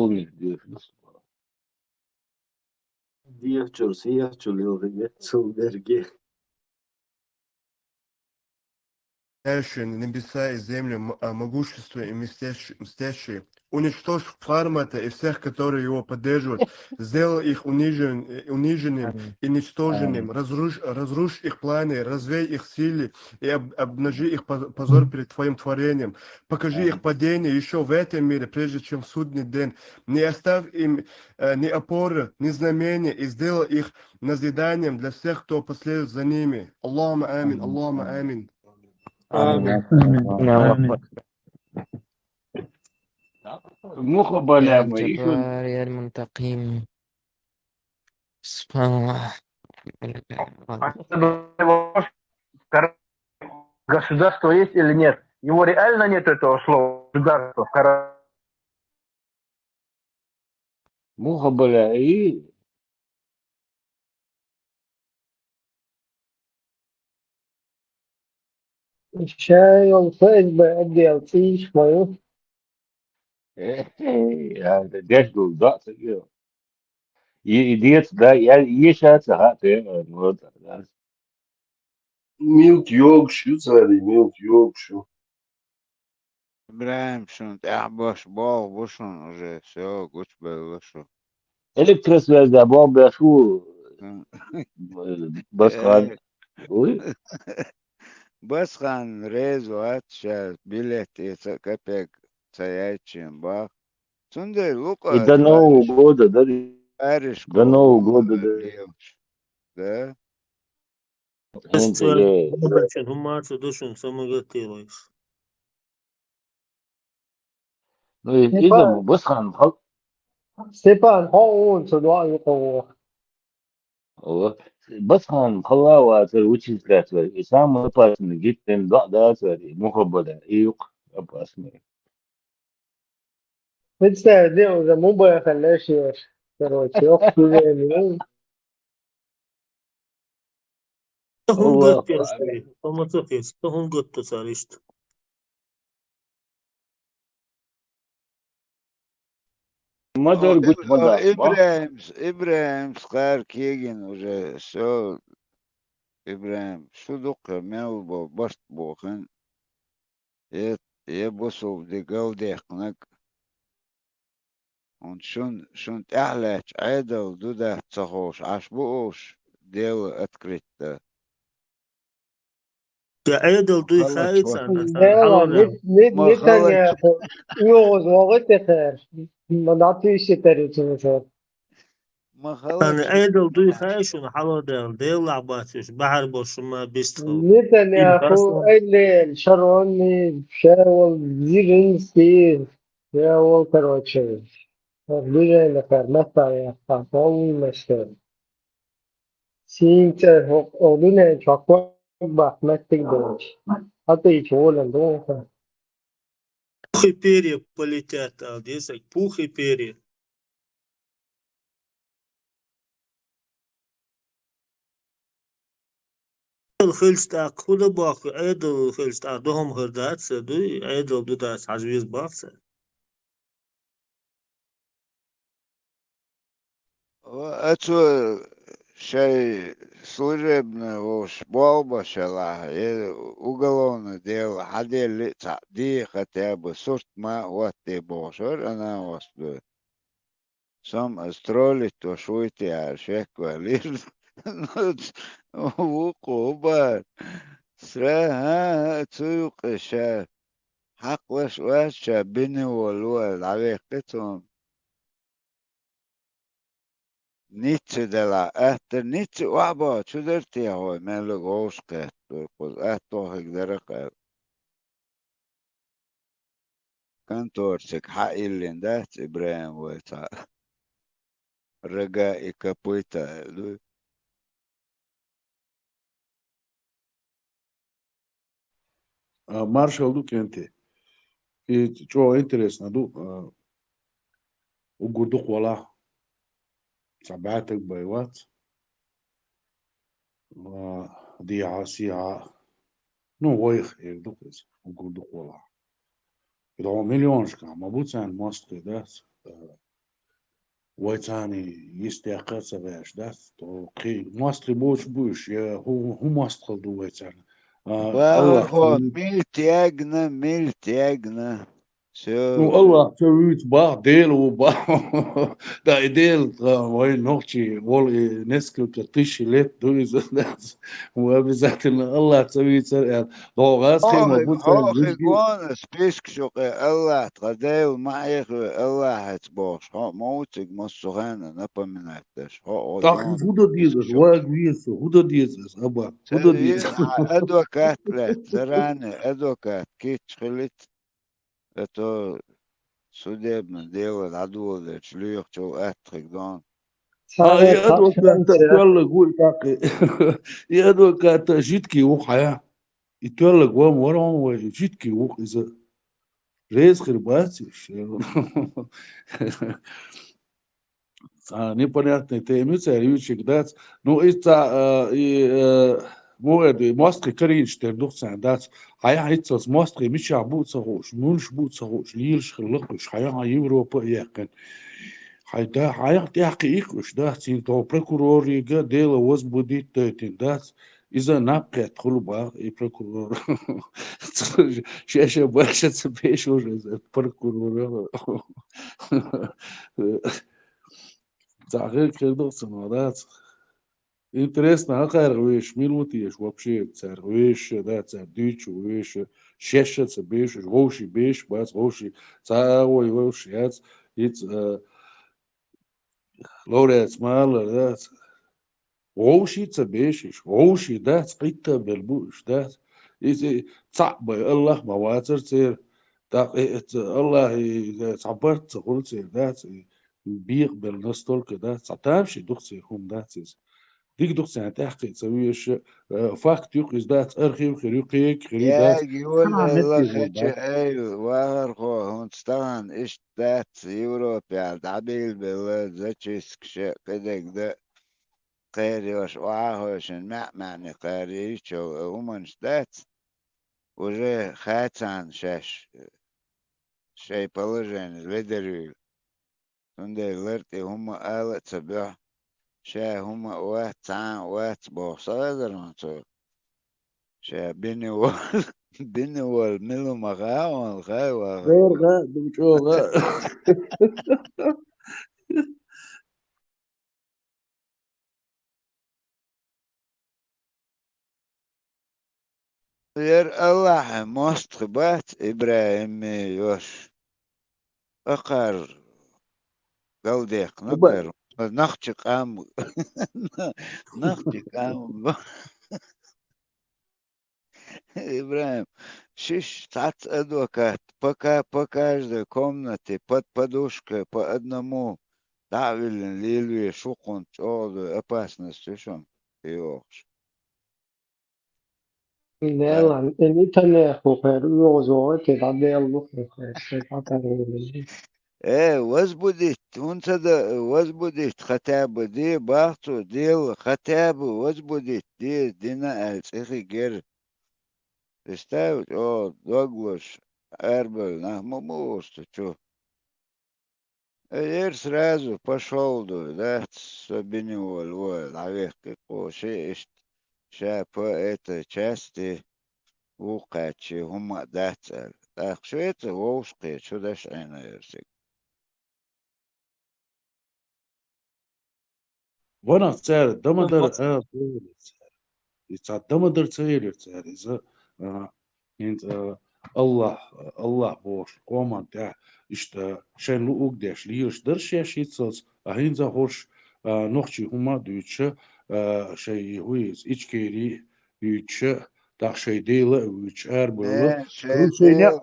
полный диагноз. Dievčur, sievčur, ilgi cilvēki. Небеса и землю, могущество и мстящие. Уничтожь Фармата и всех, которые его поддерживают. Сделай их униженным и ничтоженным. Разрушь их планы, развей их силы и обнажи их позор перед твоим творением. Покажи их падение еще в этом мире, прежде чем в судный день. Не оставь им ни опоры, ни знамения, и сделай их назиданием для всех, кто последует за ними. Аллахума амин, Аллахума амин. Āmen. مخه بلا يا ما يشون الجبار يا المنتقم سبحان الله. Государство есть или нет? Его реально нет этого слова государство. مخه بلا ايه الشاي والفيض بيؤدي الطيش ويوم هذا ديش دول ضغط يديت ده يشات ساعات Milk yogšu, cari, milk yogšu. إبراهيم شنت أحبش باغ بشن уже все قلت بلشوا الكترس زباب شو بس قال بس خان ريز وات شا بيلت كبك سياتشين باغ سندي لوكا ده نو جودة ده فارش ده نو كو جودة ده ليوش ده انت ايه هم تدوشن سمجتيلوش. اذا بس خان سيبان هون صدوا يقوى بس خان خلا واتر وش ثلاث اسام باس جدا ضع ده مخبلا ايوك اسمه بتستهدئوا إذا مو بيخليش يش كروتي أختي يعني هم الله قد يشتري هم تقيس هم قد تسارشت. مدر قلت مدر إبراهيم سقار كيجن уже все إبراهيم شو دق ميل بو بشت بوخن يبصوا بدي قودي قنك und schon ehrlich عادل دودا تصخوش عشبوش ديل اتكريت كعيدل دوي خلص خايت شوي سنة يلا حلو ما خلص نتنياهو يوز وقت خير ما نعطيش تريتي مثلا ما أنا خلص عيدل دوي خايشون حلو ديل لعباتش بحر بوشما بيستخو. نتنياهو اللي شروني شاول زيرينسكي شاول كروتشي بيجي لخير متى يا خاطوي مشكل سينت أولين شاكوا بحمتك دوش حتى يشولن دوش Пух и перья полетят, а здесь пух и перья. الخلص خود باخ عيدل خلص دوهم هردات دوي عيدل دوداس عجوز باخسه. اتو شيء служебное وش болба шала уголовное дело حد تعدي хотя бы сорт ما وقت بوشر أنا وصل سام استرالي توشويتي عشاك وليل وقوبة سرها تسوق شا حق وش بيني والوالد علاقتهم Nietzsche della Nietzsche وعبا شو درتي يا هوي ما لقوش قهت قل هيك درقة كان تورسك حقي اللي ندات إبراهيم ويتا رجائي كابويتا Marshall do quente. E tinha interesse na do o gordo colar. سبعتك بيوات دي عاسية نو ويخ يدوكس وقول دقولا إذا هو مليون شكا ما بوتسان ماست كده ويتاني يستيقظ سباش داس تو قي ماستري بوش بوش يا هو ماستر دو ويتاني الله واخو ميل تياجنا شو والله سويت باه ديل وباه دا ديل وين نوتشي وول نسكو كتيش ليت دويز ناس وبذات الله سويت سر ضوغاس خيمة بوتسا حوخي بيشكي قوانس بيسكشوقي الله تغداو معيخ الله هتبوش هو موتك مصغانا نبا من عكتش هو تاخي قدون هودا ديزس بيسكشوق واق ويس هودا ديزس ابا هودا ديز ادوكات لت زراني ادوكات كيتش خلت اتو سودابنا ديو العدو اللي شليخ شو اتخك دون سارة يا ادوكات تشانسة يلا قول تاقي يا ادوكات جيتكي وقعا يتولق وام ورا جيتكي وق اذا ريز خرباتش непонятные темицы, рючек дать. Ну, это موعد مصر كريش تردوخ سندات هيا هيتس مصر مش عبوت صغوش منش بوت صغوش ليلش خلقش هيا يوروبا يقن هيدا هيا تحقي إيكوش ده تين تو بروكورور يجا ديلا وز بودي تيتين ده إذا نبقى تدخل بقى البروكورور شاشة باشا تبيش وجه البروكورور تعقيد كده سنوات интересно, а вещь, минутиш вообще царь вещь, да, царь дичь вещь, шешется беш, гоши беш, бас гоши, царой вещь, яц, иц, лорец мал, да, гоши цабеш, гоши, да, цqitta белбуш, да, иц цаб, الله مواتر цер, так, الله цабарт цقول цер, да, بيقبل ناس تلك ده تعتامش دخسي هم ده ديك دوك ساعة تحقي تسويش فاكت يقيس دات أرخي وخري قيك خري دات يا يقول خنا الله نتي هو خيتش دات ايوه واخر هون طبعا ايش ذات يوروب يعني تعبيل بلد زاتشيس كده كده قاريوش وعاهوش معني قاريش ومنش ذات уже خاتان شي положение لدري تندي لرتي هم آلة تبع شا هم وات عن وات بوصادر منصور شا بيني و بيني والملو مغاوان غاوة غير غا دمشو غا غير الله مست بات إبراهيم يوش أقر قوديق أبا نقر نختي قام نختي قام إبراهيم шиш тац адвокат, по каждой комнате, под подушкой, по одному. Давилен, Лилви, Шукун, Чоду, опасность, что يوخش. نعم الإنترنت خير يوزو تتعدي الله خير تتعدي ايه وزبدت وانت وزبدت ختاب دي باختو ديل ختاب وزبدت دي دينا السيخي جير استاوت او دوغلوش اربل нахму муст чё Эр сразу пошел, да, с обвинил его, наверх, какого ша по этой части وقعتشي هم داتل شوية ووشقي شو داش عينا يرسك وانا تسار دمدر دمدر تسير تسار إذا انت الله بوش قومان تاع اشتا شان لو اقداش ليش درش يا شيتسوس اهين زا هوش نوخشي هما دوتش شي هويز اتشكيري دوتش داخ شي ديلا ويتش اربل не كل شي شديل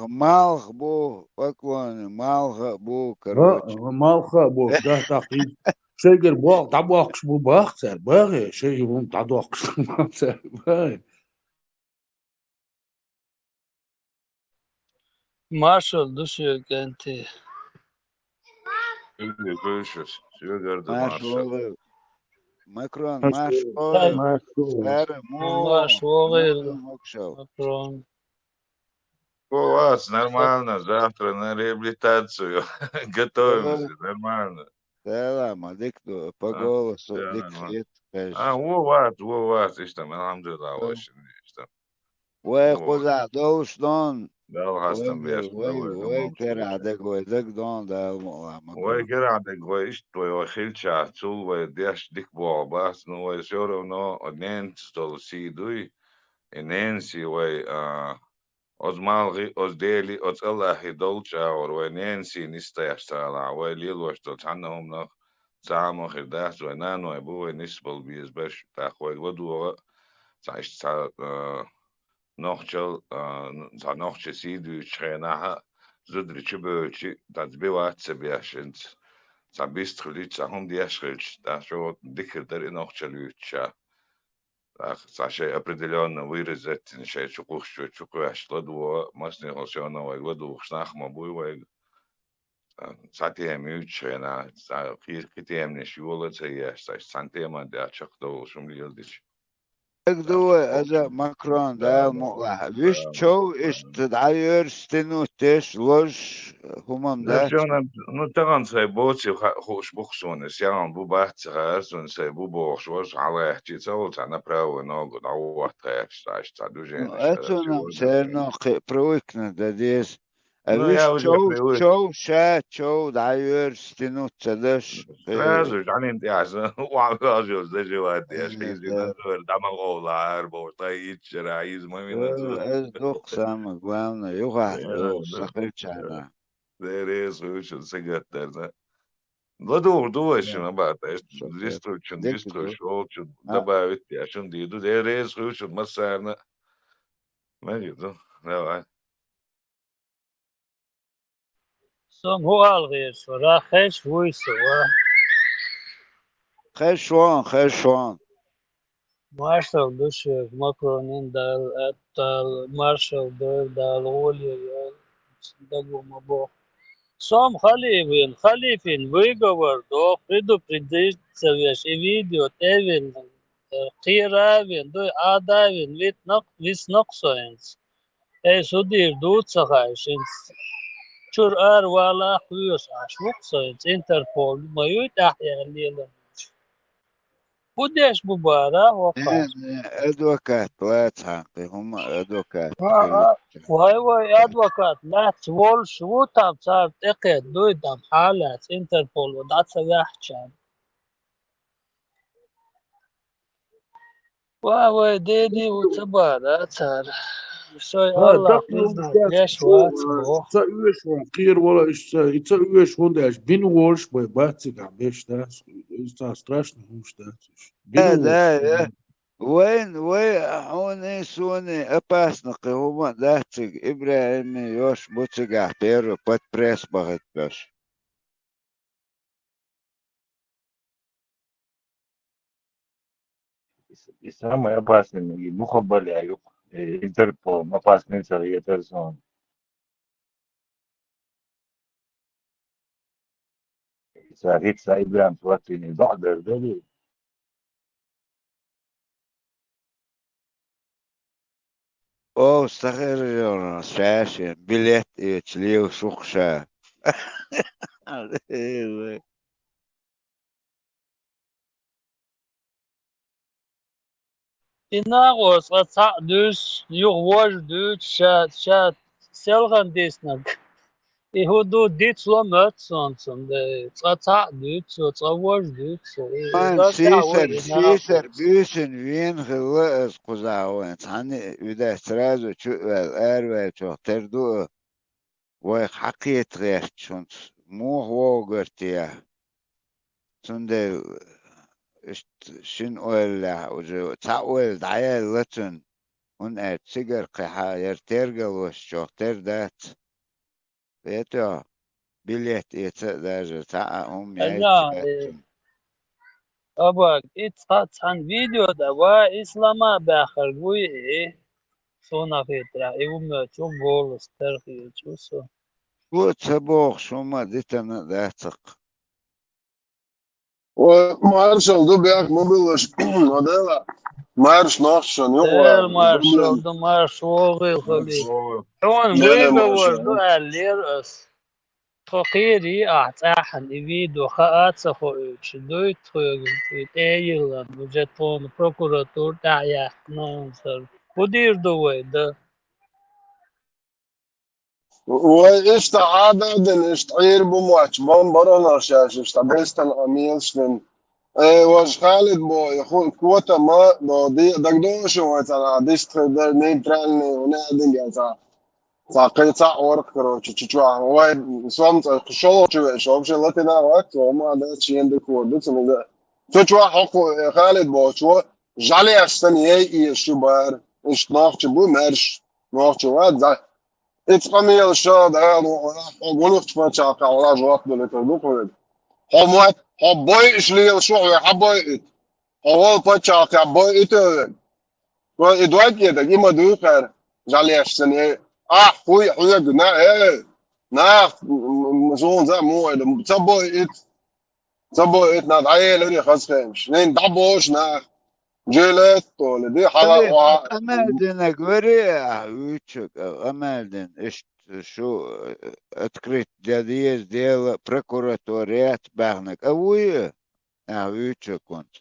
مالغ بو أكوان مالغ بو كروتش مالخا بوش ده تقييد شيء باغ تباقش بو باغ سر باغي شيء هم تداقش سر باغي Marshall düşüyor Genti. Görüşürüz. Gördüm ما Marshall. شغل ماكرون ما ما شو شغل ما شو سعر Onlar مو şovaydı. مكشو Macron. У вас нормально. Завтра на реабилитацию. Готовимся. Нормально. سلام ديك بقول ديك يعني فيت كش هو وات اشتم الحمد لله وش اشتم هو وقزع دوش دون ده هستم بيش وي كرا عدك ويدك دون ده وي مقرون كده عندك وي اشت وي خيل شاتو وي ديش ديك بو بس نو وي شورو نو نين ستول سي دوي نانسي وي از مالغي از ديلي از الله هدولشا وي نانسي نستيشتالا وي ليلوشتو عنهم نو سامو خداس وي نانو ابو نسبل بيز باش تاخ وي ودو سايش نوخچل za nochche sidu chrenaha zudri chiböchi das bewaat se biashint sa bistrulit sa hom diaschrich da scho dicker der nochchelucha sa she определенно вырезать she чукух чукуаш ладу масне хосиона вай ладу шнах мабуй вай сатием учена са китием не шула це я са сантема да чакдо шумлилдич دو أجا ماكرون ده مقلع ويش تشو إش تدعير ستنو تش لوش همم ده Nacional, nu tagan sai boci خوش بخصونس يعني بو بحث خارسون سي بو بوخشوش على احتي تول تانا براو نوغو دعوة تاش تاش تادو جين أتونم سيرنو برويكنا ده ديس Ну, ويش я уже привык. تشو شا تشو دعير ستنو تدش Сразу же, они ясно, уагажу, заживать, я ж хизи назор, дамагола, арбо, таич, раиз, мами назор. أز دوخ سام главное يوغا سخرتشانا Дерес, учен, сагаттар, Ладу еще бата, дистручен, шолчун, добавить, я чун диду, дерес, учен, массарна. Магиду, давай. Som هو الغير شو خش هو سوا خشوان مارشال دوش مكرونين دال اتال مارشال دال غولي دالو مبو Som خليفين ويجور دو فريدو بريديش سويش فيديو تيفين قيرافين دو آداوين ويس نقصوينس اي سودير دوت سخايشينس شور ولا خيوس عش نقصوينس انتربول ما يوت احيا الليلة وديش مباراة وقع ادوكات لا تحقي هم ادوكات واي ادوكات لا تول شو تام صار تقد دو دام حالات انتربول ودات سواحشان واي ديدي وتبارا صار شوي الله تقلو فيزنا مش ليش شو واتبو تسويش وان قير ولا إيش تسويش وان داش بين وورش باي باتسك عم بيش داس страшно مش داس ده وين هوني سوني опасно هما داتك ابراهيم يوش بوتسك بيرو بات بريس بغت بس И самое опасное, и мухоболяю, Интерпол, опасный царь персон. Сарит Сайбран, Сватини, Дагдер, Дели. او استغير شاشة بليت اتليو سوخشا Inagos attack dus your watch dus chat selgan disnag. Ihudu dit so much on the attack dus so watch dus so مان سيسر بيسن وين خلاص قزاوين تعني ودا سرازو شو الاروا شو تردو وحقيت غير شونت مو هو قرتيا سندل شن ولا وجو تعول دعيال لتن ون تسجر قحا يرترجل وشو تردات بيتو بليت يتداج تعهم يعيش أبغى عن فيديو ده وإسلام بآخر قوي سونا فيترا يوم تشوف بول استرخي تشوفه وتبوخ شو ما ديتنا داتق Marshall, du bent mobilos modela. Marš nošan, دل مارشال دو مارش وغير خلي هون ويجا وردو علير أس تخيري أحسن إبيدو خاطر سخوش دوي تخيل تايلا بجتون بروكوراتور تاعي نانسر ودير دوي ده وإيش تعادة دن إيش تعير بمواتش بام برا نرشاش إيش تعبستن أميلشن واش خالد بو يخو كوتا ما بو دي دقدوش وتنا ديست در نيترالني ونادن جالسا ساقي سا ورق كرو تشوا وايد سوم شو شو لاتنا وقت وما ده شيء عندك ودت من تشوا حق خالد بو شو جالي أحسن يي شو بار إيش ناخش بو مرش ناخش واد اتقامي شو ده ونوقت ما تشاقع ولا جوات دول Homot, boy işliyor şu ya boy. Hava paçak ya boy ite. Bu idwat ya da ima dukar. Jaliashsen e. Huy na na zon za mo da taboy it na ayel ri khas khaymش. Nen dabosh na jelet tole di hala خليف wa أمالدن أقوري ويتشك أمالدن إشت شو открыть ديال ديال прокуратуриات باغنك أوي ويتشك كنت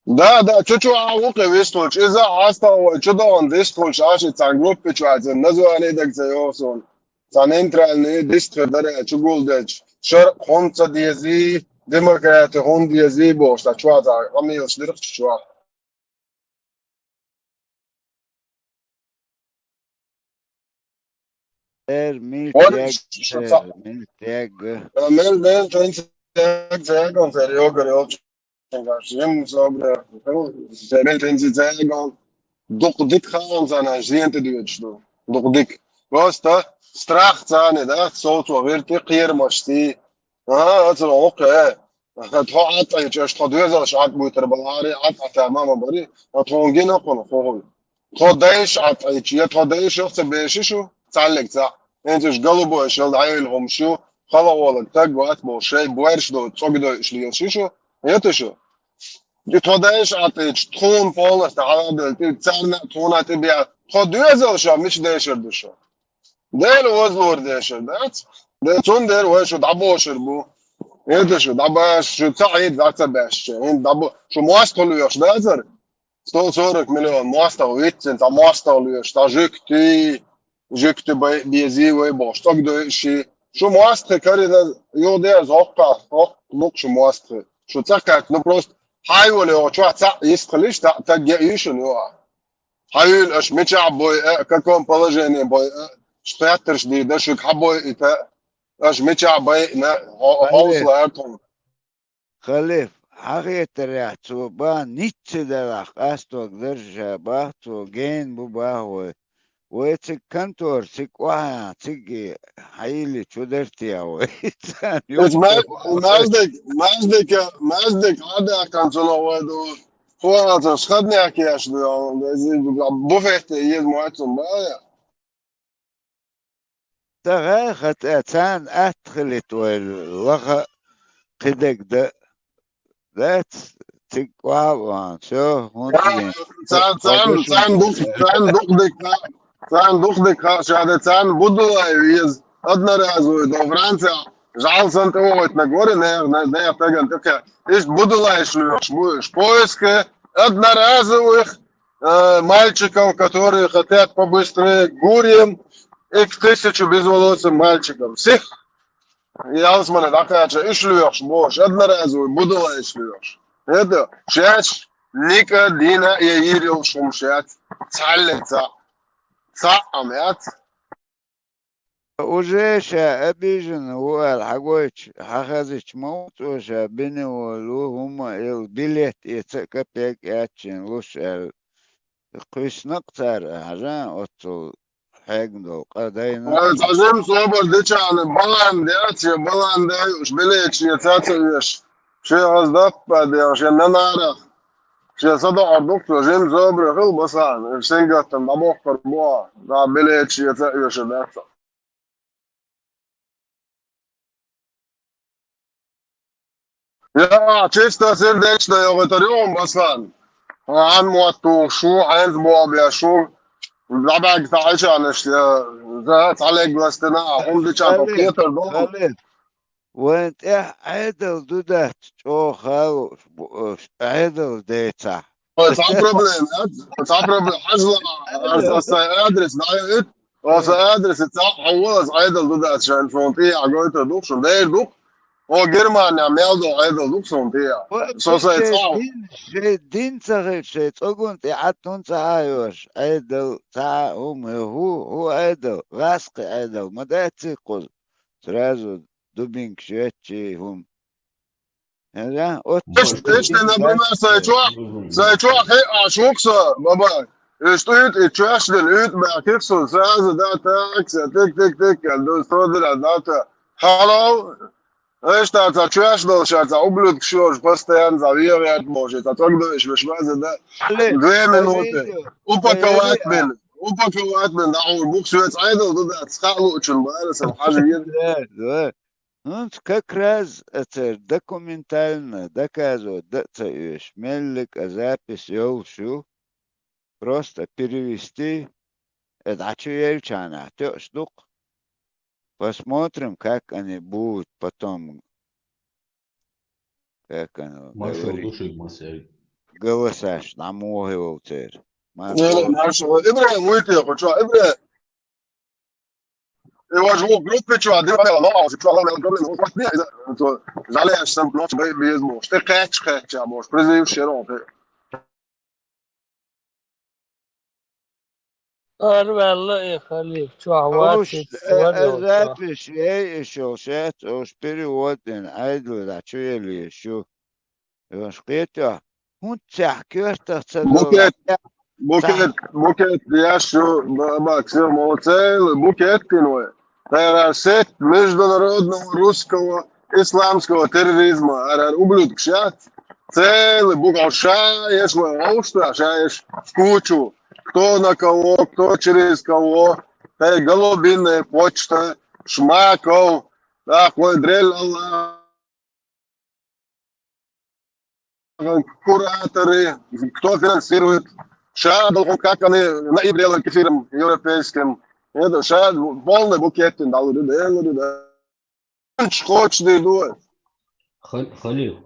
da çuçu avuk vestolç iza hasta o çuda on vestolç aşı tan grup çuazın nazvane da gzayoson tan entralne diskredere çuguldeç şer konta diyezi demokrati hon diyezi boşta çuaza amiyoslir çuaz ملتاج mel tenzeg on serio görüyor Engagem sobre mel tenzeg on dokdik khan zana jente diyordu dokdik Просто страх цаны, да, صوت وغير قير مشتي أصل أوقع تحط أي شيء تدوير شعات بوتر بالعاري عط تمام بري تونجينا قن خوي تدايش عط أي شيء تدايش شخص بيششو تعلق تاع أنتش قلبه إيش العيلهم شو خلا والله تقوات بو شيء بويرش دو تصقدو إيش ليو شو يتشو تدايش عط إيش تون فولس تعال تسرنا تونا تبيع تدوير شو مش دايش دشو ده الوزلور داشر ده تون ده وشو دعبوشر بو انت شو دعباش شو تعيد ذات باش انت دعبو شو مواستوليوش ده زر 140 مليون مواستوليت انت مواستوليوش تا جكتي بيزي وي باش تاك ده شي شو مواستر كاري ده يو ده زوقا لوك شو مواستر شو تاكات نو بروست هاي ولا هو شو تاع يسخليش تا جايشن يو هاي اش متشع بوي ككم положение بوي شتاترش دي دشك حبوي إتا أش متشع بينا حوصلة أرتون خليف حقيقة ريحتو با نيتش دلخ أستوك درجة باhtو جين بباهوي ويتك كنتور تك واحد تك حيلي شو درتي أوي إيش مازدك هذا كان صنع وادو هو تشخدني أكياش دو بوفيت يد موعدهم بايا تغاخت أتان أدخلت واللغة قدك ده ذات تقوى شو هونتين سان دخدك شهادة سان بدو يز أدنى رازو دو فرنسا جعل سنت اوت نقول نه تاجن تك ايش بدو لا ايش поиска одноразовых мальчиков, которые хотят побыстрее гурьем и к 1000 безволосым мальчикам. Всех я смотрю, такая же, и шлешь, можешь, одноразовый, буду ла и шлешь. Это сейчас никогда я ирил шумшат, цалится, цамят. уже обижен هو الحقوش حخزش موت وشا بني ولو هما البليت يتكبيك ياتشن لوش قيس نقطر عجان أطل حقدو قدينا تعزم صوبر ديش عن بلان دياتي بلان ديوش بليتش يتاتيش شيء غزدق بعد عشان نعرف شيء صدق الدكتور جيم صوبر خل بسان سنجتن دبوخ فربوا دا بليتش يتاتيش داتا Ja, čista srdečna je v Tarjom, Baslan. Han måtte sju, han må bli sju. dabei gesagt nicht, das alle Glastina, die Chapo خالد Peter Dom. خالد وانت عدل دودت او خالص عدل ديتا It's a problem, it's a problem. As I address, as I address, it's a was idle do that شان frontier going to do so there do. O Germania meldo idle do frontier. So say it's all. دين صغير شيء تقول تعطون تعايش عدل تعاهم هو عدل غاسق عدل ما دا تقول سرازو دوبينك شيء هم هذا Ist denn der Primär seit hey Schwuchse, Baba. Es steht, ich trash den Utberg, ich so sagen, da tax, tick, and du so da. Hallo. Ist da trash do, schatz, Oblut schon, постоянно завирает, может. А так да, ich weiß да. 2 Minuten. Упаковать bin, da buchst du jetzt ein, du da schau schon mal, das حاجة انت как раз это документально доказывает, мелик запись шу просто перевести это ачуевчана, штук. Посмотрим, как они будут потом, как оно говорит, голосаж, намогивал теперь. Ибре, muito, Ибре. Eu acho que o grupo que eu adoro é lá, se falar não problema, não tem nada. Então, já lhe acho sempre nós bem mesmo. Este catch, amor. Por exemplo, cheirão. والله يا خليل شو عواد اوش ذاتش ايه شو شات اوش переводен айду да чуели шо اوش قيتا هون تحكيرت Buket, ja što Максим Молцел, Букеткино. Это сеть международного русского исламского терроризма. Это ублюдок сейчас. Целый букашаешь, шаешь в кучу. Кто на кого, кто через кого. Это голубиная почта, Шмаков, такой дрель Аллах. Кураторы, кто финансирует. Шад, как они наибрели к эфирам европейским. Это шад, полный букет, да. Хочешь ты дует. خليل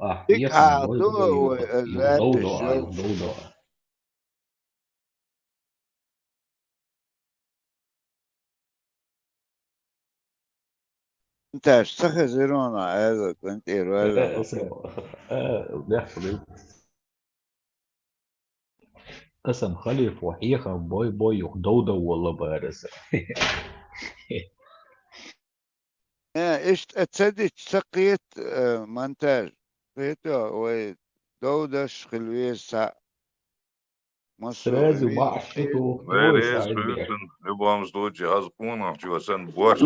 انت اشتخزرون هذا كنت ولا قسم خليف وحيخة باي يخدودة والله بارس ايش تصدق سقيت مونتاج قيته ودودش خلوية ساعة سرازي وبعشته любом случае азкунов чувасан борщ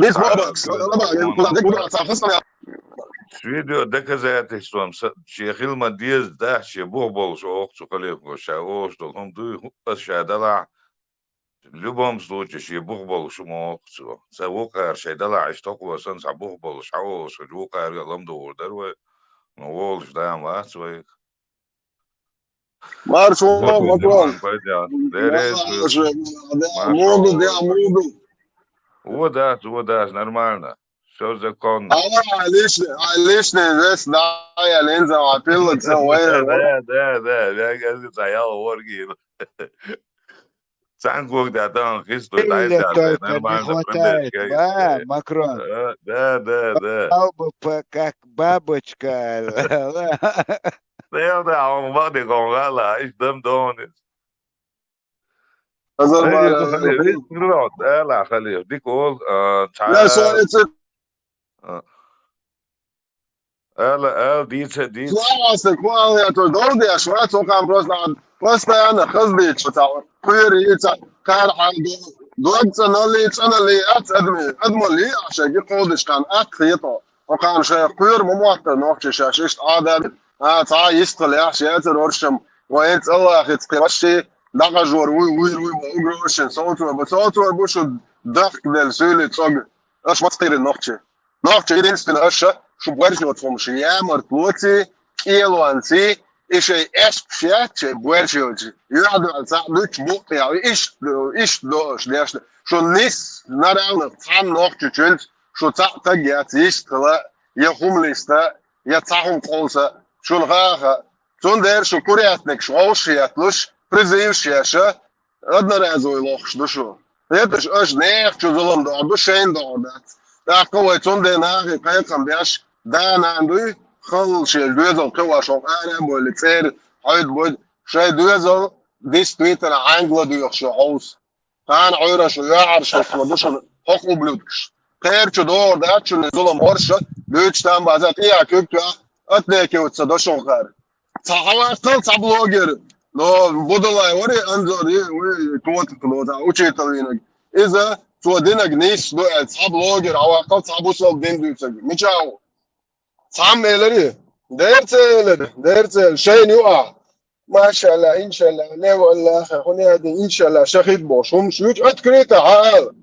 видео доказательством шехилма диз да шебух бол шоох чукалев шао что он ду шадала в любом случае шебух бол шумоох савокар шадала что квасан сабух бол шао шукар галам до дарве ну вол ждам вас своих Марш, Макрон. Вот, нормально. Все законно. Лишний вес, да, я линза, опилок, все, Да, я говорю, стоял в оргии. Сангук, да, там, Христос, да, нормально. Да, Макрон. Да. Как бабочка. Да, он воды гонгала, и дом донес. لا خليه ديك اول دي Классно, я то долго, я швец, он просто постоянно ходит, что-то курится, دوقت أنا اللي أدمن لي عشان يقودش كان أكثيته وكان شيء قير مموتر نوكش شاشيش آدم تا يستل يا شيء ورشم وينت الله أخي تقرشي دقجور وي وغروشن صوتور بوشو دق دل سولي تصق أش ما تقير نوكش يدين سكن أشة شو بغيرش وتفهم شيء مرتوتي إيلوانسي إشي إسبشات شيء بورشيوجي يعدو على سعدوش بوقيا إيش دوش ليش شو نيس نرانا تحم نوخ تشلت شو تاقيات يشتغل يخوم ليستا يتحم قولسا شو الغاغا تون دير شو كورياتنك شو أوشياتلوش برزيل شياشا أدنا رازو يلوخش دوشو يدش أش نيخ شو ظلم دو دوشين دو دات دا قوي تون دي ناغي قيقم بياش دانا عندوي خل شيء دوزل قوة شو أنا بولي تسير هايد بود شيء دوزل ديس تويتر عنقلا دويخ شو حوس كان عيرة شو يعر شو فلدوش حقو بلودكش غير شو دور دات شو نزولم هرشة دوش تام بازات إيا كيبتوا أتنيكي وتصدوشون خير صحوات قل صبلوغر لو بدلا وري أنزوري وي كوت كلوتا وشي تلينك إذا تو دينك نيش دو صبلوغر أو قل صبوسل دين دوتك ميشاو تعملري ديرتل شيء يقع ما شاء الله ان شاء الله لا والله هوني هذه ان شاء الله شخيط بوش هم شوت اتكريتا حال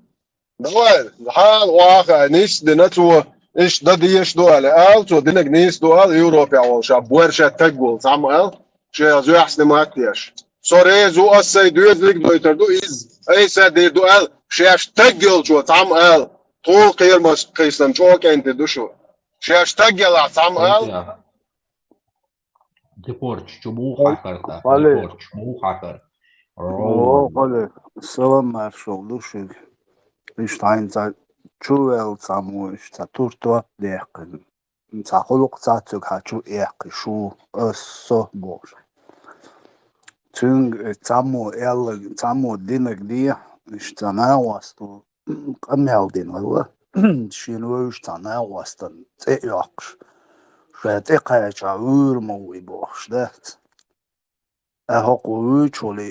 دوال حال واخا نيش دنتو ايش دديش دوال ال تو دينك نيس دوال يوروبيا وشا بورشا تقول تعمل شيء زو احسن ما تيش سوري زو اسي دوز ليك دويتر دو از اي سد دوال شاش تقول شو تعمل طول قيل مش قيسن شو كانت دوشو شاش تقل تعمل ديبورتش جموع حكرتا Vale, ديبورتش مو حكر o, رومان vale. Selamlar şoldu İşte za çuvel samu işte turtu dekin. Sağlık zatık haçu ek şu össo boş. Çünkü samu dinek diye işte ne vastu kamel din valla. Şinu işte ne vastan yok. Şöyle kayaça vurma boş da. هقوي شولي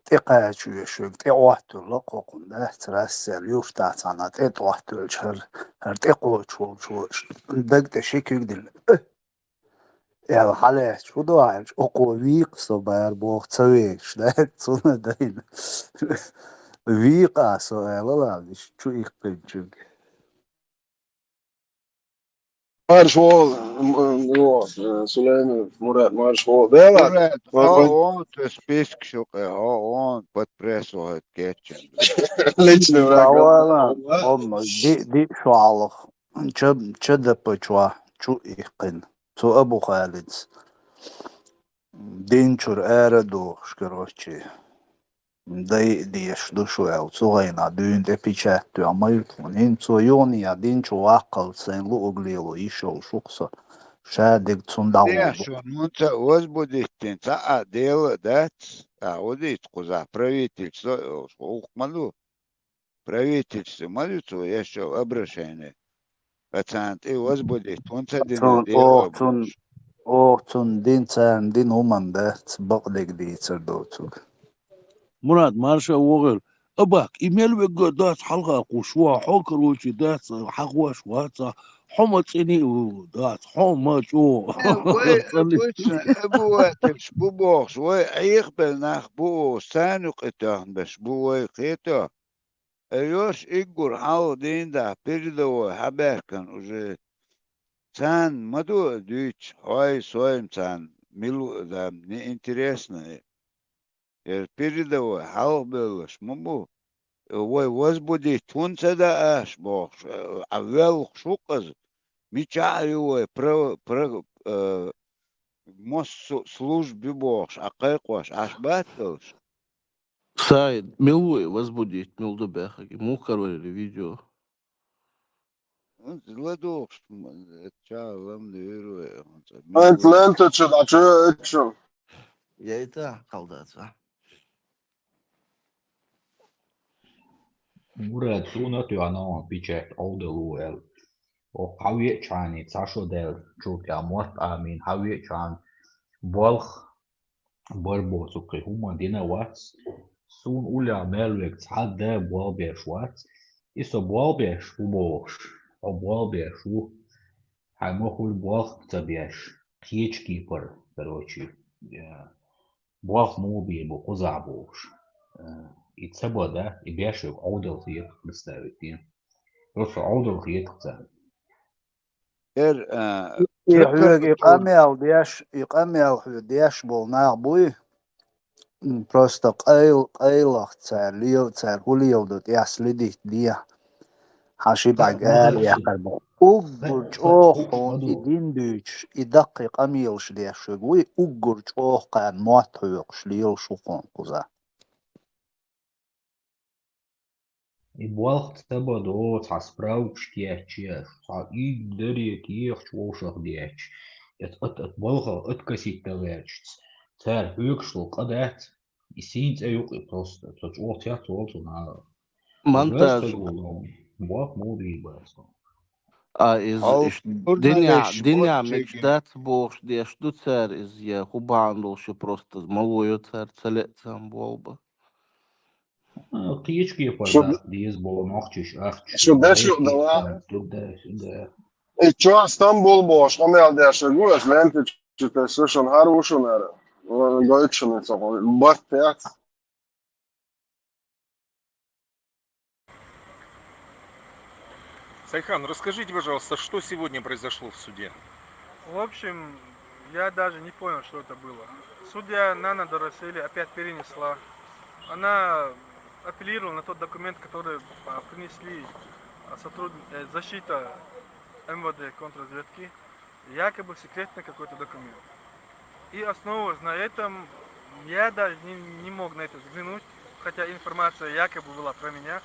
تقاچو يشوك تقواتو لقوقن ده ترسل يوفتا تانا تقواتو الشهر هر تقوى شول دق تشيكيك دل يا حالة شو دواعش أقوى ويق صباير بوغ تسويش ده تسونا دين ويقا سؤال لا ديش شو يقبل مارشوال سليمان مراد مارشوال بيلا مراد ها on spisk شوقي ها on под прессу кетчен личный враг Давай, ладно, دي شو علق شد بجوا شو يقن شو أبو خالد دينشور آردو شكروتشي ديش دو شو أو صغينا دين تبيشات تو أما يكونين تو يوني دينشو واقل سين لو أغليلو يشو شخصا شادق تندعو Дешо, ну це возбудить, це дело, да, аудит, куда правительство, ухману, правительство, молитву, еще обращение. Пациент и возбудить, он це تون дело تون دين تان دين همان ده بقدك دي تردوتوك مراد مارشا وغير أباك إيميل بقى دات حلقة قشوة حكر وشي دات حقوة شواتها حمص إني ودات حمص обычно обыватель бубок свой يقبل ناخ بو سانق اتهم بس بو قيته ايوش ايجور عاودين دا передовой حباكن уже цан маду дюч ой своим цан милу да мне интересно передовой хау белыш муму ой возбудить тунца да аш бог авел шуказ ميشايو про مص службе бог акайкош ашбатош Сайд, милуй возбудить, милдубехаги, мухарвали видео. зладош ча вам верую انت لا انت تشد عشو Я это колдаться. Murat suunnattu on pitchet oldeluel. O hawie chani tasho del chukya mort amin hawie chan volch borbo sukri human dina wats sun ula melwek tzadde bolber schwarz iso bolber shubosh o bolber shu hamохul bolch tabiash kiechkeeper короче bolch mubi bo kuzabosh и цебода и бешек олдел хиет представить просто олдел хиет цан يحوق يقمل ديش بولنا بوي просто قيلق تاع ليو تاع هوليو دوت ياسلدي ديا حاشي بعقار يا قلبو وقرج اوخون يدين دوش يدقق اميلش ديش وي وقرج اوخ قان موتويقش ليو شوقون قزا Ибуалх цебадо цасправуч тиячеш, ца игдери тиех чвошах диач. Эт болха эткаситтелерч. Цер högschlo кадет. И синц эюк просто. Цоч охтя цолцу на. монтаж Буах моди басо. из أو قلنا ليش دنيا بوتشيكن مجدات بوش ديش دو цер из я хубандол شو просто малую цер целет сам болба قيشكي شو فرداخ ديز بولو نوخچش أخچ شو بشو غيكي دوا تبدا سندا. и чё Стамбул бош амел дяша гуаш ленты что-то слышал хорошо наверное гойчный такой бат пять. Сайхан, расскажите, пожалуйста, что сегодня произошло в суде? В общем, я даже не понял, что это было. Судья Нана Доросели опять перенесла. Она апеллировала на тот документ, который принесли защита МВД контрразведки, якобы секретный какой-то документ. И основываясь на этом, я даже не мог на это взглянуть, хотя информация якобы была про меня.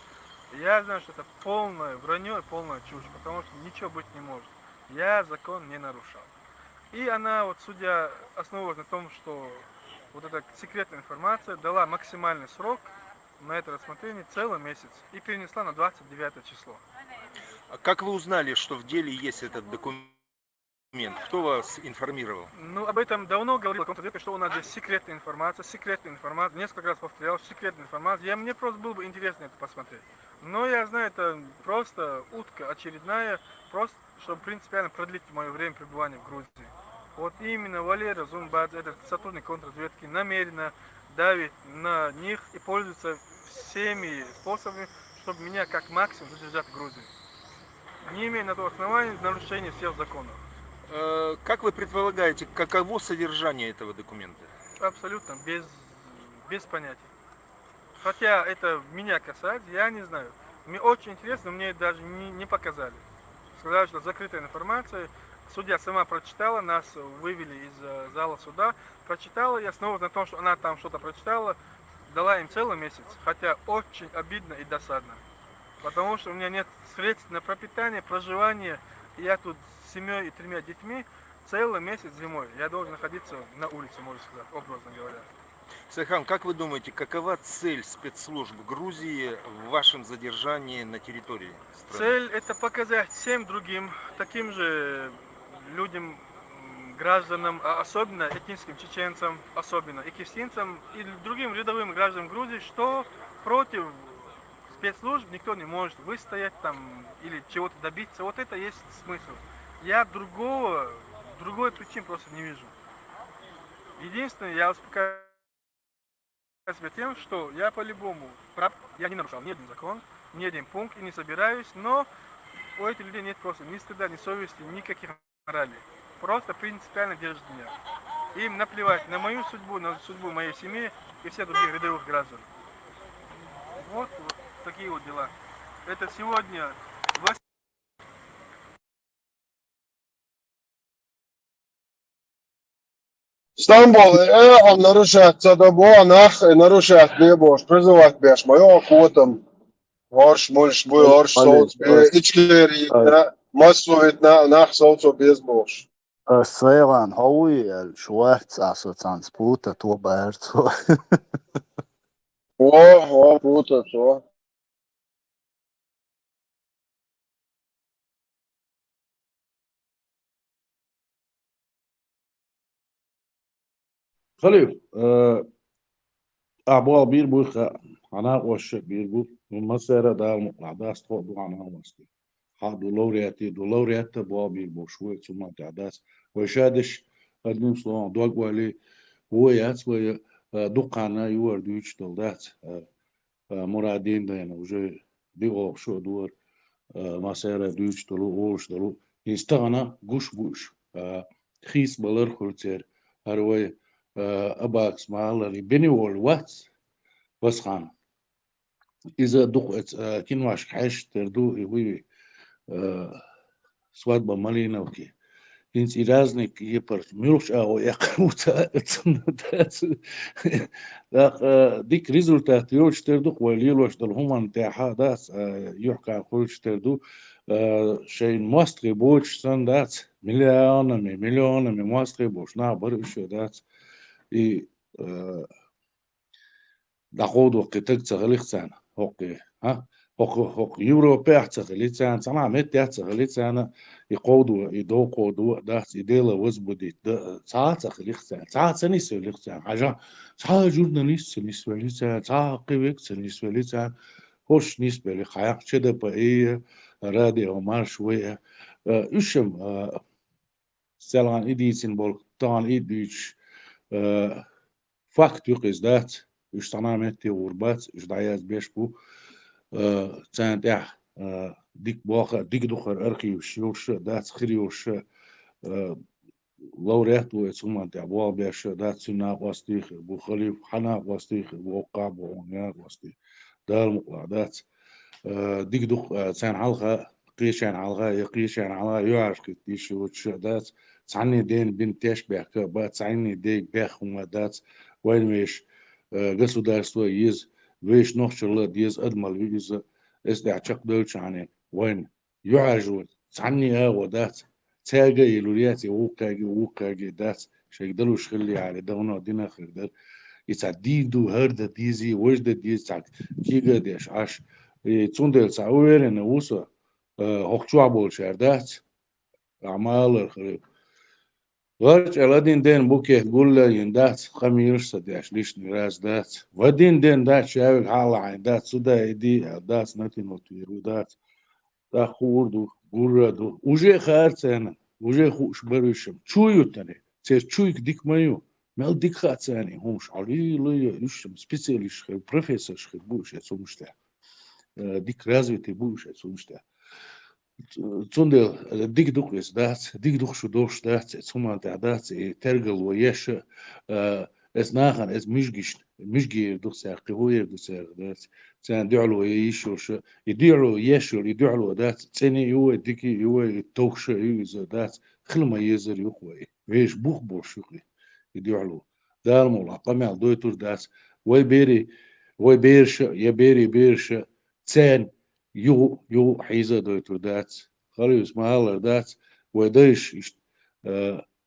Я знаю, что это полное вранье и полная чушь, потому что ничего быть не может. Я закон не нарушал. И она, вот судья, основываясь на том, что вот эта секретная информация дала максимальный срок на это рассмотрение целый месяц и перенесла на 29 число. А как вы узнали, что в деле есть этот документ? Кто вас информировал? Ну, об этом давно говорил контрразведка, что у нас здесь секретная информация, несколько раз повторял, секретная информация. Мне просто было бы интересно это посмотреть. Но я знаю, это просто утка очередная, просто чтобы принципиально продлить мое время пребывания в Грузии. Вот именно Валера Зумбадзе, этот сотрудник контрразведки, намеренно давит на них и пользуется всеми способами, чтобы меня как максимум задержать в Грузии. Не имея на то основания нарушения всех законов. Как вы предполагаете, каково содержание этого документа? Абсолютно без понятия. Хотя это меня касается, я не знаю. Мне очень интересно, мне даже не показали. Сказали, что закрытая информация. Судья сама прочитала, нас вывели из зала суда, прочитала, и основываясь на том, что она там что-то прочитала, дала им целый месяц. Хотя очень обидно и досадно. Потому что у меня нет средств на пропитание, проживание. И я тут с семьей и 3 детьми целый месяц зимой. Я должен находиться на улице, можно сказать, образно говоря. Сайхан, как вы думаете, какова цель спецслужб Грузии в вашем задержании на территории страны? Цель – это показать всем другим, таким же людям, гражданам, особенно этническим чеченцам, особенно и киргизцам, и другим рядовым гражданам Грузии, что против спецслужб никто не может выстоять там или чего-то добиться. Вот это есть смысл. Я другой причин просто не вижу. Единственное, я успокаиваю себя тем, что я по-любому прав, я не нарушал ни один закон, ни один пункт и не собираюсь, но у этих людей нет просто ни стыда, ни совести, никаких морали. Просто принципиально держат меня. Им наплевать на мою судьбу, на судьбу моей семьи и всех других рядовых граждан. Вот такие вот дела. Это сегодня Стамбул, он нарушает цадабо, нарушает небош, призывать беш, мое охотом, орш, мольш, бой, орш, соуц, ичкери, массовит нах, соуцо без бош. Сейлан хауи шварц асоцанс пута то бэрцо. О, пута, то. خليف أبوال بير بوخ أنا وش بير بوخ من مسيرة دا مقعداس تقعدوا عنها مستي ها دولورياتي أبوال بير بوخ شوية ثم قعداس وشادش قدم صلوان دوق والي ويات ويا دقانا يور دوش دولدات مرادين دينا وجي ديغو شو دور مسيرة دوش دولو أوش دولو يستغنى قوش بوش خيس بلر خلتير هروي أباكس مالري بني والواتس بس خان إذا دقت كنواش حش تردو يوي سواد بمالينا وكي إنت إرازنك يبرت ميروش أو يقوتا ديك ريزولتات يوش تردو وليلوش دل همان تاعها داس يحكى عن خلش تردو شيء ماستري بوش سن دات مليون ماستري بوش نا برش دات إي داخود وقت تغليخ سنة هوكي ها هوك يوروبيا تغليت سنة سمع مت تغليت سنة يقودوا يدوقوا دات يديلا وزبدي ساعة تغليخ سنة ساعة سنة سوليخ سنة حاجة ساعة جورناليست سوليخ سنة ساعة قيوك سوليخ سنة خوش نسبة لخياق شده بقية رادي عمر شوية إشم سلان إيدي سنبول طان إيديش فاكت يقيس دات إش تنامتي وربات إش دعياز بيشبو تسانت ديك باخر ديك دخر أرخي وشيوش دات خريوش لوريت ويتسومان تعبوا بيش دات سناق واستيخ بو خليف حناق واستيخ بو قاب وعنياق واستيخ دار مقلع ديك دخ تسان حلقة قيشان علغا يقيشان علغا يعرف كتيش وتشدات تعني دين بنتش بيحك با تعني ديك بيخ ومدات وين مش государство يز ويش نوخشل ديز أدمل ويز استعشق دوتش عني وين يعرجون تعني ودات تاجا يلورياتي ووكاجي دات شيقدروا شخلي على دونا دينا خير يتعديدو هردا ديزي وجد ديز تعد كيغا ديش عاش تسوندل ساوير إن وصل هوكشوا بول شردات أعمال الخريب غرج الادين دين بوكي تقول له يندات خميرش صديش ليش نراس دات ودين دين دات شاوي حالا عين دات سودا يدي دات نتي نوتيرو دات دا خوردو قردو وجي خارتانا وجي خوش برشم شويو تاني تير شويك ديك مايو مال ديك خاتاني همش علي لي يشم سبيسياليش خير بروفيسور خير بوش يتسومشتا ديك رازويتي بوش يتسومشتا تسوندل ديك دوك اس دات ديك دوك شو دوش دات تسوما تاع دات ترجل ويش اس ناخن اس مشجي دوك ساقي هو دوك ساق دات تان دعلو يشوش يدعلو يشول يدعلو دات تاني يو ديكي يو توكش يوز دات خلما يزر يقوي ويش بوخ بوش يقوي يدعلو دار مولا قمع دويتور دات وي بيرش يبيري بيرش تان يو حيزة دويتو دات خليوس مهالر دات وديش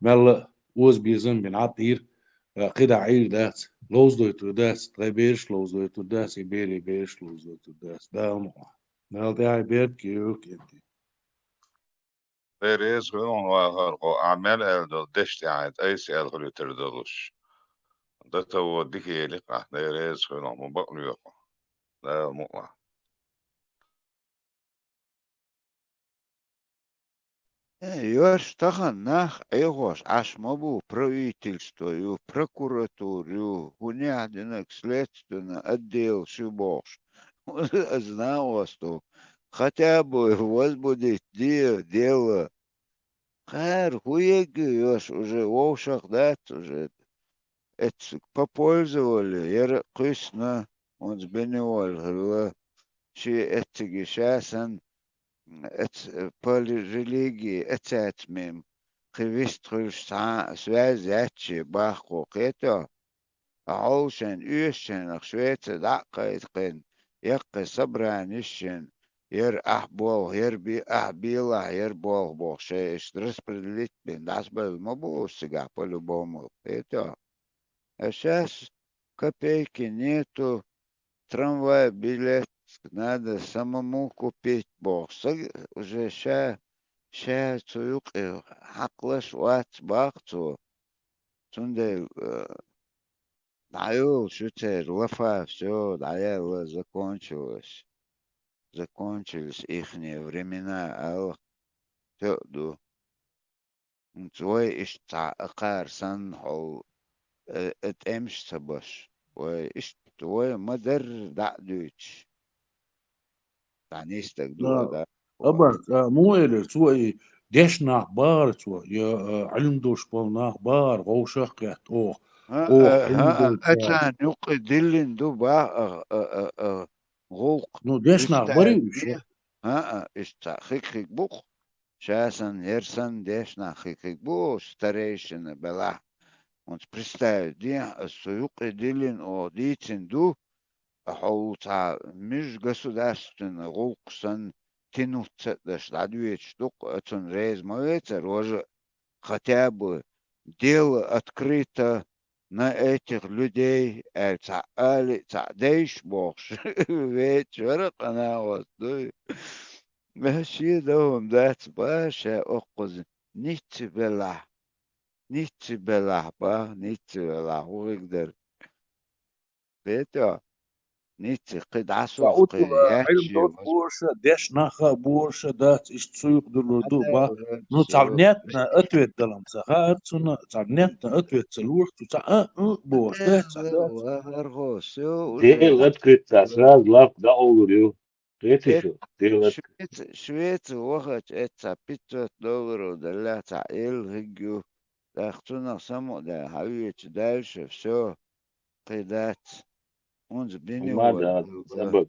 ملا وز بيزن بن عطير قدع عير دات لوز دويتو دات تغيبيرش لوز دويتو دات يبيري بيرش لوز دويتو دات دا نوع مال داعي بيت كيوك انتي ريز غيرون وغرقو أعمال ألدو دشتي عاد أي سيال غلو تردلوش ده تو ديكي لقى ده ريز غيرون مبقلو يقو ده مقلع Još tahan nah egos asmobu правительство, ю прокуратуру, ю гунядинок следственно отдел шибош. Знал, что хотя бы возбудить дело. Хар хуеги ёж уже волшах дат уже это попользовали, я кысно он сбеневал, говорила, что это гешасан по религии этатмим хвистрюш связячи бахко кето عوشن يوشن أخشويت دعقة قن يقي صبرانيشن ير أحبوه ير بي أحبيلا ير بوه بوه شيء اشترس برليت بين داس بالمبو سجع بلو بومو كيتو أساس копейки нету трамвай билет надо самому купить бог уже ща цуюк حقلش وات باقتو تندل даю шутер лафа все дая закончились ихние времена аллах тёду твой ишта акар сан хол اتأمش تباش وإيش توي مدر دعدوش تعنيستك دو لا دا أبرك مو إيرر توي ديشنا أخبار تو يا علم دوش بالنا أخبار غوشة قيت أو علم دوش أتان يقي دلين دوبا غوق نو ديشنا أخباري وش استحقيق بوخ شاسن يرسن ديشنا حقيق بوخ старейшина бела. Он представит, суюк идилин о дитин ду, حوطا مش государственный غوقسن тянуться даш ладвеч штук отсон рейз моется рожа хотя бы дело открыто на этих людей али цадейш бокш вечер она вот ماشي دوم ذات باشا أقصد نيتي بلا هو يقدر بيتو نيتي قد عصوف فأوت علم قياتشي دوش بورشة ديشنا خا بورشة دات إشتسويق دلو دو با نو تعبنيتنا أتويت دلم سخا أرتسونا تعبنيتنا أتويت سلوح تتع بورش دات Deel het kut, dat is laf, dat over you. Weet je zo, deel het. شويت وقت إتسا $500 دلع تعيل هجو داختونا سمو دا حويت دالش все قيدات ons بيني Maar dat,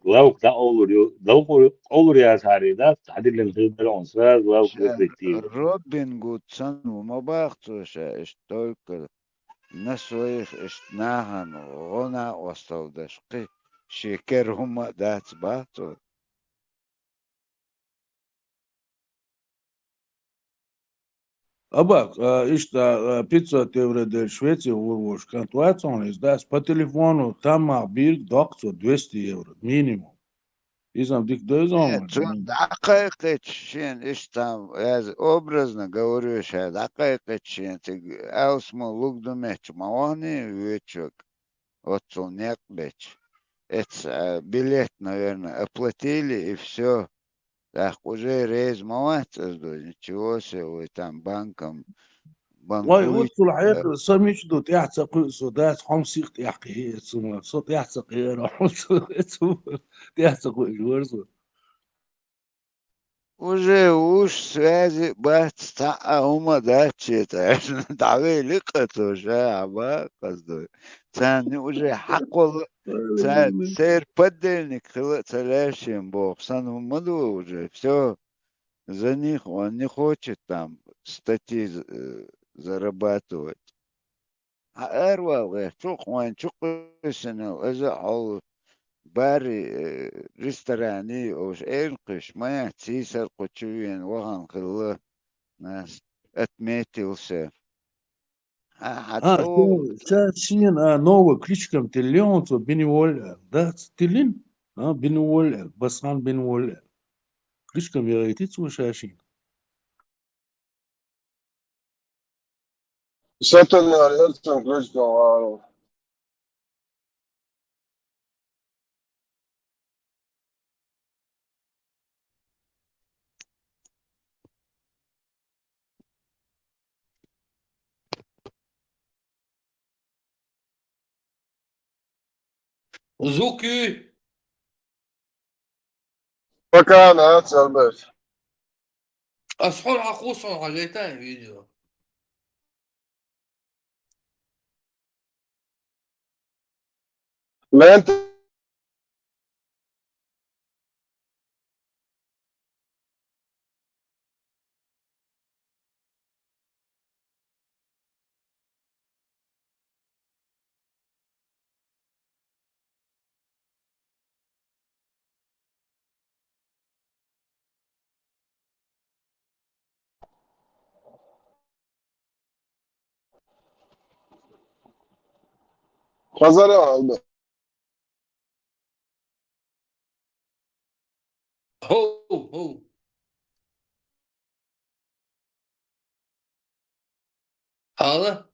geloof dat over you. Dat over you Harry, dat had ik een heel veel ons, geloof respectief. روبن جود سن وما باختوش اشتوكل نسويخ اشتناهن غنى وصل دشقي شكر هما دات باتو أباك إشتا €500 del Швеции урвош кантуацон издас по телефону там бирк доктор €200 минимум. Изам дик дозом. دقيقة شين إيش там я образно говорю сейчас دقيقة شين ты أوسمو лук думаешь мавани вечек отцу нет бич это билет наверное оплатили и все так уже рейс мавать ничего себе вы там банком واي وصل حياة سميش دوت يعتق سودات حمسيق يحكي اسمه صوت يعتق يروح يعتق ورزو уже уж связи бasta ума датчита давай ликат уже аба каздой цаны уже حقل سير подельник целящим бог сан умаду уже все за них он не хочет там статьи зарабатывать أروى شوق وين شوق سنة إذا أو باري ريستوراني أو إنقش ما يحتيسر قتشوين وغن خلا ناس أتميتي وسير شين نوع كليشكم تليون تو بيني وول ده تلين بيني وول بس عن بيني وول كليشكم يا ريتي تو شاشين Setani arıyorsun Kılıçkı var. زوكي Bakan ha serbest. أصحون عقوصون عليتين فيديو ما انت Kazara aldı. هو هذا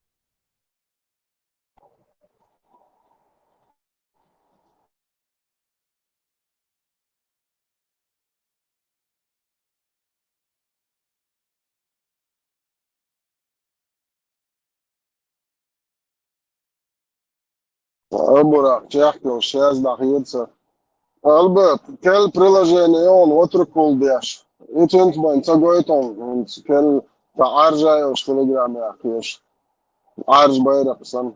Burak Čehko, 6 da Hirca. Albert, kel priloženje on otru kuldjaš. Jetzt sind wir in Zagoiton und können Arja und Telegram ja كيش Arj بيرق سن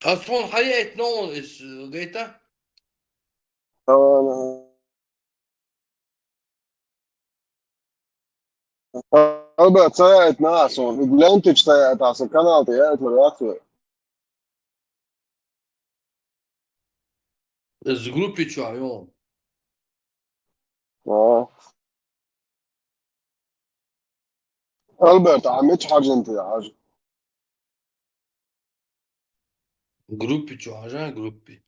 أصلا حقيقة نون إس جيتا Albert sajāt nāsu un Gļentiņš tajā tās ar kanālu tie jāatver atver. إس جروبي تشو عيون Albert عملتش حاجة انت يا حاجة. جروبي تشو عجان جروبي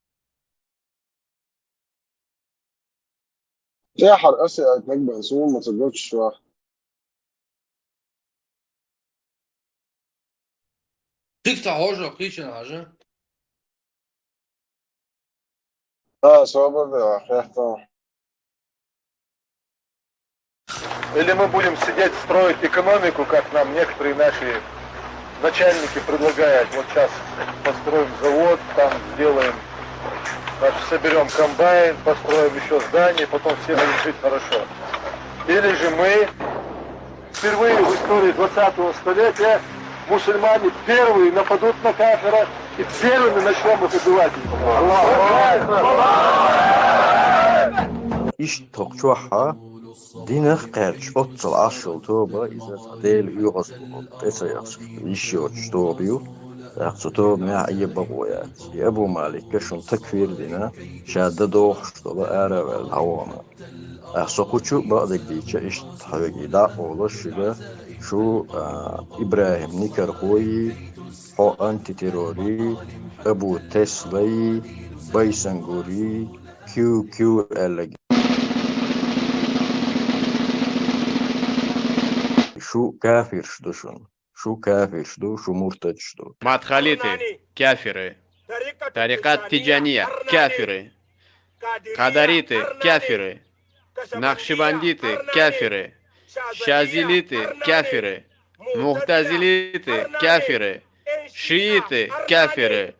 يا حر أسيا نكبة سوون ما تقولش شوية. تكسع عجرة قيشن عجان Свобода, ахрехта. Или мы будем сидеть, строить экономику, как нам некоторые наши начальники предлагают. Вот сейчас построим завод, там сделаем, значит, соберем комбайн, построим еще здание, потом все будут жить хорошо. Или же мы впервые в истории 20-го столетия мусульмане первые нападут на кафира и первыми начнем их убивать. إيش توقعها دينخ قرش أتصل عشر توبة إذا تدل يغصب تسيخ إيش يوتشتوبيو تأخذ مع أي بقويات يا أبو مالك كشون تكفير دينا شاددو خشطة أعرف الهوامة أخسقوشو بعدك ديك إيش تحقي دا أولش شو إبراهيم نيكرقوي أو أنتي تيروري أبو تسلي بايسنغوري كيو ألج شو كافر شدوشون شو كافر شدو شو مرتد شدو مدخليتي كافرة طريقات تيجانية كافرة قدريتي كافرة نقشبنديتي كافرة شازليتي كافرة مغتزليتي كافرة شииты كافرة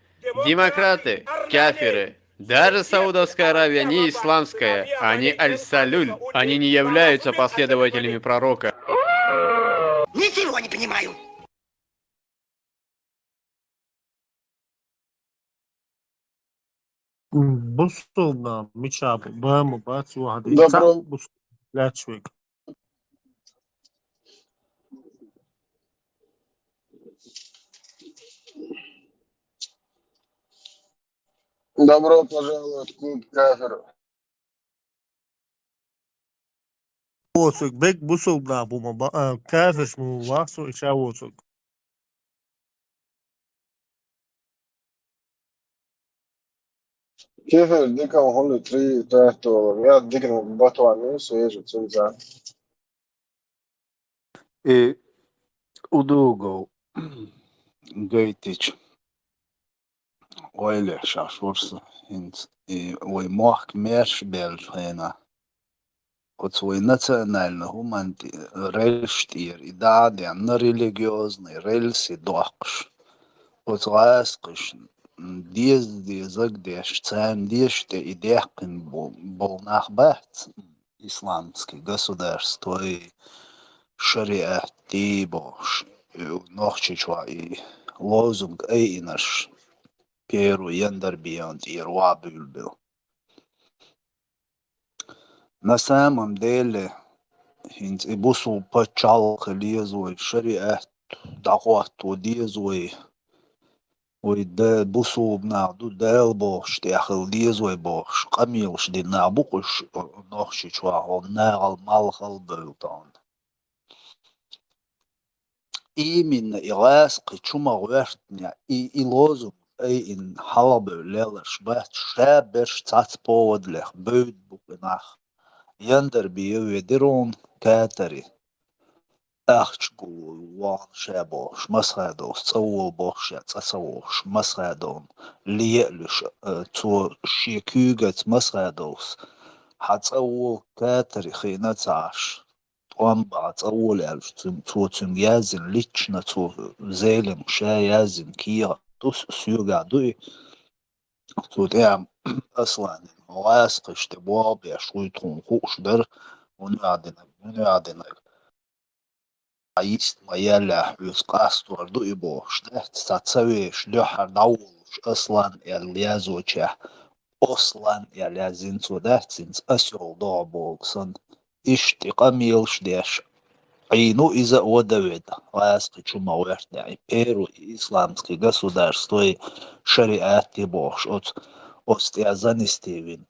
демократы كافرة. Даже Саудовская Аравия не исламская, они аль-салюль, они не являются последователями пророка. Ничего не понимаю. بصوا مشاب بام بات واحد Добро. بص لا تشويق Добро пожаловать в клуб кафиров. وصق بيك بصوا بوما كافش مو واسو إشا وصق كيف ديك هون تري تحتو يا ديك بطوة نيس ويجو تنزع. Udugo Gaitich Oile Shashurs hint we mocht Meerschbel hena От свой национально гуманти рельштир и даде на религиозный рельси дохш. От раскш дезде загдеш цен деште и дехкин был нахбат исламский государство и шариат тибош нохчичва и лозунг эйнаш первый яндербионд и руабюльбил. На самом деле, и бусу почал лезой шариат дохват лезой, ой да бусу на ду дел бош тяхл лезой бош камил шди на букуш нохши чва он нагал малхал бэлтан. Именно и ласк чума вертня и лозунг и ин халабы лелаш бат шабеш цац поводлех бэд букнах. Яндер бию درون كاتري أخشقو وان شابوش مسخادوس تصول بوش تصوش مسخادون ليقلش تو شيكوغت مسخادوس حتصول كاتري خينا تعش طوان بعد تصول ألف تو تنجازن ليتشنا تو زيلم شايازن كيا توس سيوغا دوي تو ديام أصلا واسقش تبواب يا شوي تكون خوش در ونعدنا عيست ما يلا يسقاس وردو يبوش ده تسويش لحر دولش أصلا يليازوچه أصلا يليازينسو ده تنس أسيول دو بولسن إشتي قميلش ديش عينو إذا ودويدا واسقي شما ويرت يعني بيرو إسلامسكي государствои шариат тибош от остиазанистивин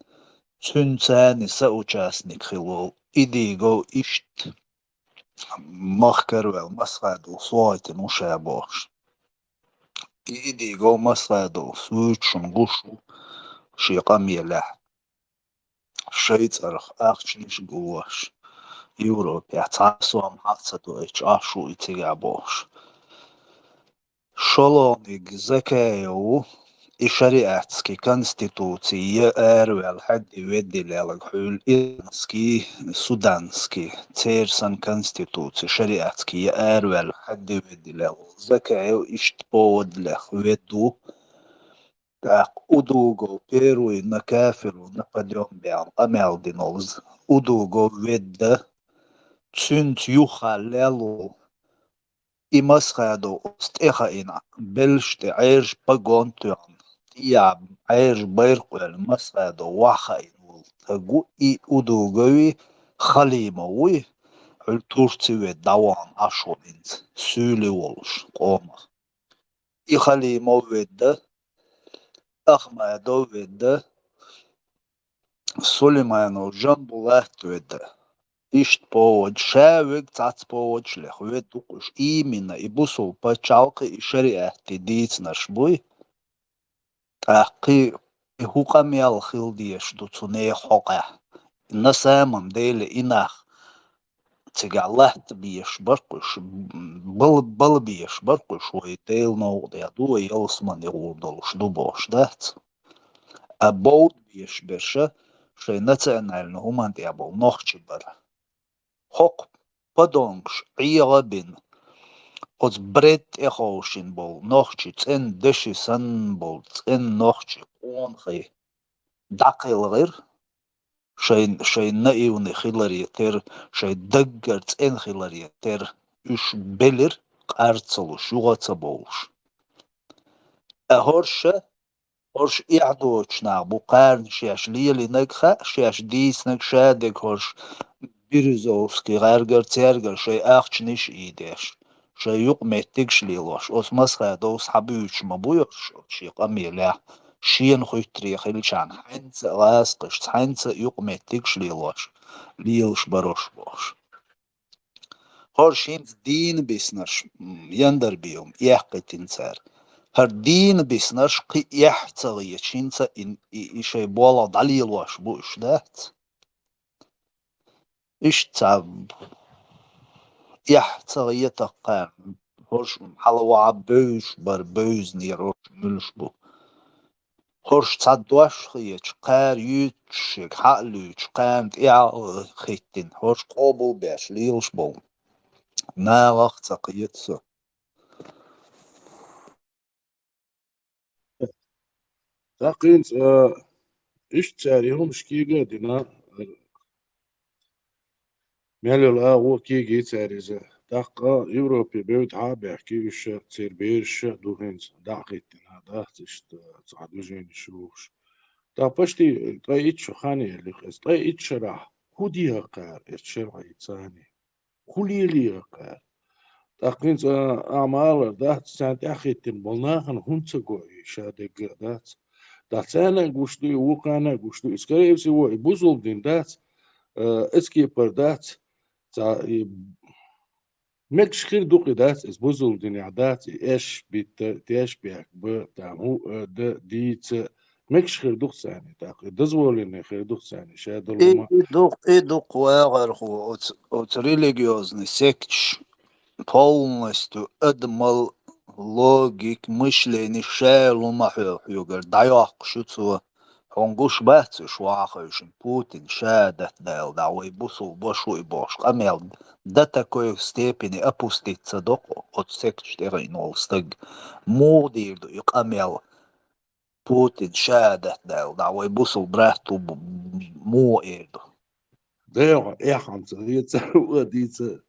цюнцани соучастник хилол идиго ишт махкервел масхаду суайтин ушабош идиго масхаду суучун гушу шиqamiyela шейцарх ахчниш гуаш Европе цасуам хацадуич ашу итигабош شلونك زكايو إشارياتسكي كونستитуции أروال حد يودي لالك حول إيرانسكي سودانسكي تيرسان كونستитуции شريعتسكي أروال حد يودي لالك زكايو إشتبود لخ ودو تاق أدوغو بيروي نكافرو نقديوم بيان أمال دينولز أدوغو ود تسنت يخاللو إمسخادو استيخاينا بلشت عيرش باقونتيان يا عيرش بيرقل مسخادو واخاين تقو إي أدوغوي خليموي التورتيوي دوان أشولينز سولي والش قوما إي خليمو ود أخمادو ود سليمانو جنبولات ود إشت بود شاوك تعت بود شلخ ودوقش إيمنا إبوسو بچالقي إشريعتي ديت نشبوي تحقي هوقم يالخيل ديش دوتوني حقه نسامم ديلي إناخ تقالات بيش برقش بل بيش برقش ويديل نوغدي دو يلسمن يغودلش دو بوش دات أبود بيش برشا شي نتعنال نهمان ديابو نوخشي بر حق بدونش عيغبين از بريت اخوشين بول نوخشي تن دشي سن بول تن نوخشي قونخي داقيل غير شي نايوني خيلاري تر شي دقر تن خيلاري تر اش بلر قارتسلوش يغاتا بولش اهورشا هورش اعدوش ناغبو قارن شياش ليلي نقخا شياش ديس نقشادك هورش Бирюзовский гаргар тергар шей ахчниш идеш шей юк меттик шлилош осмас хадос хабуч мабуйош ши qamila шиен хуйтри хилчан ханц ласқыш ханц юк меттик шлилош лилш барош бош хоршин дин биснаш яндер биом яхкетинцер هر دين بيسناش قي يحتغي شينسا إن إشي بولا دليلوش بوش دات إيش تعب يحتغي يتقام هرش حلوة عبوش بر بوز نيروش ملشبو هرش تعدوش خيش قار يوتشك حقلوش قامت إعا خيتين هرش قابل باش ليلش بو نا وقت تقيتسو تقين إيش تاريهم شكيجا دينا مالو هو كيجي تاريزا دقة يوروبي بيوت عابع كيش تصير بيرش دوهنز دقيتين هذا تشت صعد وجين شوش تابشتي طيتش خاني اللي خس طيتش راح كودي قار الشرعي ثاني كلي لي قار تقين أعمال ده سانت أخيتين بلناهن هنتقوي شادق ده تانا قشتي وقانا قشتي إسكاري بسي هو بوزول دين دات اسكي بردات تا مكش خير دوقي دات اس بوزول دين عدات ايش بيت تيش بيك ب تاعو د ديت مكش خير دوق ثاني تاقي دزول ان خير دوق ثاني شادل إدوق واغر هو от религиозный сектш полностью أدمل логик мышления шелу махю югер даяк шуцу هونغوش بحث شواخيشن بوتين شادت دايل داوي بوسو بوشوي بوش قميل دا такой степени опуститься доко от секчтерин олстыг модирду и قميل Putin شهادت دعوة بوصل براحته مو إيده. ده إيه خمسة هي تسوى دي تسوى.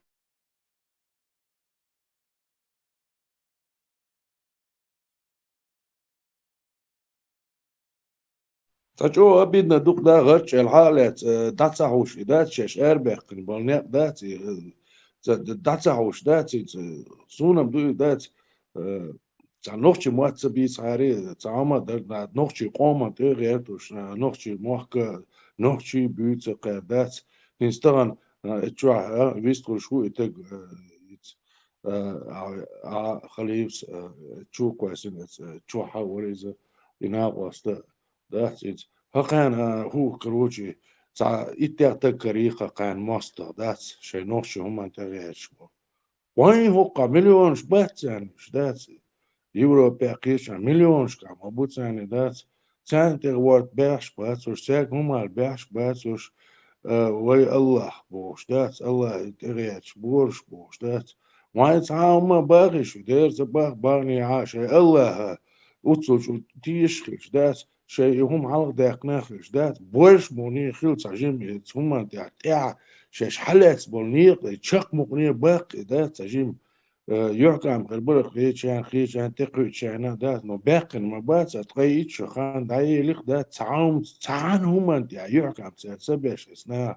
تجو أبينا دوك دا غرش الحالة داتسا هوش داتش إربح بالنيا داتي داتسا هوش داتي سونا بدو دات نوختي مواتس بيس هاري تعامة در نوختي قوما تغيرتوش نوختي موحكا نوختي بيوت قادات نستغن اتشوع بيستغل شو اتق خليفس تشو كويسين تشو حاوليزا يناق واسطة دات هقان هو كروجي تاع إتياتا كريقة كان ماستر دات شي نوختي هما تغيرش وين هو مليون شبات يعني شدات يورو باقيش مليون شكا مبوت يعني دات سان تغوات باش باتوش ساق هما الباش باتوش وي الله بوش دات الله تغياتش بورش بوش دات ما يتعاوما باغيش دير زباغ باغني عاشي الله وتصوش تيشخش دات شي هم علق داقناخش دات بورش بوني خيل تعجيم هما تاع شاش حلات بولنيق تشق مقنية باقي دات تعجيم يحكم خربرق خيشان تقويتشان دات نو باقن ما بات تقيتش خان داي ليق دات تعان هما انت يحكم سبيش اسنا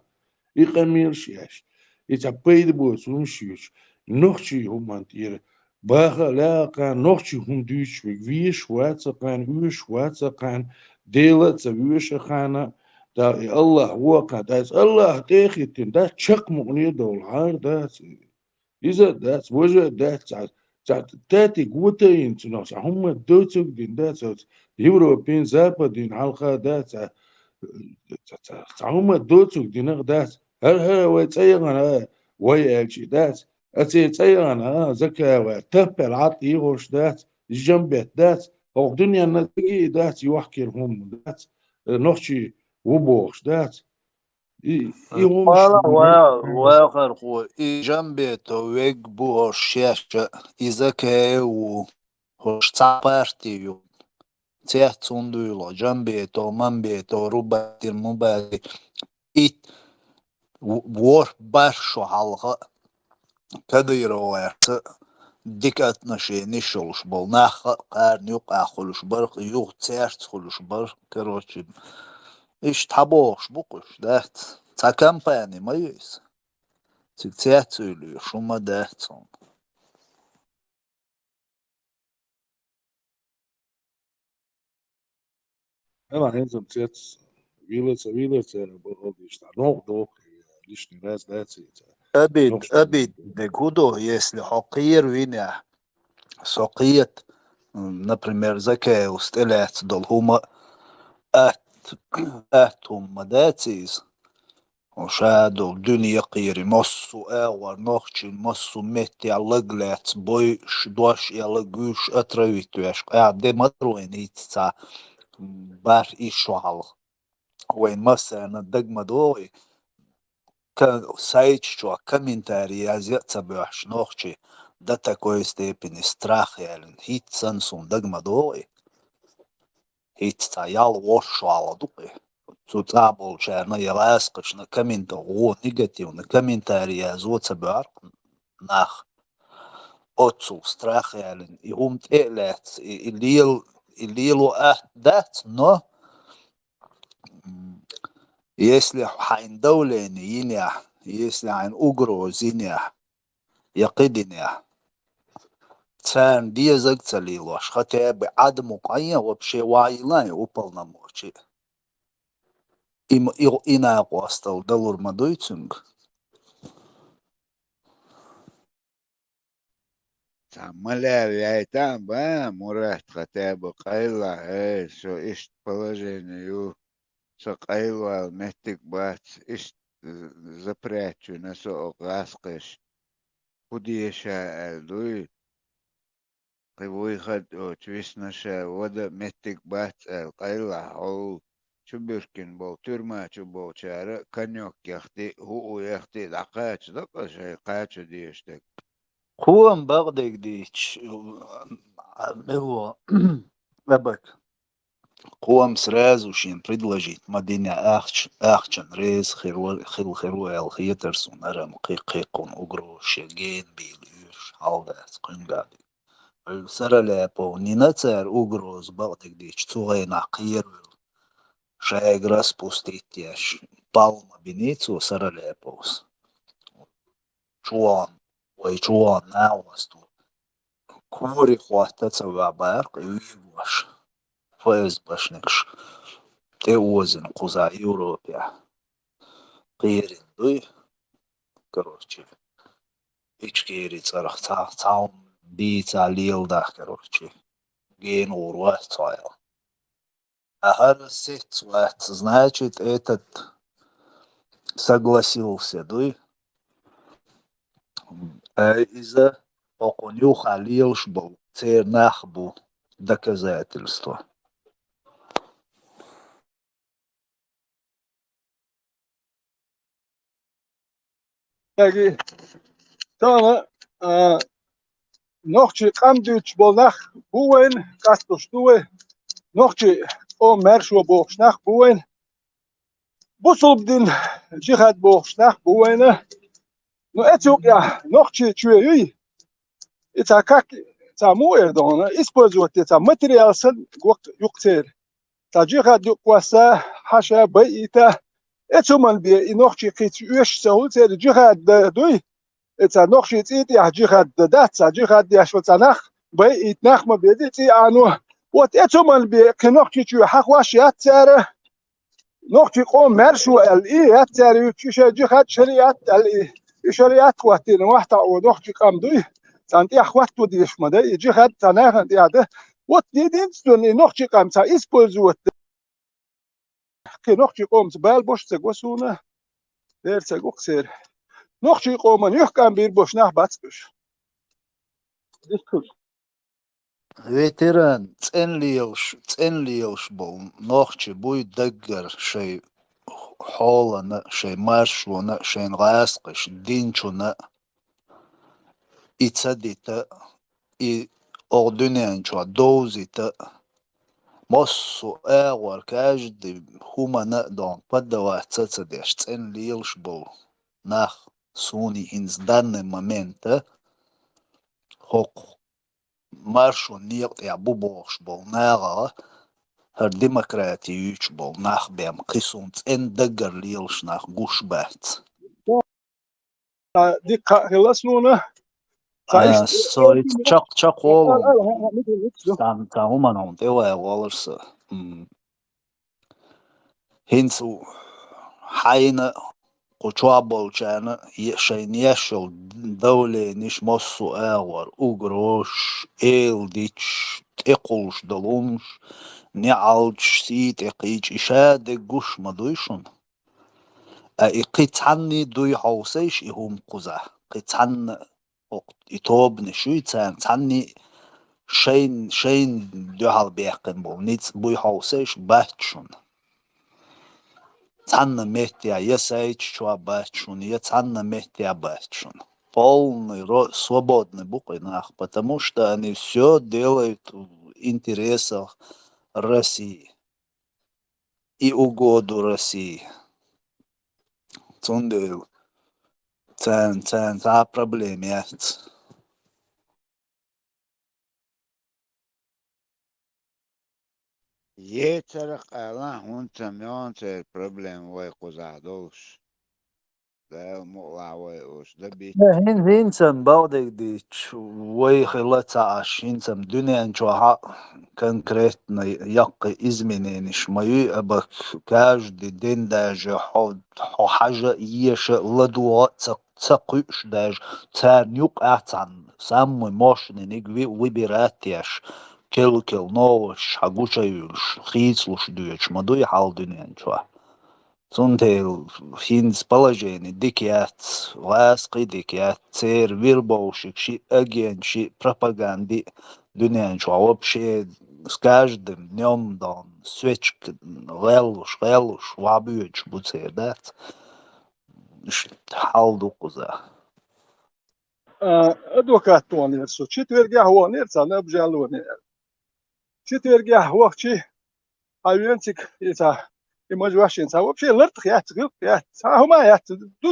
يقمير شياش يتبيد بوس ومشيش نوخشي هما انت باغا لا كان نوخشي هم دوش ويش واتس كان ويش واتس كان ديلة ويش خانة دا الله وقع داس الله تاخيتين دا تشق مغنية دول عار داس إذا داس وجه داس تاتي قوتين تناس هم دوتك دين داس يوروبين زابدين حلقة داس هم دوتك دين داس هل ويتسيغنا ويأكشي داس أتسيغنا زكا وتبل عطي غوش داس جنبت داس أو دنيا نتيجي داس يوحكي لهم داس نخشي وبوش داس والله وغرقو إي جنبيتو ويقبو الشاشة إذا كايو هوش تعبارتيو تيحت صندويلو جنبيتو منبيتو رباتي المبادي إيت وور برشو حلقة كديرو ويرت ديكات نشي نشولش بول ناخ قارن يقع خلوش برق يوغ تيرت خلوش برق كروتشي إيش تحبوش بقوش دات تا كامباني ما يس تيات سوليو شو ما داتون أنا هنزل تيت ويلت بغضيش نوق دوق ليش ناس داتي أبيد بقودو يسلي حقير وينيا سوقيت например زكاة وستلات دول هما أهتم مداتيز وشادو الدنيا قيري مصو آور نوخشي مصو متي علقلات بويش دوش يلقوش أترويتو يشق دي مدروين هيتسا بار إيشو حلق وين مثلا الدقمة دوي كان سايتشو كمنتاري ازيت بوحش نوخشي داتا كويس تيبين استراخ يعني هيت سنسون دقمة دوي هيتسا يال وشو على دوي تتابل شارنا يلاسقش نكمن دغو نيجاتيف نكمن تاري ازوت سبعر ناخ اوتسو ستراخ يعني يقوم تقلات الليلو دات نو если حين دولة ينيا если عن أجرو زينيا يقيدنيا تان دي زقت ليلوش خطأ بعد مقايا وبشي وايلاي وبلنا موشي إنا قواستل دلور مدويتسنج Самаляй там, Мурат хотя бы Кайла, что ищет положение, что Кайла метик бац, ищет запрячу на со огласкаш, худеша дуй, выход от виснаша вода метик бац, Кайла, ол, чубиркин бол, тюрьма чубол чара, конек яхти, ху яхти, дакач, дакач, кач диештек. خوام بغدك ديش هو أبك قوامس راز وشين بريدلاجيت مدينة أخشن ريز خيرو الخيترسون أرم قيقون أقروش جين بيليوش حالدات قنقادي سرلابو نيناتر أقروز بغدك ديش توغين عقير شايقراس بوستيتياش بالما بنيتو سرلابوس شوان ويشوان ناوستو كوري خواتة تسوى بارق يويبوش فايز باشنكش تيوزن قوزا يوروبيا قيرين دوي كروتشي إچكيري صرخ تاون بيتا ليل دا كروتشي جين وروا تايل أهر сет ват, значит, этот согласился, дуй. Из-за окуню халилш был, цернах был доказательство. Peki, sonra nochtje kamduch bolnach buen, kastostuwe, nochtje o mershwa boksnach buen, busulbdin jihad boksnach buena, no etuk ja nochtje chwei, itza kak, itza muerdona, использовать itza материалсын юкцер. Ta jihad yukwasa hasha baita, etsuman bi inochtje kits ush sahulzer jihad dui. إذا نخشي تيتي هجيخد دات هجيخد يشوتناخ بي يتناخ ما بيديتي أنو وتأتمن بكنخشي شو حق واش ياتر نخشي قوم مرشو الإي ياتر يشوف جيخد شريعة الإي شريعة واتين واحدة ونخشي قام دوي سانتي أخوات توديش مده يجيخد تناخ أنتي هذا وتدين سوني نخشي قام تا إسبوزوت كنخشي قوم تبال بوش تقوسونه دير تقوكسير نخشي قومن يحكم بير بوش نح باتسبش ветеран ценлиелш был нохчи буй даггар шей холана шей маршвона шей нгаскаш динчуна и цадита и ордунянчуа доузита моссу эвар каждый хумана дон поддава цацадеш ценлиелш был нах суни инс данный момент хок маршу нилт я бубош был нага هر ديمقراطي يجبل ناخ بهم قيسونت ان دقر ليلش ناخ قوش بات دي خلصنا سويت تشاق والله تام هما نون تيوا والرس هينسو حين قوشابل كان شين يشل دولة نش مصو اغور اوغروش ايل ديش تقولش دلونش نعالش سيت اقيج اشاد قوش مدويشون اقيت عني دوي حوسيش اهم قزا قيت عن اتوب نشوي تعني شين دوحال بيقن بو نيت بوي حوسيش باتشون цанна мехтия есайч чуа бачун, я цанна мехтия бачун. Полный, свободный буквинах, потому что они все делают в интересах России и угоду России. Цундел, за проблем есть. يترق الله وانت ميونتر بروبلم وي قزعدوش ده مقلع ويقوش ده بيت هنسم بعدك ديش وي خلطة عشينسم دنيا نشوها конкретно يقي إزمنينش مايو أبك каждый день даже حاجة يش لدوا تقوش даже تانيوك أعتن самый мощный нигви выбирать كل نوش حقوش يولش خيصلش دوش مدوي حال دنيا نشوها Цунтел хинс положение дикят, ласки дикят, цер вирбовщик, ши агент, ши пропаганды, дунянчу, а вообще с каждым днем дан свечка, лелуш, вабюч, буцердат, халду куза. адвокат тонерсу, четверг я гонерца, не обжалуне. Четверг я вахчи, حيوانتك إذا يمج وحشين سوا بشي لرتخ يات غلق يات هما يات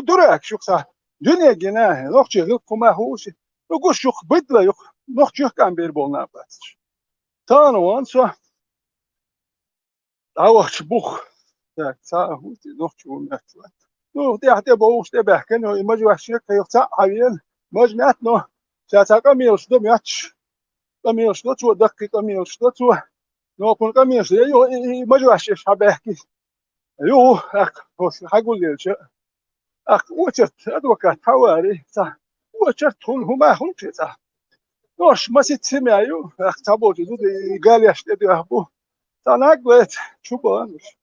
دراك شوك سا دنيا جناه نوخشي غلق ما هوش نقول شوك بدلا يوك نوخشي كان بيربولنا بس تانوان سو أوش بوخ ياك سا هو نوخشي ومات نو دي حتى بوش تبع كانوا يمج وحشين كيوتا حيوان مج مات نو ساعة ميلش دم ياتش ميلش دو تو دقيقة ميلش دو تو نو كون ميلش يو مج وحشين حاب يحكي يو أخ هوش حقول ليش أخ وشرت أدوكات حواري صح وشرت هما هم شيء صح نوش ما سمع يو أخ تابوت يزود قال يشتدي أبوه أنا قلت شو بانش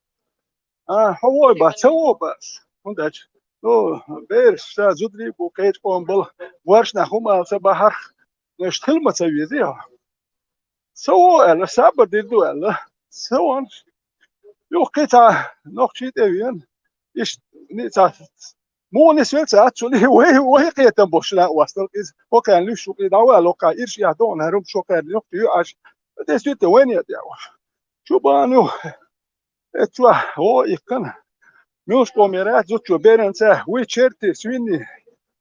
هو بس هندش نو بيرش زودري بوكيت قنبل ورش نخوم صباح نشتغل ما تسوي ذي سو أنا سابر ديدو أنا سو يو قطع نقشة أبيان إيش نيتا مو نسوي ساعات شو اللي وهي قيت بوش لا وصل إز هو كان ليش شو كده ولا كا إيش يهدون هرم شو كان نقطة عش تسوي توين يا شو بانو اتوا هو يكن مش كوميرات زوج شو بيرنسا ويشرتي سويني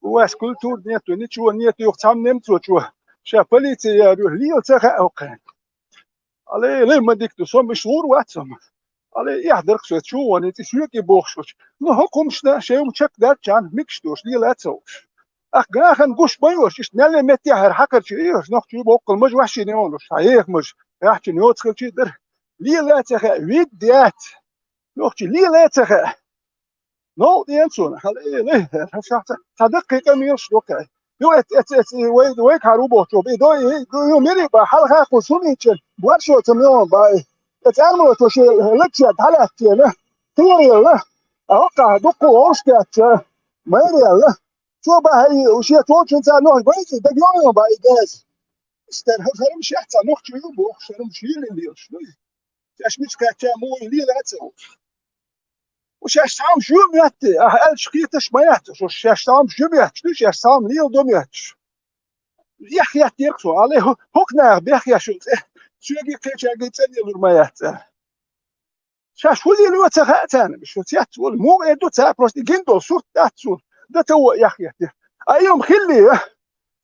واس كولتور نيتو نيتو نيتو يختم نمتو شو شافليتي يا ليو تخا أوكان عليه ليه ما ديك تصوم مشهور واتسم عليه يحضر شو وانا تسويكي بوخشوش نو هكمشنا شيء مشك دار كان ميكشتوش ليه لا تسوش أخجاخن قش بيوش إيش نالي متى هرحكر شيء نخشي بوكل مش وحشي نيونش هيك مش يحكي نيوت خل شيء در ليه لا تخا ويديات نخشي ليه لا تخا نو دينسون عليه ليه صدق كميرش دوكا يو ويك هاروبو شو بيدو يو ميري بحلقة قصوني تشل بورشو تميون باي تعملوا توشي لكشة حلقة تينا تيري الله أوقع دقو أوشكات ما يري الله شو بقى هي وشي توش انت نوع بايزي ده يوم باي جاز استنى هرم شي احسن نوع شو يبو هرم شي اللي شنو ايش مش كاتا مو اللي لا تسوي وش اشتام شو ميات قال شقيتش ما ياتش وش اشتام شو ميات شنو اشتام لي ودمياتش يا اخي يتيقسو عليه هوكنا بيخيا شو يجي كيف يجي تاني المايات شاش ولي لو تاعنا مش تيات ولا مو يدو تاع بروستي جندو صوت تاتسو ده تو يا اخي ايوم خلي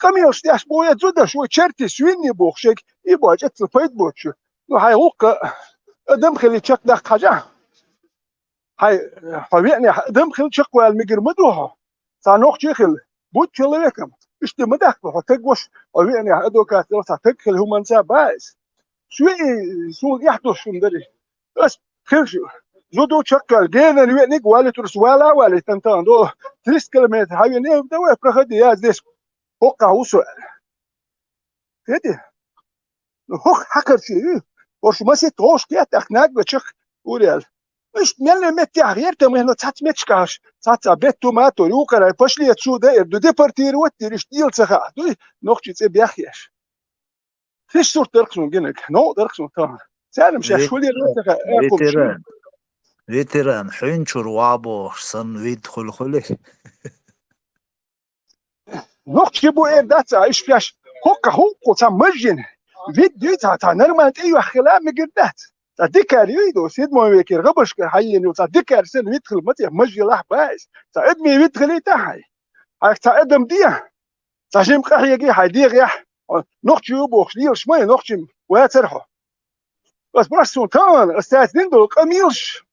كميوش تاش بويا زودا شوي تشرتي سويني بوخشك يبغى جت الفايت بوتش نو هاي هوك دم خلي تشك ده حاجه هاي يعني دم خلي تشك والمجر مدوها صانوخ شيخل بوتش لكم ايش مدك تقوش يعني ادوكات لو تدخل هم انسى بايس شوي سو يحدث شندري بس خير زودو تشكل جينا نيك ولا ترس ولا تنتان دو 3 كيلومتر هاي نيم دو برخدي يا ديس هوكا وسو كده هوك حكر شيء ورش ما سيتوش كده تخناق بتشك وريال مش ملي متي غير تمهنا تات متشكاش تات بيت توماتو يوكر باشلي تشو ده دو بارتير وتريش ديل تخا دو نوختي تي بيخيش فيش صورة دركسون جنك نو دركسون تمام سالم شولي فيتران حنشر وابو صن ويد خلخله نوختي بو دات ايش فيش هوكا تمجن فيديو تا نرمان ايوه خلا مقدات تذكر يدو سيد مو يكر غبش حيين وتذكر سن يدخل متى مجي لاح بايس تعدمي يدخل تاعي هاك تعدم دي تاجم قحي يجي حيدير يح نوختي بوخ ليش شمي نوختي ويا ترحو بس برسون كان استاذ دندو قميلش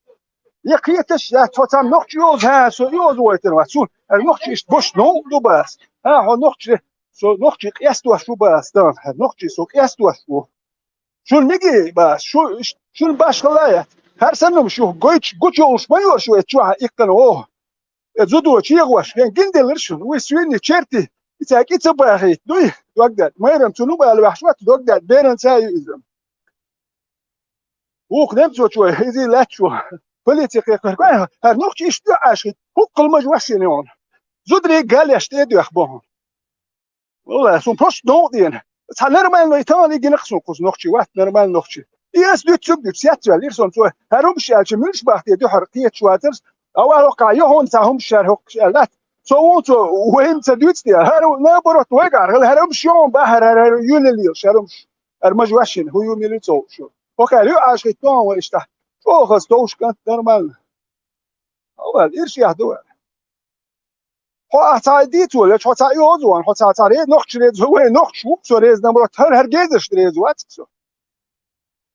يقيتش يا توتام نوختي يوز ها سو يوز ويتر مسون نوختي بوش نو دو بس ها نوختي سو نوختي قياستو شو بس دان نوختي سو قياستو شو نيجي بس شو الباش خلايا هر سنه شو جوتشو شمايور شو يتشوها يقنوه زودو تشيغواش كان جندلرش ويسويني تشيرتي يتاكي تباهي دوي دوغداد ما يرم تنو بالوحشات دوغداد بيرن ساي اذا وقدم شو هذي لا شو بوليتيكي كان هر نوختي اشتو عاش هو كل مجوشينيون زودري قال يشتيدو يخبوهم والله سون بروش دو دين نرمال نيتان يجي نقصون قوس نوختي واحد نرمال نوختي ياس دو تشوب دو سياتو ليرسون تو هروم شالش مش باختي دو حرقيه شواترز او وقع يهون تاهم شهر هوك صوتو وين تدوتي هارو نابرت وقع هروم شلون بحر يولي شهرمش ارمج واشين هو يومي شو وقع له عاش كتون واشتا شو خستوش كانت نورمال أول إيش يهدو هو أعتقديت ولا شو تعيوز وان هو تعتريد نخش ريز هو نخش وبسو ريز نمرت هر جيزش ريز واتسو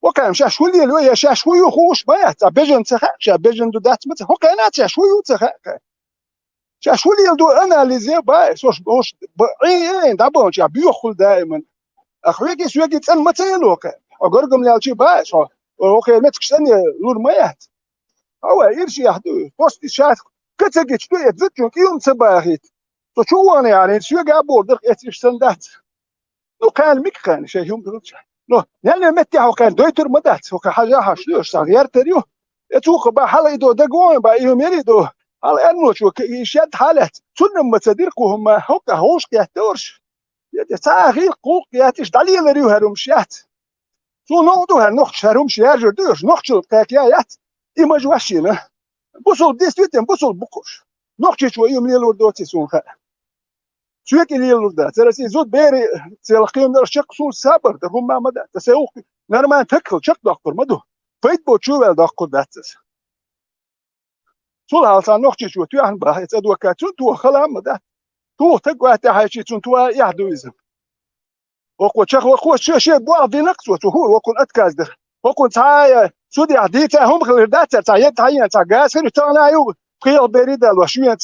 وكان شاشولي لو يا شاشوي خوش ما يحتاج بيجن تخش بيجن دو دات مت هو كان شاشوي تخش شاشولي دو أنا اللي زي باي سوش بوش بعين دابون شا بيخل دائما أخويك سويك تن متين وكان أقرقم لالشي باي سو وكان متكشتني لور ما يحت هو إيش يهدو بوست شات كتجي شو يتذكر يوم صباحيت تو شو أنا يعني شو قابور دق إيش سندات لو كان مكان شيء يوم درجة لو يعني متى هو كان دويتر مدات هو كحاجة حشلوش صغير تريو يتوقع بحال يدو دقون بقى يوم يريدو على أنه شو يشد حالات سنم متصدركم هو كهوش كهتورش يتساغيل قوق ياتش دليل ريو هرم شيات سو نودو هنخش هرم شيار جردوش نخش الكاكيات إما جواشينا بوصل ديستويتن بوصل بكوش نخش شوي يوم ليل وردوتي سونخا شويك ليل وردا ترى زود بيري تلقيهم در شق سو صبر ده هم ما ده تسوق نرمان تكل شق دكتور مدو فيت بو شو دكتور داتس سو هالسان نخش شو تو عن باه ادوكاتون تو خلا ما ده تو تقوا تحشي تو يحدويزم وقو شخ وقو شيء بعض نقص وهو وكون اتكاز ده وكون تاي سودي عديته هم غير داتا تاي تاي تا غاس تانا يو قيل بريد الوشميه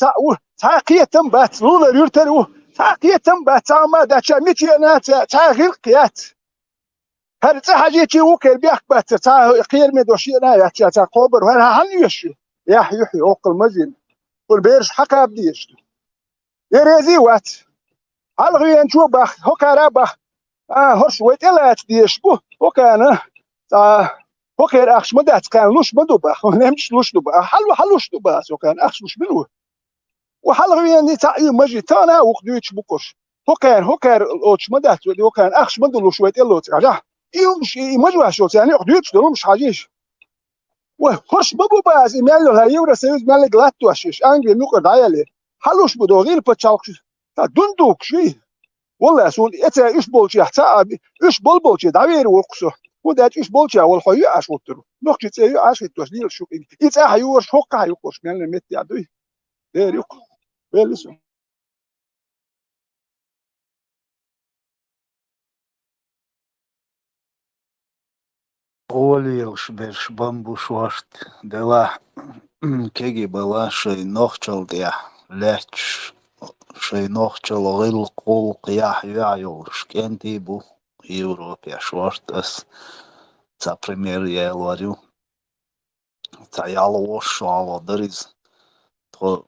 تا قيه تم بات لولا يرتلو تا قيه تم بات ما داتش ميتينا تا غير قيات هل تا حاجتي وكل بيك بات تا قيل مدوشينا يا تا قبر وها هنيش يا يحيى وقل مزين والبيرش حقا بديش يريزي وات الغيان شو بخ هو كربخ هرش ويتلات ديش بو هو كان هو كان أخش مدات كان لوش بدو بخ ونمش لوش دو بخ حلوش دو بخ هو كان أخش مش بلو وحل غيان تعي مجي تانا وخدويتش بوكش هو كان أوتش مدات هو كان أخش مدو لوش ويتلوت رجع يومش مجوع شو يعني خدويتش دو مش حاجيش وهرش بابو باز إيميل له يورا سيوز مال غلاتو أشيش أنجلي نوكر دايلي حلوش بدو غير بتشالكش دندوك شي والله سون إتا إيش بولشي حتى إيش بولشي داير وقصو ودات إيش بولشي والحيو عاش وترو نقطة تيو عاش توشديل شو إتا حيوش حق حيوكش مال مت يعدوي دير يوك بيلسو Олиелш берш бамбуш вашт дела кеги бала шей нохчал дя леч шей нохчал гил кул قياح يعيورش كنتي بو Европе шварт ас за премьер я ларю تا يالو شو دريز تو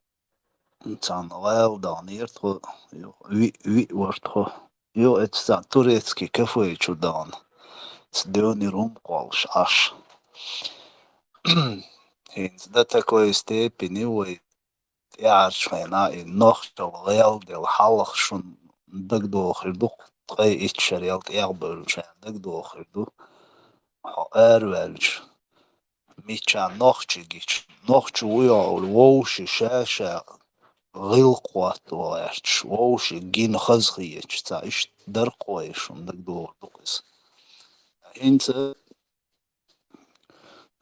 تان ويل دانير تو وي ورتو يو اتسا турецкий кафе чудан Сдёрни рум колш аш. Hins до такой степени вы يعرفنا النخت الغيال ديال حلق شون دقدو خردو تغي اتشريال تيغبر شان دقدو خردو ارولش ميچان نخت جيش نخت ويا الووش شاشا غيل قوات وارش ووش جين خزغيش تا اش در قويشون دقدو دقس انت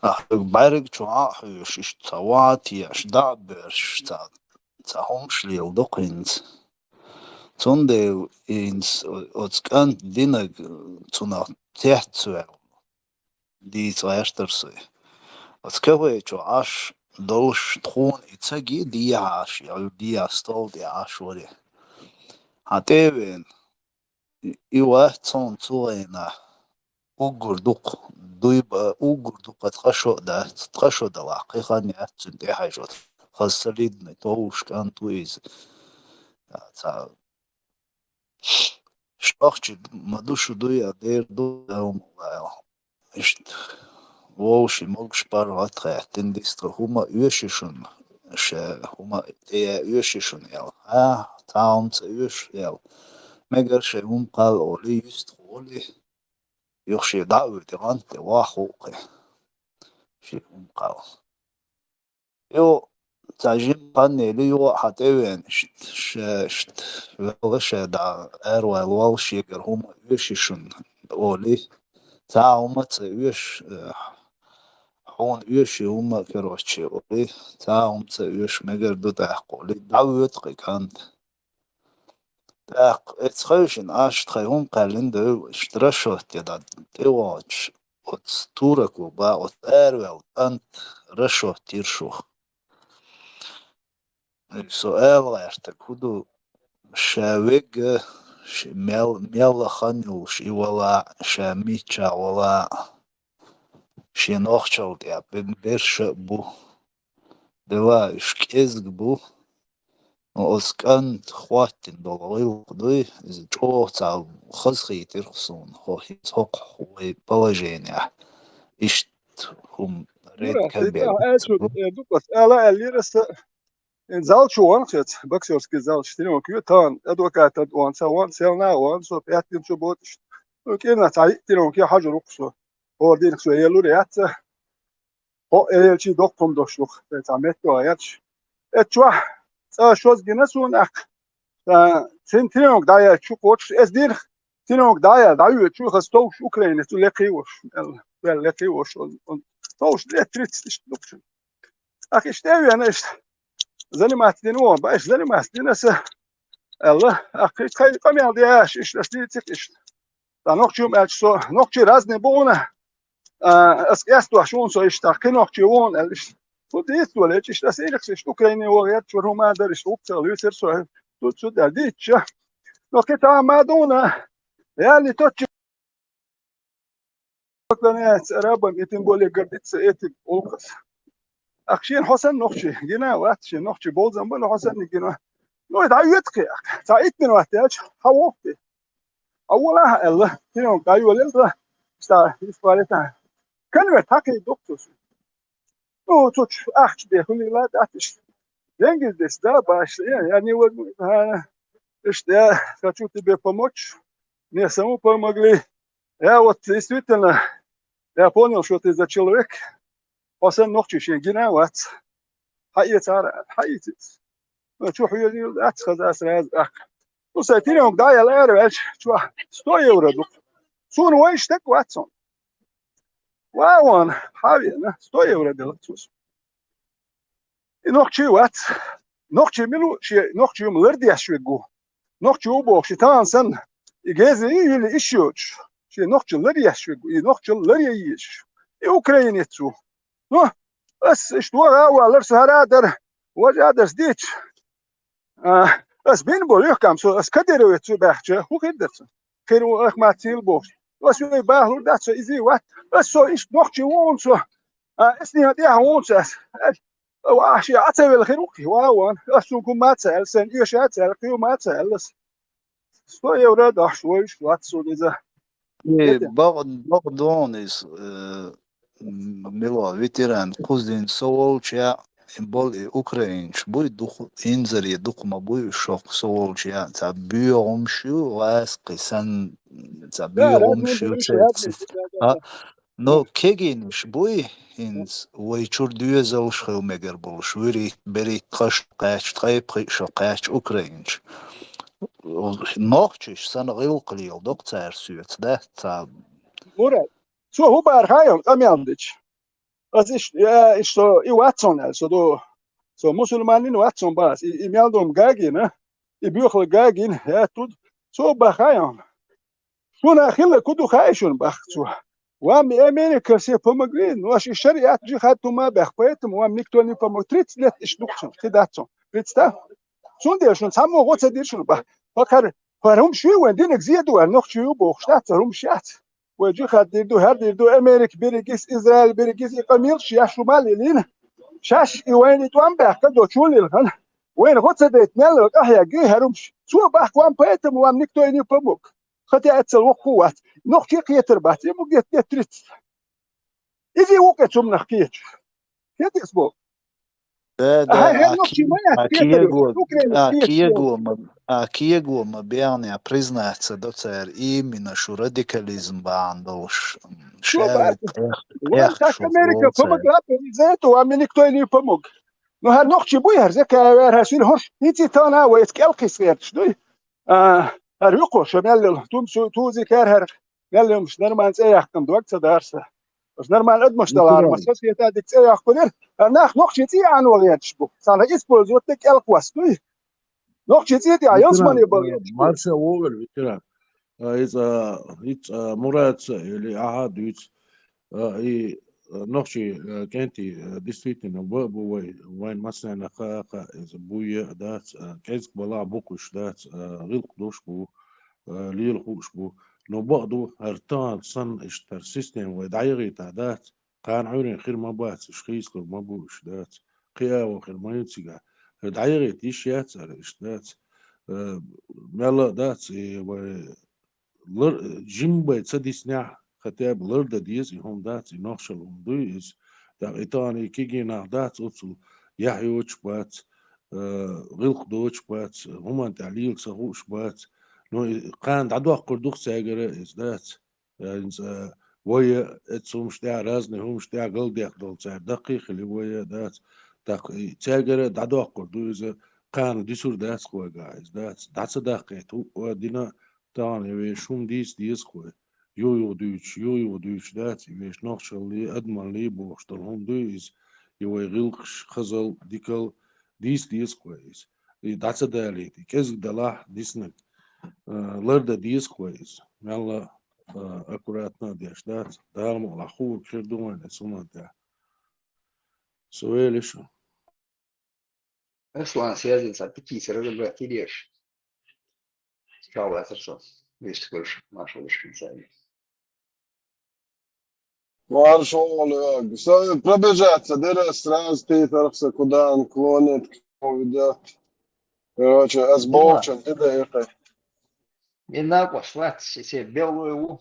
Байрыг чуа хүйш тават яш даберш та хомшлил докинс цунде инс отскан динаг цуна техцвер ди цвайштерсы отскаве чуаш долш тхун ицаги диаш я дия стол диаш вори хатевен ива цун цуена угурдук دويبا أوجردو قد تخشو دا الحقيقة نيات دي حاجات خاصليد نتوش كان تويز تا شاخش مدوشو دويا دير دو داوم اشت ووشي ملقش بارو هاتخا تنديستر هما يوشيشون هما تيا يوشيشون يال تاوم تا يوش يال مگر هم قال أولي يستخولي يخشي دعوة دغانت واخوقي شي قال يو تعجين قاني ليو حتوين شت وغش دا اروا الوالش يقر هم يوشيشون اولي تاعو مت يوش он يوشي هما كروتشي ولي تاهم تسويش مجر دو تحقو لي دعوت قيكانت تاق اتخيشن اشتخي هم قالين دو اشترشوت يداد تيواتش وتستورك وبا وتاروي انت رشوت تيرشوخ سؤال غيرتك هدو شاويق ميلا خانيو شي ولا شاميتشا ولا شي نوخشل يا بمبرش بو دوا اشكيزق بو واسكنت خواتن دولويل قدوي إذا جوه تاع خزخي ترخصون هو هيتوق هو بلاجينيا إشت هم ريد Mura, كبير dupas ela liras zalču ončet, baksorski zalč, tino kjutan, advokata onca, onca elna, onca, petin čo botiš. Kina tai, tino kja hađu rukso. O din kso elu reatsa, o elči doktom došluk, ta metto ajać. Etwa, sa šos ginasun ak, sen tino daja ču koč, es dir, tino daja daju ču hastoš Ukraine, tu lekivoš, el lekivoš, on toš letrit ist dokšen. Ak istevi ana ist, zalimات دينو باش zalimات دينس الله اخي كم يالدي اش اشتي تكش نوقتي مالشو نوقتي رازني بونا اسكاستو شون سو اشتاق نوقتي وون الش وديت ولا ايش تسيلك ايش اوكراني وغيات شو ما درش وقت يوسر سو تو دالديتش نوقتي ما دونا يعني توتش كانت رابم يتم بولي قردت ايتي اولكس اخشين حسن نوقتي جينا وقت نوقتي بولزم بول حسن جينا نو دايتك سايت من وقت ايش حوقتي اولا الله تينو دايو لندا ستا اسبارتا كان وتاكي دكتور نو توش اخش بيخلي لا داتش دنجز دس دا باش يعني و işte хочу тебе помочь мне самому помогли я вот действительно я понял что ты за человек حسن نوقتي شيء وات حقيقة حقيقة شو حيودي أتخذ أسرع أخ وسأتيني وقدايا لا يرجع شو 100 يورو سون ويش تك واتسون واون حاوي 100 يورو دلتوس نوقتي وات نوقتي ملو شيء نوقتي ملردي أشويجو نوقتي وبوك شيطان سن يجازي يلي إشيوش شيء نوقتي لردي أشويجو نوقتي لردي يش أوكرانيا تسو نو بس اشتوها والرس هرادر وجادر ديتش بس بين بوليخ كام سو اس كديرو يتسو بحجه هو كدرس كيرو اخ ما تيل بوش بس يي باهلو داتس ايزي وات بس سو ايش نوختي وون سو اسني هدي هون ساس واشي اتسوي الخيروكي واوان اسوكم ما تسال سن ايش اتسال كيو ما تسال سو يورد احشويش وات سو ديزا بغدونيس ميلو فيتران قوزين سولچا بول اوكرينش بوي دوخ انزري دوخ ما بوي شوق سولچا تا بيومشو واس قسن تا بيومشو نو كيجينش بوي انز ويچور دوزلش خو مگر بولش وري بري قش قاش طيب شو قاش اوكرينش نوختش سن غيل قليل دكتور سوت ده تا مراد شو هو بارهايم امياندش از ich so i Watson also do so musulmanin Watson bas i meldom gagin i buchl gagin ja tut so bahayam شو خله كدو خايشون بختو وام امريكا سي بومغرين واش الشريعه جي خدتو ما بخبيتم وام نيكتوني بومغتريت لت اشدوكشن كداتو ريتستا شون دي شون سامو غوت دي شون بكر فهم شو وين زيدو نوخ شو بوخشات هم شات وجي خديدو هرديدو امريكا بيرجيس اسرائيل بيرجيس يقمير شيا شمال لين شاش وين توام بخدو شول الهن وين غوت ديت نل احيا جي هرم شو بخوام بيتم وام نيكتوني بومغ خطي أتصل وقوات نحكي قيتر بات يمو قيت تريت إذا وقت سم نحكيش كيف يسبو да Киего мобиане признается доцер именно что радикализм бандош шавит وين так Америка помогла из-за этого а мне никто не помог но هر نحكي بوير زكا هرشين هش نيتي تانا ويتكلقي سيرت شدوي هريقو شمال توم توزي كارهر قال لهم مش نرمان زي يحكم دوقت دارسه Dus normaal het moestalar, maar zo zit dat ik zeg ja, gewoon nog zit aan wel eens. Zal is voor zo tek elk was toe. Nog zit ja, jans man je bal. Marşa over veteran. It's Murat اللي عهد نقشي كانتي ديستريتنا وين مثلا خاقة إذا بويا دات كيز بلا بوكش دات غلق دوش بو ليل خوش بو نو بعضو هرتان صن اشتر سيستم ودعيغي تعدات قان عورين خير ما بات شخيص كل ما بوش دات قياوة خير ما ينتسقع دعيغي تيشيات سر اشتات مالا دات جيمبا تصديسنع خطاب لرد ديز هم دات نقشل دويز دا إيطاني كيجي نعدات أتصل يحيوش بات غلق دوش بات هما تعليل سهوش بات نو قاند عدوه قردوخ ساجرة إز دات ويا اتسو مشتاع رازني هم مشتاع قلدي أخدول ساعر دقيق اللي ويا دات ساجرة عدوه قردوز قاند ديسور دات خواه قاعد دات صداقيت ودينا تاني ويشوم ديس خواه يو دوش دات ويش نقشل لي أدمن لي بوشتل هم دويز يوي غلقش خزل ديكل ديس كويس دات صداليتي كيز دلاح ديسنك لرد ديس كويس يلا أكوراتنا ديش دات دالم على خوك خير دوين اسمه دا سؤال شو Руслан связан с аппетитом, разобрать идешь. Сказал, хорошо. Видишь, больше нашего швейцария. Marš olio, så пробежаться, дырас, раз, ты торкса, куда он клонит, уведет. Короче, сборчен, ты даешь. Не надо слать себе белую.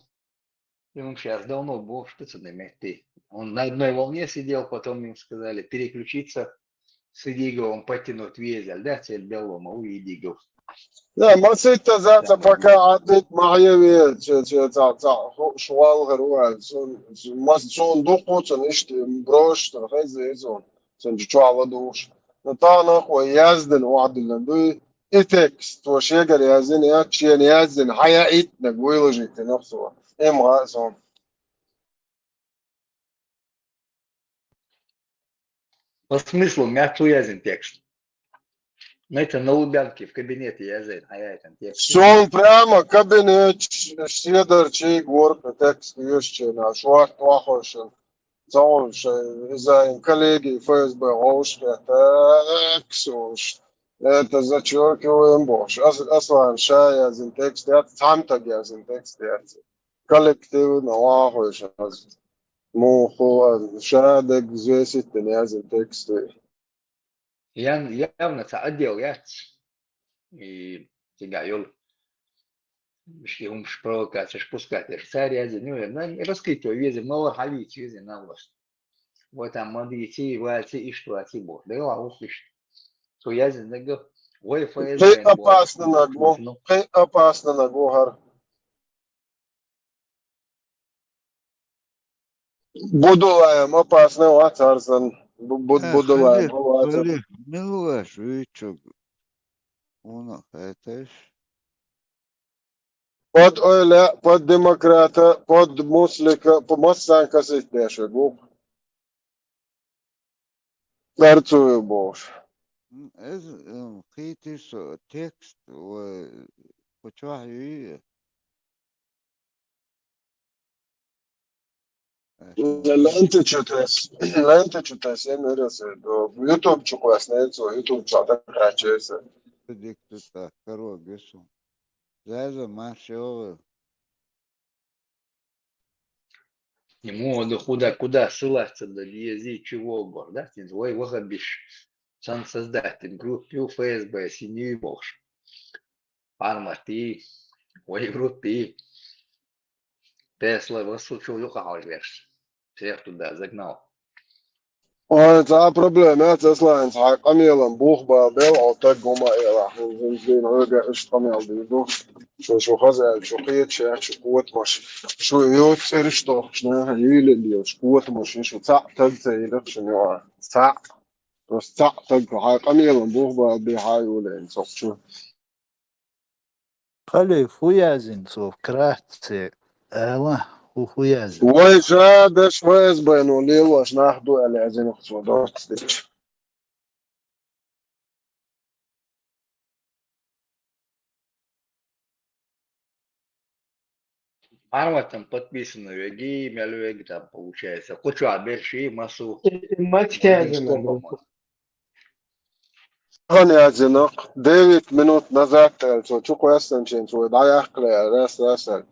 Ему сейчас давно был, что это намети. Он на одной волне сидел, потом им сказали переключиться с Идиговым, потянуть везель, да, цель белому, у Идигов. لا ما ست ذات فكا عدت معي ويت شوال غروال ما شون دوقو تنشت بروش ترخيز يزون تنجوا دوش نطانق ويازدن وعدلن دوي إتكست وشيقر يازن ياتشين يازن حياة نقويل جيت نفسه إم غازون По смыслу мягкий язын текст. Но это на Лубянке в кабинете язын, а я этот текст. شون прямо кабинет سيدر شيء ورك تكست يشتنا شوات واخوشن زوج إذا كوليجي فاز بغوش تكسوش это зачеркиваем бош أصلا شاي زين تكست يا تعمتك يا زين تكست يا коллективно واخوش مو هو شادك زي ستة يا زين تكست Явно это отдел яц. И тебя юл. Если он провокация, спускать, царь язын, ну, раскрытие везем, новый хавить везем на власть. Вот там модите, вальцы и что, а тибо. Да ладно, услышь. Что язын, да, ой, ФСБ. Ты опасно на гогар. Будулаем опасный ватарсан. Будулаем ватарсан. Милуаш, вичок. Уна, это Под ойля, под демократа, под муслика, по массанка сидящий губ. Гарцую бош. خيتش تكست وشوحي لا انت شتاس я мерился YouTube чукас на это YouTube чата крачеса بدك تتذكروا بيسو زي ما شو Ему да куда ссылаться, да язык чего бор, да? Ты твой выходишь, сам создатель группы ФСБ, синий бож. Парма ты, ой группы, Тесла высучил юкал верш. Всех туда загнал. это проблема это слайнс камилом бух бабел او تقوم الى زين رجع ايش камил بيدو شو خزل شو قيت شو قوت مش شو يوتر شو شنو هيل اللي شو قوت مش شو تاع تزيد شنو تاع بس تاع تقع камилом бух بابي هاي ولا شو خلي فويازين صوف كراتي ألا هو يازن ويجا دش ويز بينو لي واش ناخدو على عزين نخصو دوت ستيتش Арма там подписано, веди, мелюеги там получается. Кучу оберши, массу, مات один يازن стопом. هون يا زنق ديفيد منوت نزاك تلسو شو كويسن شو دا يحكي راس سكرين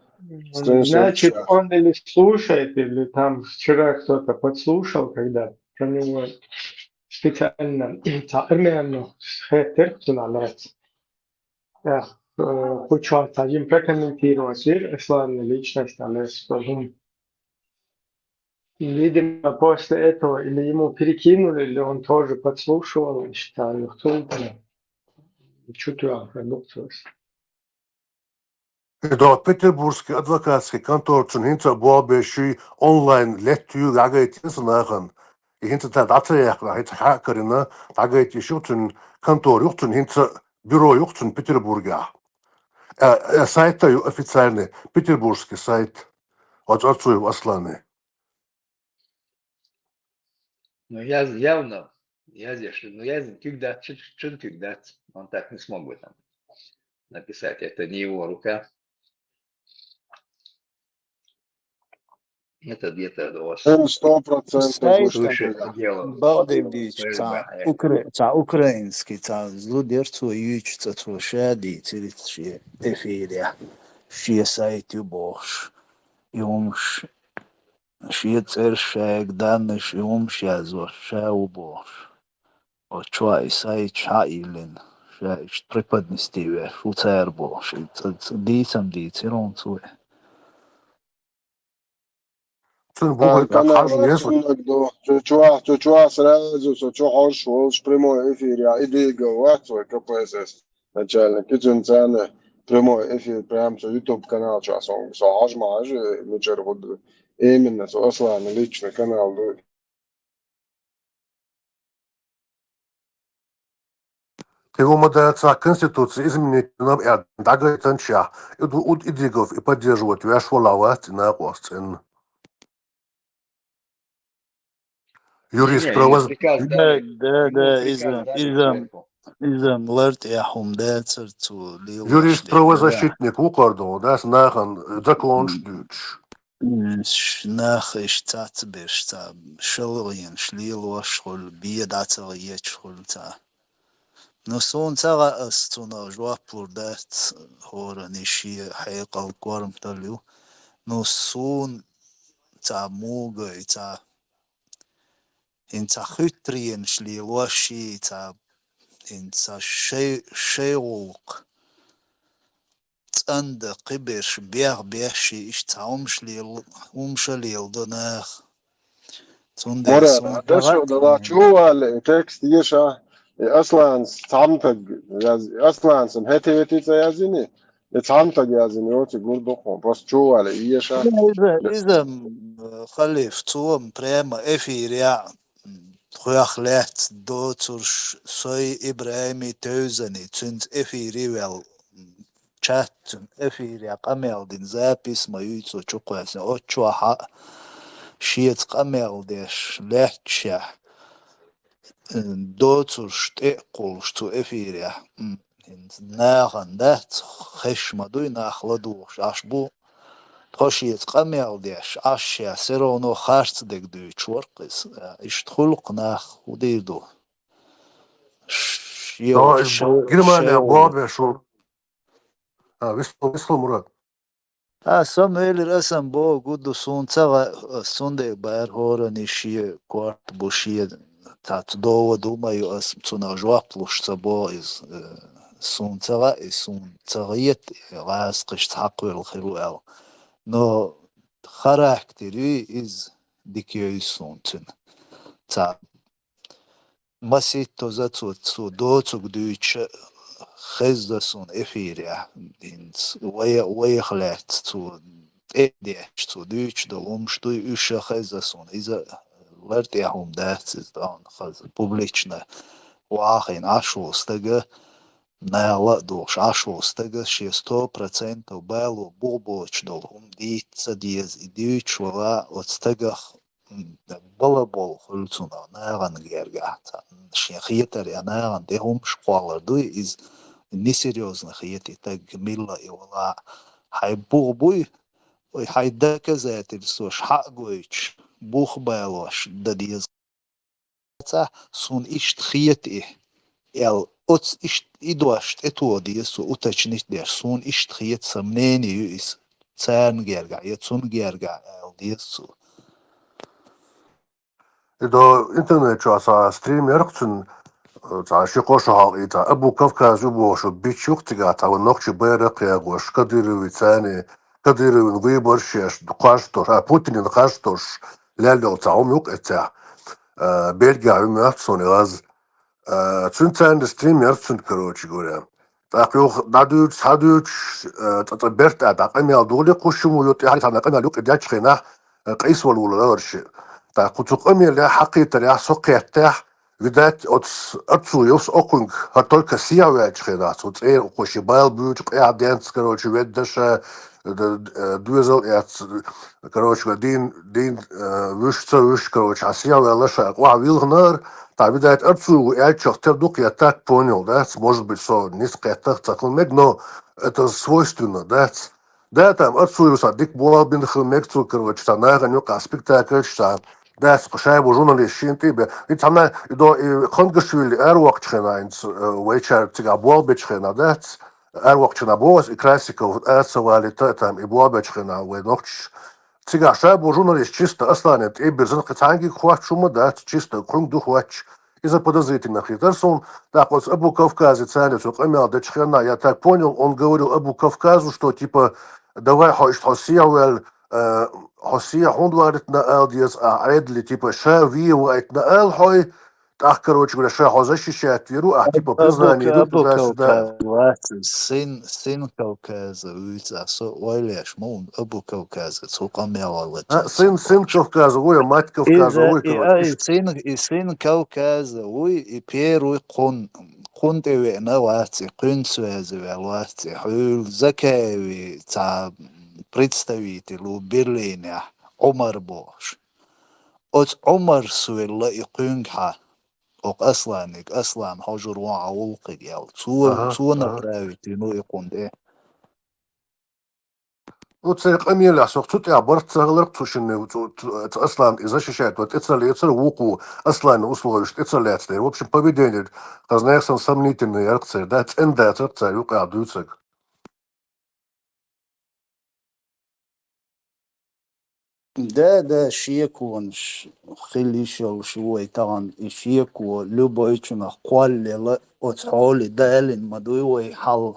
Значит, شوت он или слушает, или там вчера кто-то подслушал, когда про него специально تعرمي تركتنا على кучу один прокомментировать ислам личность, але скажем, видимо, после этого или ему перекинули, или он тоже подслушивал, считаю, кто это чутья продукцию. До Петербургский адвокатский конторцun hinter Boabeschi online lettu lagaitin snagan. I hinter dat atreakra het hakarina lagaiti shutun kontor yuktun hinter büro yuktun Peterburga. Сайт официальный петербургский сайт. От отцу Асланы. Ну, я явно, я здесь, ну, я когда, чуть когда, он так не смог бы там написать. Это не его рука. Это где-то у вас 100% выше дела. Baldevich, ca ukrainski, ca zludercu juic, ca šēdī, cirit šie efīrija, šie saiti boš, jums šie ceršēk, daniš jums jāzo šēu boš, o čuai saiti šāilin, šēišt pripadnistīvē, šu cērboš, dīcam dīci roncui. Канал до чуа сразу чуа шоу прямой эфир я иди говорить свой КПСС начальник киченцаны прямой эфир прям со YouTube канал часом со ажмаж вечер вот именно со Аслан личный канал Рекомендация Конституции изменить нам дагайтанча. Идигов и поддерживать власть на госцен. Юрист правоз... Юрист правозащитник Укордо, да, знахан закон ждуч. Nach ist Zatzbisch, Schillerien, Schlilo, Schul, Biedata, Jetschulta. No son Zara ist zu einer Joaplurdat, Horan ishi, Heikal, Gorm, Talu. No son Zamuga, in Zahütrien, Schlilo, Shi, in Zahscheulk. عند قبش بيحشي umschlil danach مرة دشو ده شو التكست يشا اصلا صمتك اصلا سمهتي يازيني صمتك يازيني وتقول بقوم بس شو على يشا إذا خليف توم بريما افيريا خويخ لات دوتر سوي ابراهيمي توزني تنت افيري ويل chat efīrija qameldin zapis majuico čukojas očuaha šiet qameldieš lehča docur štequlš tu efīrija nāgan dat kheshmadui nāxladuš ašbu tħošiet qameldieš ašja serono khartsdek du čorqis ishtkhulq nāx udidu Германия Boabeschi. Висло Мурат. Samuel Rasam Bo Gudu Sunca Sunday Bar Horan ishi Quart Bushia Tat Doa Dumayu as Suna Joaplush Bo is Sunca is Suncariet Rasqish Haqwil Khiruel. No Charakteri is Dikyo Suntin. Ta Masito Zatsu Dotsuk Duch خزدسون افيريا دينس ويا خلات تو اديش تو دوش دلومش تو يش خزدسون اذا لرتيهم داتس دان خز بوبليچنا واخين اشو استگه لا دوش عشو استقش 100% بالو بوبوش دول هم دي تسديز إديوش ولا وتستقخ بلا بول خلصنا ناغن جيرجع شيخيتر يا ناغن دي هم شقوالر دوي إز نسيريوزن خيتي تاج ميلا ولا هاي بوي هاي داك زات السوش حق جويش بوخ بالوش دديز سون إشت خيتي el ots iść idłaszt etłodi su utecznić der sun iść chiet samneni is cern gerga jetsun gerga el diesu إذا إنترنت شو أصلا ستريم يركضن تاع شي قوش هاقي تاع أبو كفكاز يبو شو بيتش يختقع تاع النقش بيرق يا قوش قدير ويتاني قدير ونغي برشيش دقاشتوش بوتين دقاشتوش لا لو تاعهم يوق تاع بيلقى عمي أحسن غاز تسنتان ستريم يركضن كروتش يقول تاقيو دادوش هادوش تطبرت تاقيم يالدولي قوشمو يوتي حالي تاع قيم يوق دياتش خينا قيس والولا ورشي تاقوتقمي لا حقيقة لا سقيته بدات أتصو يوس أكونك هتول كسيا ويتشخنا صوت إيه وخشي بايل بيوت قاعد دانس كروش ويدش دوزل يات كروش دين وش كروش عسيا ولا شيء وعويل نار تاع بدات أتصو يتشخ تردوق يتاك بونيل that's может быть so низкая تقول مجنو это свойственно ده am أتصو يصدق بوال بين خلمكتو كروش تناغ نيوك أسبكتاكل شتاب das geschrieben journalisten tibe it hamna do khongshvili erwaq chkhenains wecher tiga bol bechkhena dat erwaq chna bos klasiko aswali tatam ibwa bechkhena we noch tiga shabo journalist чисто останет и без нахтанги хват шума dat чисто крунг дух вач из-за подозрительных хитрсон так вот Абу Кавказе царец умел дочхена я так понял он говорил Абу Кавказу что типа давай хочешь хосиявел حسية حوندوارتنا ديز أعيد لي تيبا شافي وإتنا هاي تأخر وجه شا حوزش شاتيرو تيبا بيزناني دو أبو تداس دا كوكاز سين كوكاز ويتزا سو ويليش مون أبو كوكاز سوق أمي والله سين كوكاز ويا مات كوكاز إذا ويا كروش سين كوكاز وي بيرو قون تيوي نواتي قون سوازي والواتي حول زكاوي تا представитель у Берлине عمر بوش от عمر سوي لا يقينها او اصلا حجر وعولق يال تو نبراويتي نو يقون ده وتسيق أمي لا سوق تطيع برت تغلق توشن أصلا إذا شاشات وتتصل وقو أصلا أصلوش تتصل لا وبش ببيدين قصنا يحسن سمنيت إنه يرقص ده إن ده ترقص يوقع دوتك ده شيكون خلي شوي طبعا شيكو لبويتنا قوال لا اتحولي دالين مدوي حل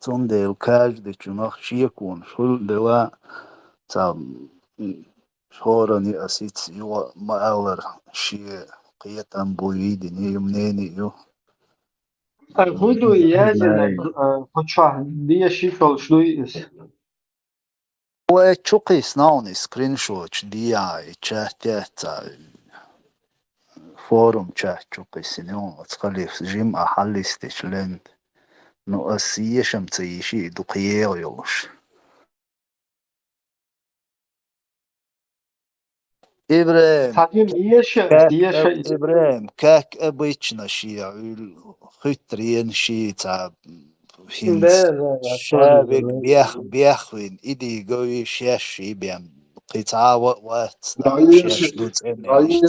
تون ديل كاج دي تشنخ شيكون شل دوا تام شورني أسيت يو ما أولر شيء قيتم بويدي يمنيني يو Budu jezinek, počva, dije šifol šluis. وتشوقي سناوني سكرين شوت دي اي تشات فورم تشات تشوقي سنون تخليف جيم احليستش لند نو اسيشم تيشي دقيق يوش إبراهيم كاك أبيتشنا شيع خطرين شي تاع هينس شابك بيخوين إدي قوي شاشي بيان قطعة وات شاش دوت إني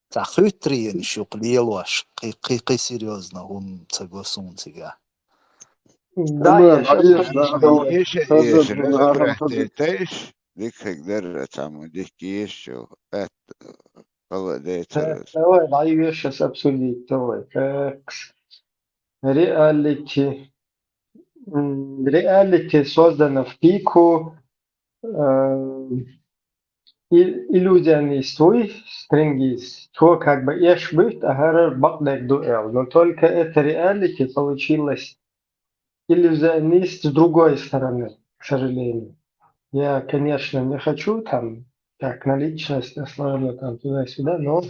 تاع خطرين شو قليل واش قي سيريوزنا هم تقوسون تيجا ايش رحتيش ديك هقدر تعمل ديك ايش والله ديتر توي ضعيف absolut توي reality создана в пику иллюзионистуй стрингис то как бы ешь быть агар бакдек дуэл но только это reality получилось иллюзионист с другой стороны к сожалению я конечно не хочу там как на личность Аслана там туда-сюда но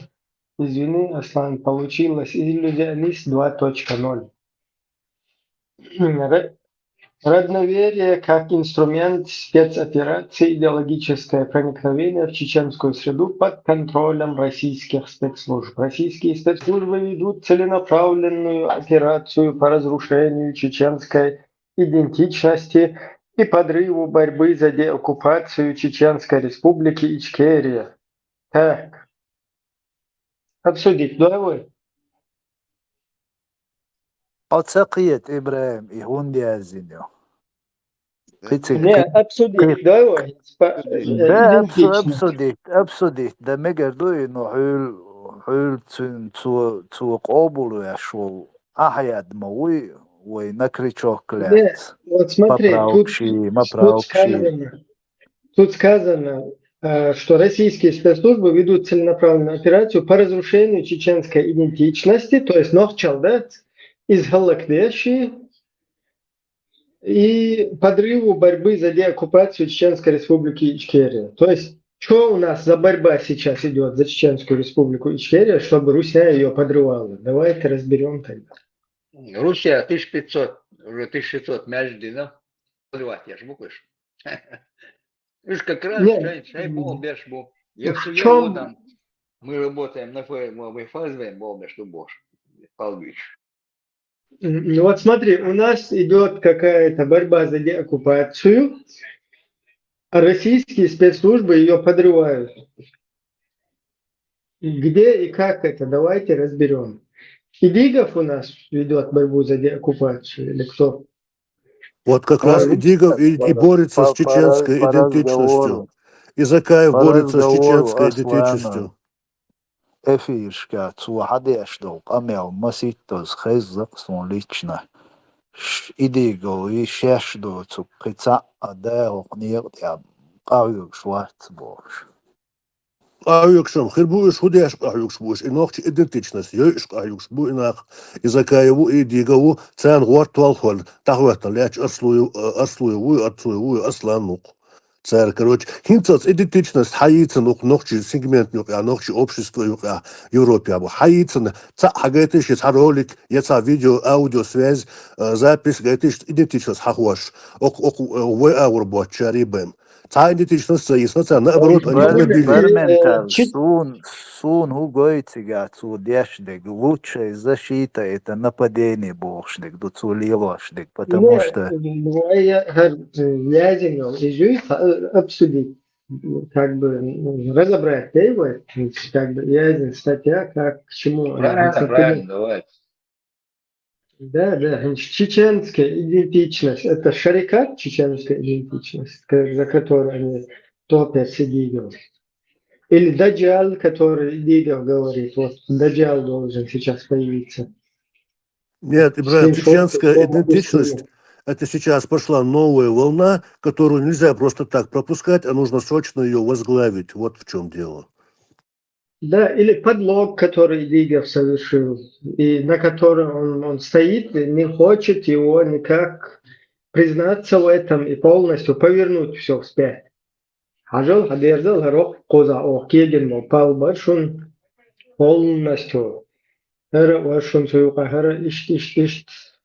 извини Аслан получилось иллюзионист 2.0 Родноверие как инструмент спецоперации, идеологическое проникновение в чеченскую среду под контролем российских спецслужб. Российские спецслужбы ведут целенаправленную операцию по разрушению чеченской идентичности и подрыву борьбы за деоккупацию Чеченской Республики Ичкерия. Так, обсудить, давай. Оцеқиет Ибраим и Хундиазиньо. Не, обсудить, давай. Да, Идентично. обсудить. Да мегердуй, но حول تو قابلو я шел. Ахяд мой, ой, накричок Да, клят. вот смотри, тут сказано, что российские спецслужбы ведут целенаправленную операцию по разрушению чеченской идентичности, то есть нохчал, да, из Галактеши и подрыву борьбы за деоккупацию Чеченской Республики Ичкерия. То есть, что у нас за борьба сейчас идет за Чеченскую Республику Ичкерия, чтобы Руся ее подрывала? Давайте разберем тогда. Руссия 1500, уже 1600 между, подрывать, я ж буквишь. Видишь, как раз чай был беш был. Если там мы работаем на ФСБ, был беш tu boš. Paldies. Ну вот смотри, у нас идет какая-то борьба за деоккупацию, а российские спецслужбы ее подрывают. Где и как это? Давайте разберем. Идигов у нас ведет борьбу за деоккупацию или кто? Вот как раз Идигов и борется с чеченской идентичностью. И Закаев борется с чеченской идентичностью. Эфиршка цуахадешдол амел маситос хеззак сон лично. Идиго и шешдо цукица адео нет я авюк шварцбош. Авюкшам хербуеш худеш авюкшбуш и ногти идентичность ёш авюкшбу инах и Закаеву и Идигову цан гвартвалхол тахватна ляч аслуеву асланук. Царь, короче, хинцац идентичность хаицын ногчи сегмент ногчи общество Европе або хаицын ца хагайтыш ролик яца видео аудиосвязь запись гайтыш идентичность хахуаш вы аурбот чарибем. Ца идентичность заисна наоборот они Экспериментал сун хугойцига цу дешдек лучшая защита это нападение бошдек до цулилошдек, потому что обсудить, как бы разобрать, как бы Язин статья, как к чему. Правильно, давай. Да, чеченская идентичность, это шарикат, чеченская идентичность, за которую они топят с Идигом. Или Даджал, который Идигов говорит, вот Даджал должен сейчас появиться. Нет, Ибраим, чеченская идентичность, это сейчас пошла новая волна, которую нельзя просто так пропускать, а нужно срочно ее возглавить. Вот в чем дело. Да, или подлог, который Идигов совершил, и на котором он стоит, и не хочет его никак признаться в этом и полностью повернуть все вспять. Хажал, хадерзал, горох, коза, кеген, мопал, башун, полностью. Вашун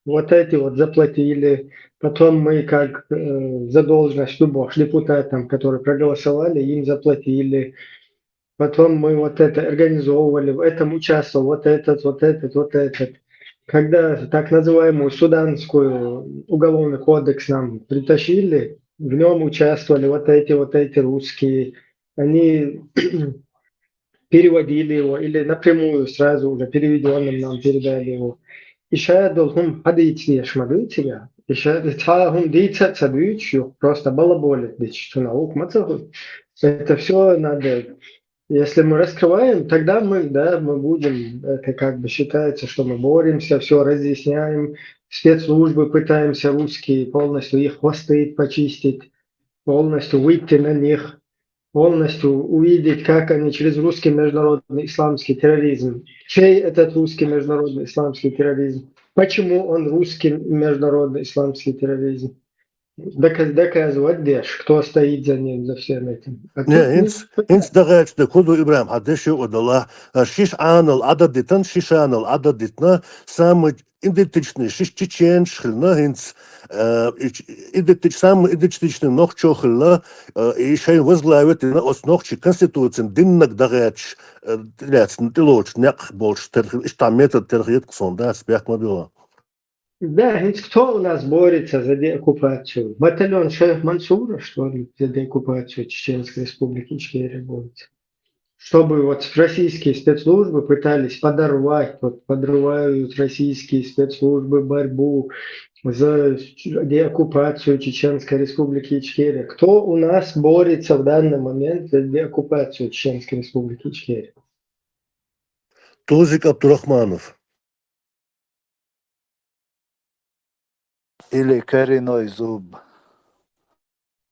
вот эти вот заплатили, потом мы как задолженность любовь депутатам, которые проголосовали, им заплатили. Потом мы вот это организовывали, в этом участвовал вот этот. Когда так называемую суданскую уголовный кодекс нам притащили, в нем участвовали вот эти русские, они переводили его или напрямую сразу уже переведенным нам передали его. И шадолхум хадийти шмадуйтига, и шадолхум дейца цадуючу, просто балаболит, что наук мацаху. Это все надо. Если мы раскрываем, тогда мы будем, это как бы считается, что мы боремся, все разъясняем, спецслужбы пытаемся русские полностью их хвосты почистить, полностью выйти на них, полностью увидеть, как они через русский международный исламский терроризм. Чей этот русский международный исламский терроризм? Почему он русский международный исламский терроризм? доказывать дешь, кто стоит за ним, за всем этим. А Не, тут инц дагайч да куду Ибрахим хадеши удала шиш анал ададитан шиш анал ададитна самый идентичный шиш чечен шхилна инц самый идентичный нох чохилла и шейн возглавит на основе конституции диннак дагайч ляцн тилоч нек больше терхил иштам метод терхит ксонда спях мобила. да, ведь кто у нас борется за деоккупацию? Батальон Шейх Мансура, что ли, за деоккупацию Чеченской Республики Ичкерия борется? Чтобы вот российские спецслужбы пытались подорвать, вот подрывают российские спецслужбы борьбу за деоккупацию Чеченской Республики Ичкерия. Кто у нас борется в данный момент за деоккупацию Чеченской Республики Ичкерия? Тузик Абдурахманов. Или коренной зуб.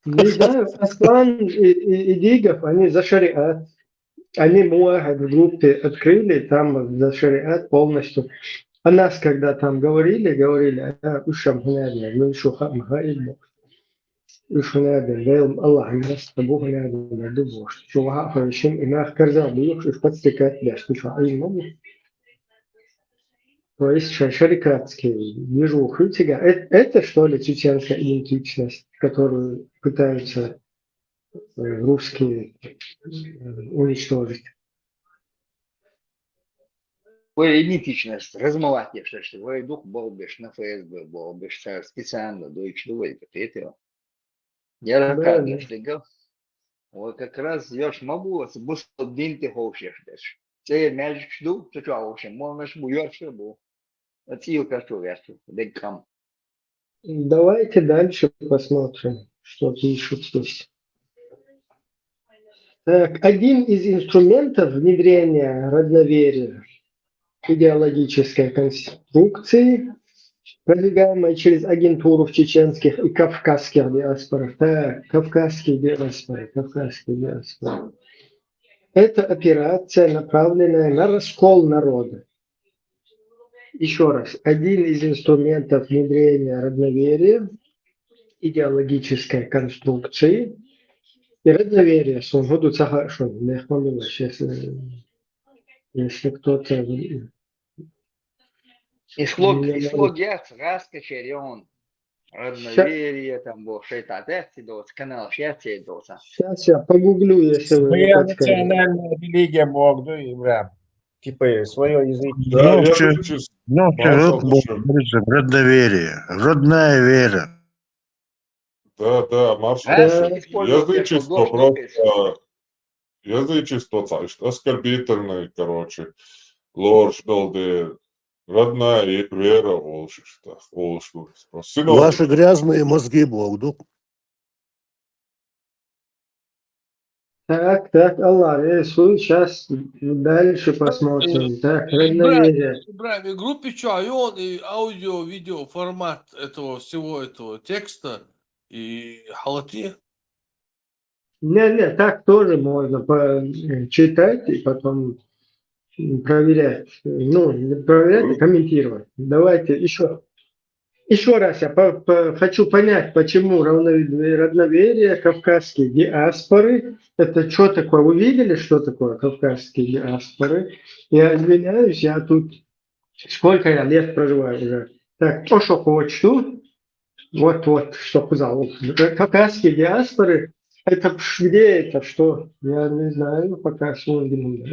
Не знаю, Аслан и Дигов, они за шариат. Они Муахад в группе открыли, там за шариат полностью. А нас, когда там говорили, ушам хунадна, ну шуха мхаидна. Ушунадна, дайл Аллах, нас табу хунадна, дубош. Шуха фаршим, и нах карзал, буюх, и подстыкать ляш, тиша, айму. То есть шарикатские движухи тебя. Это что ли чеченская идентичность, которую пытаются русские уничтожить? Ви ідентичність розмивати, що ви дух болбиш на ФСБ, болбиш специально дойчдувай, это. Я рассказываю, что вот как раз ёш могу, бус один ты хочешь дешь. Це мяч жду, что вообще, можно ж буёшь был. Отсилка что вяжу, декам. Давайте дальше посмотрим, что пишут здесь. Так, один из инструментов внедрения родноверия идеологической конструкции, продвигаемой через агентуру в чеченских и кавказских диаспорах. Так, кавказские диаспоры. Это операция, направленная на раскол народа. Еще раз, один из инструментов внедрения родноверия, идеологической конструкции и родноверия. Если кто-то... Ислогец, раскачерен, родноверие, там был шейтатец, канал шейтатец. Сейчас я погуглю, если вы не Своя подскажете. национальная религия Бог, Ибрахим. Типа свое язык. Родноверие, родная вера. Да, маршал. Язычество просто... Язычество, оскорбительное, короче. Ложь, долды. Родная вера, волшебство. Ваши грязные мозги Богу. Так, Аллах, сейчас дальше посмотрим. Так, родноверие. Ибрахим, в группе что, и аудио, видео, формат этого всего этого текста и халати? Не, так тоже можно читать и потом проверять. Ну, не проверять, а комментировать. Давайте еще раз я хочу понять, почему родноверие, кавказские диаспоры. Это что такое? Вы видели, что такое кавказские диаспоры? Я извиняюсь, я тут сколько я лет проживаю уже. Так, то, что хочу, вот, что сказал. Кавказские диаспоры, это где это, что? Я не знаю, пока сложно.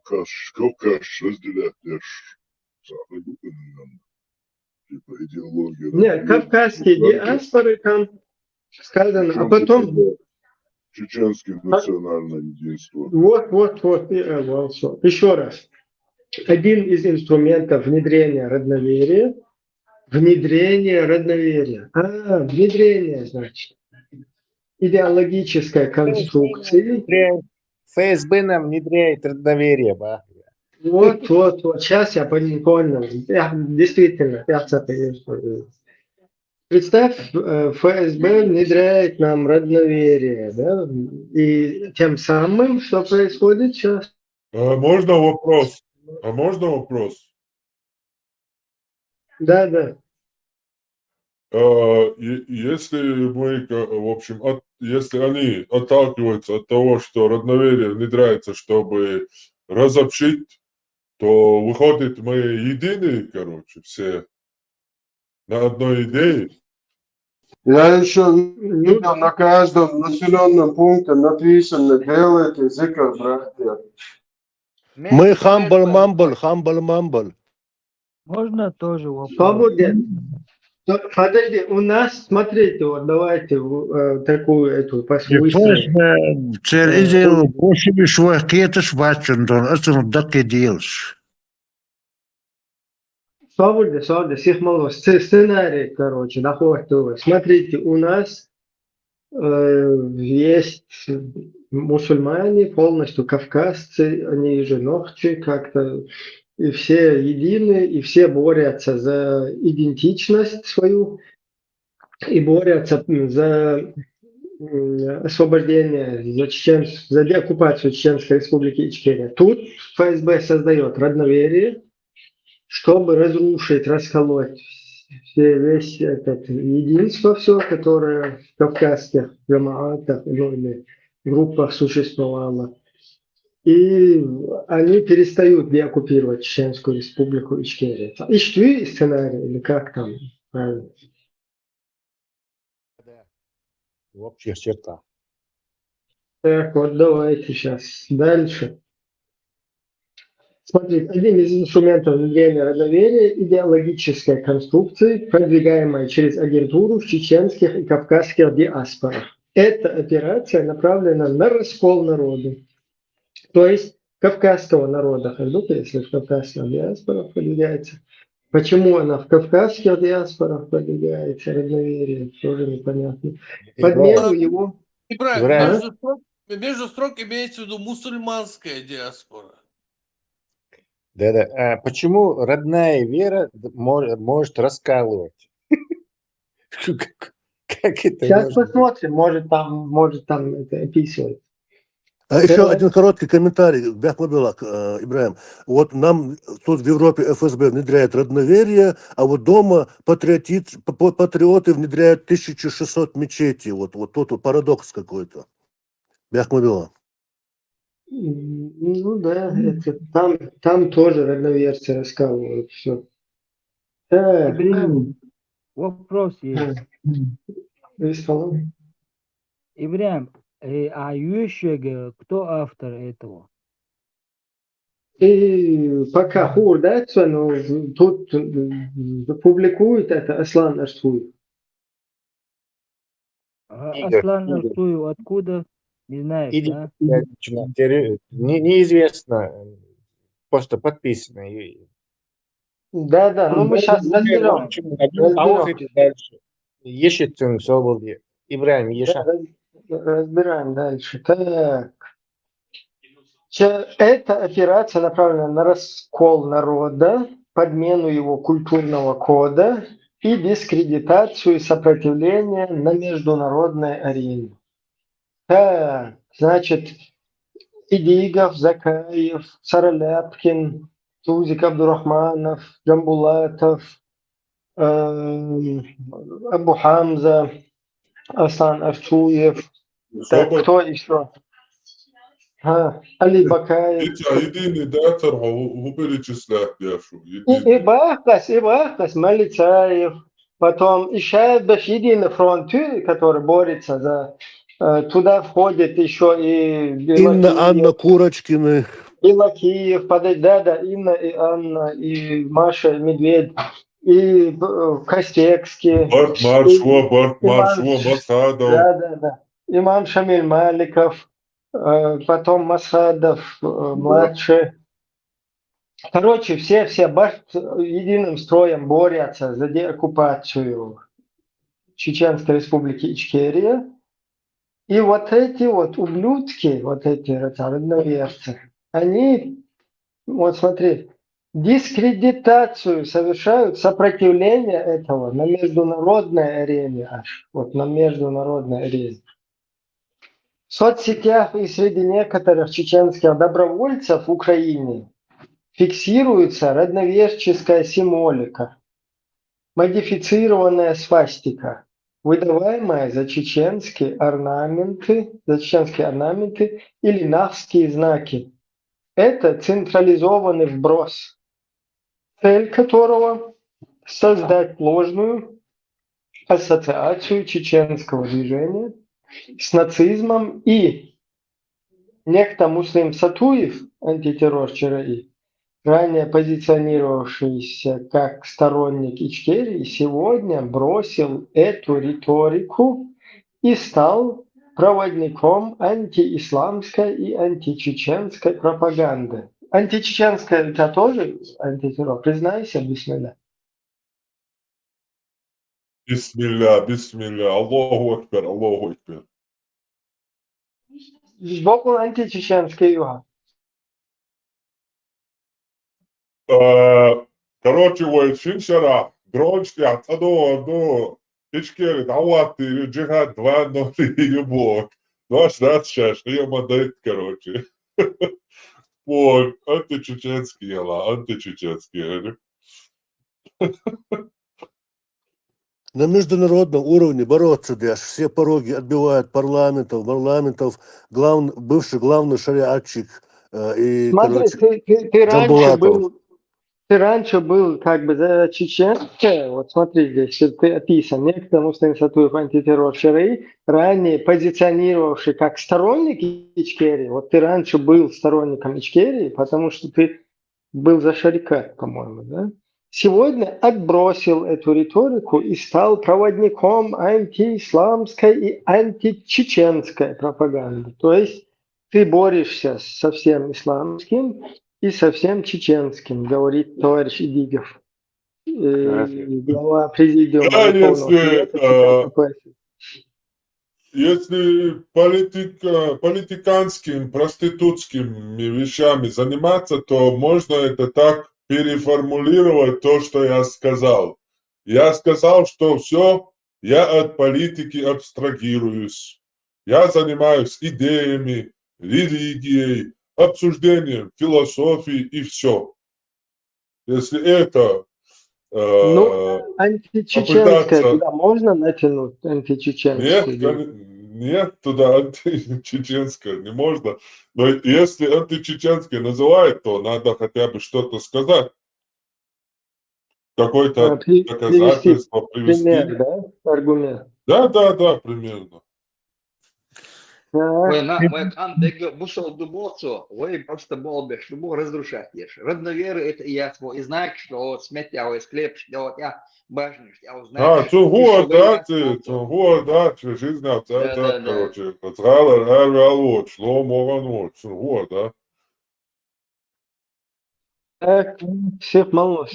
Кавказ разделять типа идеологию. Нет, кавказские диаспоры там сказано, а потом... Чеченское национальное единство. Вот. Еще раз. Один из инструментов внедрения родноверия. Внедрение, значит. Идеологической конструкции. ФСБ нам внедряет родноверие, ба. Вот. Сейчас я понял. Действительно, представь, ФСБ внедряет нам родноверие, да? И тем самым, что происходит сейчас? Можно вопрос? Да. Если мы, в общем, если они отталкиваются от того, что родноверие внедряется, чтобы разобщить, то выходит, мы едины, короче, все на одной идее. Я еще видел на каждом населенном пункте написано «делайте зикр, братья». Мы хамбл-мамбл. Можно тоже вопрос? Свободен. Подожди, у нас, смотрите, вот давайте такую эту посвященную. Цер идею больше швах кетеш вачендон, это дакке делш. Свободен, всех мало. Сценарий, короче, находится. Смотрите, у нас есть мусульмане, полностью кавказцы, они же ногчи как-то, и все едины, и все борются за идентичность свою, и борются за освобождение, за деоккупацию Чеченской республики Ичкерия. Тут ФСБ создает родноверие, чтобы разрушить, расколоть весь этот единство, все, которое в кавказских джамаатах, ну, или группах существовало. И они перестают деоккупировать Чеченскую республику Ичкерия. Ищу сценарий, или как там правильно? В общих чертах. Так, вот давайте сейчас дальше. Смотрите, один из инструментов внедрения родноверия – идеологической конструкции, продвигаемой через агентуру в чеченских и кавказских диаспорах. Эта операция направлена на раскол народа, то есть кавказского народа. Если в кавказских диаспорах продвигается. Почему она в кавказских диаспорах продвигается, родноверие, тоже непонятно. Подмену его... Неправильно. Между строк имеется в виду мусульманская диаспора. Да. А почему родная вера может раскалывать? Как это? Сейчас посмотрим, может там это описывать. Еще один короткий комментарий, Бяхмабилак, Ибраим. Вот нам тут в Европе ФСБ внедряет родноверие, а вот дома патриоты внедряют 1600 мечетей. Вот тут вот парадокс какой-то. Бяхмабилак. Ну да, это, там тоже родноверцы раскалывают все. Ибраим, вопрос есть. Ибраим, а Ющега, кто автор этого? И пока хурдается, но тут публикует это Аслан Арсуев. Аслан Арсуев откуда? Не знаешь, да? Неизвестно. Просто подписано. Да, ну мы сейчас разберем. Дальше. Ешетин Соболь. Ибраим, Еша. Разбираем дальше. Так. Эта операция направлена на раскол народа, подмену его культурного кода и дискредитацию и сопротивление на международной арене. Так, значит, Идигов, Закаев, Цараляпкин, Тузик Абдурахманов, Джамбулатов, Абу Хамза, Аслан Арчуев. Так, кто еще? Али Бакаев. Единый датор, его перечислять, Яшу. И Бахкас, Малицаев. Потом еще единый фронт, который борется за... Туда входит еще и Анна Курочкина. Билакиев, Инна и Анна, и Маша Медведь, и Костекский. Барт Маршуа, Масхадов. Да. Имам Шамиль Маликов, потом Масхадов младший. Короче, все единым строем борются за деоккупацию Чеченской республики Ичкерия. И вот эти вот ублюдки, вот эти родноверцы, они, вот смотри, дискредитацию совершают, сопротивление этого на международной арене аж. Вот на международной арене. В соцсетях и среди некоторых чеченских добровольцев в Украине фиксируется родноверческая символика. модифицированная свастика, выдаваемая за чеченские орнаменты или навские знаки. Это централизованный вброс, цель которого – создать ложную ассоциацию чеченского движения с нацизмом, и некто Муслим Сатуев, антитеррор ЧРИ, ранее позиционировавшийся как сторонник Ичкерии, сегодня бросил эту риторику и стал проводником антиисламской и античеченской пропаганды. Античеченская – это тоже антитеррор? Признайся, бисмилля. Бисмилля, бисмилля, Аллаху акбар, Аллаху акбар. Сбоку античеченский юга. Короче, шиншара, дрончтя, тадо, Ичкери, давати, джихад, 2-0, ебок. 2-6, я мадает, короче. Вот, античеченский, античеченский. На международном уровне бороться, все пороги отбивают парламентов, бывший главный шариатчик и, Смотри, короче, ты раньше был как бы за чеченское, вот смотри здесь, ты описан, некто Муслим Сатуев, антитеррор ЧРИ, ранее позиционировавший как сторонник Ичкерии, вот ты раньше был сторонником Ичкерии, потому что ты был за шарикат, по-моему, да? Сегодня отбросил эту риторику и стал проводником антиисламской и античеченской пропаганды. То есть ты борешься со всем исламским и со всем чеченским, говорит товарищ Идигов, глава президиума Да, Верховного Совета. если политиканским, проститутскими вещами заниматься, то можно это так переформулировать то, что я сказал. Я сказал, что все, я от политики абстрагируюсь. Я занимаюсь идеями, религией, обсуждением философии и все. Если это античеченское туда можно натянуть? Античеченское? Нет, туда античеченское не можно. Но если античеченское называют, то надо хотя бы что-то сказать. Какое-то доказательство привести. Пример, да? Аргумент. Да, примерно. Вы кандег бушал дубоцо, вы просто болбеш, дубо разрушаешь. Родноверы это и я свой, и знаешь, что сметя из клеп, что я башню, я узнаю. Да, жизнь это, короче, вот, шло мова, да. Так, всех мало,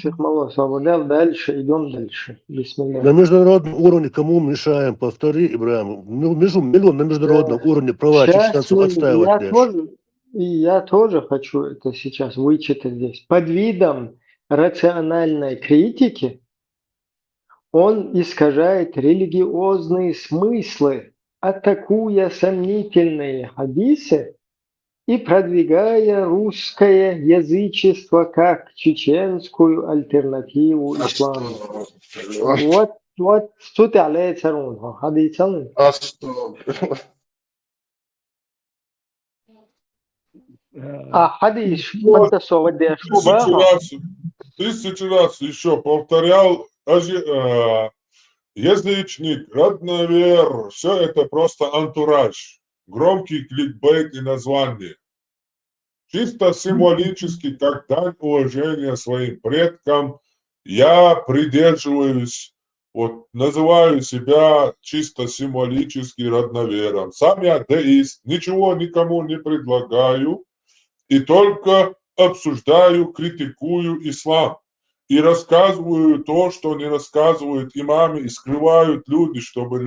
свободел, дальше, идем дальше. Бисмилля. На международном уровне кому мешаем? Повтори, Ибраим. Миллион на международном уровне права чеченцев отстаивать. Я тоже хочу это сейчас вычитать здесь. Под видом рациональной критики он искажает религиозные смыслы, атакуя сомнительные хадисы и продвигая русское язычество как чеченскую альтернативу исламу. Вот тут عليه ترون حديثاً. حديث Тысячу раз еще повторял, язычник, родновер, все это просто антураж. Громкий кликбейт и название. Чисто символически, как дань уважения своим предкам, я придерживаюсь, вот называю себя чисто символически родновером. Сам я деист, ничего никому не предлагаю и только обсуждаю, критикую ислам. И рассказываю то, что не рассказывают имамы, и скрывают люди, чтобы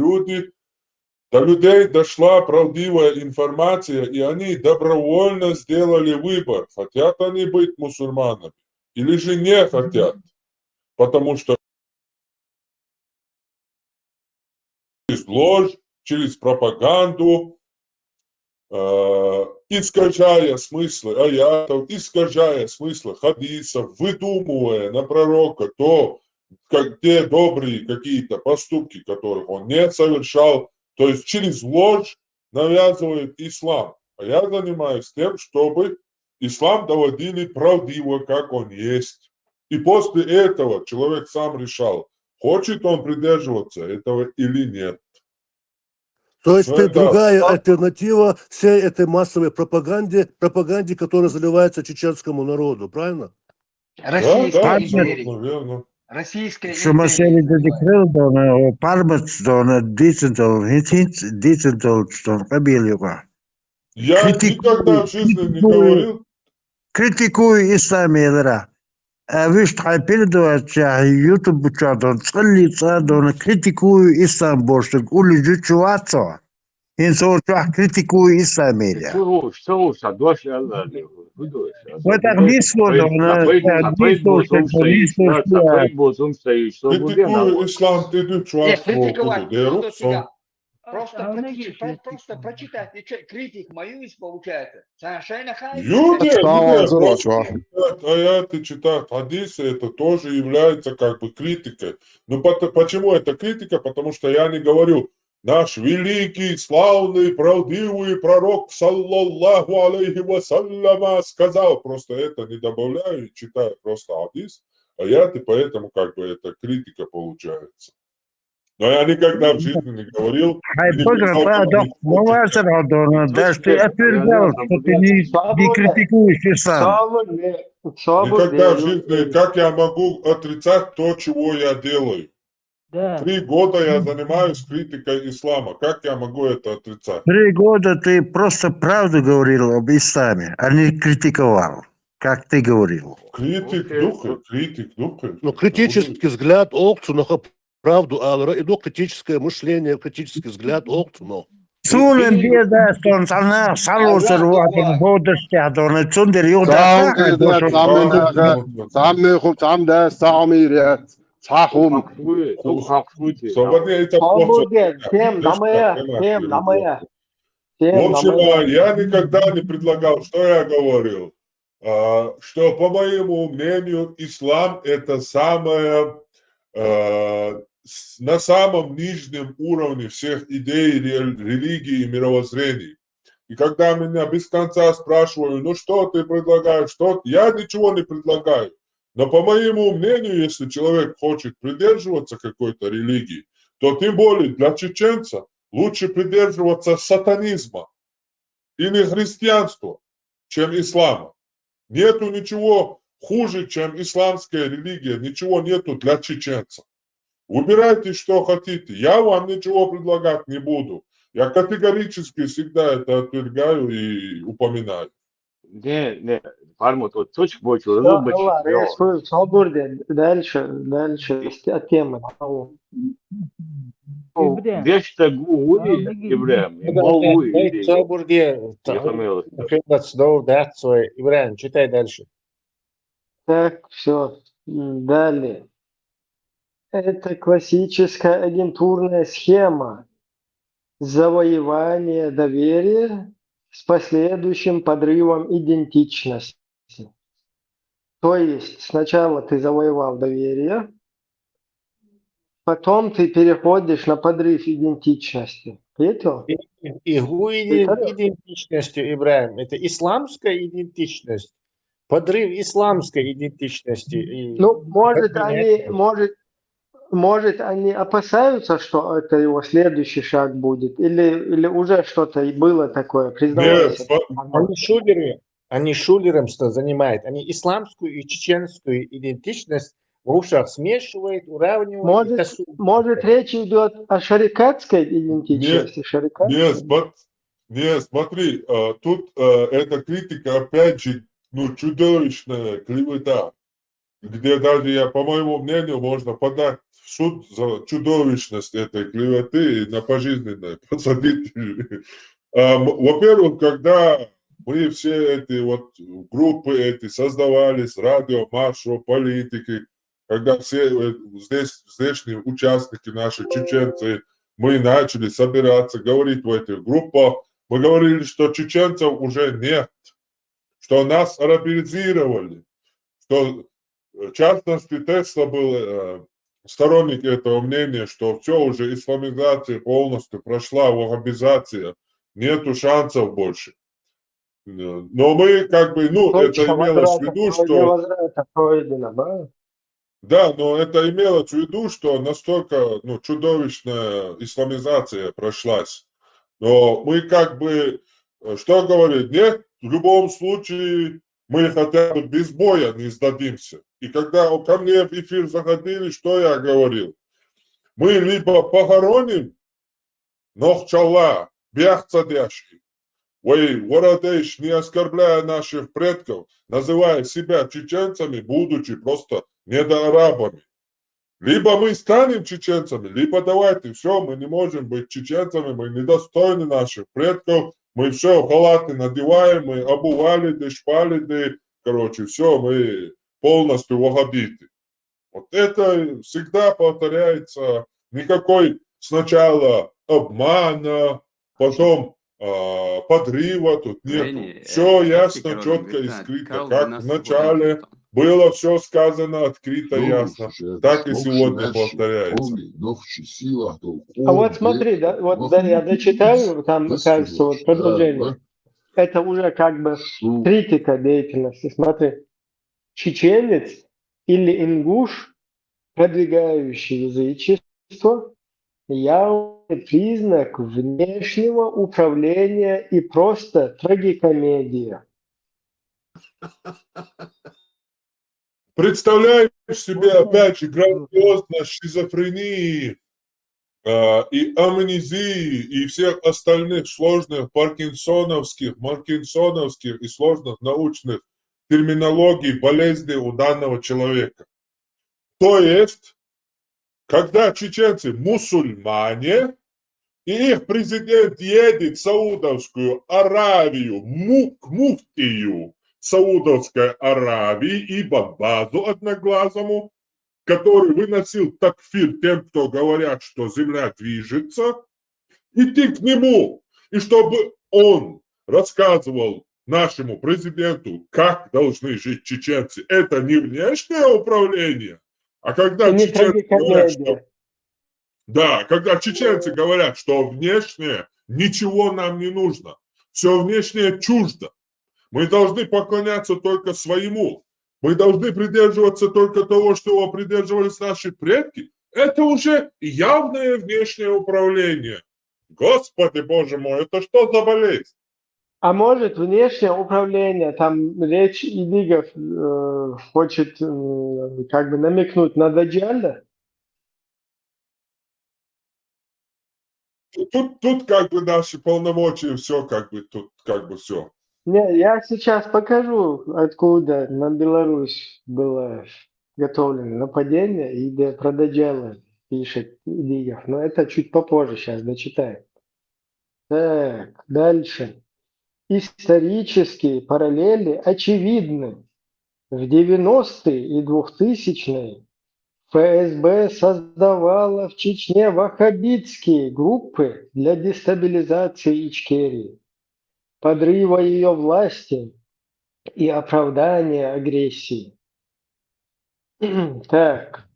до людей дошла правдивая информация, и они добровольно сделали выбор, хотят они быть мусульманами или же не хотят, потому что через ложь, через пропаганду, искажая смыслы аятов, искажая смыслы хадисов, выдумывая на пророка то, как те добрые какие-то поступки, которых он не совершал, то есть через ложь навязывает ислам. А я занимаюсь тем, чтобы ислам доводили правдиво, как он есть. И после этого человек сам решал, хочет он придерживаться этого или нет. То есть Но ты это другая альтернатива всей этой массовой пропаганде, которая заливается чеченскому народу, правильно? Да, абсолютно верно. Российская Şu mesele dedikleri de onu parmak da onu hiç кабелюга. Я никогда в жизни не говорил. Критикую исламиелера. Виш передавать YouTube бучадон, цалица дон критикую ислам борштук, улиджу чуацо. Инсо критикую исламиелер. Soğuş, doş yerlerle. Вот так дисло Напой бозум стоишь, что будет Критикую ислам, ты Нет, чувствовал, критиковать да, просто тебя. Просто, А просто прочитать. И критик мою получается. Совершенно аяты, читать хадисы, это тоже является как бы критикой. Но почему это критика? Потому что я не говорю, наш великий, славный, правдивый пророк, саллаллаху алейхи вассаляма, сказал. Просто это не добавляю, читаю просто хадис, аяты, поэтому как бы это критика получается. Но я никогда в жизни не говорил. Даже ты отвергал, что ты не критикуешь ислам. Никогда в жизни, как я могу отрицать то, чего я делаю? 3 года я занимаюсь критикой ислама. Как я могу это отрицать? 3 года ты просто правду говорил об исламе, а не критиковал, как ты говорил. Критик духа. Но критический взгляд олцу, но правду алра, и критическое мышление, критический взгляд олцу, но. Сулен беда, что он салусер ватен бодостя, да он цундер юда. В общем, я никогда не предлагал, что я говорил, что, по моему мнению, ислам это самое, на самом нижнем уровне всех идей, религии и мировоззрений. И когда меня без конца спрашивают, ну что ты предлагаешь, что я ничего не предлагаю. Но по моему мнению, если человек хочет придерживаться какой-то религии, то тем более для чеченца лучше придерживаться сатанизма или христианства, чем ислама. Нету ничего хуже, чем исламская религия, ничего нету для чеченца. Выбирайте, что хотите. Я вам ничего предлагать не буду. Я категорически всегда это отвергаю и упоминаю. Не, пармут, вот точку больше Дальше тема. Вещь-то гуи, Ибрам, Ибрам, читай дальше. Так, все. Далее. Это классическая агентурная схема завоевания доверия с последующим подрывом идентичности. То есть сначала ты завоевал доверие, потом ты переходишь на подрыв идентичности. Видел? Идентичностью, Ибрахим, это исламская идентичность, подрыв исламской идентичности. Ну, может, они опасаются, что это его следующий шаг будет, или уже что-то было такое, признавайся. Они шулеромство занимают, они исламскую и чеченскую идентичность в ушах смешивают, уравнивают. Может, речь идет о шарикатской идентичности? Нет, смотри, тут эта критика, опять же, чудовищная клевета, где даже, по моему мнению, можно подать в суд за чудовищность этой клеветы и на пожизненное посадить. Во-первых, когда мы все эти вот группы эти создавались, радио, маршо, политики, когда все здешние участники, наши чеченцы, мы начали собираться, говорить в этих группах, мы говорили, что чеченцев уже нет, что нас арабизировали, что в частности Тесла был сторонник этого мнения, что все уже исламизация полностью прошла, ваххабизация, нету шансов больше. Но мы как бы, ну, это Точка имелось в виду, что... невозврата пройдена, да? Да, но это имелось в виду, что настолько чудовищная исламизация прошлась. Но мы как бы, что говорить, нет, в любом случае мы хотя бы без боя не сдадимся. И когда ко мне в эфир заходили, что я говорил? Мы либо похороним Нохчалла, Бяхцадяшки, ой, Вородейш, не оскорбляя наших предков, называя себя чеченцами, будучи просто недоарабами. Либо мы станем чеченцами, либо давайте, все, мы не можем быть чеченцами, мы недостойны наших предков, мы все, халаты надеваем, мы обували, шпали, короче, все, мы полностью ваххабиты. Вот это всегда повторяется, никакой сначала обмана, потом подрыва тут нету. Все ясно, четко и скрыто, как в начале было все сказано открыто, ясно, так и сегодня повторяется. А вот смотри, да, вот да, я дочитаю, там, кажется, вот продолжение. Это уже как бы критика деятельности. Смотри, чеченец или ингуш, продвигающий язычество, явный признак внешнего управления и просто трагикомедия. Представляешь себе, опять же, грандиозность шизофрении и амнезии и всех остальных сложных паркинсоновских и сложных научных терминологий болезней у данного человека. То есть, когда чеченцы мусульмане, и их президент едет в Саудовскую Аравию, к муфтию Саудовской Аравии и Бабазу Одноглазому, который выносил такфир тем, кто говорят, что земля движется, идти к нему, и чтобы он рассказывал нашему президенту, как должны жить чеченцы. Это не внешнее управление, а когда чеченцы говорят, что... Да, когда чеченцы говорят, что внешнее ничего нам не нужно, все внешнее чуждо. Мы должны поклоняться только своему. Мы должны придерживаться только того, что придерживались наши предки. Это уже явное внешнее управление. Господи, Боже мой, это что за болезнь? А может, внешнее управление, там речь Идигов хочет как бы намекнуть на Даджаля? Тут как бы наши полномочия, все как бы, тут как бы все. Не, я сейчас покажу, откуда на Беларусь было готовлено нападение, и где про Даджаля пишет Идигов. Но это чуть попозже, сейчас дочитаю. Так, дальше. Исторические параллели очевидны. В 90-е и 2000-е ФСБ создавала в Чечне ваххабитские группы для дестабилизации Ичкерии, подрыва ее власти и оправдания агрессии. Так,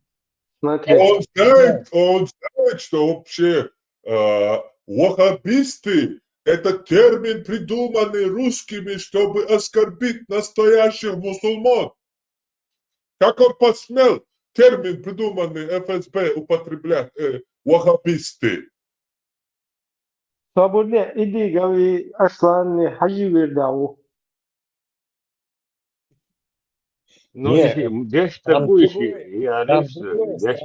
смотри. Он знает, что вообще ваххабисты – это термин, придуманный русскими, чтобы оскорбить настоящих мусульман. Как он посмел термин, придуманный ФСБ, употреблять ваххабисты? Свободне Идигов и Аслан Хадживердау. Ну, десь такующий, я десь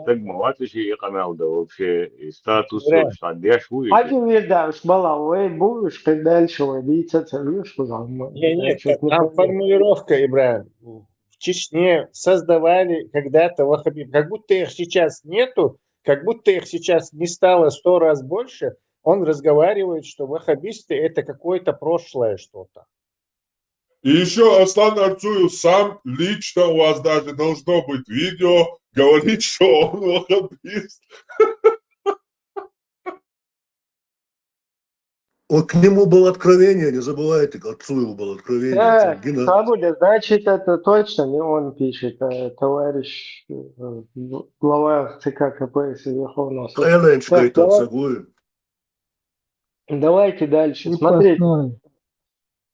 так моватущий, камел да вообще статус десь вующий. Хадживердау шбалау, будешь как дальше, видите, целуешь, сказал. Нет, там формулировка, Ибрahim. В Чечне создавали когда-то ваххабитов. Как будто их сейчас нету, как будто их сейчас не стало 100 раз больше. Он разговаривает, что ваххабисты это какое-то прошлое что-то. И еще Аслан Арцуев сам лично, у вас даже должно быть видео, говорит, что он ваххабист. к нему было откровение, не забывайте, к отцу его было откровение. Так, Сабуля, значит, это точно не он пишет, а товарищ глава ЦК КПСС и Верховного Совета. Так, давайте дальше.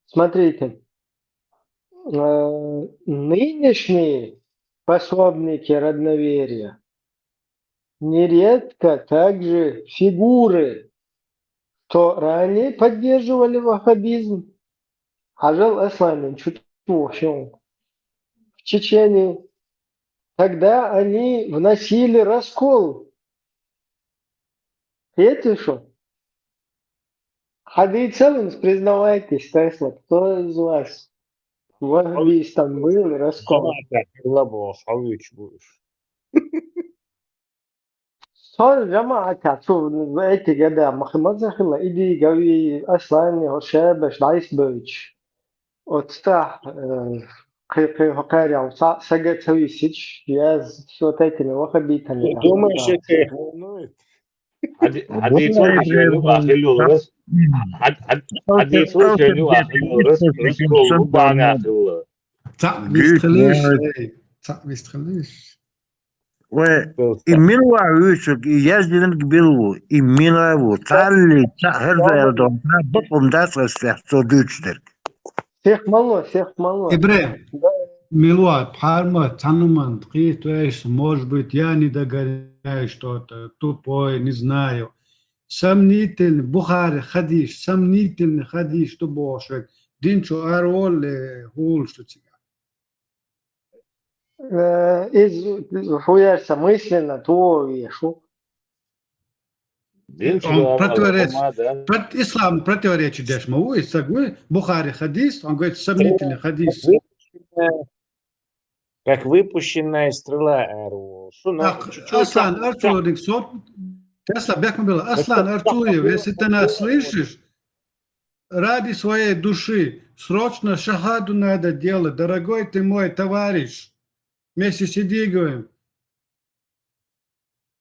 Смотрите. Нынешние пособники родноверия нередко также фигуры, что ранее поддерживали ваххабизм, Хажал Асламин, в Чечении. Тогда они вносили раскол. Это что? Хадийцелинс, признавайтесь, Тесла, кто из вас ваххабистом был и раскол? Son جماعة شوف эти года Махмад Захила иди говори Аслани Хошебеш Дайсбевич отстах Хакаряу Сагатовисич я с вот этими ваххабитами. Думаешь, это их волнует? وإمينوا عيوشك يجدن قبلوا إمينوا عيوش تعالي هرزا يردون بطم داس غسلح صدوشتر سيخ مالو إبراهيم Милуат, Парма, Тануман, Тритвейш, может быть, я не догоняю что-то, тупой, не знаю. Сомнительный, Бухари, хадиш, сомнительный хадиш, что бошек. Динчо арол, хул, что тебя. Хуярся мысленно, то вешу. Он противоречит, ислам противоречит Дешмаву, и согласен, Бухари хадис, он говорит, сомнительный хадис. Как выпущенная стрела РУ. Аслан Артурович, Тесла Бекмабила, Аслан Артурович, если ты нас слышишь, ради своей души, срочно шахаду надо делать, дорогой ты мой товарищ. Вместе сиди, говорим.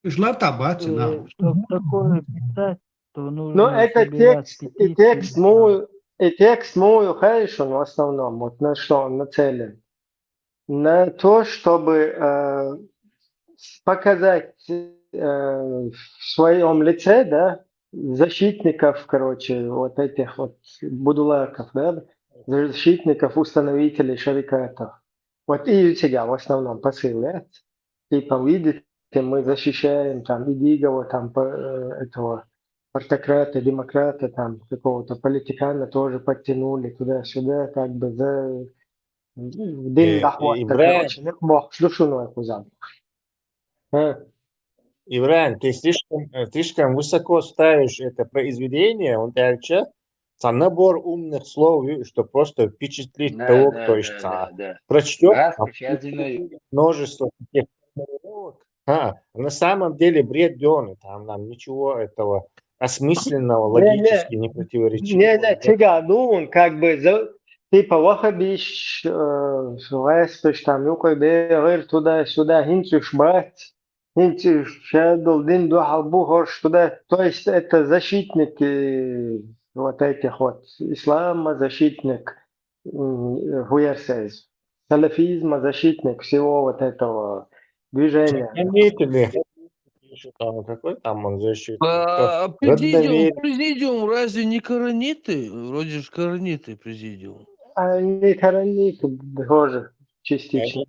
Шла табачина. Чтобы такое писать, то нужно... Ну, это текст мой Хайшон в основном, вот на что он нацелен. На то, чтобы показать в своем лице, да, защитников, короче, вот этих вот будулаков, да, защитников, установителей шарикатов. Вот и себя в основном посыл, да? Типа, видите, мы защищаем там Идигова, там этого партократа, демократа, там какого-то политикана тоже подтянули туда-сюда, как бы за... Дин Дахват, короче, не бог, шлюшуной кузан. Ивран, ты слишком высоко ставишь это произведение, он дальше, набор умных слов, что просто впечатлить того, кто прочтет множество таких формулировок. На самом деле бред Дёны, там нам ничего этого осмысленного, логически не противоречит. Ну он как бы типа ваххабиш, там юкой бегер туда-сюда, хинчиш брать, хинчиш шадл, дин духал бухош туда. То есть это защитники вот этих вот ислама, защитник хуярсез, салафизма, защитник всего вот этого движения. Какой там он защитник? Президиум разве не корониты? Вроде же корониты президиум. Они корониты тоже частично.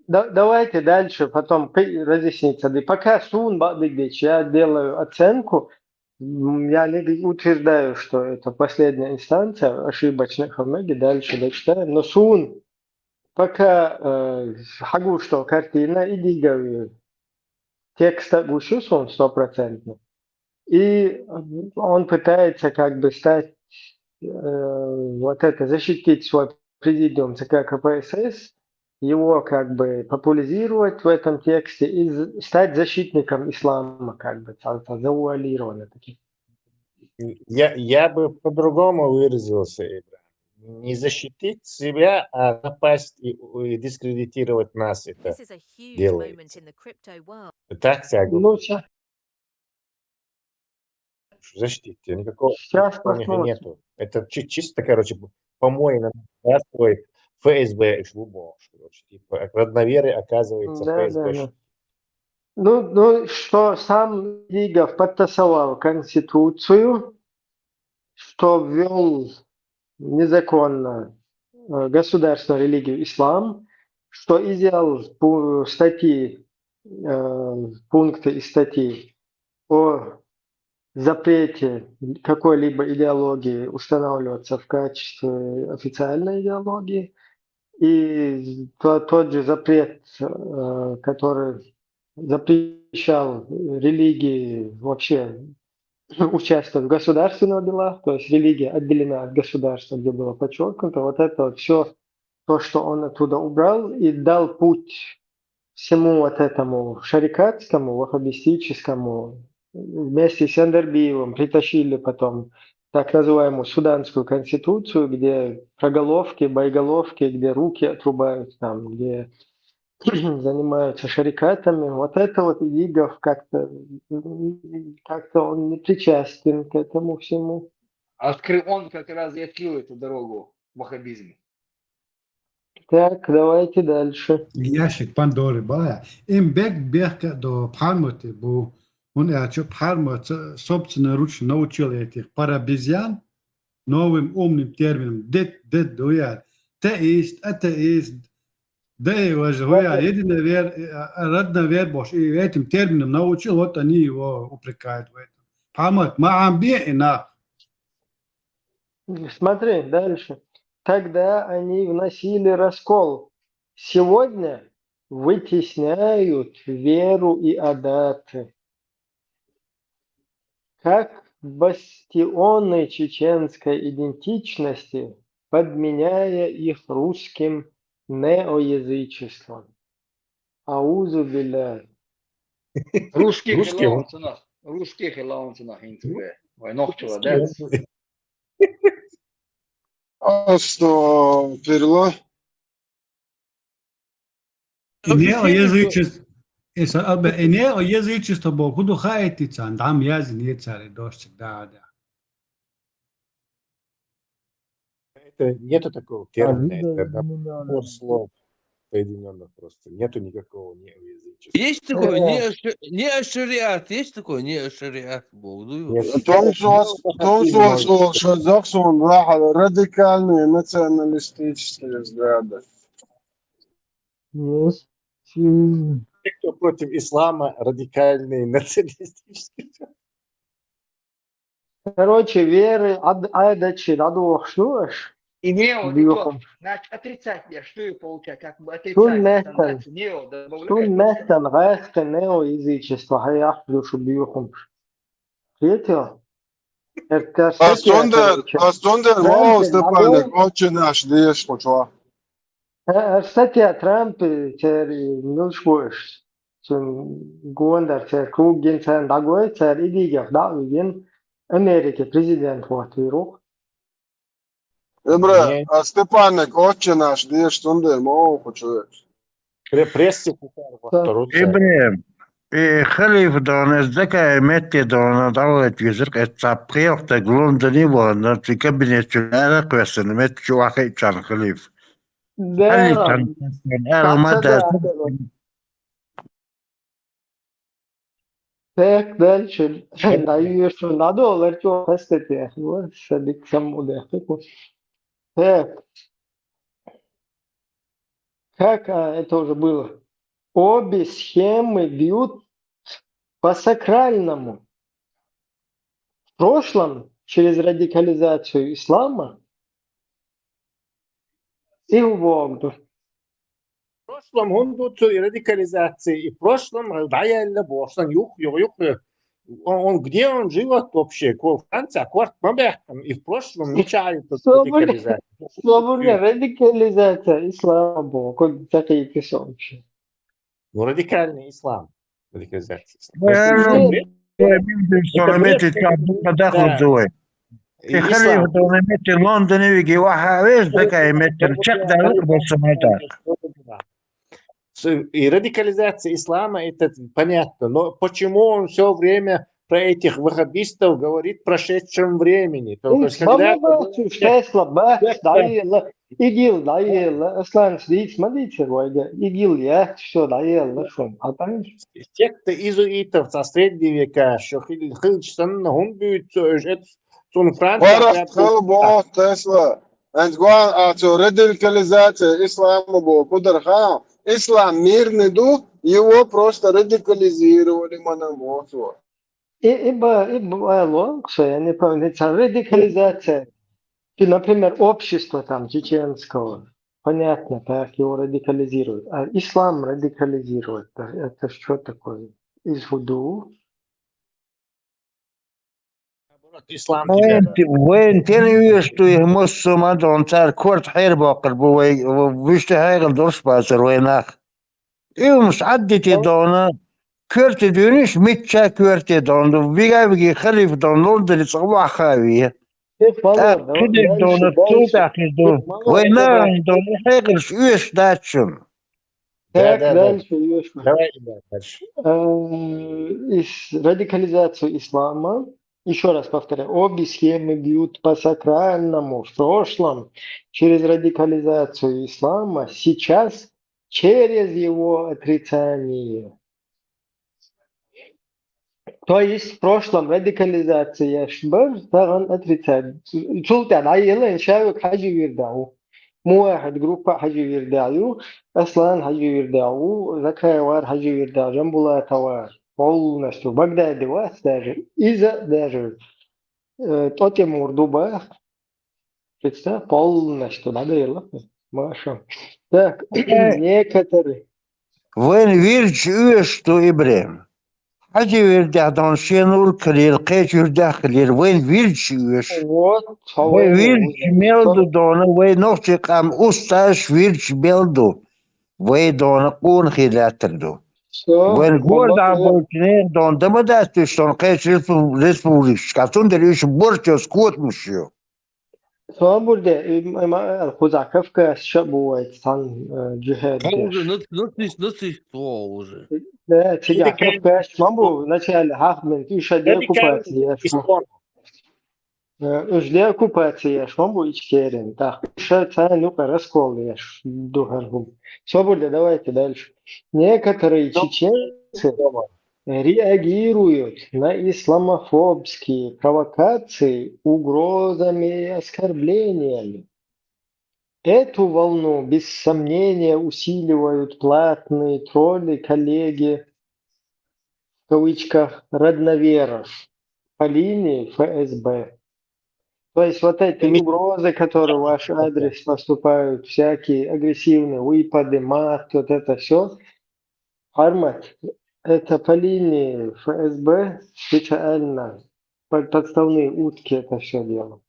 Давайте дальше, потом разъяснится. Пока Сун Бадыгдич, я делаю оценку. Я не утверждаю, что это последняя инстанция, ошибочных многие дальше дочитаем. Но Сун, пока хагу, что картина, иди говорю. Текста гушус он 100%. И он пытается как бы стать, вот это, защитить свой президиум ЦК КПСС, его как бы популяризировать в этом тексте и стать защитником ислама, как бы, завуалированно таким. Я бы по-другому выразился, не защитить себя, а напасть и дискредитировать нас это делает. Так, ну, Защитите. Никакого Сейчас омига посмотрим. нету. Это чисто, короче, помойно настрой ФСБ и шлюбов. Короче, типа, родноверы, оказывается, Да, ФСБ. да, да. Ну, что сам Лигов подтасовал Конституцию, что ввел незаконно государственную религию ислам, что изъял статьи, пункты из статей о запрете какой-либо идеологии устанавливаться в качестве официальной идеологии, и тот же запрет, который запрещал религии вообще участвовать в государственных делах, то есть религия отделена от государства, где было подчеркнуто, вот это все, то, что он оттуда убрал и дал путь всему вот этому шарикатскому, ваххабистическому, вместе с Андербиевым притащили потом так называемую суданскую конституцию, где проголовки, боеголовки, где руки отрубают, там, где занимаются шарикатами. Вот это вот Лигов как-то он не причастен к этому всему. Он как раз и открыл эту дорогу ваххабизму. Так, давайте дальше. Ящик Пандоры бая. Им бег до Пармоты, бо он Пармот собственноручно научил этих парабезьян новым умным термином. Дед, дуя. Теист, атеист. Да, единый родной вер Божий. И этим термином научил, вот они его упрекают в этом. Пармот, маамбиина. Смотри, дальше. Тогда они вносили раскол. Сегодня вытесняют веру и адаты. Как бастионы чеченской идентичности, подменяя их русским неоязычеством. Аузу билля. Русских и лаунцинах интуэ. Ой, нохчула, да? Astagfirullah. Неоязычество бо худу хаетица, дам язин ецаре дождь, да. Это нету такого термина, это набор слов соединенных просто. Нету никакого неоязычества. Есть такое неошариат, есть такое неошариат, Бог توصل شو واحد радикальные националистические взгляды. Те, кто против ислама, радикальные националистические. Короче, веры адачи, адуахшнуаш. И нео, значит, отрицательное, что и получать, как бы отрицательное. Нео добавляет. Тун местан гайхта неоязычество, хаяхлю шубьюхум. Третье? Астундер, мол, Степанек, очень наш, дешь, почва. Статья Трампа, нушбуш, гуандар, круген, дагой, идигах, да, вен Америки президент вот ирух. Бре, Степанек, очень наш, дешь, Стундер, мол, почва. Ибрем, خليف دون الذكاء متى دون دولة يزرق التابقية تقولون دني وانا في كابينة الأنا كويسن مت شو واحد كان خليف. هل كان أنا ما دار. Так, дальше. Даю что надо, ларчо хастете. Вот, садик саму дехтеку. Так. Как это уже было? Обе схемы бьют по сакральному. В прошлом через радикализацию ислама и в Вогду. В прошлом он тут радикализации, и в прошлом реально Бошан он где он живет вообще? В Франции, и в прошлом нечаянно радикализация. Свободная радикализация ислама была, как такие вообще. Ну, радикальный ислам. Радикализация. خليه دون متى لندن يجي واحد ويش ذكاء متى شق ده بس ما И радикализация ислама, это понятно, но почему он все время про этих ваххабистов говорит в прошедшем времени. То есть, когда İgil dayılı, ıslan hiç mi diyecek oydu? İgil ya, что dayılı şun. Atan те, кто иезуитов со среднего века, что хилчсан, он будет цун Varast kalbo Tesla. Ens guan acu радикализация ислама был. Кударха. Ислам мирный дух, его просто радикализировали мономоцу. Ибо логше, я не помню, радикализация. Например, общество там чеченского. Понятно, так его радикализируют. А ислам радикализирует. Это что такое? Из худу? ислам وين تاني يشتوي مصر ما دون تار كورت حير باقر بوي ويشتي هايغن دورش بازر ويناخ مش عدتي دونا كورت دونيش ميتشا كورت دون بيجي خليف دون لندن صباح خاوية كده دون توتا دون وينا دون حيغرش ايش داتشن Так, дальше, радикализацию ислама. Еще раз повторяю, обе схемы бьют по сакральному в прошлом через радикализацию ислама, сейчас через его отрицание. То есть в прошлом радикализация шбар, таган отрицание. Султан айла иншавик хаджи вирдау. واحد جروب حجي يردعيو أصلا حجي يردعو ذكاء وار حجي يردع جنبولا توار قول نشتو بقدا دواس داجر إذا داجر توتي موردوبا كتا قول نشتو بعد يلا ما شاء так некоторые وين ويرج ايش تو إبراهيم حاجة يردع دون شينور كليل قيش يردع كليل وين ويرج ايش وين ويرج ميلدو دون وين نوشي قام أستاش ويرج ميلدو وين دون قون خيلاتردو وين قول دعبوتنين دون دمداتش دون قيش رسبوليش كاتون دريش بورتيو سكوت مشيو Sonra burada Kuzakafka шабует сан джихад. Nasıl уже? Да, Кузакafka шмамбу вначале хахмен ишаде оккупация. Ужде оккупация шмамбу ичкерен. Так, ша ну-ка раскол духаргум. Все burada давайте дальше. Некоторые чеченцы реагируют на исламофобские провокации угрозами и оскорблениями. Эту волну, без сомнения, усиливают платные тролли, коллеги, в кавычках, родноверов по линии ФСБ. То есть вот эти угрозы, которые в ваш адрес поступают, всякие агрессивные выпады, мат, вот это все, формат. Это по линии ФСБ специально, подставные утки это все дело.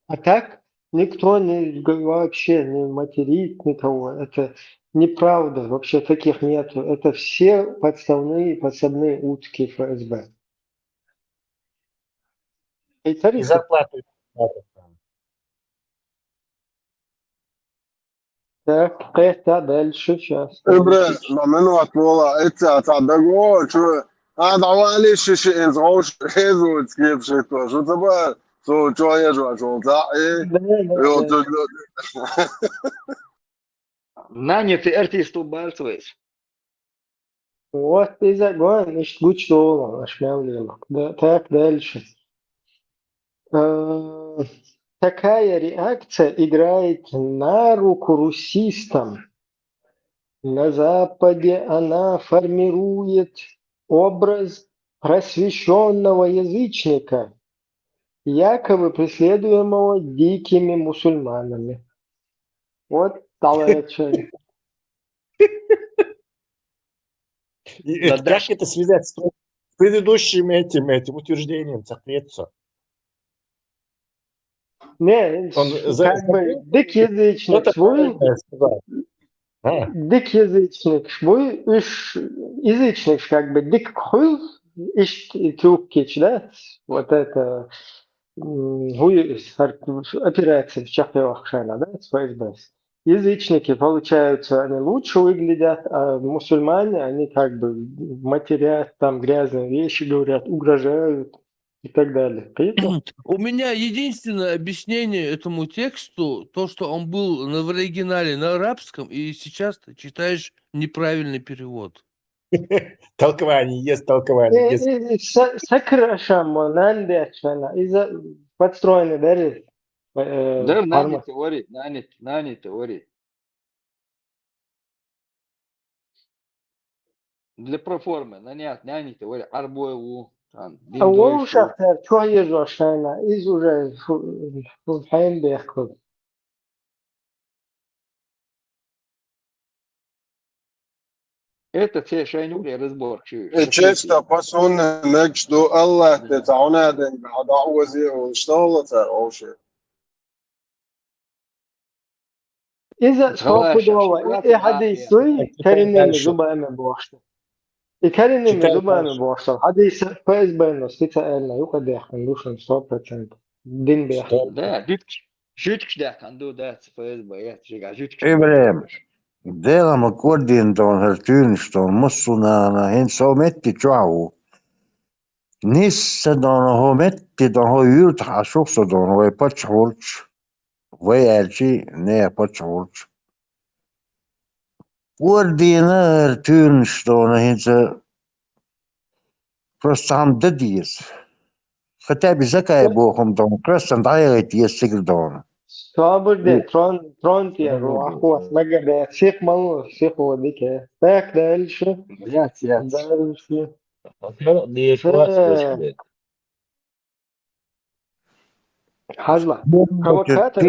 А так никто вообще не материт никого. Это неправда, вообще таких нету. Это все подставные утки ФСБ. И зарплату. Так, это дальше сейчас. إبراهيم ما منو أطولة إتى تعدقوا شو هذا عوالي شيء إنزعوش هذو كيف شكله شو تبغى شو يجوا شو تعي Нанятый артист убалтывает. Вот и загон, значит, гучно, нашмявлило. Да, так, дальше. Такая реакция играет на руку русистам. На Западе она формирует образ просвещенного язычника, якобы преследуемого дикими мусульманами. Вот талеча. Как это связать с предыдущим этим утверждением Цахвецу? Не, как бы дик язычник свой, дик язычник свой, язычник как бы дик хуй, трубкич, да, вот это операция в Чахпевах Шана, да, с ФСБ. язычники, получается, они лучше выглядят, а мусульмане, они как бы матерят, там грязные вещи говорят, угрожают и так далее. У меня единственное объяснение этому тексту, то, что он был в оригинале на арабском, и сейчас ты читаешь неправильный перевод. Толкование, есть толкование. Есть. Сокращamo, nandešana, подстроены, дарит. Да, нани теории, нани теории. Для проформы, нани теории, арбоеву, А у шахтер, что ежошана, из уже фулхайм бехкут. Это все шайнули разборчивые. Чисто пасунный между الله تتعونادن بعد عوزي واشتغلت أو شيء. إذا سوقدوا إيه حديثي كريم زبائن بواشط. كريم زبائن بواشط. حديث فاز بينه ستة ألنا يقعد يخلوشن 100%. دين بيحكي. Да, жутко да, канду да, ФСБ, я жутко. Ibrahim, делamo coordinton hertynston mussuna hin so metti tjau. Nisse don ho metti don ho yurt asukso don ho patchholz. Vajarci ne patchholz. Coordina hertynston hin se просто ham dadis. Khatabi zakay bohum don krastan dayet yesigil don. صابر ترون تيرو أخوات مجد شيخ مالو شيخ وديك تاك دالش دالش حزمة провокатор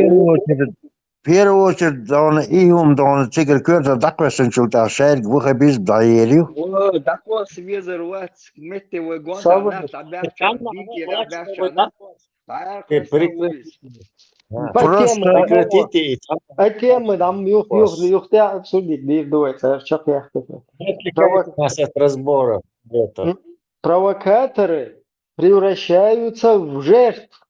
В первую очередь, он им он цигер кёрта даквесен чулта шерг вуха без даерю. О, такой свезер вот, метте вы гонта на табяча, бики рабяча, на Прекратите. темы там юхте обсудить дивдуется шак яхтыфы. Отвлекайте нас от разборов. Провокаторы превращаются в жертв,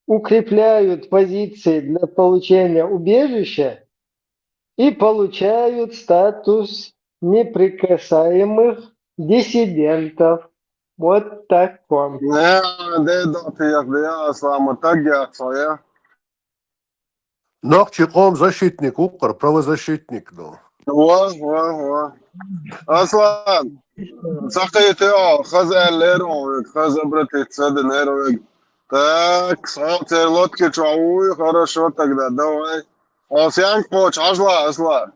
укрепляют позиции для получения убежища и получают статус неприкасаемых диссидентов. Вот так вам. Ногчи ком защитник, укр, правозащитник. Во. Аслан, сахайте, хаза лерон, хаза браты цады нервы. Так, смотри, лодки чауи, хорошо тогда, давай. Осянк поч, ажла, Аслан.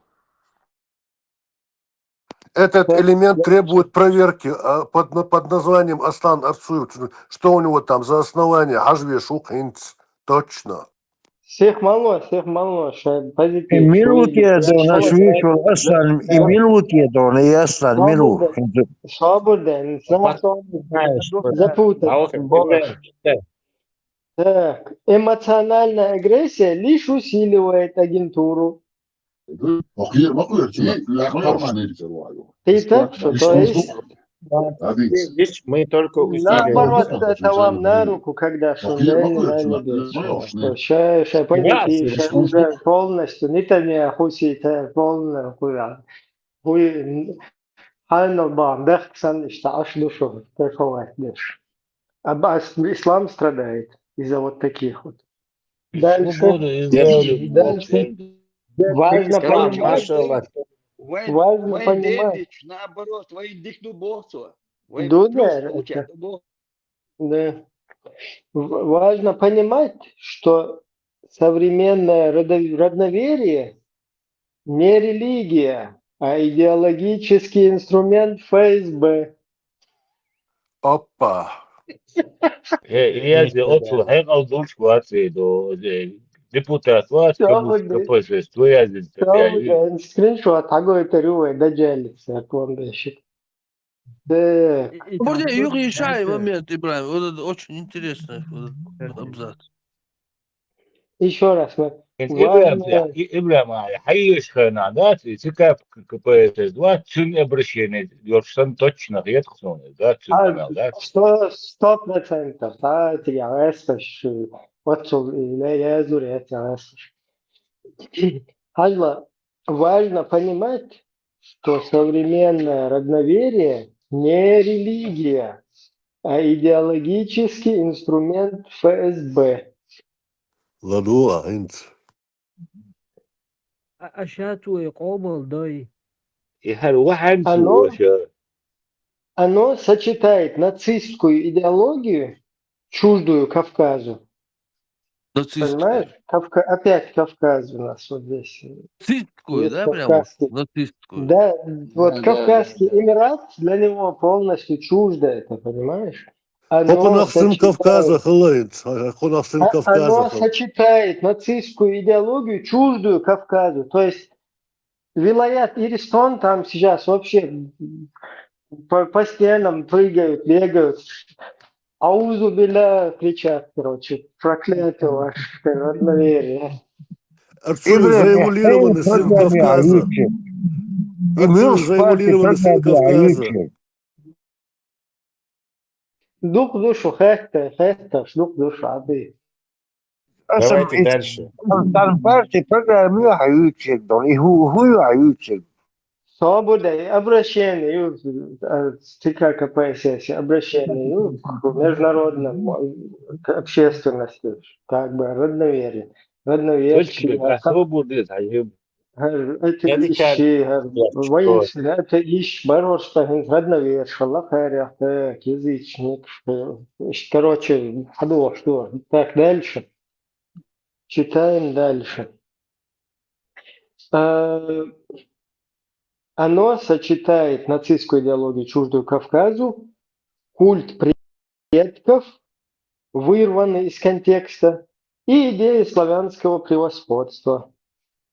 Этот элемент требует проверки под названием Аслан Арцуев. Что у него там за основание? Хажве Шухинц. Точно. Всех мало, позитив. Минуте дона швейцар Аслан, и минуте дона и Аслан, минут. Свободен, запутать. Так, эмоциональная агрессия лишь усиливает агентуру. Ты так что, то есть... Здесь мы только наоборот, это вам на руку, когда Шундели нанебет. Сейчас позитив, уже полностью, Нетаньяху сите полная хуя. Хально бам, дахсан, что аж душу, такого дешь. А ислам страдает из-за вот таких вот. Дальше важно понимать. Важно понимать. Наоборот, твои дикну босу. Да. Важно понимать, что современное родноверие не религия, а идеологический инструмент ФСБ. Опа. Если отцу хекал дочку отцеду, депутат вас, КПСС, твоя здесь. Скриншот, агой перюэ, доджелится, помнишь. Можно решай момент, Ибрahim, вот это очень интересный абзац. Еще раз. Ибрahim, حيش خنادات, سكاب КПСС, два, цин обращение, ёршан точно, редхсон, да, цин канал, да? 100%, да, тебя эсэш, отцу, или я зуря, тебя эсэш. Хазла, важно понимать, что современное родноверие не религия, а идеологический инструмент ФСБ. Ладуа, انت. أشاتو يقوبل داي. Оно сочетает нацистскую идеологию, чуждую Кавказу. Понимаешь? Опять Кавказ у нас вот здесь. Нацистскую, да, прям? Нацистскую. Да, вот Кавказский Эмират для него полностью чуждо это, понимаешь? Оно Кавказа, Оно сочетает нацистскую идеологию, чуждую Кавказу. То есть вилаят Иристон там сейчас вообще по стенам прыгают, бегают. Аузу биля кричат, короче. Проклятие ваше родноверие. Арцуев заэволированный сын Кавказа. Арцуев заэволированный сын Кавказа. Дух в душу, хэхта, дух в душу, ады. Давайте дальше. Свобода, обращение к ЦК КПСС, обращение к международному, к общественности, как бы родноверие. Родноверчие. Это ищи, воинстве, это ищи, бороться, родновер, шалахаря, язычник. Короче, что? Так, дальше. Читаем дальше. Оно сочетает нацистскую идеологию, чуждую Кавказу, культ предков, вырванный из контекста, и идеи славянского превосходства,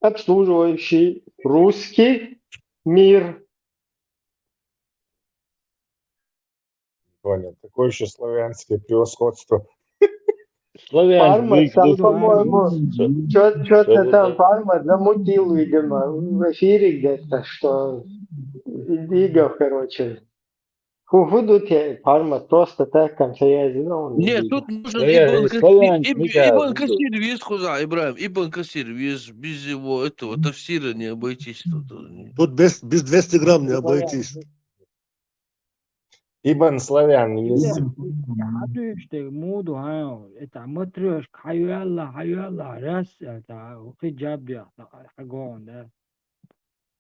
обслуживающий русский мир. Понял. Какое еще славянское превосходство? Парма, там, по-моему, что-то там Парма замутил, видимо, в эфире где-то, что Игов, короче. Худут Парма просто так, как я знал. Нет, тут нужен Ибн Касир вес, Хуза, Ибрахим, Ибн Касир вес, без его этого тафсира не обойтись. Тут без 200 грамм не обойтись. Ибн славян есть. Хадышты моду хаял, это матрёшк, хайюалла, раз, это хиджаб, хагон, да.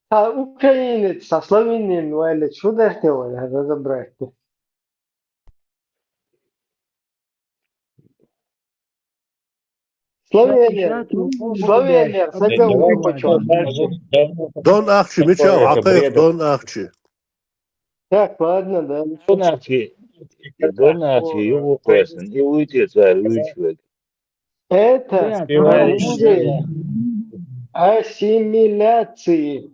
А украинец, а славянин, или что это разобрать? Словения, забил почему. Дон Ахчи, Мичал, Атаев, Дон Ахчи. Так, ладно, да. Дон Ахчи, его question, и уйти за человек. Это оружие ассимиляции,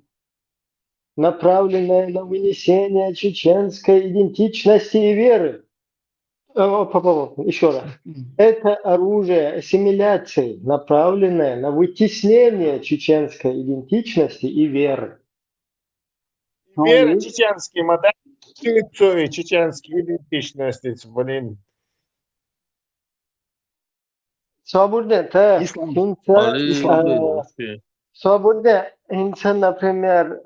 направленное на вынесение чеченской идентичности и веры. Еще раз. Это оружие ассимиляции, направленное на вытеснение чеченской идентичности и веры. Вера чеченский модель, чеченские идентичности, блин. Свободно, свободно, инсан, например,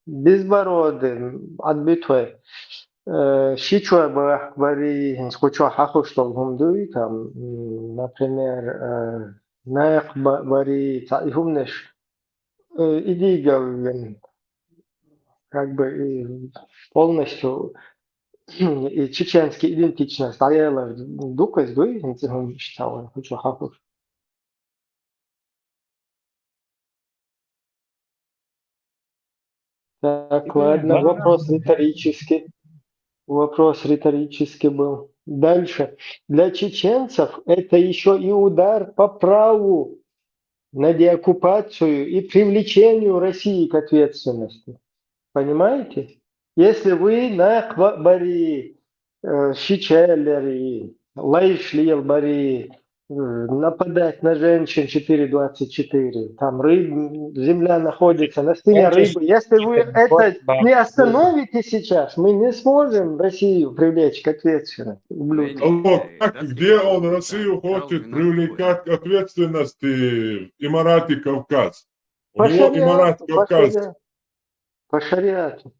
безбородый, отбитый. Шичуа бахбари, скучо хахуштол хумдуй, там, например, наях бахбари, ихумнеш, идига, как бы полностью и чеченский идентичность, стояла дукас, дуй, инцихум считал, скучо хахуш. Так, ладно, вопрос риторический. Вопрос риторический был. Дальше. Для чеченцев это еще и удар по праву на деоккупацию и привлечению России к ответственности. Понимаете? Если вы на Бари, Щичеллери, Лайшлил Бари, нападать на женщин 4.24. Там земля находится на спине рыбы. Если вы это не остановите сейчас, мы не сможем Россию привлечь к ответственности. Ублюдки. Алло, где он Россию хочет привлекать к ответственности в Эмирате Кавказ? У По него Эмират шариату, Кавказ. по шариату.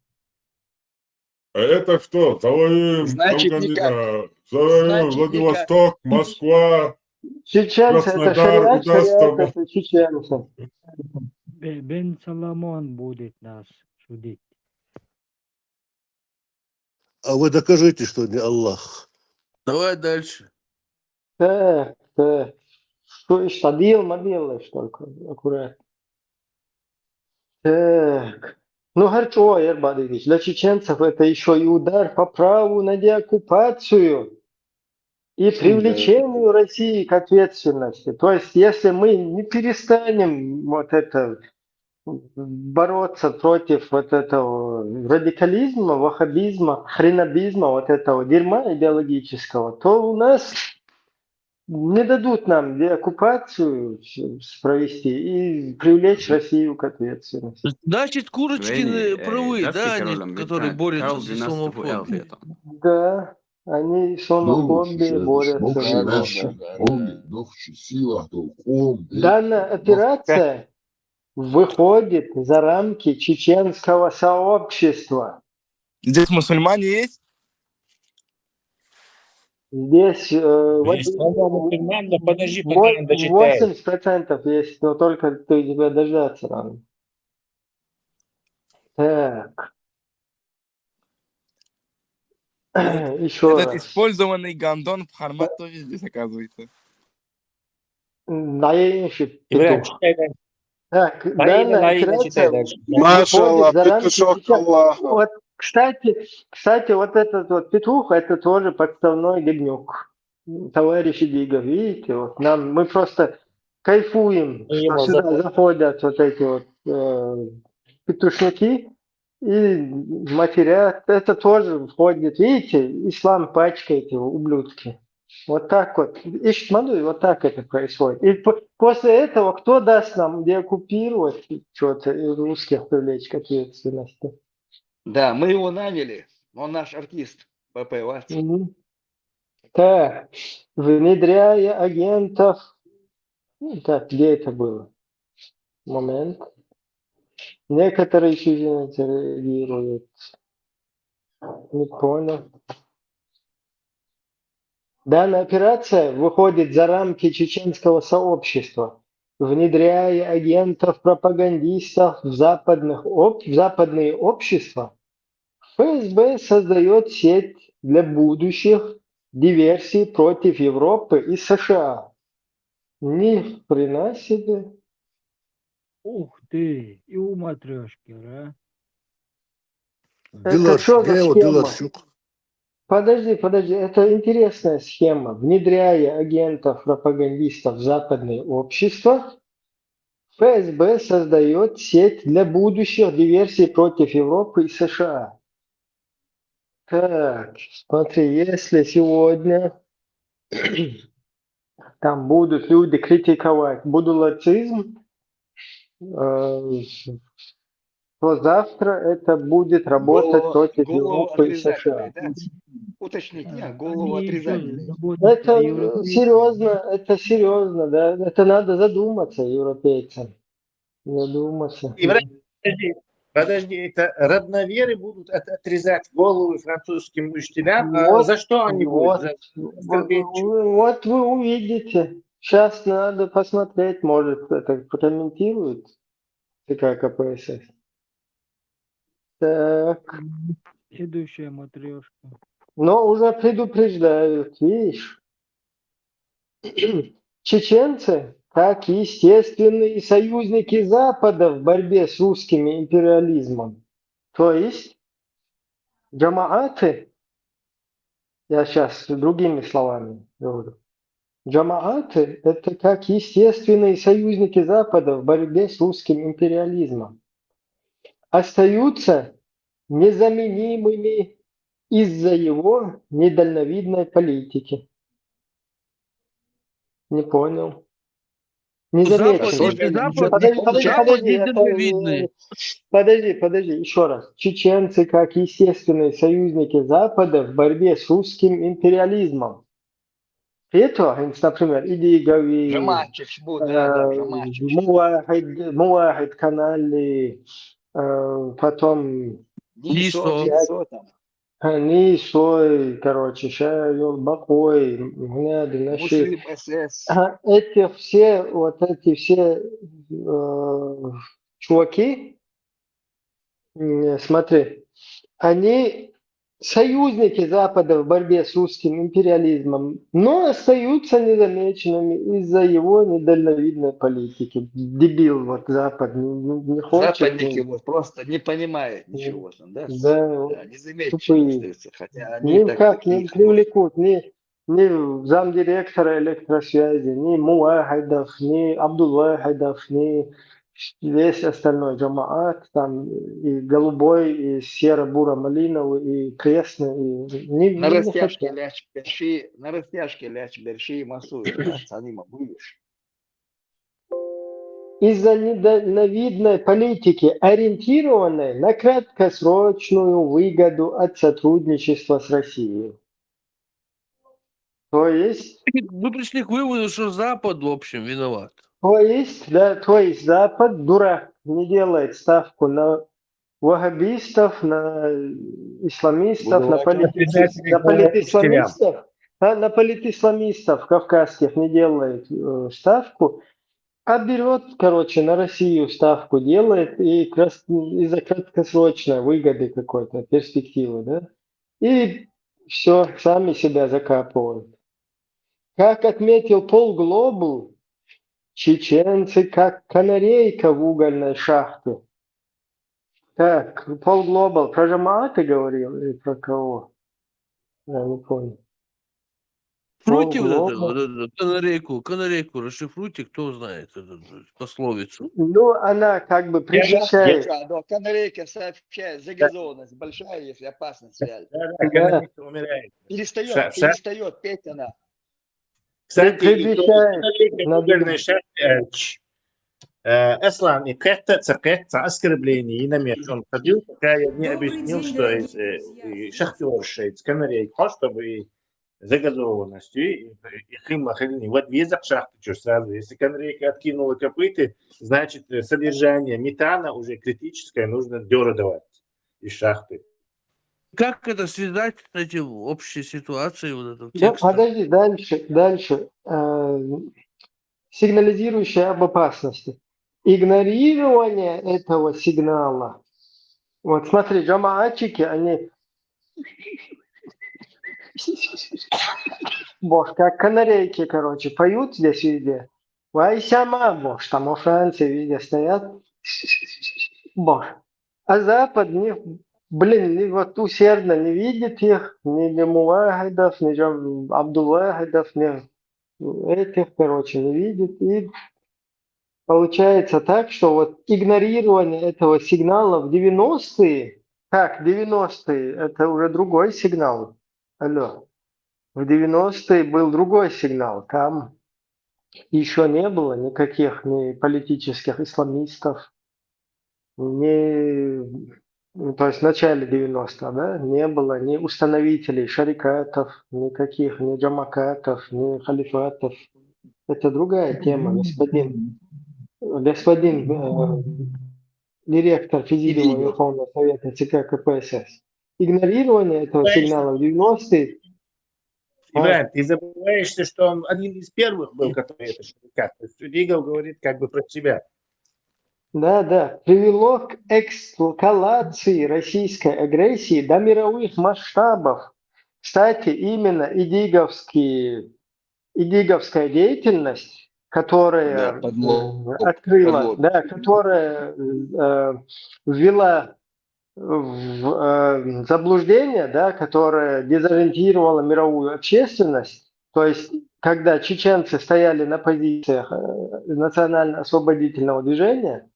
А это что? Завоюем Значит, никак. завоюем Владивосток, Москва, Чеченцы это Краснодар, шариат, удастся. шариат это чеченцы. Бен Соломон будет нас судить. А вы докажите, что не Аллах. Давай дальше. Так. Что еще? Адил, делаешь только аккуратно. Так. Ну хорошо, Ербадович, для чеченцев это еще и удар по праву на деоккупацию и привлечению России к ответственности. То есть, если мы не перестанем вот это бороться против вот этого радикализма, ваххабизма, хренобизма, вот этого дерьма идеологического, то у нас не дадут нам деоккупацию провести и привлечь Россию к ответственности. Значит, Курочкины правы, да, они, которые борются с исламофобией. Да, они исламофобией борются. Данная операция выходит за рамки чеченского сообщества. Здесь мусульмане есть? Здесь мусульман, но подожди, пока он дочитает. 80% есть, но только ты тебя дождаться надо. Так. Еще Этот раз. использованный гандон в Хармат тоже здесь оказывается. Наенщик Ибрагим, петух. читай дальше. Так, Наина, данная операция читай дальше. Машаллах, выходит за рамки петушок чечен- Аллаха. Вот, кстати, вот этот вот петух, это тоже подставной говнюк. Товарищи Дига, видите, вот мы просто кайфуем, что Ему сюда заходят вот эти вот петушники и матерят. Это тоже входит, видите, ислам пачкает его, ублюдки. Вот так вот. Ищет моду, и вот так это происходит. И после этого кто даст нам деоккупировать что-то и русских привлечь к ответственности? Да, мы его наняли. Он наш артист. ПП Вац. Так, внедряя агентов. Так, где это было? Момент. Некоторые чеченцы реагируют. Не понял. Данная операция выходит за рамки чеченского сообщества, внедряя агентов-пропагандистов в западные общества. ФСБ создает сеть для будущих диверсий против Европы и США. Ни хрена себе. Ух ты, и у матрешки, да? Это что за схема? Диларщик. Подожди, это интересная схема. Внедряя агентов-пропагандистов в западные общества, ФСБ создает сеть для будущих диверсий против Европы и США. Так, смотри, если сегодня там будут люди критиковать будулацизм, то завтра это будет работать против Европы и США. Да? Уточнить, голову Они еще отрезательные. заботятся о европейцах. Это серьезно, да. Это надо задуматься европейцам. Задуматься. Подожди, это родноверы будут отрезать головы французским учителям, а за что они будут? Вот вы увидите. Сейчас надо посмотреть, может, это прокомментирует ЦК КПСС. Так. Следующая матрешка. Но уже предупреждают, видишь. Чеченцы, как естественные союзники Запада в борьбе с русским империализмом. То есть джамааты, я сейчас другими словами говорю, джамааты – это как естественные союзники Запада в борьбе с русским империализмом. Остаются незаменимыми из-за его недальновидной политики. Не понял. Не Запад, замечено. Запад, Подожди, недальновидный. подожди, еще раз. Чеченцы, как естественные союзники Запада в борьбе с русским империализмом. Это, например, Идигови, Жамачич будет, да, Жамачич. Муахид Канали, потом Нисо там. Нисой, короче, Шайол, Бакой, Гняды, Наши. Муслим СС. Эти все чуваки, смотри, они союзники Запада в борьбе с русским империализмом, но остаются незамеченными из-за его недальновидной политики. Дебил вот Запад не хочет. Западники вот просто не понимают ничего там, да? Да, Незамеченными тупые. остаются, хотя они Никак не такие привлекут ни замдиректора электросвязи, ни Муахидов, ни Абдулвахидов, ни весь остальной джамаат, там и голубой, и серо-буро-малиновый, и крестный, и на не растяжке хотят. ляч берши масуют, да, цанима будешь. Из-за недальновидной политики, ориентированной на краткосрочную выгоду от сотрудничества с Россией. То есть... Мы пришли к выводу, что Запад, в общем, виноват. То есть Запад, дурак, не делает ставку на ваххабистов, на исламистов, на политисламистов кавказских не делает ставку, а берет, короче, на Россию ставку делает и из-за краткосрочной выгоды какой-то, перспективы, да, и все, сами себя закапывают. Как отметил Пол Глобал, чеченцы как канарейка в угольной шахте. Так, Пол Глобал про Жамааты говорил или про кого? Я не понял. Шифруйте вот эту канарейку, расшифруйте, кто знает эту пословицу. Ну, она как бы предвещает. Канарейка сообщает, загазованность большая, если опасность реально. Канарейка умирает. Перестает петь она. Кстати, угольной шахте Эслан и Кетта оскорбление и намек. Он ходил, пока я не объяснил, что из шахтерши, из канарейки, чтобы загазованностью и химахальни. Вот везак шахты, что сразу. Если канарейка откинула копыты, значит содержание метана уже критическое, нужно дёру давать из шахты. Как это связать с этим общей ситуацией вот этого Да, текста? подожди, дальше. Сигнализирующая об опасности. Игнорирование этого сигнала. Вот смотри, джамаатчики, они боже, как канарейки, короче, поют здесь везде. Вайсяма, боже, там во Франции везде стоят. Боже. А Запад вот усердно не видит их, ни Муахидов, ни Абдулвахидов, ни этих, короче, не видит. И получается так, что вот игнорирование этого сигнала в 90-е, как 90-е, это уже другой сигнал. Алло. В 90-е был другой сигнал. Там еще не было никаких ни политических исламистов, то есть в начале 90-х, да, не было ни установителей шарикатов, никаких, ни джамакатов, ни халифатов. Это другая тема, господин директор Президиума Верховного Совета ЦК КПСС. Игнорирование этого сигнала в 90-е. Иван, ты забываешься, что он один из первых был, который это шарикат. То есть Дигл говорит как бы про себя. Да, привело к эскалации российской агрессии до мировых масштабов. Кстати, именно идиговская деятельность, которая которая ввела в заблуждение, да, которая дезориентировала мировую общественность. То есть, когда чеченцы стояли на позициях национально-освободительного движения,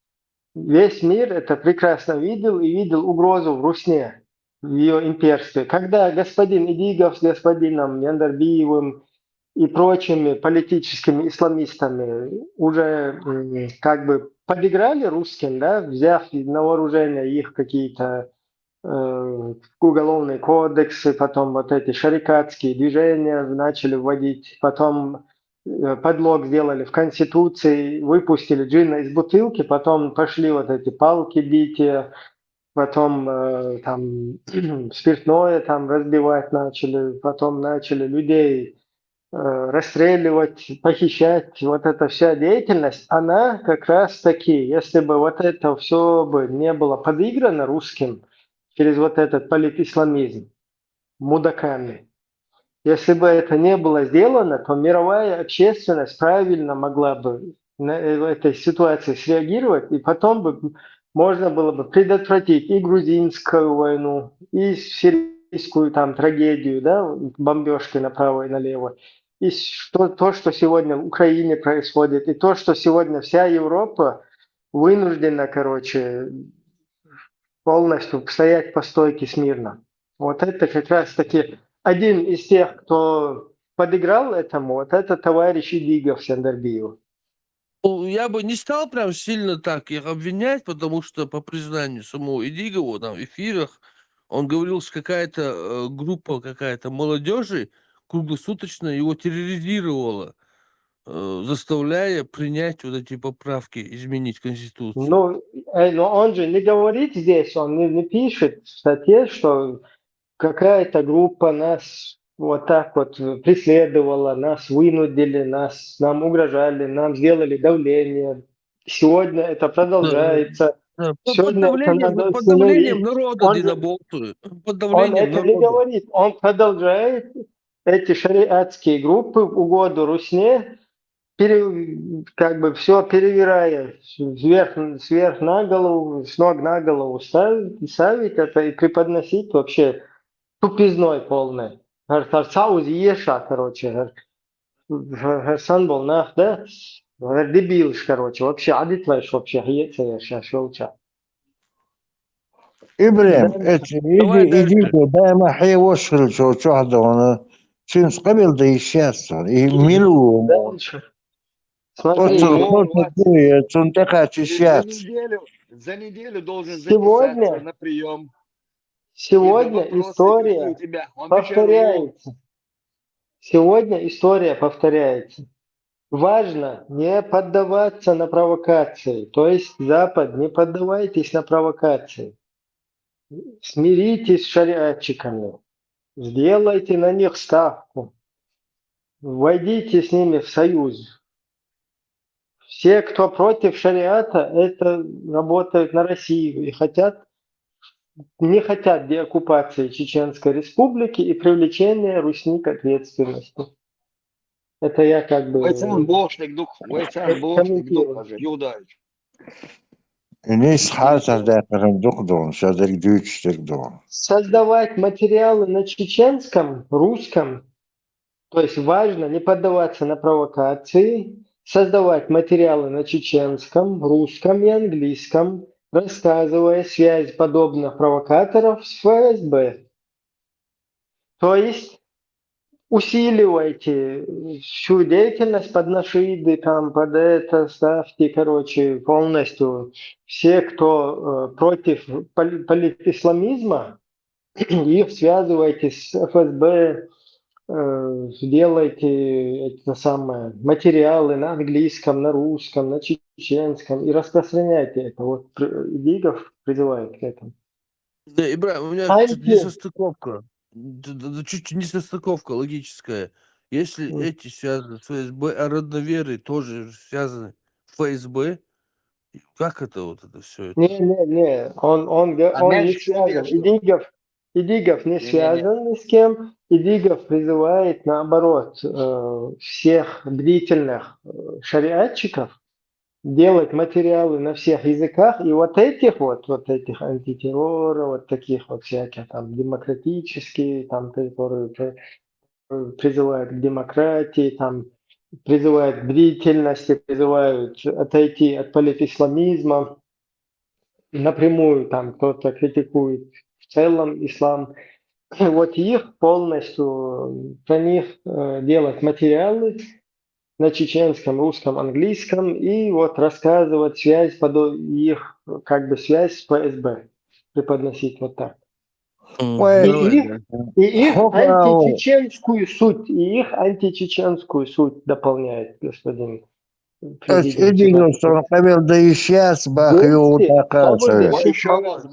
весь мир это прекрасно видел и видел угрозу в Русне, в ее имперстве. Когда господин Идигов с господином Яндарбиевым и прочими политическими исламистами уже как бы подыграли русским, да, взяв на вооружение их какие-то уголовные кодексы, потом вот эти шарикатские движения начали вводить, потом подлог сделали в Конституции, выпустили джинна из бутылки, потом пошли вот эти палки бития, потом там спиртное там разбивать начали, потом начали людей расстреливать, похищать. Вот эта вся деятельность, она как раз таки, если бы вот это все бы не было подыграно русским через вот этот политисламизм, мудаками, если бы это не было сделано, то мировая общественность правильно могла бы на этой ситуации среагировать, и потом бы можно было бы предотвратить и грузинскую войну, и сирийскую там трагедию, да, бомбежки направо и налево, и то, что сегодня в Украине происходит, и то, что сегодня вся Европа вынуждена, короче, полностью стоять по стойке смирно. Вот это как раз-таки один из тех, кто подыграл этому, вот это товарищ Идигов Сандербиев. Я бы не стал прям сильно так их обвинять, потому что по признанию самого Идигова там в эфирах он говорил, что какая-то группа, какая-то молодежи круглосуточно его терроризировала, заставляя принять вот эти поправки, изменить Конституцию. Ну, но он же не говорит здесь, он не пишет в статье, что какая-то группа нас вот так вот преследовала, нас вынудили, нам угрожали, нам сделали давление. Сегодня это продолжается. Под давлением народа динаболтуют. Под Он давлением это не народа. говорит, он продолжает эти шариатские группы в угоду Русне, как бы все перевирая сверх на голову, с ног на голову ставить это и преподносить вообще тупизной полной. Сауз еша, короче, Сан был нах, да? Дебилш, короче, вообще адитлаш вообще еша шелча. إبراهيم يجي دائما حي وصل شو هذا أنا شنس قبل ذي الشاسة يميلوا وصل دوية تنتقى الشات За неделю должен записаться на прием. Сегодня история повторяется. Сегодня история повторяется. Важно не поддаваться на провокации. То есть Запад, не поддавайтесь на провокации. Смиритесь с шариатчиками. Сделайте на них ставку. Войдите с ними в союз. Все, кто против шариата, это работают на Россию и не хотят деоккупации Чеченской Республики и привлечения Русни к ответственности. Это я как бы комментирую. Создавать материалы на чеченском, русском, то есть важно не поддаваться на провокации, создавать материалы на чеченском, русском и английском, рассказывая связь подобных провокаторов с ФСБ. То есть усиливайте всю деятельность под нашиды, там, под это ставьте, короче, полностью все, кто против политисламизма, их связывайте с ФСБ, делайте это самое, материалы на английском, на русском, на чеченском и распространяйте это. Вот Идигов призывает к этому. Да, Ибрахим, у меня чуть несостыковка. Чуть несостыковка логическая. Если эти связаны с ФСБ, а родноверы тоже связаны с ФСБ, как это вот это все это? Не, он не связан. Идигов не связан ни с кем. Идигов призывает, наоборот, всех бдительных шариатчиков делать материалы на всех языках, и вот этих антитеррора, вот таких вот всяких там демократические, там, которые призывают к демократии, там, призывают к бдительности, призывают отойти от политисламизма. Напрямую там кто-то критикует в целом ислам. вот их полностью, про них делать материалы на чеченском, русском, английском и вот рассказывать связь, их как бы связь с ФСБ, преподносить вот так. И их античеченскую суть, дополняет господин президент. Эдингсон Камил да и сейчас Бахью Вот еще раз, ты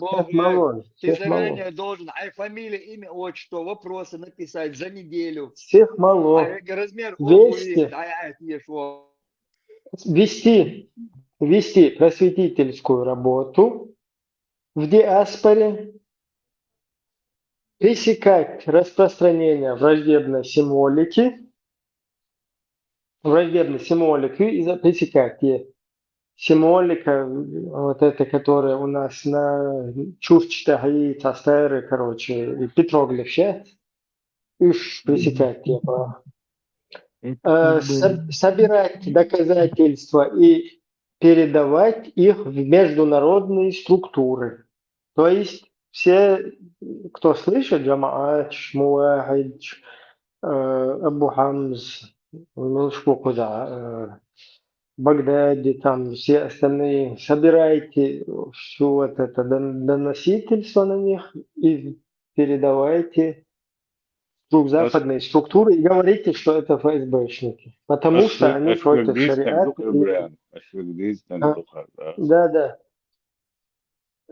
Всех заранее должен фамилия, имя, отчество, вопросы написать за неделю. Всех мало. Размер обуви, вести просветительскую работу в диаспоре, пресекать распространение враждебной символики и пресекать ее. Символика, вот эта, которая у нас на чувствах и тастеры, короче, и петроглифе, уж пресекать типа. Собирать доказательства и передавать их в международные структуры. То есть все, кто слышит, Джамаат, Шмуахид, Абу Хамз, Багдаде, там все остальные, собирайте все вот это доносительство на них и передавайте в западные структуры и говорите, что это ФСБшники, потому что они против шариата. Да.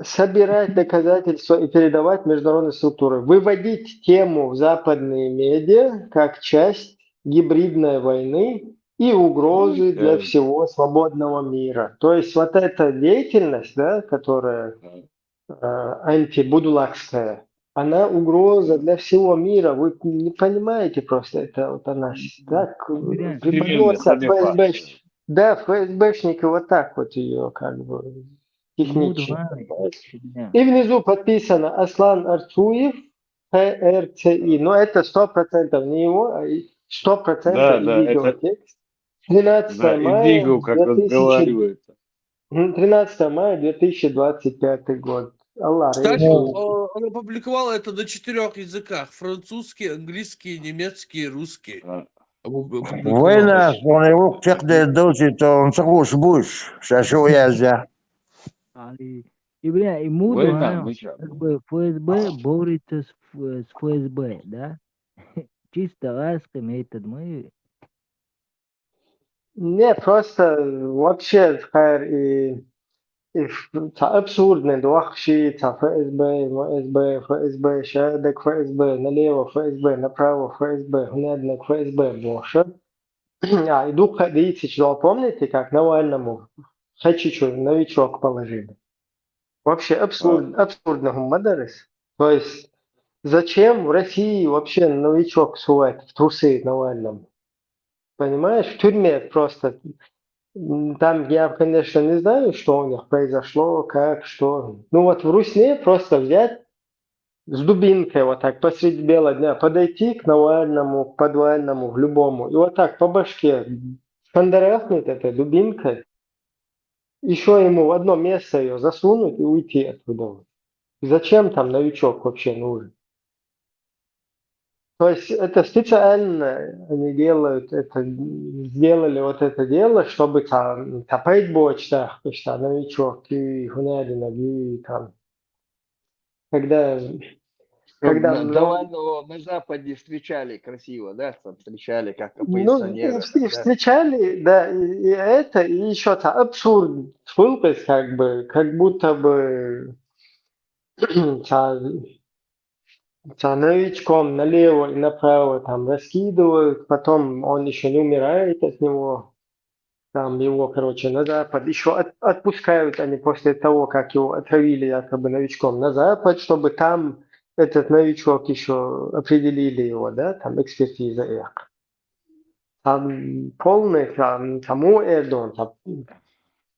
Собирать доказательства и передавать в международные структуры. Выводить тему в западные медиа как часть гибридной войны и угрозы для всего свободного мира. То есть вот эта деятельность, да, которая антибудулакская, она угроза для всего мира. Вы не понимаете просто, это вот она так преподносится ФСБ. Да, ФСБшники вот так вот ее как бы технично. И внизу подписано Аслан Арцуев, ПРЦИ. Но это 100% не его, а 100% видеотекст. 13 мая 2025 год. Кстати, он опубликовал это на 4 языках. Французский, английский, немецкий, русский. Война, он его тягде дози, то он сахуш буш, шашу язя. И, бля, и Муду, как бы ФСБ борется с ФСБ, да? Чисто ласками этот мы... Не, просто вообще абсурдный дуахши, ФСБ, шадок ФСБ, налево ФСБ, направо ФСБ, гнедник ФСБ, больше. И Дух Хадийцич, помните, как Навальному Хачичу новичок положили? Вообще абсурдно гумадарис. То есть зачем в России вообще новичок сувать в трусы Навальному? Понимаешь, в тюрьме просто. Там я, конечно, не знаю, что у них произошло, как, что. Ну вот в Русне просто взять с дубинкой вот так посреди бела дня, подойти к Навальному, к подвальному, к любому, и вот так по башке шандарахнуть этой дубинкой, еще ему в одно место ее засунуть и уйти оттуда. Зачем там новичок вообще нужен? То есть это специально они делают, сделали вот это дело, чтобы там топать бочтах, что новичок и гуняли ноги там. Когда Навального на Западе встречали красиво, да, там встречали как оппозиционера. Встречали, да, и это, и еще абсурд, как будто бы новичком налево и направо там раскидывают, потом он еще не умирает от него, там его, короче, на Запад, еще отпускают они после того, как его отравили якобы новичком на Запад, чтобы там этот новичок еще определили его, да, там экспертиза их. Там полный, там Эрдоган, там,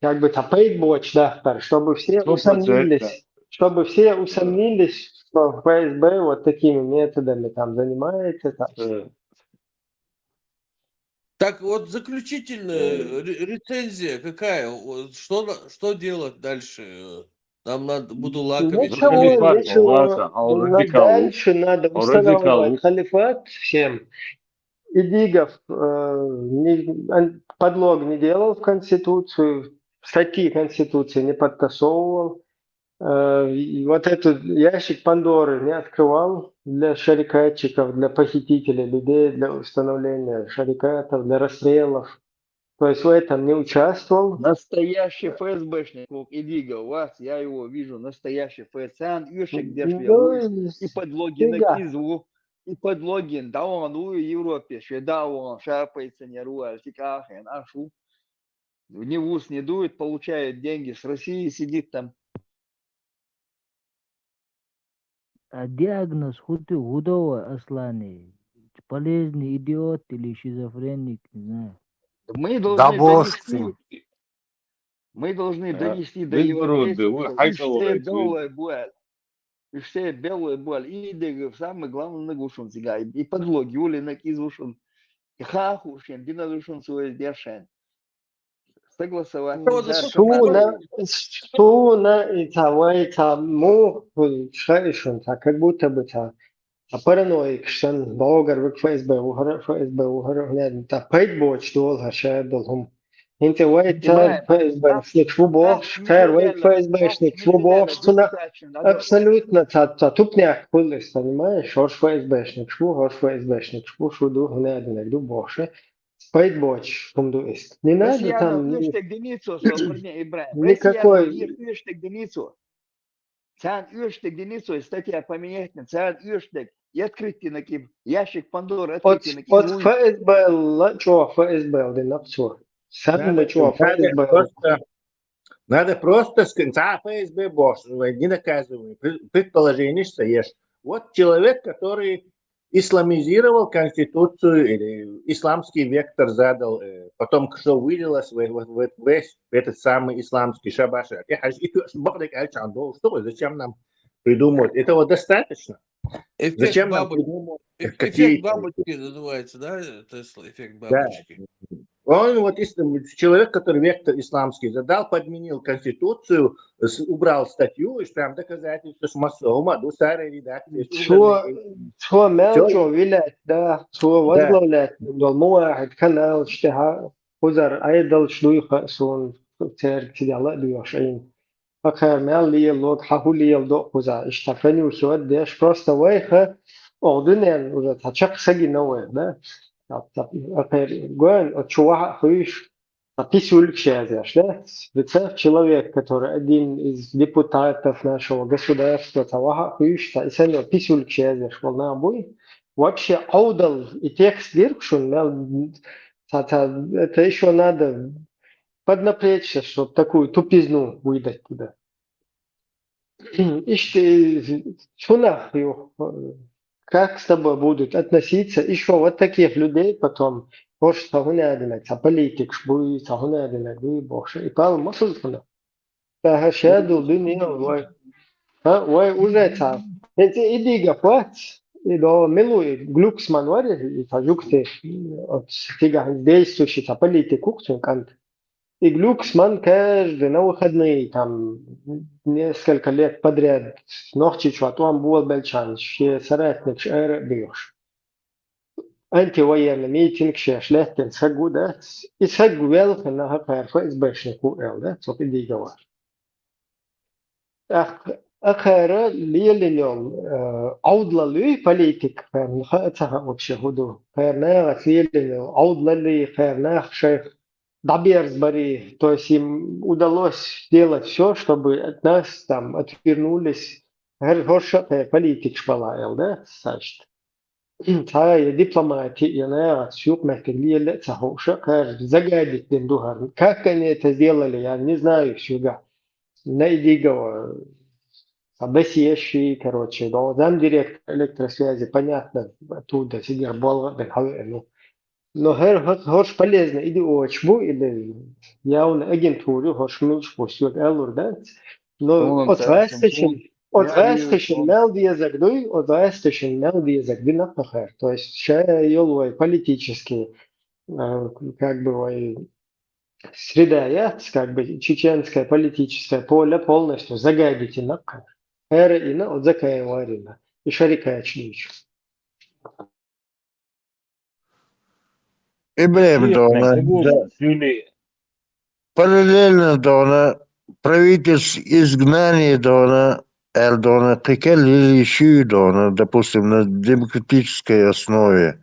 как бы топает боч, да, чтобы все усомнились. Чтобы все усомнились, что ФСБ вот такими методами там занимается. Так вот, заключительная рецензия какая? Что делать дальше? Там надо буду лаковить. Ничего, дальше надо устанавливать халифат всем. Идигов подлог не делал в Конституцию, статьи Конституции не подтасовывал. Вот этот ящик Пандоры не открывал для шарикатчиков, для похитителей людей, для установления шарикатов, для расстрелов. То есть в этом не участвовал. Настоящий ФСБшник, Идига, у вас, я его вижу, настоящий ФСБ, Юшек и подлоги на Кизу, и подлоги, да он в Европе, да он шапается, не руает, ашу. Ни в ус не дует, получает деньги с России, сидит там. А диагноз худого Асланы? Полезный идиот или шизофреник, не знаю. Мы должны донести до европейцев, и все белые боль, и самое главное нагушен сега, и подлоги, ули накизушен, и хахушен, динадушен свой держен. Согласовать. Суна и тому шайшун, как будто бы параноик, что болгар в ФСБ, угорел, та пейтбоч долго шайдолом. Инте вайта ФСБшник швубош, вайт ФСБшник швубош, абсолютно тупняк пулис, понимаешь? Хош ФСБшник шву, шуду гнединек, дубоше. Пейтбоч, кумду ist. Не надо там никакой... Цян ürштег деницу, статья поменять на цян ürштег. И открытие на ким, ящик Пандоры открытие на ким. От ФСБ, что ФСБ, один абсурд. Самое что ФСБ. Надо просто сказать, ФСБ босс, не наказывай. Предположение, что есть. Вот человек, который исламизировал Конституцию или исламский вектор задал, потом что вылилось весь этот самый исламский шабаш. Что, зачем нам придумывать? Этого достаточно. Зачем нам придумывать? Эффект бабочки называется, да? Тесла, эффект бабочки. Да. Он вот человек, который вектор исламский задал, подменил Конституцию, убрал статью, и прям доказательство, что массово, старая редакция. Что мелчо вилять, да, что возглавлять, муахид канал, что хузар айдал шлуйха сон церк сидела дуашин. Акар мел лиелот хахулиел до хуза, иштафани усюаддеш просто вайха ордунен уже тачак саги новое, да. Чувак, хуиш, писюльк шазяш, да? Представь, человек, который один из депутатов нашего государства, таваха, хуиш, и писюльк шазяш, волна бой, вообще аудал и текст диркшун, это еще надо поднапрячься, чтобы такую тупизну выдать туда. Ишь, чунах его. Как с тобой будут относиться еще вот таких людей потом, может, сагунадинак, политик, шбуй, сагунадинак, боже, и пал масулкуна. Тахашаду, дынил, ой, уже там. Эти идига плат, и до милуи, глюксман вари, и тажукты, от тига действующий, политик, кукцун, кант. И глюксман каждый на выходные, там, несколько лет подряд, ночи чуватуам был бельчан, что соратник шэр бьешь. Антивоенный митинг, что шлехтен сагу, да, и сагу велка на хапар ФСБшнику эл, да, цоп иди говор. Ахара лиелинем, аудлали политик, это вообще худу, фернах лиелинем, аудлали фернах шейх. Доберсбери, то есть им удалось сделать все, чтобы от нас там отвернулись. Горшатая политик шпалайл, да, значит. Тая дипломатия, она сюрмекли лиле цахуша, загадить дендугар. Как они это сделали, я не знаю сюда. Найди го, обесещий, короче, да, замдиректор электросвязи, понятно, оттуда сидер бол, ну. Но хош полезно, иди очбу, или явно агентуру, хош милшбу, сюда элур, да? Но отвестичен мел диязагдуй, отвестичен мел диязагдуй напахар. То есть, ще елуай политический, как бы, среда, как бы чеченское политическое поле полностью загадительно. Эра ина от закая варина. И шарика члич. Ибрем Дона, параллельно Дона, правительство изгнания Дона, Дона, приколили еще Дона, допустим, на демократической основе.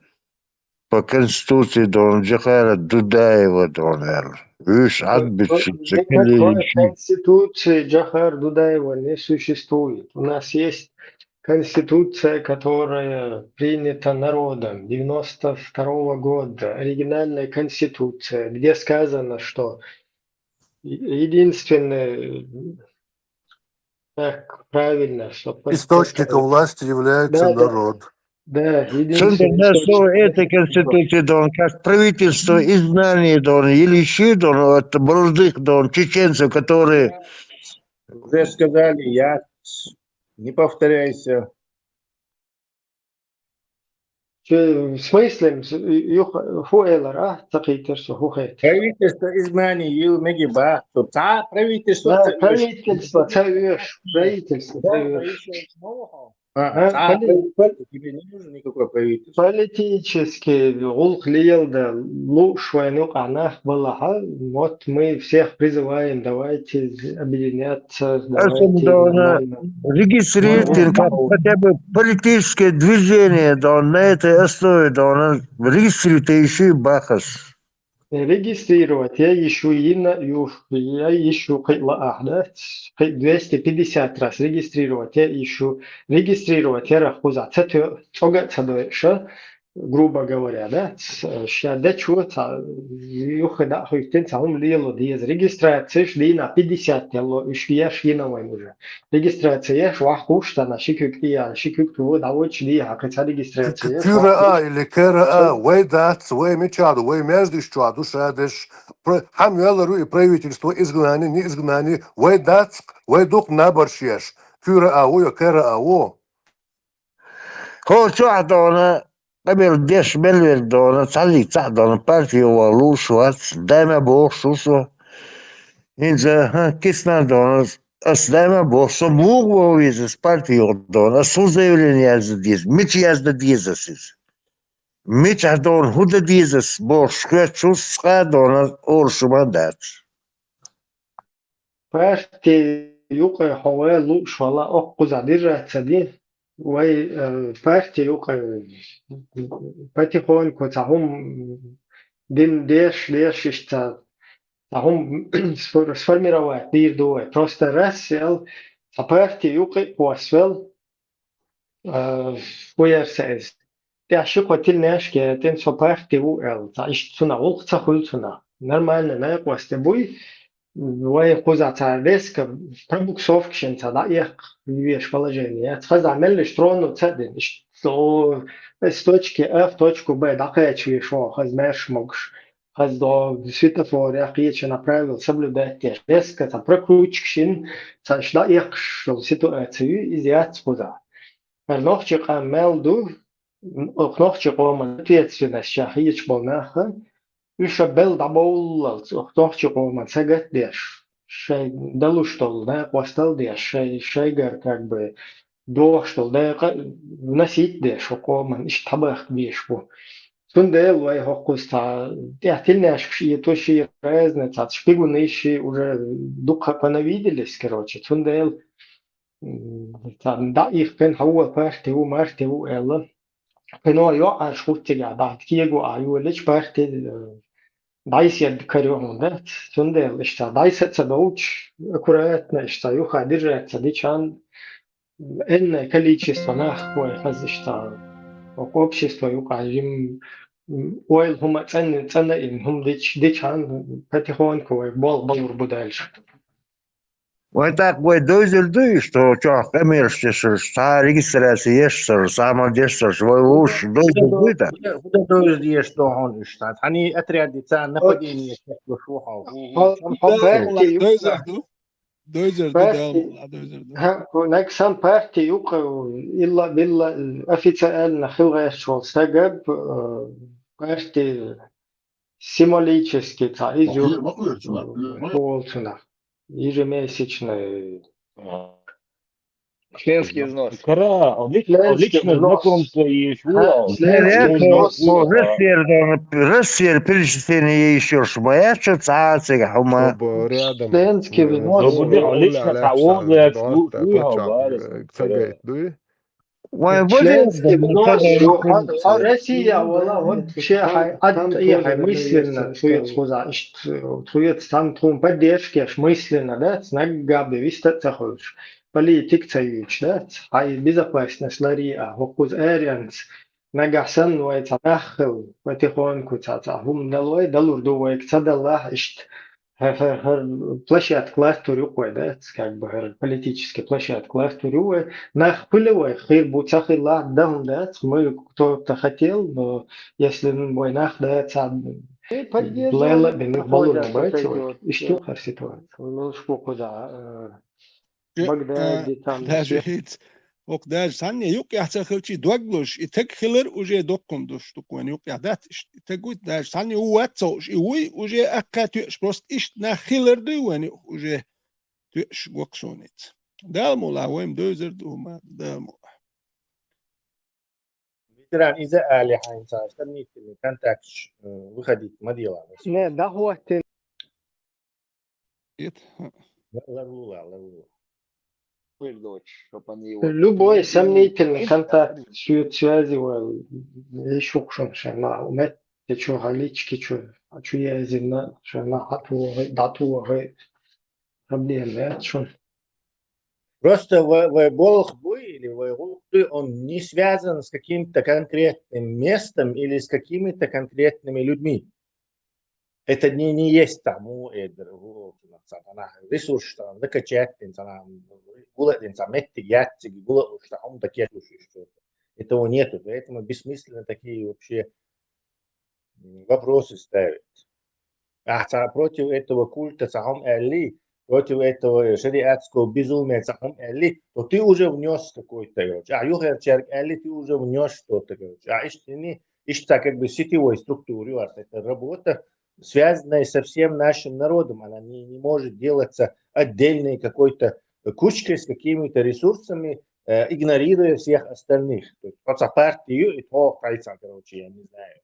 По Конституции Дона, Джахара Дудаева Дона, Виш Адбичи, Никакой конституции Джахар Дудаева не существует. У нас есть конституция, которая принята народом 92 года, оригинальная конституция, где сказано, что единственное, так правильно, что Источником власти является народ. Да, единственный на основе этой конституции, Дон, как правительство изгнания, Дон, или еще, Дон, от молодых, Дон, чеченцев, которые... Уже сказали, я не повторяйся. В смысле, правительство изгнания ил мегиба, то та правительство. Да, правительство, правительство. Тебе не нужно никакое правительство. Политически вот мы всех призываем, давайте объединяться, давайте нормально. Регистрируйте хотя бы политическое движение, Дон, на этой основе, Дон, регистрируйте еще и Бахас. Регистрировать я ищу 250 раз регистрировать я рахуза грубо говоря, да, регистрация шли на 50 уже. Регистрация регистрация. Küra или Кэра Уэйдац, Уэймечаду, Уэймеждищаду, Шадеш, Хамюэлару и правительство изгнания, не изгнания, Уэйдац, Уэйдух наборщеш. Küra Уя Кэра О. Хочу Дона, قبل ديش مليون دولار تعلي تاع دولار بارتي والو شوات دايما بوخشوشو إنزا ها كيسنا دولار أس دايما بوخشو موغو ويزس بارتي دولار سو زيولين يازديز ميش يازديزسيز ميش هدون هودا ديزس بوخشوشوش سقا دولار أورشو ماندات بارتي يوقع حوالو شوالا أقوز عدير تسدين وي بارتي يوقع потихоньку сформировать дирдуэ. Просто раз сел, партия юқи посвел уерсез. Тяши хотел нешке, тен со партия уэл. Иш цуна улца хулцуна. Нормально, не косте буй. Вай хуза царвеска пробуксовкшен цада их веш положение. Цхаза мелли штрону цадин. С точки А в точку Б, да, качу шо, хазмеш могш, хаз до светофор, я киче направил, соблюдать те резко, там прокручкшин, цашда их шел ситуацию, изъять спуда. Нохчик амелду, нохчик оман ответственность, шахич болнаха, еще бел дабол, нохчик оман сагат деш, шей далуштол, да, постал деш, шейгар как бы, دوشتل ده نسيت ده شو من اشتبه بيشبو سندل وای حقوق تا تحتلناش شيء то شيء разное та шпигуны уже духа понавиделись короче сندل да их кен هو парти у марти у элла пено yo аш хутига да киего аю лич парти дайс яд карём да сندل ишта дайсца доуч аккуратно ишта ю хадирца дичан энное количество нахуй хазишта общество юкажим ойл хума ценна им хум дичан потихоньку бол будальше. Вот так будет дойзельды, что чё, коммерческий, та регистрация есть, сама дешевле, свой уж дойзельды так. Куда дойзельды, что он штат? Они отряды та нападение, что هناك سام بارتي يوقع إلا أفيتال نخيل غير شغل سجب بارتي символически изюм ежемесячный Членский взнос. Лично знакомство есть. членский взнос. Россия перечисление еще шмаяча цацик хума. чтобы рядом членский взнос. Лично того, членский взнос. Россия вона вообще мысленно тует сантрум поддержки мысленно, да, снаггабы вистацахуш. Политик цаюч, да, ай безопасность лария, хокуз эрианс, нагасан вайцахыл, потихоньку цацахум далой, далурдувайк цадаллах ишт. Площадка кластурюкой, да, как бы политическая площадка кластурюкой, нахпылевой, хир буцахила, да, мы кто-то хотел, но если мой нах, да, Лейла бенух балуна байтивай, и что за ситуация? Ну, сколько, да, Багдаде там... Даже санне юк яхцахылчи дуаглуш, и так хилер уже докундуш, тукуэн юк яхдат, и так гуд, даже санне уатцош, и уй уже аккатюш, просто ишт на хилер дуэн уже тюш гоксонец. Далмула, уэм дозер дума, далмула. ветеран из-за али хайнца, сомнительный контакт выходить модела. Не, да хватит. Лавула. Любой сомнительный контакт связывал еще что-то на уме, что галички, что я зимна, что на дату проблемы, что. Просто в Болгбуй или в Улугбуй он не связан с каким-то конкретным местом или с какими-то конкретными людьми. Это не есть там ресурс, там закачать, этого нету, поэтому бессмысленно такие вообще вопросы ставить. А против этого культа против этого шариатского безумия, то ты уже внес какой-то, ты уже внес что-то, ишь как бы сетевой структуре, это работа, связанная со всем нашим народом, она не может делаться отдельной какой-то кучкой с какими-то ресурсами, игнорируя всех остальных. То есть, партию и то, короче, я не знаю,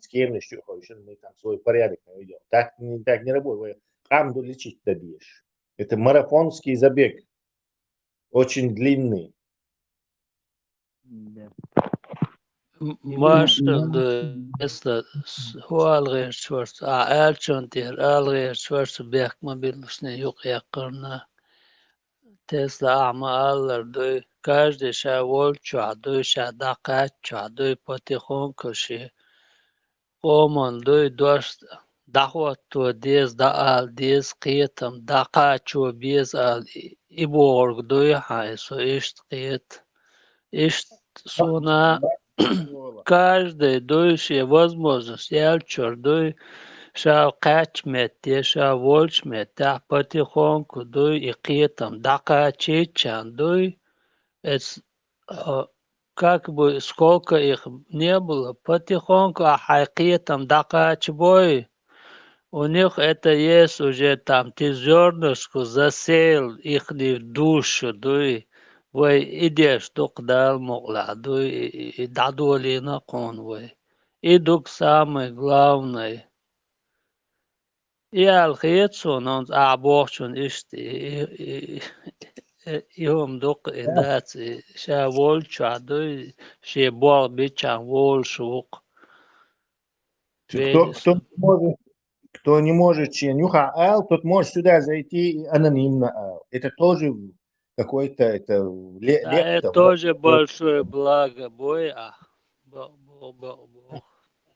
с кем еще хочешь, мы там свой порядок наведем. Так не работает. Камду лечить добьешь. Это марафонский забег, очень длинный. Marshall esta hualgir schwarz elchontir algir schwarz bekmobilsne yok yakırna Tesla ama alırdı каждый шавол чуаду шадака чуаду потихон коши омон дой дост дахват то дез да ал дез қиетам дақа чу без ал иборг дой хайсо ишт қиет ишт суна каждый дующий возможность ялчур дуй шау качмете шау вольчмете потихоньку дуй и қиетам дақа чичан дуй как бы сколько их не было потихоньку хайқиетам дақа чбой у них это есть уже там ты зернышко засеял их душу дуй Вы идешь только до Мугладу и до долины Конвой. И дук самый главный. И алхетсон он аборчун ишти. И он дук и дати. Ша волчаду, ша бор бичан волшук. Кто не может нюха ал, тот может сюда зайти анонимно ал. Это тоже какой-то это это тоже большое благо боя.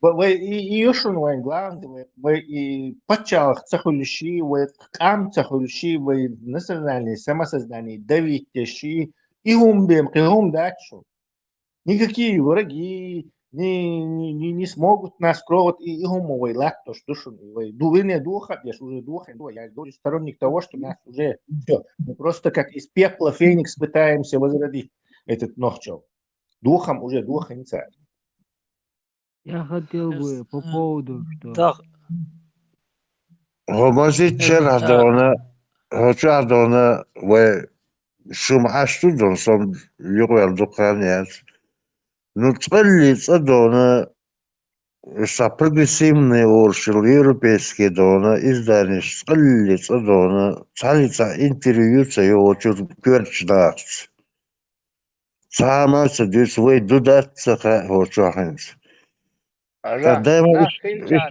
Вы и юшун главное, вы и почав цахулиши, вы кам цахулиши, вы национальное самосознание давитеши и гум дачу. Никакие враги не смогут нас кровать и гумовый лактош душу. Дувение духа, я уже духа, я сторонник того, что нас уже все. Мы просто как из пепла феникс пытаемся возродить этот ногчел. Духом уже духа не царь. Я хотел бы по поводу, что... Так, Homosexual hadona, hochu hadona, we shum ashtu don som yugal dukaniyas. Ну, цвеллица дона, прогрессивные оршил, европейские дона, изданиш, цвеллица дона, цалица интервьюца его чуть кверчдакс. Сама садись, вы дудатца хочахинс. Тогда мы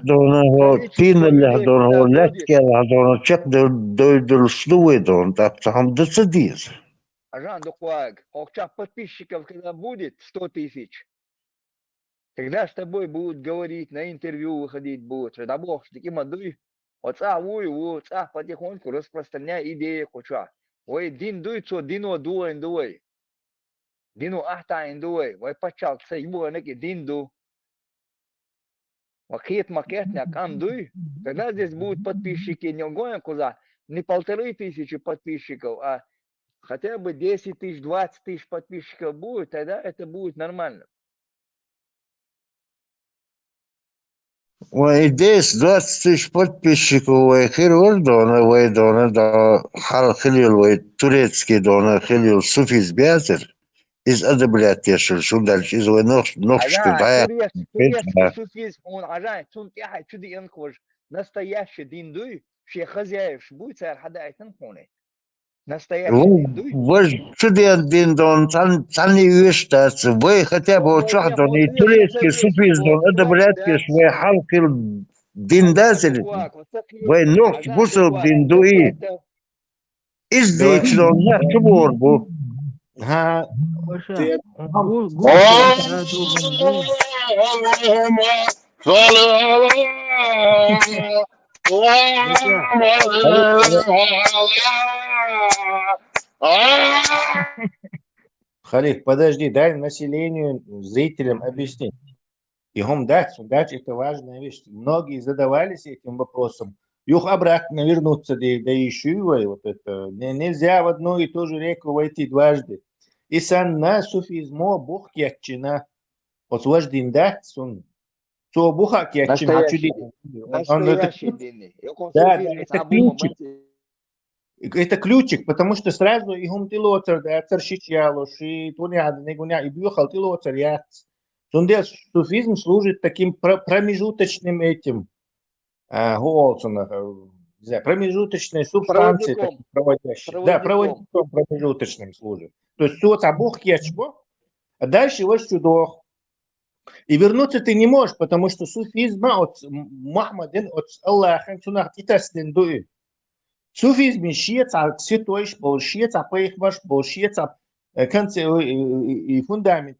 дона, его тинали дона, его леткела дона, чек дойдул снуй дон, так там децидис. Жан Духуаг, окча подписчиков когда будет 100 тысяч, когда с тобой будут говорить, на интервью выходить будут, да бог, таким адуй, вот потихоньку распространяй идеи куча. Ой, дин дуй, что дино дуэн дуэй. Дину ахтайн дуэй, ой, почал, цейбу, неки дин ду. Вахет макетняк андуй, когда здесь будут подписчики, не угонят куда, не 1500 подписчиков, а хотя бы 10 тысяч, 20 тысяч подписчиков будет, тогда это будет нормально. Ой, здесь 20 тысяч подписчиков, ой, хирург дона, ой, дона, да, халхилил, ой, турецкий дона, хилил, суфиз бязер, из адаблят ешил, что дальше, из ой, ног, что да, турецкий суфиз, он, ажай, цун тяхай, чуди энхож, настоящий диндуй, все хозяев, будет царь хадай тенхоне. Настоящий диндуй. Вы чуден дин дон, цани вештаться, вы хотя бы учах дон, и турецкий суфиз дон, адаблят еш, вы халхил диндазер, вы ног, бусел диндуи, издейч дон, нах, чубор бу. ها Халиф, подожди, дай населению, зрителям объяснить. И дать это важная вещь. Многие задавались этим вопросом. Их обратно вернуться, да еще вот это. Нельзя в одну и ту же реку войти дважды. И санна суфизмо бух кячина. Вот вождин дать сон. То буха кячина. Настоящий день. Да, это ключик. Это ключик, потому что сразу им тилоцер, да, царщичало, ши, туня, негуня, и бьюхал тилоцер, я. Суфизм служит таким промежуточным этим промежуточной субстанцией проводящей. Да, проводником промежуточным служит. То есть вот Бог ячбо, а дальше вот сюда. И вернуться ты не можешь, потому что суфизм от Мухаммадин, от Аллаха, сунах титастин дуи. Суфизм щеца, святой, щеца, поехваш, щеца, конце и фундамент,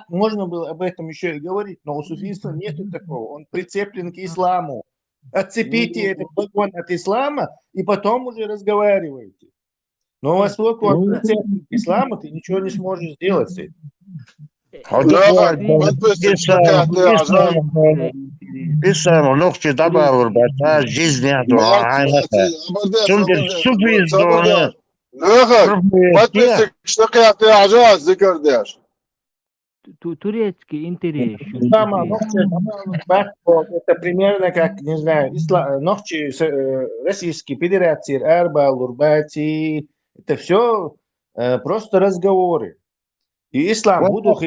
можно было об этом еще и говорить, но у суфизма нет такого, он прицеплен к исламу. Отцепите этот вагон от ислама и потом уже разговаривайте. Но поскольку он прицеплен к исламу, ты ничего не сможешь сделать с этим. Писано, ногти добавил, бата, жизнь нету, суфизм, подписчик, что ты ажаз, зикрдеш. Турецкий интерес. Это примерно как, не знаю, ногти Российской Федерации, Арба, Лурбати, это все просто разговоры. И ислам будут...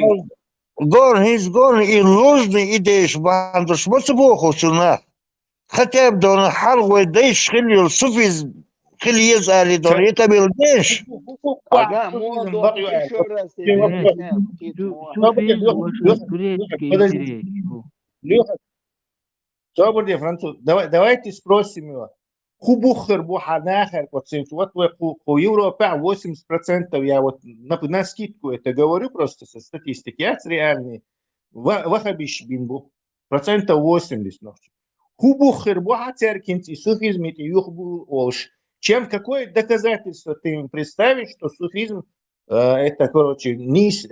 Гон, и ложные идеи, что шмота Богу сюда. Хотя бы он халвой дейш хилил суфизм. Хильез али дон, это был дейш. Ага, молодой, еще раз. Леха, француз, давайте спросим его. Хубухер буханахер, вот по Европе 80%, я вот на скидку это говорю просто со статистики, я реальный. Вахабиш бинбу, 80%. Хубухер бухатеркинти, суфизм, юхбу олш. Чем какое доказательство ты им представишь, что суфизм это, короче, низ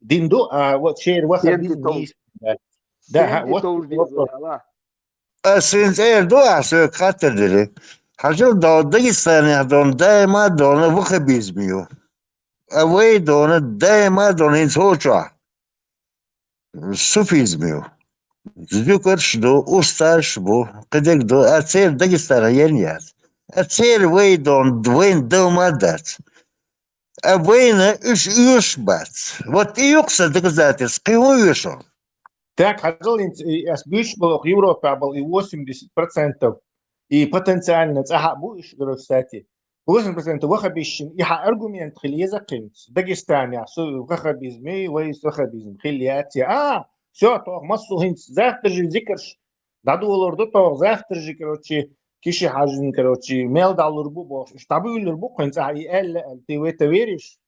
динду, а вот шейр вахабизм низ. Да, вот. Сензер дуа сö катедри. Хажил до Дагестана дон дайма дон вахабизмию. Авей дон дайма дон инсоча. суфизмю. Зюкерш до усташ бу. Кадек до ацель Дагестана нет. Ацель вейдон двойн домадат. А война уж бац. Вот и юкса доказательств, кого вышел. Так, Хазалин, більш було в Європі було і 80%, і потенціально, ага, будеш, кстати, 80% вахабищен, и аргумент хилеза кимц, Дагестане, вахабизм, вейс вахабизм, хилияти, все, то массу хинц, завтра же зикрш, даду олорду, то завтра же, короче, киши хажин, короче, мел далур бу, штабы улур бу, хинц, и ты в это веришь?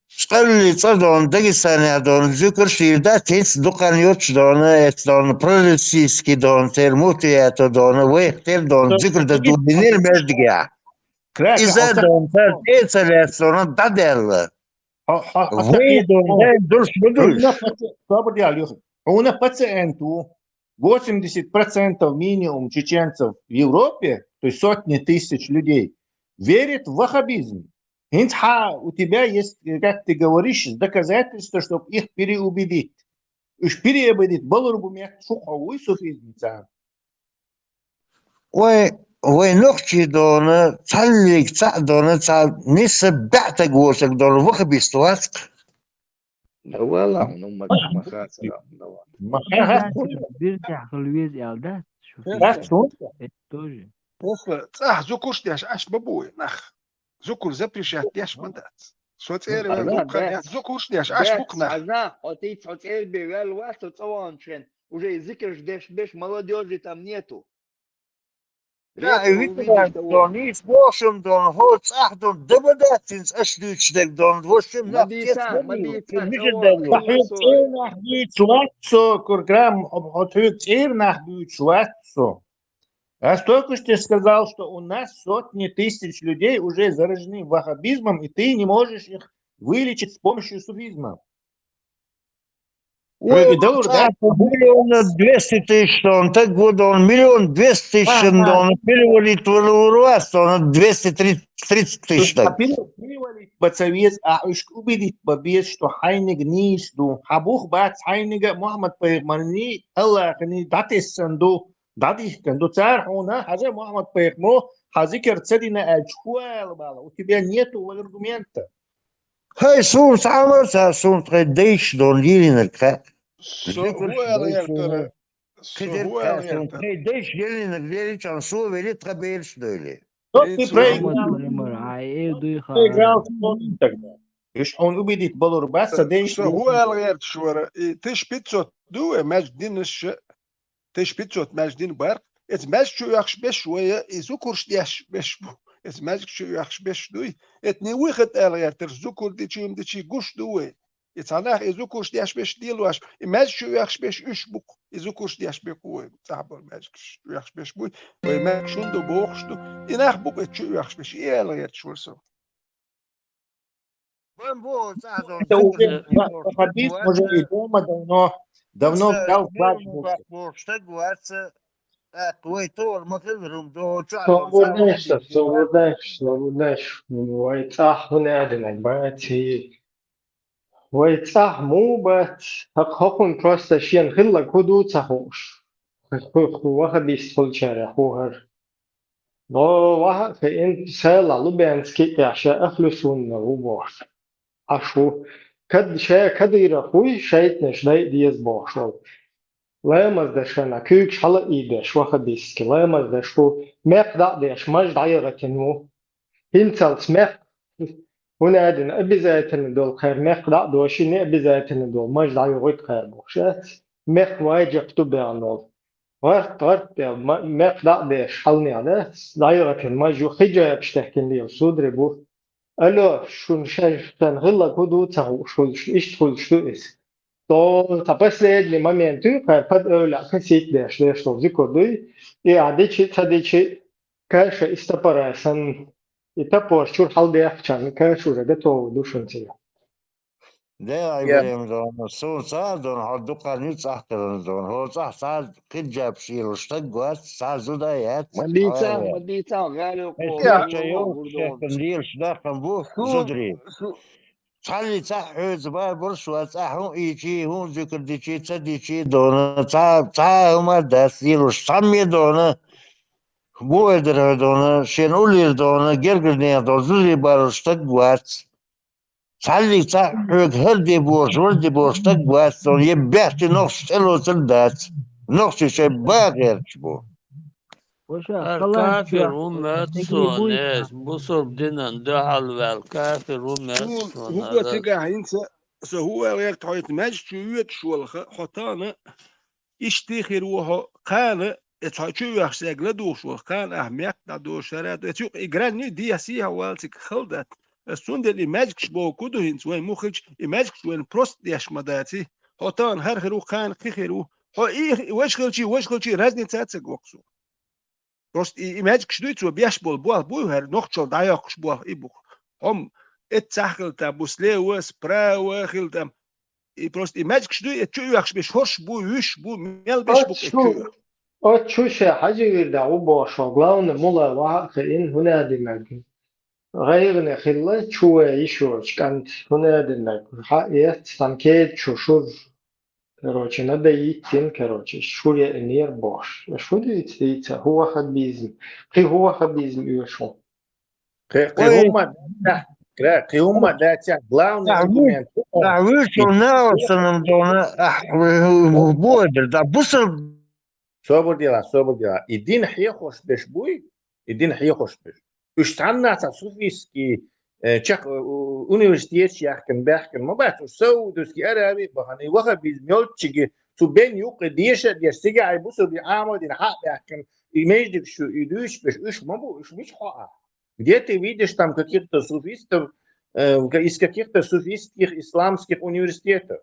Скажи, цадон, Дагестане, дон, зюкерши, да, тец, дукан йоч, дон, эт, дон, проросийский, дон, термути, это, дон, вейхтер, дон, зюкер, да, дубинер, междгя. Иза, дон, тец, лец, дон, дадел. Вы, дон, да, дурш, будуш. У нас пациенту 80% минимум чеченцев в Европе, то есть сотни тысяч людей, верят в ваххабизм. У тебя есть, как ты говоришь, доказательства, чтобы их переубедить. Уж переубедить, был аргумент, что хуй суфизм. Ой, ногти дона, цалик, дона, не собята госок, дона, ваххабиствовать. والله امك مخاطر بيرجع خلويز يالدات тоже. زوكوش دياش اش بابوي نخ زوكور запрещать دياش مندات سوتير وكان زوكوش دياش اش بوكنا Одна, отец бегал вас, он уже зикрш беш молодежи там нету. Ja, видите, дон, и с бошем, дон, вот, дон, дебадатинс, аш дучдек, дон, восемь, на, тец, Я только что сказал, что у нас сотни тысяч людей уже заражены ваххабизмом, и ты не можешь их вылечить с помощью суфизма. Миллион 200 тысяч, он так вот, он 1 200 000, он перевалит в вас, он 230 тысяч. Перевалить бацавец, уж убедить бабец, что хайник нисду, хабух бац хайнига Мухаммад Пайгмарни, Аллах, не датис санду, датис канду царь, хаза Мухаммад Пайгмо, хазикер царина ачхуал бала, у тебя нету аргумента. Хай сун самаса сун тредейш дон Елинерка. هو الغير هو الغير Тредейш Елинер он су вели трабельш доли. Ты проиграл тогда. Он убедит Балурбаса, هو الغير شورا تش بيتزوت دو ماجدين تش بيتزوت ماجدين بارك ات ماج شو يخش بش شويه يزكرش دياش بش ات ماج شو يخش بش دوي ات ني وخت الغير ترزكر دي تشيم دي تشي غوش دوي يتعناخ يزكرش دياش بش ديلواش ماج شو يخش بش اشبق يزكرش دياش بكوي تعبر ماج شو يخش بش بوي وماج شوندو بوخشتو يناخ بوك شو يخش بش ايه الغير شورسو Ваххабизм уже и дома давно дал плач. صورداش ويتصح هنا بعتي ويتصح مو بات حقهم просто شين خلا كودو تصحوش واحد يدخل شارع خوهر no واحد في انت سال لوبيانسكي عشان اخلصون وبوش عشو كد شيء كدير خوي شيتنش داي ديز بوشول لا مزدشنا كيك حلا إيدش واحد بيسكي لا مزدشو مقدار ديش مج دايرة كنو هنتلت مق هنا أدنى أبزايتن دول خير مقدار دوشي أبزايتن دول مج دايرة خير بوشات مق واجب تبعنول ورت مقدار ديش حلني على دايرة مج خجة بشتكين لي صدري بو ألو شون شان غلا كودو تاو شو إيش شو إس то та последний момент под öyle kesit deşle что zikodu и adeci tadeci kaşa istaparasan itapor çur halde yapçan kaşura da to düşünsün. ده عبارة من سون صار دون هادو قانون صح كذا دون هو صح صار كل جاب شيء الاشتقات صار زودايات مديتا غالي شيء شيء كندير شدا كنبو زودري Цали цахуз ба буршва цахун ичи хун зикр дичи цадичи дона ца ума дасилу шамми дона буэдер дона шен улир дона гергерне дона зури баруштак гуац. Цали цахуз херди бурштак гуац дона ебяхти нох стело цельдац. Нох чише багерчбу. وشا خلاص كافر تجري ومتسون بويتا ايش بصل دينا دعال والكافر ومتسون هو هذا تجا هينسى هو ويرت حيت ماجد يوت شو حطانا يشتخر وها كان اتشو يحسق لدوش وكان اهميت دوش شرات اتشو اجراني دي سيها والتك خلدت السون دل ماجد شبو كدو هينس وين مخرج ماجد وين بروست ديش مداتي حطان هر خرو كان خيرو هو ايه وش خلشي رزني تاتسق وقسو بروست ماجد شدويت وبيش بول بو هر نوخشو دايوكش بو ايبو هم اتسحل تابوسلي وسبرا وخلتم просто ماجد شدوي اتشو يخش بيش هوش بو يش بو ميل بيش بو اتشو أتشوشة حاجة يدعو باشغلان ملا واحد إن هنا دمج غير نخلة شو يشوش كانت هنا دمج حقيقة سانكيت شوشور كروتش نبدأ يتين كروتش شو ينير باش شو ديت هو خبيزم هو خبيزم يوشون هم كي هم ده главный аргумент. Науčil dona buedr da busel. Собор дела. Идин хьехош беш буй, идин хьехош беш. Уштрана та суфиски чак университет яхкен бахкен мабат саудуски араби бахани waxa biz mjolchigi tu ben yuq diesha diestiga ay buso bi amodin ha бахкен имеешь şu идуш беш уш мабу уш мич ха. Где ты видишь там каких-то суфистов из каких-то суфистских исламских университетов?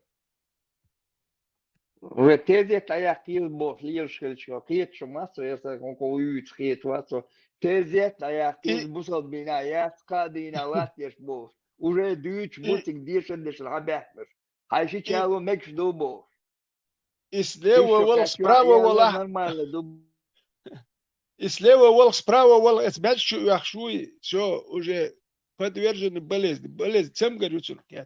Tezet ayak boh lielschelcho kiet maso esa con uch kiet vaso tezet ayak busol bina ya skadina latyesh boh уже düç butik dişen deş rabahmer hayşi çalo mekş do boh и слева вол справа вола нормально до и слева вол справа вол это мячу яхшуй все уже подвержены болезни чем говорю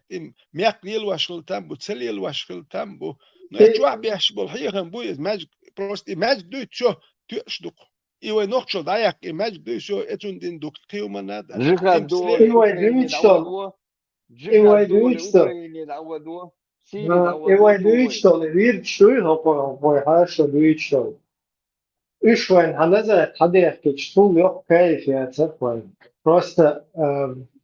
им мяк лил вашил там бу целил вашил там бу но я чуа бяш бол хихан бу мяч просто мяч ду чо тюшдук и вы ног чо даяк и мяч ду все это дин дук тиума надо Ишвайн ханаза хадех чтул yok кайф я церковь. Просто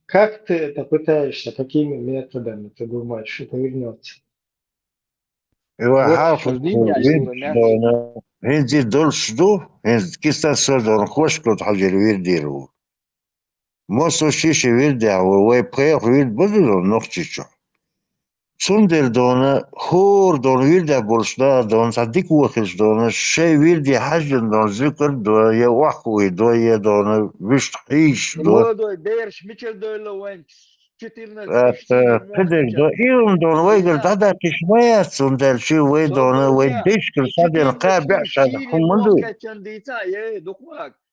как ты это пытаешься, какими методами ты думаешь, что это вернется? Haafız dona hindi dolşdu hindi kista sordon hoşkut hacir virdiru. Moso şişe virdi o ve peyh vird budur nokçiço. Sundel dona hor don virdi bolşda don sadik vakış dona şey virdi hacın don zikr do ya wahku do ya dona vişt hiç do. Молодой Берш Мичел Дойловен 14 Кедек до илм дон вайгер дада кишмая сундел ши вай дона вай дишкер саден қабяша хуманду.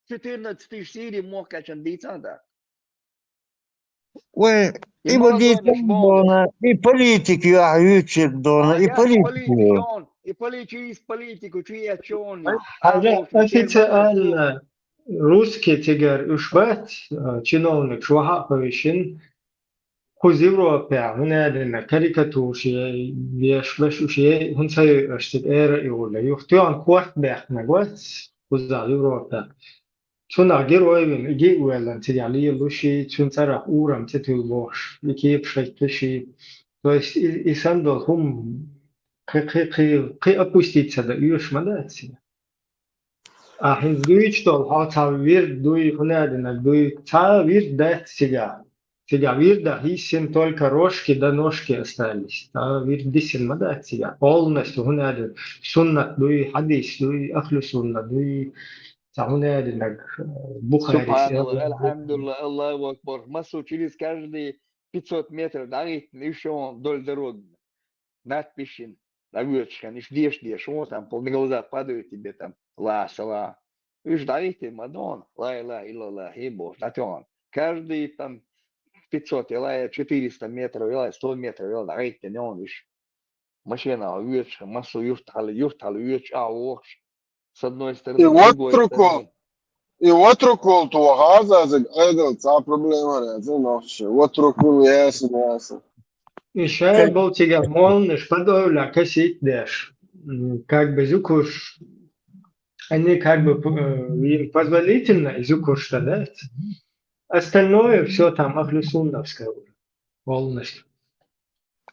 14 сири мохкачан дицада. Вай и бодитен дона и политик я ючек дона и политик. И политику чуячон. Официально русский тигр ушбат чиновник швахаповичин Kuz Evropa hünerdine karikatür şey beş şey hünsay işte era yolla yuhtiyan kuart bekme gwas kuz Evropa şuna geroyim igi ulan tiyali lushi şunsara uram tetul boş iki pşekti то есть и сам дол хум опуститься да юшмада отсюда а хинзуич дол хата вир дуй хунerdine дуй та вир да себя Тебя видно, хисен только рожки до ножки остались. А видисен мада от себя. Полностью гунады. Суннат, дуй хадис, дуй ахлю суннат, дуй гунады, наг Бухари. Субханаллах, альхамдулилlah, Аллаху акбар. Массу через каждые 500 метров, да, еще вдоль дороги. Надписи, наверточка, не ждешь, вот там, на глаза падают тебе там, ла-сала. И ждали ты, Мадон, ла-ла, илла-ла, и бог, он. Каждый там 500, или 400 метров, или 100 метров, или рейте не он виш. Машина уешь, массу юртал, уешь, уешь. С одной стороны, с другой стороны. otru kultu gāzā, Edel, tā problēma arī, zinoši. Otru kulu jāsim. И ще был тебя молниш, подавля, косить как бы зюкуш, они как бы им позволительно зюкуш да? Остальное все там Ахлюсундовское уже, полностью.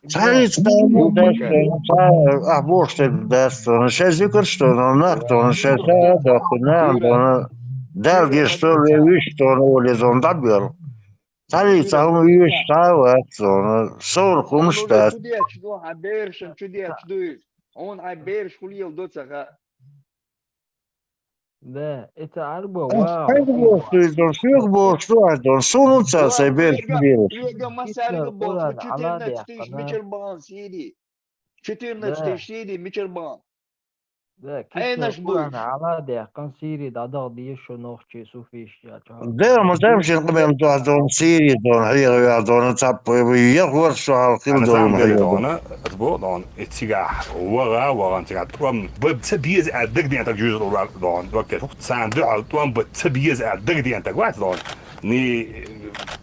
Царец там дастон, боште дастон, сейчас зюкурштон, нахтон, сейчас дохнан, далги что ли виштон, олизон дабер. Царец там виштаватон, сор хумштат. Он عبيرش خليه دوتسا. Да, это арба, Шух боштуадон, сунуца себе шбирш. Лега Масарга Босфа 14 тысяч Мичербан Сири. 14 Сири Мичербан. Да, наш кисна буш. Курана ala dehqan Siri dada diyesho noqchi sufish ya ده متمشي قبل دون سيري دون هي دون تاب يغور شو هالقيل أنا دون سام هي دلي دونا أتبو دون اتجاه ورا اتجاه توم بتبيز أدقني أنت جزء دون وقت سام دعاء توم بتبيز أدقني أنت واحد دون ني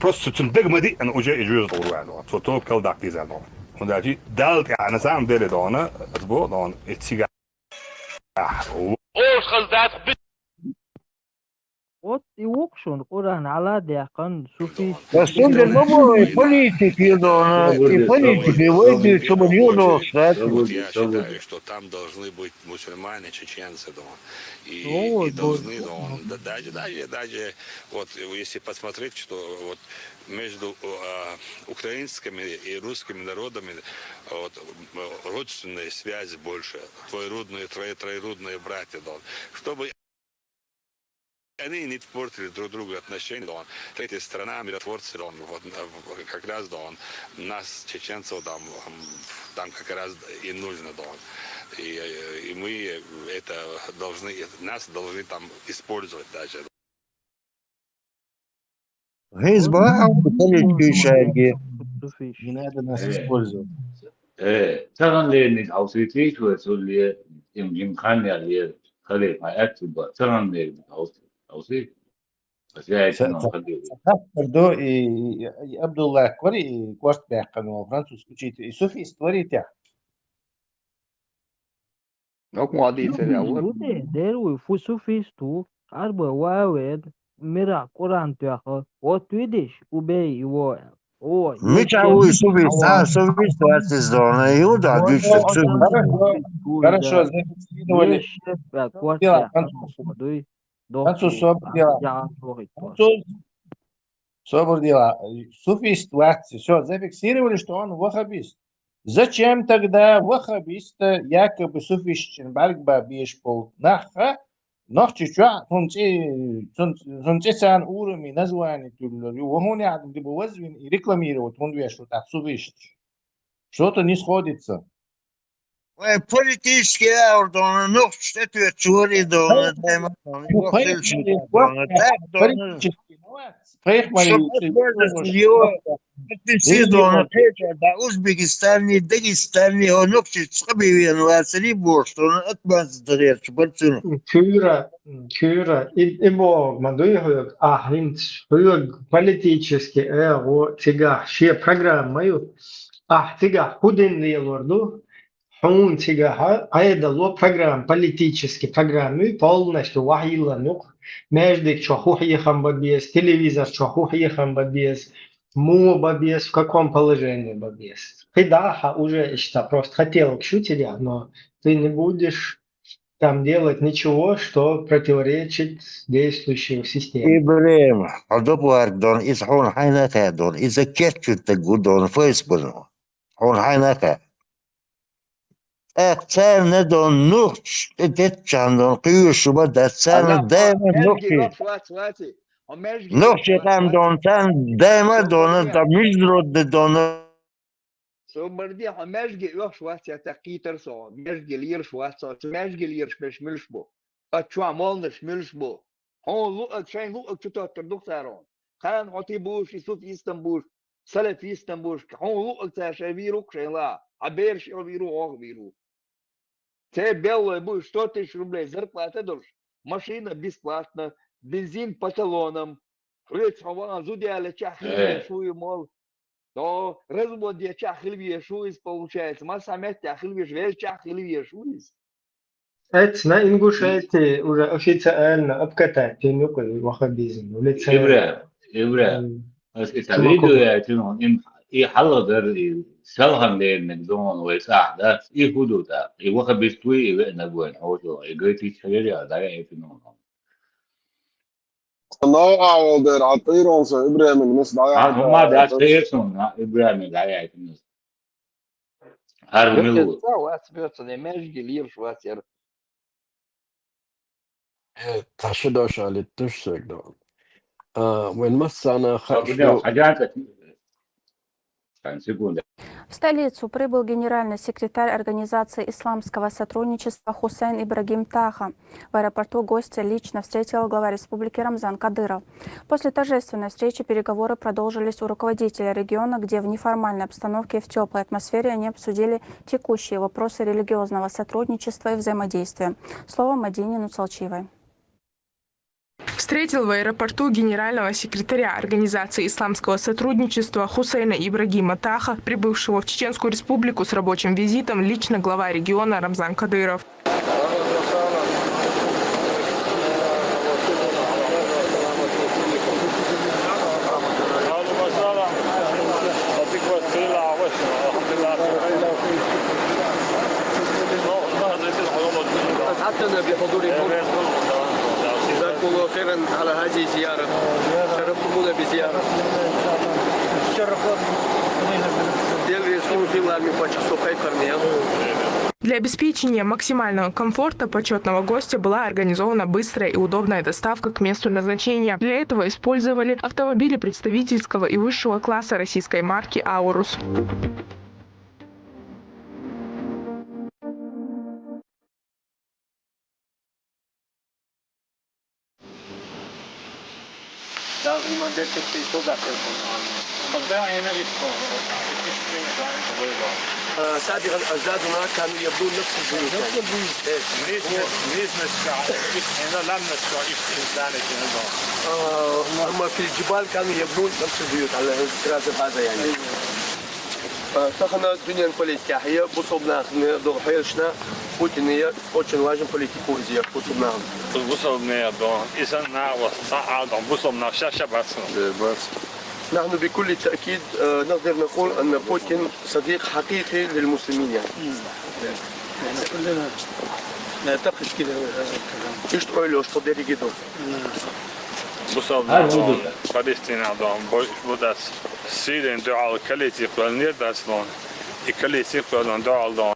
بروس تندق مدي أنا أجي جزء دون فتوب كل داكتي زاد دون وداجي دالت أنا سام دلي دونا أتبو دون اتجاه أوش خلدات Ot iwokshon Quran ala dehqan sufish. بس عند الموضوع политики дона, и политики выйдут, чтобы не удостать. Я считаю, что там должны быть мусульмане, чеченцы, и должны, даже вот если посмотреть, что вот между украинскими и русскими народами вот, родственные связи больше, двоюродные, троюродные братья, чтобы они не портили друг другу отношения, третья страна, миротворцы, вот, как раз нас, чеченцев, там как раз и нужно, и мы это должны, нас должны там использовать даже. Хизбалла политики шаги. Не надо нас использовать. ترى اللي أوصيتيش واللي يمكن اللي خلي ما أكتب ترى اللي أوصيت بس يا إنه خلي برضو يبدو الله كوري كوست بيحقنوا فرانسوس كوتشيت سوفي استوريتها Derwi fu sufish tu arba wawed mira Quran tuaho o twidish ubei iwo. Мечавый суфист ватис дона, Иуда движется к Хорошо, зафиксировали. Француз собор дела. Суфист ватис. Все, зафиксировали, что он вахабист. Зачем тогда вахабист якобы суфистичен бальгба бешпол наха? نحكي شو سنتسان أورمي نزواني تقول وهون عم بوزن ريكلاميرو تقول что таксувишь что-то не сходится. Политический аурдон, ну что ты чури дона, Узбекистане, Дагестане, он ночью сабивен васри борш, он отбаз дырец, бартину. Kyra, ибо мадуй ахинт политически эго тига шия программаю тига худин лилорду хун тига айда ло программ политический программы полностью вахиланук между чоху ехам бабес телевизор чоху ехам бабес му бабес в каком положении бабес хидаха уже что просто хотел к шутить, но ты не будешь там делать ничего, что противоречит действующей системе. Ибрим, адобуар дон, из хун хайнака дон, из акетчут тагу дон, фейсбук, хун хайнака. Царь дон нухч, детчан дон, кюшу бада, царь дайма нухчи. Нухчи там дон, царь дайма дон, там междуродный дон. Соборди хамешги шватя такитер со межги лир шватса межги лир шмельшбо а чуамол шмельшбо он лу чайн лу чуто турдук сарон хан хотибуш исуф истанбул салафистом будешь, он лук виру кшела, а берешь виру ох виру. Ты белый будешь 100 тысяч рублей зарплата должен. Машина бесплатно, бензин по талонам. Зудяля чахливее шуи, мол. То развод я чахливее шуис получается. Мы сами чахливее, вель чахливее шуис. Это на Ингушетии уже официально обкатать нюкали ваххабизм. إبراهيم بس إتابعيدو يا تنو إيه حلا در سلهم لين دون ويساعد إيه حدودا إيه وقت بيستوي إيه نقول هوشو إيه قلتي شغالي على إيه تنو Nou, der عطير onze Ibrahim الناس هم ده سيرسون إبراهيم ده يا تنو هارو ميلو Спется не межги лир шватер. تحشدوش على التشتك دون وين مسانا بدي حاجات كان سيقول В столицу прибыл генеральный секретарь Организации исламского сотрудничества Хусейн Ибрагим Таха. В аэропорту гостя лично встретил глава республики Рамзан Кадыров. После торжественной встречи переговоры продолжились у руководителя региона, где в неформальной обстановке и в теплой атмосфере они обсудили текущие вопросы религиозного сотрудничества и взаимодействия. Слово Мадине Нуцалчиевой. Встретил в аэропорту генерального секретаря Организации исламского сотрудничества Хусейна Ибрагима Таха, прибывшего в Чеченскую республику с рабочим визитом, лично глава региона Рамзан Кадыров. جزاكم خيرا على هذه الزيارة. شرفتمونا بزيارة. Для обеспечения максимального комфорта почетного гостя была организована быстрая и удобная доставка к месту назначения. Для этого использовали автомобили представительского и высшего класса российской марки «Аурус». سابقا الأجداد هناك كانوا يبنون نفس البيوت. هم في الجبال كانوا يبنون نفس البيوت على الطراز هذا يعني. تخنا الدنيا политика, هي بصوبنا دور حيلشنا Путин и очень важен политику здесь, бусубна. بصوبنا دون إذا وصاع دون بصوبنا شاشة بس. نحن بكل تأكيد نقدر نقول أن بوتين صديق حقيقي للمسلمين يعني. كلنا نعتقد كده. إيش تقولوا إيش تقدري كده؟ بصوبنا دون فلسطين دون بدأت سيدين دعاء كليتي قلني داس دون كليتي قلنا دعاء دون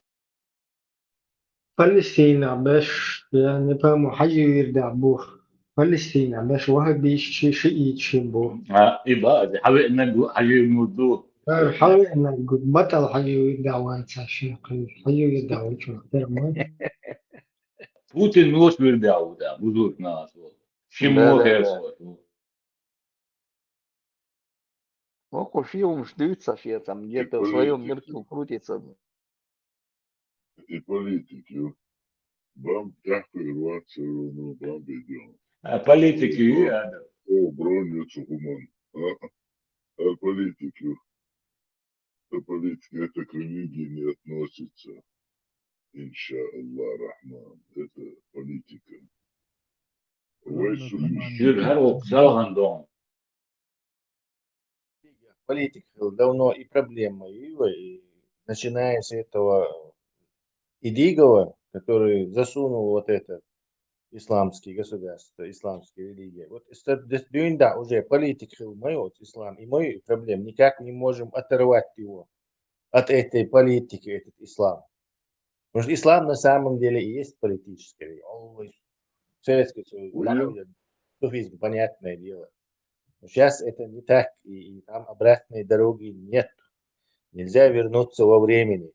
فلسطين باش يعني فهموا حاجة يردع بوه فلسطين باش واحد شيء يتشبه يبقى حاول إنك حاجة يموتوه حاول إنك بطل حاجة يردع وانسى شيء حاجة يردع وشو بوتين مش بيردعوا ده بزور ناس شيء مو غير Око фильм ждется, что там где-то в своем мирке крутится. И политики. Бам тяхкой рваться, ну, бам идем. Политики, да. О, бронятся гуман. А политики. Политики это к религии не относится. Инша Аллах Рахман. Это политика. Политика давно и проблема, и начиная с этого Идигова, который засунул вот это исламские государства, исламские религии. Вот да, уже политика мой ислам, и мой проблем никак не можем оторвать его от этой политики, этот ислам. Потому что ислам на самом деле и есть политический. Советский Союз, суфизм, понятное дело. Но сейчас это не так, и там обратной дороги нет. Нельзя вернуться во времени.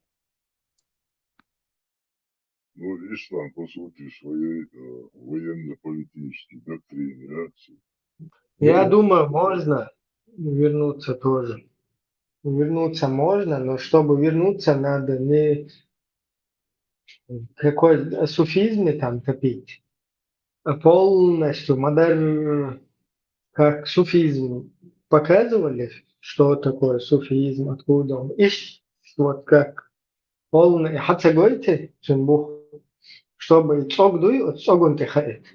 Ну, ислам, по сути, своей военно-политической доктрине. Я думаю, можно вернуться тоже. Вернуться можно, но чтобы вернуться, надо не какой суфизме там топить, а полностью как суфизм показывали, что такое суфизм, откуда он. И вот как полный хацагойте, чтобы цогдуй, от цогунте хаэт.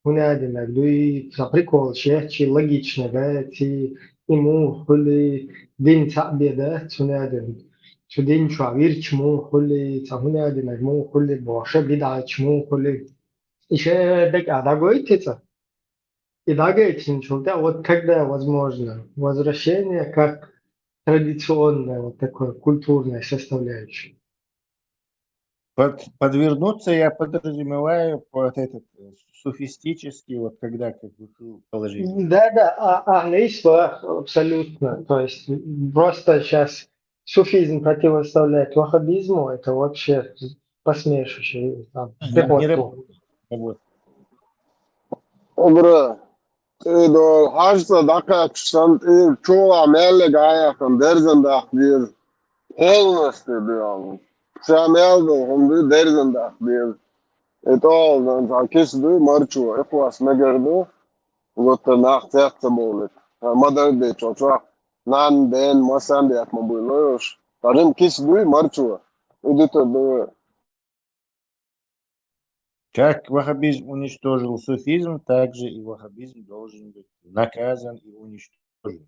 Унядинак, дуй за прикол, чи логично, да, ти ему хули дин цабе, да, цунядин. Чудин чуавир чму хули цахунядинак, му хули боше бида чму хули. Еще так адагойтица. И дагайтин чулта, вот когда возможно возвращение как традиционная вот такое культурная составляющая. Подвернуться я подразумеваю под этот суфистический, вот когда как бы положили. Да, английство абсолютно. То есть просто сейчас суфизм противоставляет ваххабизму, это вообще посмешище. Там, Не работает. Obre, do hajsa daka stand çoğu amelle gayakan derzen bir polnosti diyor. Samel do hundu derzen bir. Eto dan kisdu marçu ekwas megerdu. Got nacht zegt bolet. Madar de çoça nan den masan de atma buluyor. Tarim kisdu marçu. Udito do. Как ваххабизм уничтожил суфизм, так же и ваххабизм должен быть наказан и уничтожен.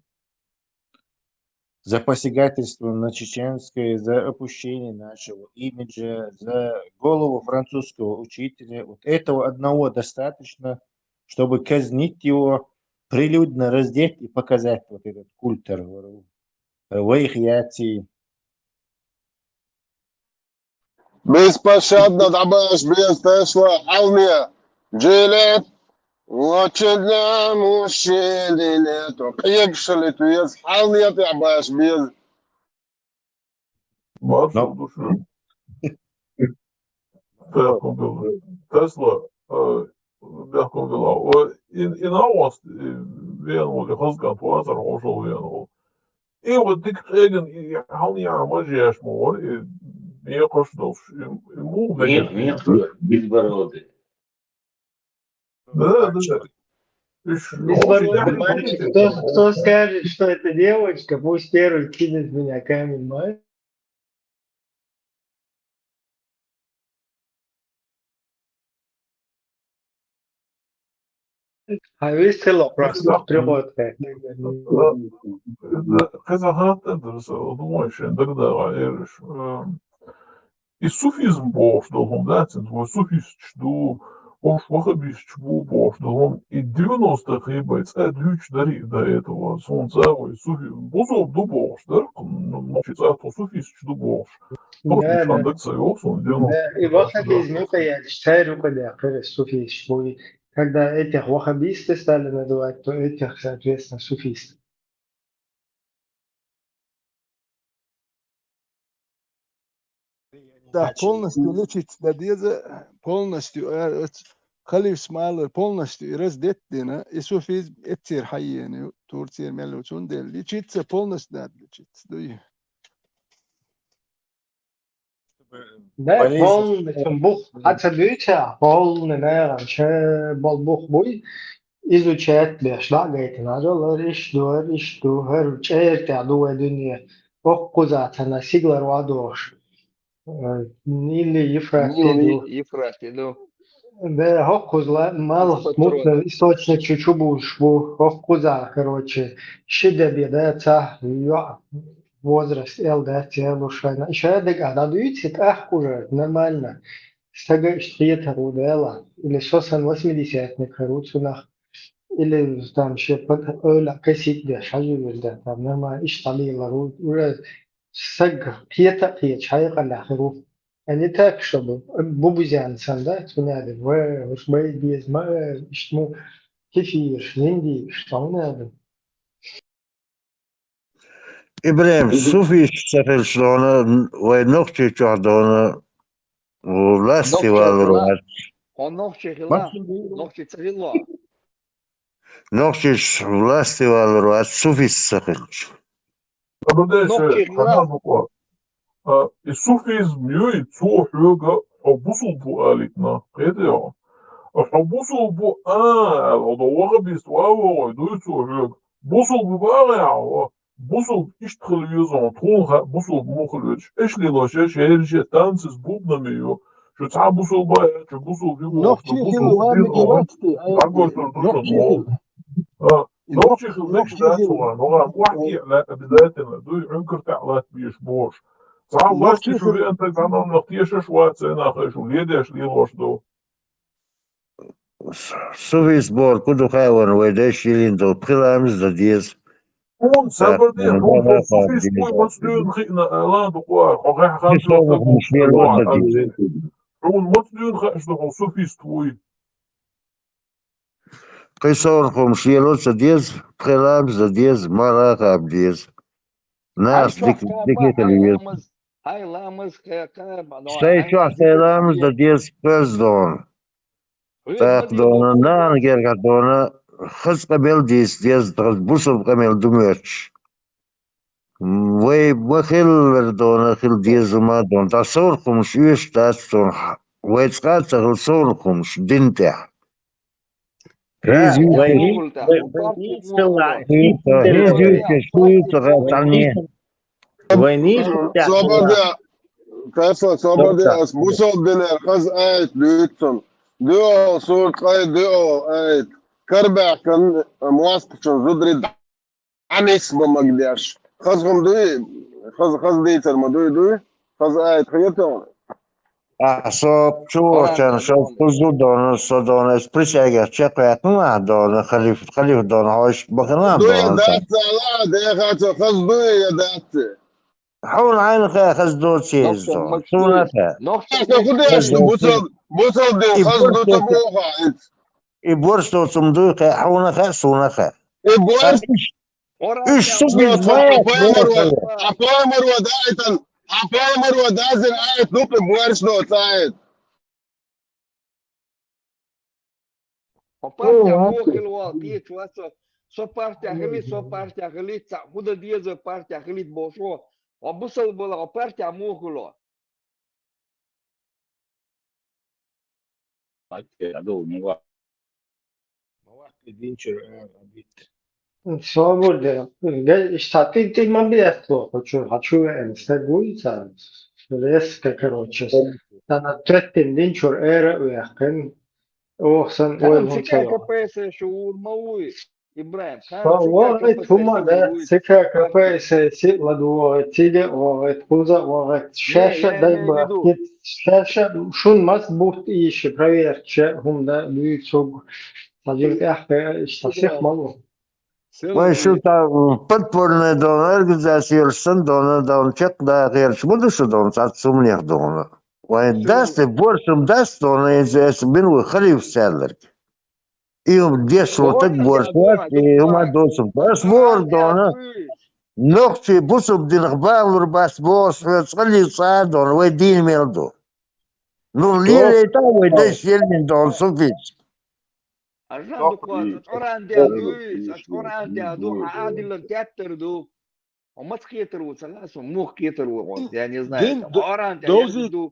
За посягательство на чеченское, за опущение нашего имиджа, за голову французского учителя. Вот этого одного достаточно, чтобы казнить его, прилюдно раздеть и показать вот этот культ террора. Вайхьяти. Беспощадно добавишь без Тесла Алмия. Джилет. Очень для мужчин лето. Приехали tu jest Алмия добавишь без. Marshall dušu. Tesla, bjākundilā. In auast vienu, ja Hasgan to azaru ošo vienu. I вот tik egen I halnijā mažieš mor, I vienkārši mūl Нет, безбородый. Да. Беспородный мальчик. Кто скажет, что это девочка, пусть первый кинет в меня камень, мать. А весело просто приход. Казахат думаешь, тогда эриш. И суфизм boşluğum dersin, o sufistçu, boş ваххабистчу boşluğum. И 90-х ебать, люч дари до этого солнцевой суфи. Бузов ду boş, да? Значит, это суфистчу ду boş. Просто шандекса йоксон, 90-х. И ваххабизм, это я читаю, когда суфист. Когда этих ваххабисты стали называть, то этих, соответственно, суфисты. Да, полностью лечить надежда, полностью خليف سمال полностью раздетина и суфизм этир хайены турция мелочун дел лечиться полностью надо лечиться. Да, полностью бух, отсадуйте, полный, наверное, че бух буй изучать бешлагает, надо лишь дуэр, черти, дуэ дунья, ох кузата на сиглар вадош. Нили Ефрати, да. Да, хоккузла, мало смутно, источник чучубуш, хоккуза, короче, щедеби, да, ца, возраст, да, целушайна. Еще я догадал, дадуете, ах, уже, нормально. Стага, штриета рудела, или сосан 80-ник, руцунах, или там ще под öyle косить, да, шаживер, да, там нормально, ишталила, уже, саг, пьета, чайка, руф. А не так, чтобы бубузянцам, да, надо, уж без что кефир, нинди, что надо. Ibrahim, Sufi sahil şlona ve nokçe çadona vlasti valruat. Он ногче хила, ногче царила. Nokçe vlasti valruat Sufi sahil. بدأش نقطة حنان خلاف بقى السوفيزم يوي تو حوجة حبوسو بو آلتنا قيدة حبوسو بو الضوغة بيستواوا ويدويتو حوجة بوسو بباغي بوسو اشتخل يوزن تون بوسو بمخلوش ايش لي لاشش هيرجي تانسز بوبنا ميو شو تعب بوسو بايا شو بوسو بيموش نقطة بوسو خلوة بيضا مجراتي تعقل نقطة تردوشن خل نوتشي خليك نقطة ذات خل سواء نوع واحد على بداية دوي عنكر تعلات بيشبوش صعب واشتي نقطة شو خل أنت كانوا نقطيش شوات سنة أخي شو ليدش لي واشدو سوفيس بور كدو خاون ويداش يلين دو بخلامز دا ديز هون تاك سبب دي هون نبانا فوق سوفيس بوي مصدون خينا ألان بقوار خواهي خاتو يصوغ يخلقو مشيل بلوع ودا ديز أجي هون مصدون خاشدو سوفيس بوي قيصور خو مشيل ودا ديز بخلامز دا ديز مرا خاب ديز هاي ناس شوح ديك كابا خليز هاي لامز كابا شي هاي شوح نازل خيلامز دا شوية ديز فز دون غير تاك مدي بابو دونا نان غلط جرقا دونا خز قبل ديز دغز بوصل قميل دميرش وي بخيل دونا خيل ديز ما دون تا صور خمش يوش تاستون ويتقات تغل صور خمش دينتح هيز بارتيا يوكش مو غلطة وبارتيا مو غلط هيز صوبرديا يوكش بارتيا شوية مو غات غلط عني صوبردي كيف صوبردي بوسو دينار خز آيت ليتسون دو صور قاي دو آيت كربع كان مواسط شن زدري عن اسمه ما قدرش خزهم دوي خز ديتر ما دوي خز آيت خيطون أعصاب شو كان أورانتيا شوف دون خزو دونا صدونا اسبريش اگر چقيت ما دونا خليف دونا هاش بخنا دوي دونا دات لا دي خاتو خز دوي دات حول عينك يا خز دو تشيز نقطة دون شو مكتوب نتا نقطة خديش مكتوب بوصل دي خز دو تبوها يبورش دو تمدوك حونا خا سونا خا إبوس إيش أورانتيا سوف مو نوت غلط يزمايك عفاي مروة دايتن عفاي مروة دازل آيت نوك بوارش نوت آيت وبارتيا مو غلط تيت واسو سو بارتيا غلط خود ديزو بارتيا غلط بوشو وبوصل بلا بارتيا مو غلط Svobodno, šta ti ima mjesto, hoću sve bujica, reska короче, da na trettin din čur era ujaken, san كان uevon سكا celo. كبيسة شعور موي إبراهيم كان سكا Varit كبيسة huma شعور da, موي sika بارتيا kape se sitla du tige, varit kuza, varit šeša, يا da ميلي ba, دو šeša, šun mas buht iši pravjerče, hum da lütsug, tajir ehke, istasih malu. وين شو سلمي تا بتبرنا دون ارجع يرسن دون شق دا غير شو بدو شو دون سات سمني دون وين داست بورسم داست دون يزاس بنو خليف سالر يوم ديش روتك أورانتيا بورسات دون يوم دون دوسم بس بور أورانتيا دون دوش نقطي بوسو بدين غبار بس بوس تخلي صار دون ويدين ميلدو نور ليلة تا ويدش يلين دون سوفيت أرجان دو كواسة أورانتيا دوش أورانتيا دو عادل تياتر دو وما تخيتر وسلاسو مو خيتر وغوت يعني دين знаете أورانتيا دوزي يجدو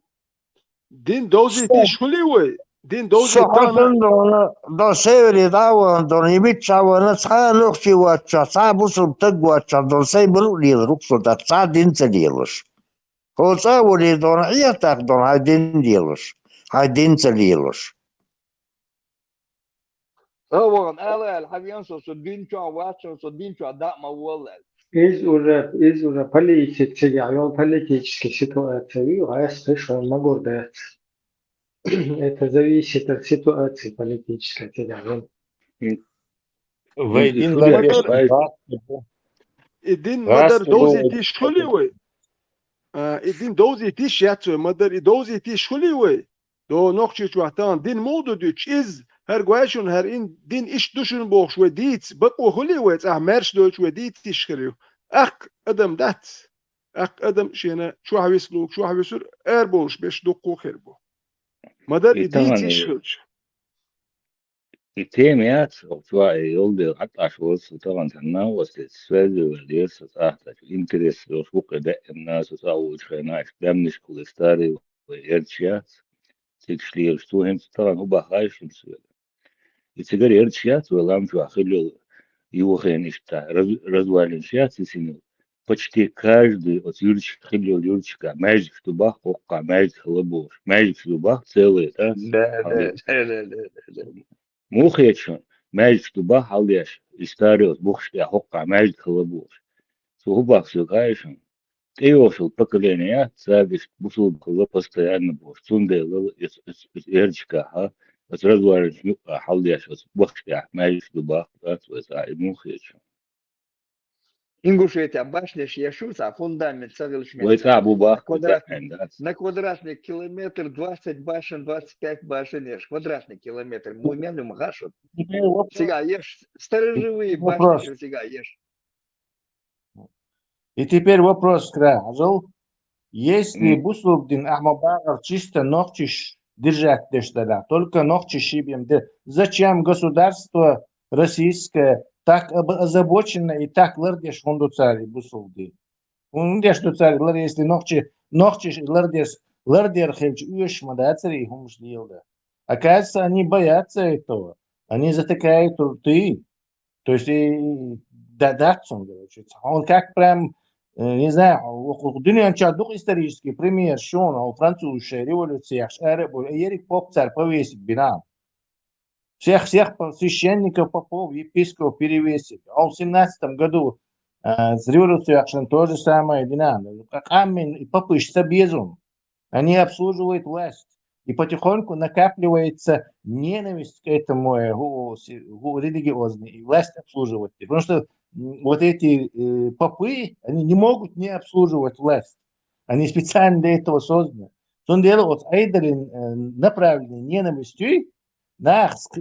دين دوزي تي شوليوي دين دوزي تانا صحتن دون سيوري داون دون يميت شاوانا صحا نوخشي واتشا صحا بوصل تق واتشا دون سيبلو ليل رقصو تا صحا دين تليلش هو صحا ولي دون عياتاك دون هاي دين ديلش هاي دين تليلش هو أنا الحبيان سو دين شو واتشو سو دين شو داء ما والله Iz ura politički, ali politički situacije, a ja слышал много да это зависит от ситуации политической тогда. مدر الدين مدر دوزي تي شوليوي الدين دوزي تي شياتو مدر دوزي تي شوليوي دو نوخشي وقتان دين مودو دوش از هر گواشون هر این دین اش دوشون بوخش و دیت بقو هوليوي اه مرش دوش و دیت تشكريو اخ ادم دات اخ ادم شينا شو حويسلوك شو حويسر اربوش بيش دقو خيربو مدر ديت تشكرش التيميات وتوا يولد حتى شوز طبعا تناوس السواد والديس صاحت الانترس وشوق ده الناس وساوي خناش دمنش كولستاري وإرتشيات تكشلير شتوهم طبعا هو بخايش مسوي يتقدر إرتشيات ولا مش أخلو يوخين إشتا رزوالنشيات سينو почти каждый от Юрчика Хилио Юрчика мажик в тубах окка мажик хлебуш мажик в тубах целый да мухечон мажик в тубах алдяш историос бухшки окка мажик хлебуш сухубах сюгаешон Теошел поколения цариш бусул хлеб постоянно буш цундел из Юрчика ха от развалин алдяш от бухшки мажик в тубах да свой мухечон Ингушетия башня Яшуца, фундамент совершенно. На квадратный километр 20 башен, 25 башен ешь. Квадратный километр. Мой мелюм гашут. Сега ешь. Сторожевые башни сега ешь. И теперь вопрос, Кражел. Если Бусулдин Ахмабагар чисто ногчиш держать тогда, только ногчи шибем, зачем государство российское так озабоченно и так лардеш фонду цари Бусулди? Что царь, если ногчи лардер хельч уешь мадацари хумш делда. Оказывается, они боятся этого. Они затыкают рты. То есть дадатсон, он как прям, не знаю, дуньян чадух исторический пример, что он французская революция, Ерик Поп царь повесит бинам. Всех священников, попов, епископов перевесили. А в 17 году с революцией то же самое динамика. Как Амин и попы безум. Они обслуживают власть. И потихоньку накапливается ненависть к этому религиозной. И власть обслуживает. Потому что вот эти попы, они не могут не обслуживать власть. Они специально для этого созданы. Он делает айдолин направленной ненавистью,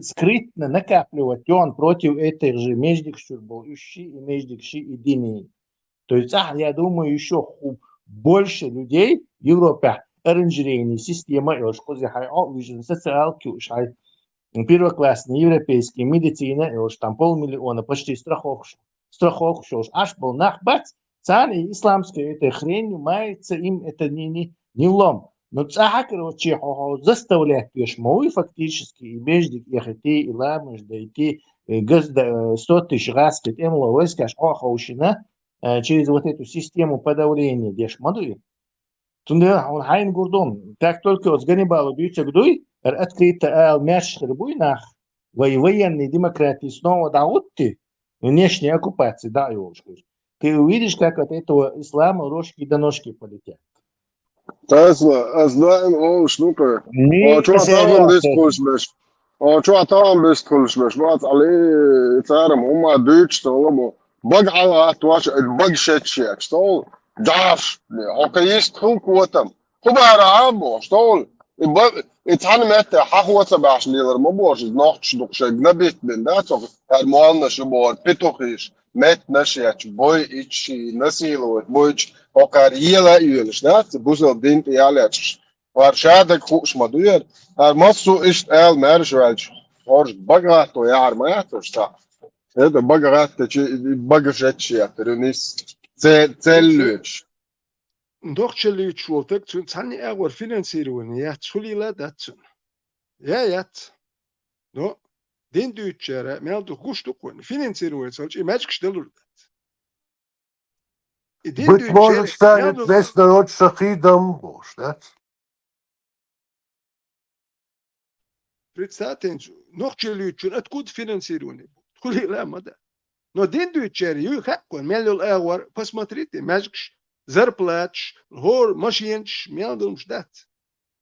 скрытно накапливать он против этой же междикши и междикши и дини. То есть, я думаю, еще больше людей в Европе оранжерейной системы, социалки, первоклассные европейские медицина, там 500 000, почти страховка, аж был нахбац, царь исламской этой хренью мается им это не влом. Но цаха, короче, заставляет пешмовый фактически, и между ехать, и ламыш, да идти 100 тысяч раз, к этому войска, через вот эту систему подавления дешмадуи. Тунда он хайн гурдом. Как только вот с Ганнибала бьются гдуй, открыто мяч хребуйнах, военной демократии снова даутты, внешней оккупации, да, ты увидишь, как от этого ислама рожки до ножки полетят. Tesla, SDM, شنوكر. شو عطاهم بس كلش بعد عليه تعرف هم دوتش طلبوا بق على اتواش البق شتشيك شتول داش اوكيست خو كوتم خو بارعبو شتول اتحن مت حقوة تبعش ليلر مبوش نوختش دوقش نبيت بن داتو هرموالنا شبور بيتوخيش مت نشيك بوي اتشي نسيلو بويش اوكاريلا يولش نات بوزل دينت يالاتش وارشادك خوش مدوير مصو اشت ال مرجوالش ورش بقاتو يار ما ياتوشتا هذا بقات بقشتشي ترنيس تلوش Нохчелич волтек цун цани агвар финансирование я цулила датсун. Я. Но ден дючера мелду хуштукун финансирование солч и мачк штелур. Быть может станет весь народ шахидом, да? Представьте, нохчеличун откуда финансирование? Цулила мада. Но ден дючера ю хаккун мелду агвар посмотрите мачк зарплатш, хор, машинч, мелдум ждат.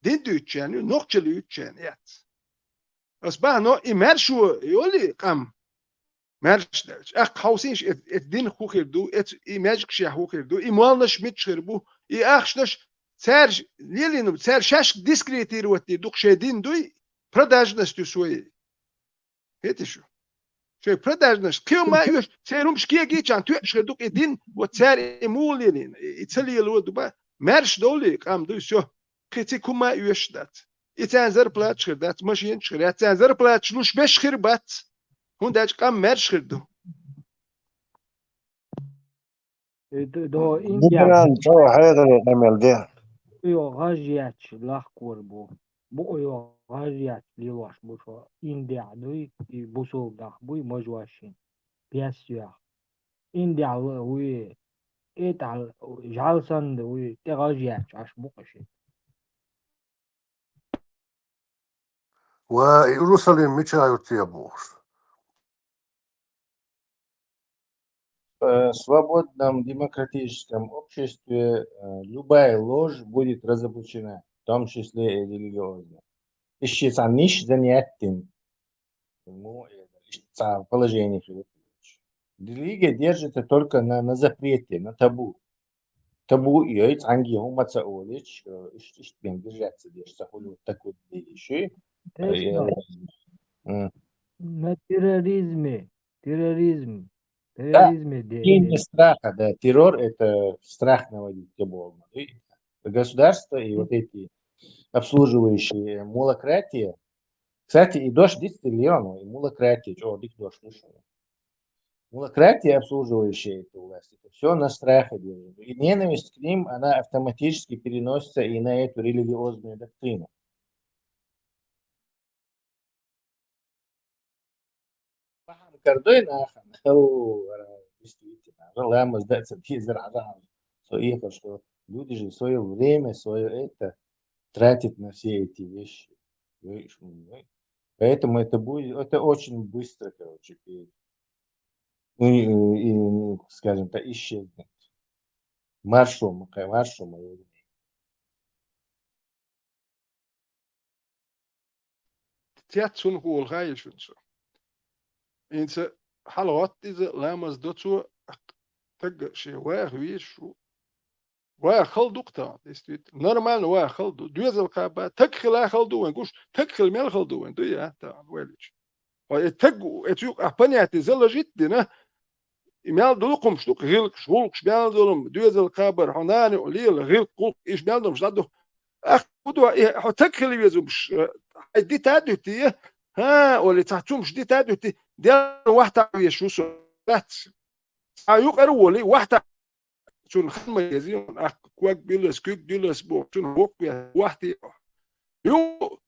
Дин дючен, нохчели дючен, ят. Асбано и мершу, йоли кам. Мерш, ах хаусинш, эт дин хухирду, эт и мэжик шя хухирду, и малнаш митширбу, и ахшнаш цер лилину, цер шаш дискретировать дух шедин дуй, продажностью своей. Это что? Şey продажность, кема юш, серум шкия гичан, тюшредук един, вот царь эмулин, и цели луду ба, мерш доли, кам ду все, крити кума юшдат. إتان زر بلاتش خير دات ماشين شخير إتان زر بلاتش لوش بش خير بات هون داش قام مرش خير دو دو إنديا إبراهيم شو حيقدر يعمل ده يو غاجياتش لاخكور بو يو غاجيات ليواش بوشو إنديا دوي بوسو داخ بوي مجواشين بياسيا إنديا وي إيتال جالسان وي تغاجياتش عش بوقشي ويروساليم ميتشايو تيابوش. В свободном демократическом обществе любая ложь будет разоблачена, в том числе и религиозная. Ищи ниш занятен положение. Религия держится только на запрете, на табу. Табу и эти анги умаца олич, ищем держаться, держаться хули такой еще. На терроризм. Да, не страха, да. Террор — это страх наводить тебя. Государство и вот эти обслуживающие мулократия. Кстати, и дождь 10 миллионов, и мулократия. О, дик дождь, слышал. Мулократия, обслуживающая эту власть, это все на страхе держит. И ненависть к ним, она автоматически переносится и на эту религиозную доктрину. Кардой нахуй. Действительно, лама сдаться что люди же свое время, свое это тратят на все эти вещи. Поэтому это будет, это очень быстро, короче, и, скажем так, исчезнет. Маршом. تياتسون هو الغايش ونسو إنسا حلوات إذا لامز دوتسو تق شيء ويشو خلدو قطع نورمال خلدو دوز القابة تكخل خلدو وين قوش تكخل مال خلدو وين دويا تا ويلج ويتقو اتيوق أحبانياتي زلا جدنا مال دولكم شتوك غيلك شغلك مال دولم دوز القابة حناني وليل غيلك قولك إيش مال دولم شدادو أخدوا تكخل يزو مش دي تادوتي ها واللي تحتهم دي تادوتي دي واحدة يشو سوات أيوق أرولي واحدة شون خدمة يزيون أكواك بيلس كوك بيلس بو شون ووك واحدة يو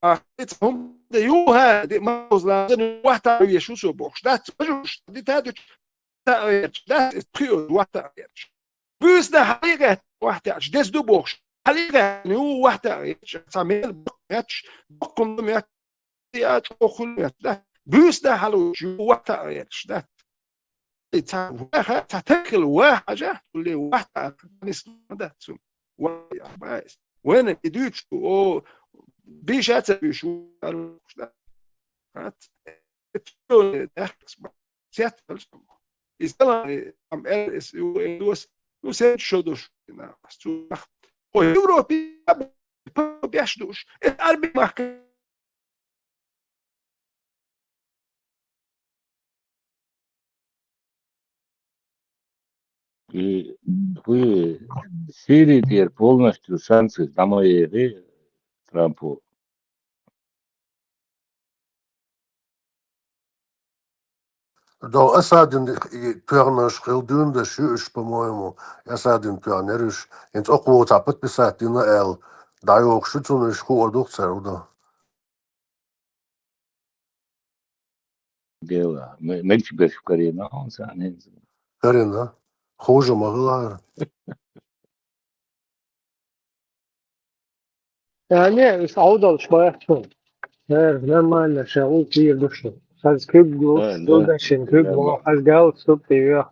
أخذتهم يو ها دي ما وصلنا واحدة يشو سو بوش ده تجوش دي تادوتي ده تخيل واحدة بس ده حقيقة واحدة دس دو بوش حقيقة هو واحدة تعمل بقيتش بقوم دم يات أخل ده بس ده حلو شو واحدة ده تتكل واحدة اللي واحدة نسمع ده سو واحد وين يدوش أو بيش أتبي شو ده هات ده سيات إستلا أم إس يوس يوسف شدوش هنا سو هو يوروبي بيشدوش الأربع محكمة И вы Сирии теперь полностью санкции самой Трампу. Då Assadin törnös skildunda sjuus på moimu, Assadin törnerys, ens okvuota potpisaatina el, dajo ksutunus huodukseruda. Дело. Мы теперь в Корее, он сам. Karina, хуже могла. يعني أفضل شوية لما شغول كتير دشة خلاص كيبجو دولدشين كيبجو حاجة صوتي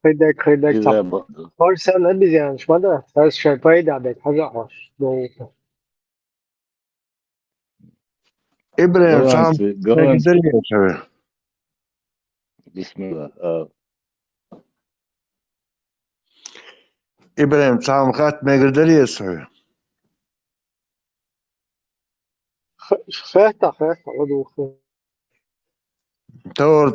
خدك طب فرصة نبي يعني شو ماذا خلاص شيء فايدة عليك حاجة عش إبراهيم سام بسم الله إبراهيم سام خات ما يقدر يسوي خاطة عضو تور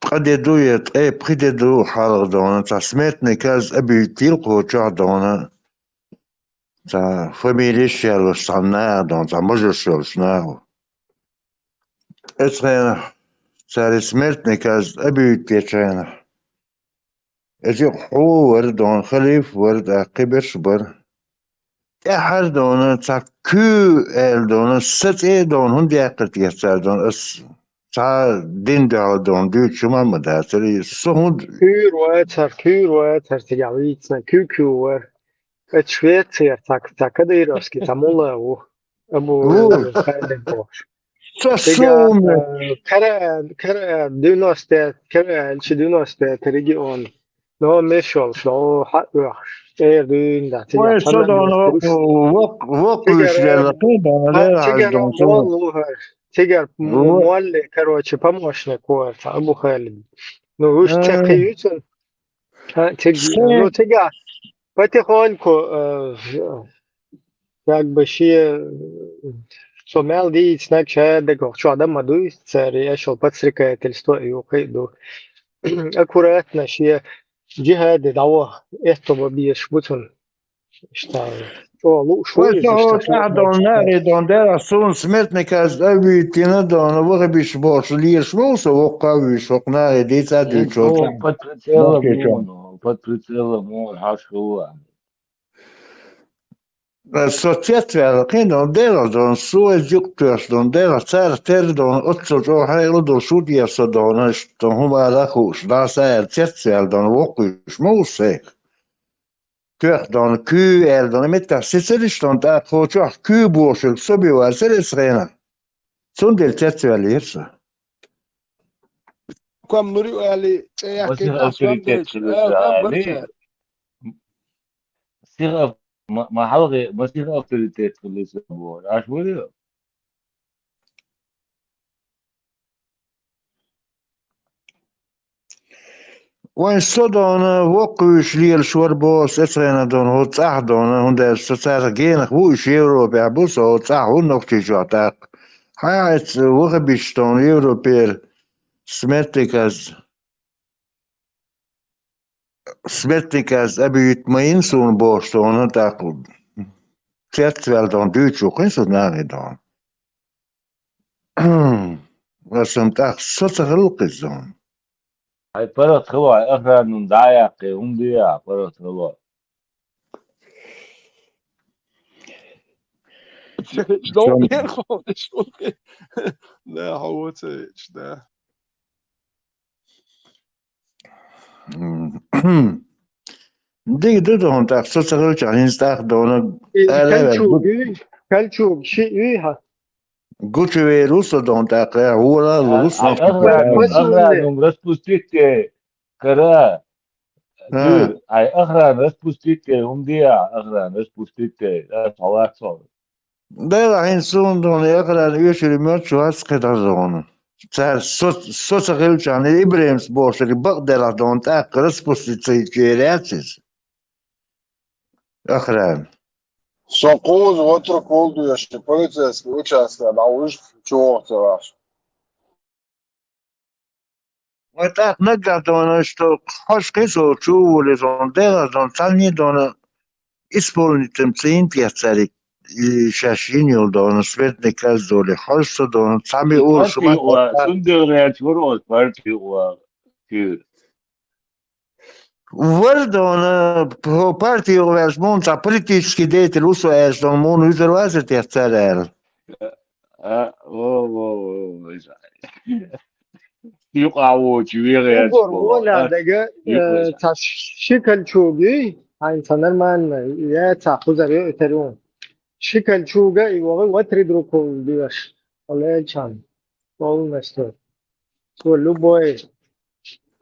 قد يدويت بخد يدو حالق دونا سمعت نكاز أبي تيلقو تشع دونا تا فاميليش يالو صناع دون تا مجلس يالو اتغينا تاري سمرتني كاز أبي تيتشينا اجي حو ورد دون خليف ورد قبش بر احر دون تا كو ال دون ست اي دون هندي اقرت يحتار دون اس تا دين دون دو شما مداتري سهود Kür تجاويتنا كور اتشويتير تاك ديروسكي تامولا أبو خالد بوش تيجا سسوم كرا دونوستات كرا الش دونوستات ريجيون لو ميشولش لو حقوش دون دا تيجا ويسو تانا دون بيستروس وقوش للقين دون لير عز تيجا دون مول سنة لوهر تيجا مول كروتش باموشنا كور أبو خالد نو وش تقيوتن تيجا نو تيجا потихоньку как бы ще сумел дить наче дего что адам маду цари ешел подстрекательство и уходу аккуратно ще جهاد دعوة اهتم بيش بطن اشتغل شو شوية ويسو اشتغل دون ناري دون دير سون سمرتني كاز أبي تينا دون وغبيش بوش ليش موسى وقاويش وقناري دي تادو Ну, تشوتان под прицелом он, под прицелом он, хашуа. Societ velkin don dela don sue juktuas don dela ter don otso jo heilu don sudiasa don don huma lakus da sär tsetvel don wokus mose kör don QL don mitta sitselis don da kocho kuboshul sobiwa selis rena sundel tsetvel yesa كم نريد علي يا Masih كده سوام autoritet ديش كم kılıçhane. برشا Masih ما حلقة masih autoritet kılıçhane. Aş böyle. وين صدون وقوش لي الشوربوس اسرنا دون هو صح دون هند ستار جينخ وش يورو بيعبوس هو صح هو نقطة جاتاق حيات وغبيش دون يورو بير سمتكاز أبي يتمين سون بوش دون تاقود تيتوال دون دوتشو قيسو ناغي دون وسمتاق ستغلقز دون Ay para tıkıva. Akranın dayak. Umdu ya. Para tıkıva. شلون بيرخو شلون لا حوتش ده دي دون تاق ستغلق عين ستاق دون كالتشوق شيء Gucci russo don taq هو لا الروس Ay akranın raspustite. Kara. Dur. Ay akran raspustite. Umdu ya. Akran raspustite. Salak sol. ده الحين سون دون يقرا يشري مرشو اسقط دون صار صوت غير يعني ابراهيم بوش اللي بقدر دون تاق رسبوس تيجيراتس اخران Sokoz otrok oldu jeszcze policijski участок, da už čovce vaš. وتاق نقدر دون شتو خوش قيسو شو اللي دون ده دون ثاني دون اسبول تمثين تيساري شاشين يول دون سويتني كاز دولي خوش دون سامي اول شما Sundur çuros parti o. Vărdon partii monta politički detel usvojaš don monu izraziti je CRL. يقعوا كبير يا ولا دقة شكل شوقي هاي سنرمان يا تأخذ رأي ترون شكل شوقي وتريد ركوب بيش ولا يجان قول مستر ولو بوي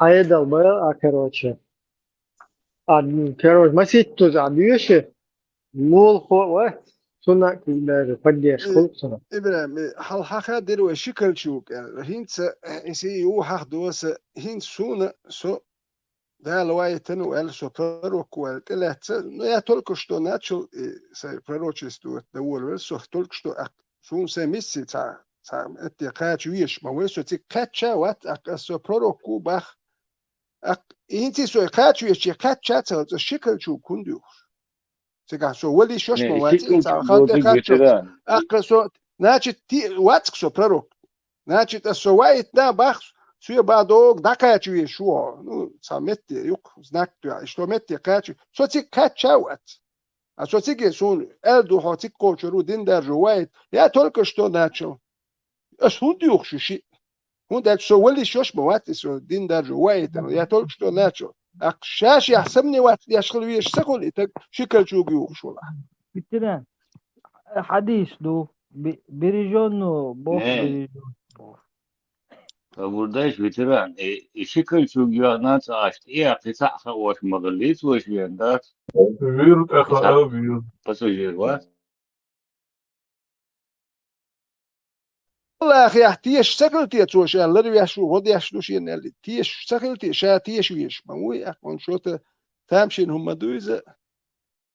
أيضا بيا أكروتش كروش ما سيتو زعبيش مول خو سنة كبيرة فديش خلق سنة إبراهيم هل حقا ديرو شكل شوك هينت إنسي يو حق دوس هين سونا سو ده لواي تنو ال سو بروك وال تلات يا تولكشتو ناتشو سي بروتشستو دول سو تولكشتو سون سميسي تا اتي قاچويش ما ويسو تي قاچا وات سو بروكو باخ انتي سو قاچويش قاچا تا شكل شو كوندو سيجا سو ولي شوش Ne, مواتي شكل إذا خد شغلك كاتشو veteran. أقصو ناتش تي واتك سو بروك ناتش السوايت نا باخ سوي بعدوك دكاتشو يشوا نو سامت يوك زناك تو اشتومت كاتشو سو تي كاتشاوات أسو تيجي سون ألدو هاتيك كوتشرو دين در جوايت يا تولكشتو ناتشو أس هون ديوخ شيء هون ده سو ولي شوش مواتي سو دين در جوايت يا تولكشتو ناتشو أقشاش يحسبني وقت يشغل ويش سخل إتك شكل شو جيوخ شو لا Bitiren. Hadis do. Birijon boh Ne, birijon. buradayız veteran. Şekil şugiyana açtı. Ya kısa hoş mağalis hoş yanda. Вирт Kısa اخا ابيض pasajir var. والله يا أخي تيش سكلتي توشان لري يشو ودي يشلو شيء نالي تيش سكلتي شا تيش ويش ما هو أكون شو تامشين هم دويزة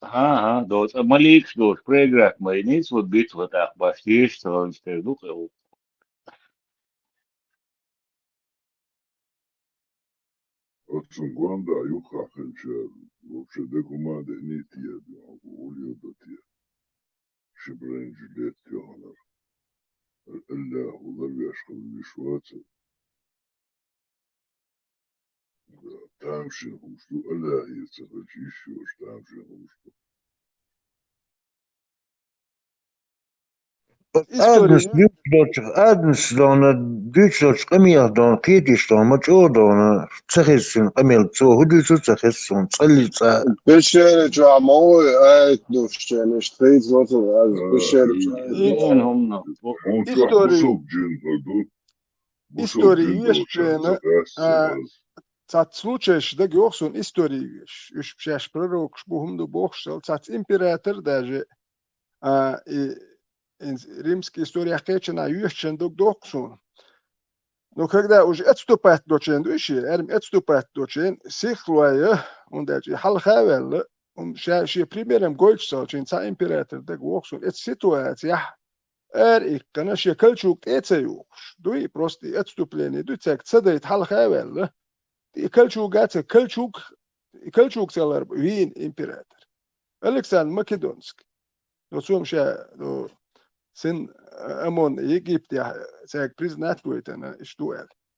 Ha, doğru. Malik doğru. Pregrad mayınız ve bit ve tak başlıyız. Sonra işte bu. Отсунгуанда юха хэнчэр вообще декумада нития улио датия шибрэнж лет тёганар элля улар яшхал вишваца тамшин хумшту элля яцахачишьёш тамшин хумшту история Adens dona Deutschland qimiyah don qiitish don macho don tsakhis qimil tso hudisu tsakhis son tsalli بشير جامعه آيت دوشتين اشتريت زوتن از بشير Ben homna. ончах история бусок джин хадут бусок история джин вещь дочан на захасцеваз цат случаешь да геохсон история вещь уж пшаш пророк шбухум до бохшел цат император даже римская история хечена юшчен до дохсон. Но когда уже отступать до чен души, отступать до чен, сихлуя, он даже халхавел, он ши примером гольцал, чен ца император да гохсон, эта ситуация, икана ши кальчук эцеюш, дуй просто отступление, дуй цек цедает халхавел, и кальчук целар вин император. Александр Македонский. Но сумша, сын Амон Египет, я признать будет она что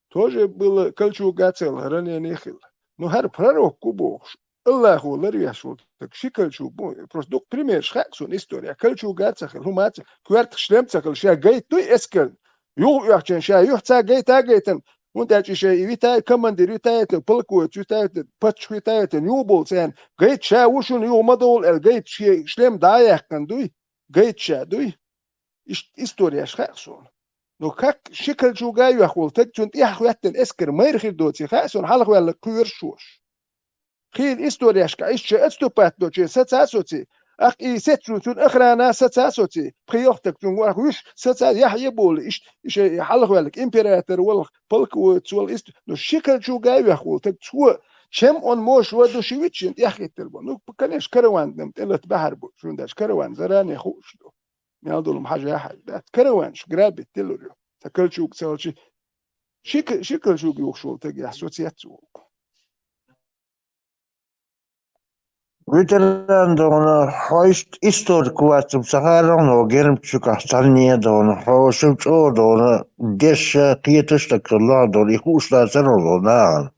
тоже было кольчуг гацел ранее нехил. Но хар пророк кубох Аллаху ларьяшул так шикальчуг просто дук пример шхаксон история кольчуг гацел хумат кварт шлемцахл ша гайт той эскер ю яхчен ша юхца гайтен und der ist vitai commander vitai polku vitai patch vitai newbol sen gait sha wushun yu madol el gait shlem dayak kan duy gait sha duy история шхаксон но как шикл жугаю ахвол текчунт яхваттен эскер мэрхир доци хасон халах вал куершуш خيل история шка иш отступать до че сацасоци ах и сетчун ахрана сацасоци приохтек чун вах виш саца яхьебол иш халах вал император вал полку цул ист но шикл жугаю ахвол текчу чем он мож водушевичен яхитер ну конечно караван нем телет бахар бу шундаш караван зарани хуш يعضلهم حاجة يا حاجة ده كروانش جراب التلوريو تكل شوك سوالشي شكل شوك يوخشول تجي أسوسياتو Veteran dona hoist historik vatsum saharan o gerim chuka sanniye dona hoşum ço dona geş qiyetish takla dona ikhusla sanolo na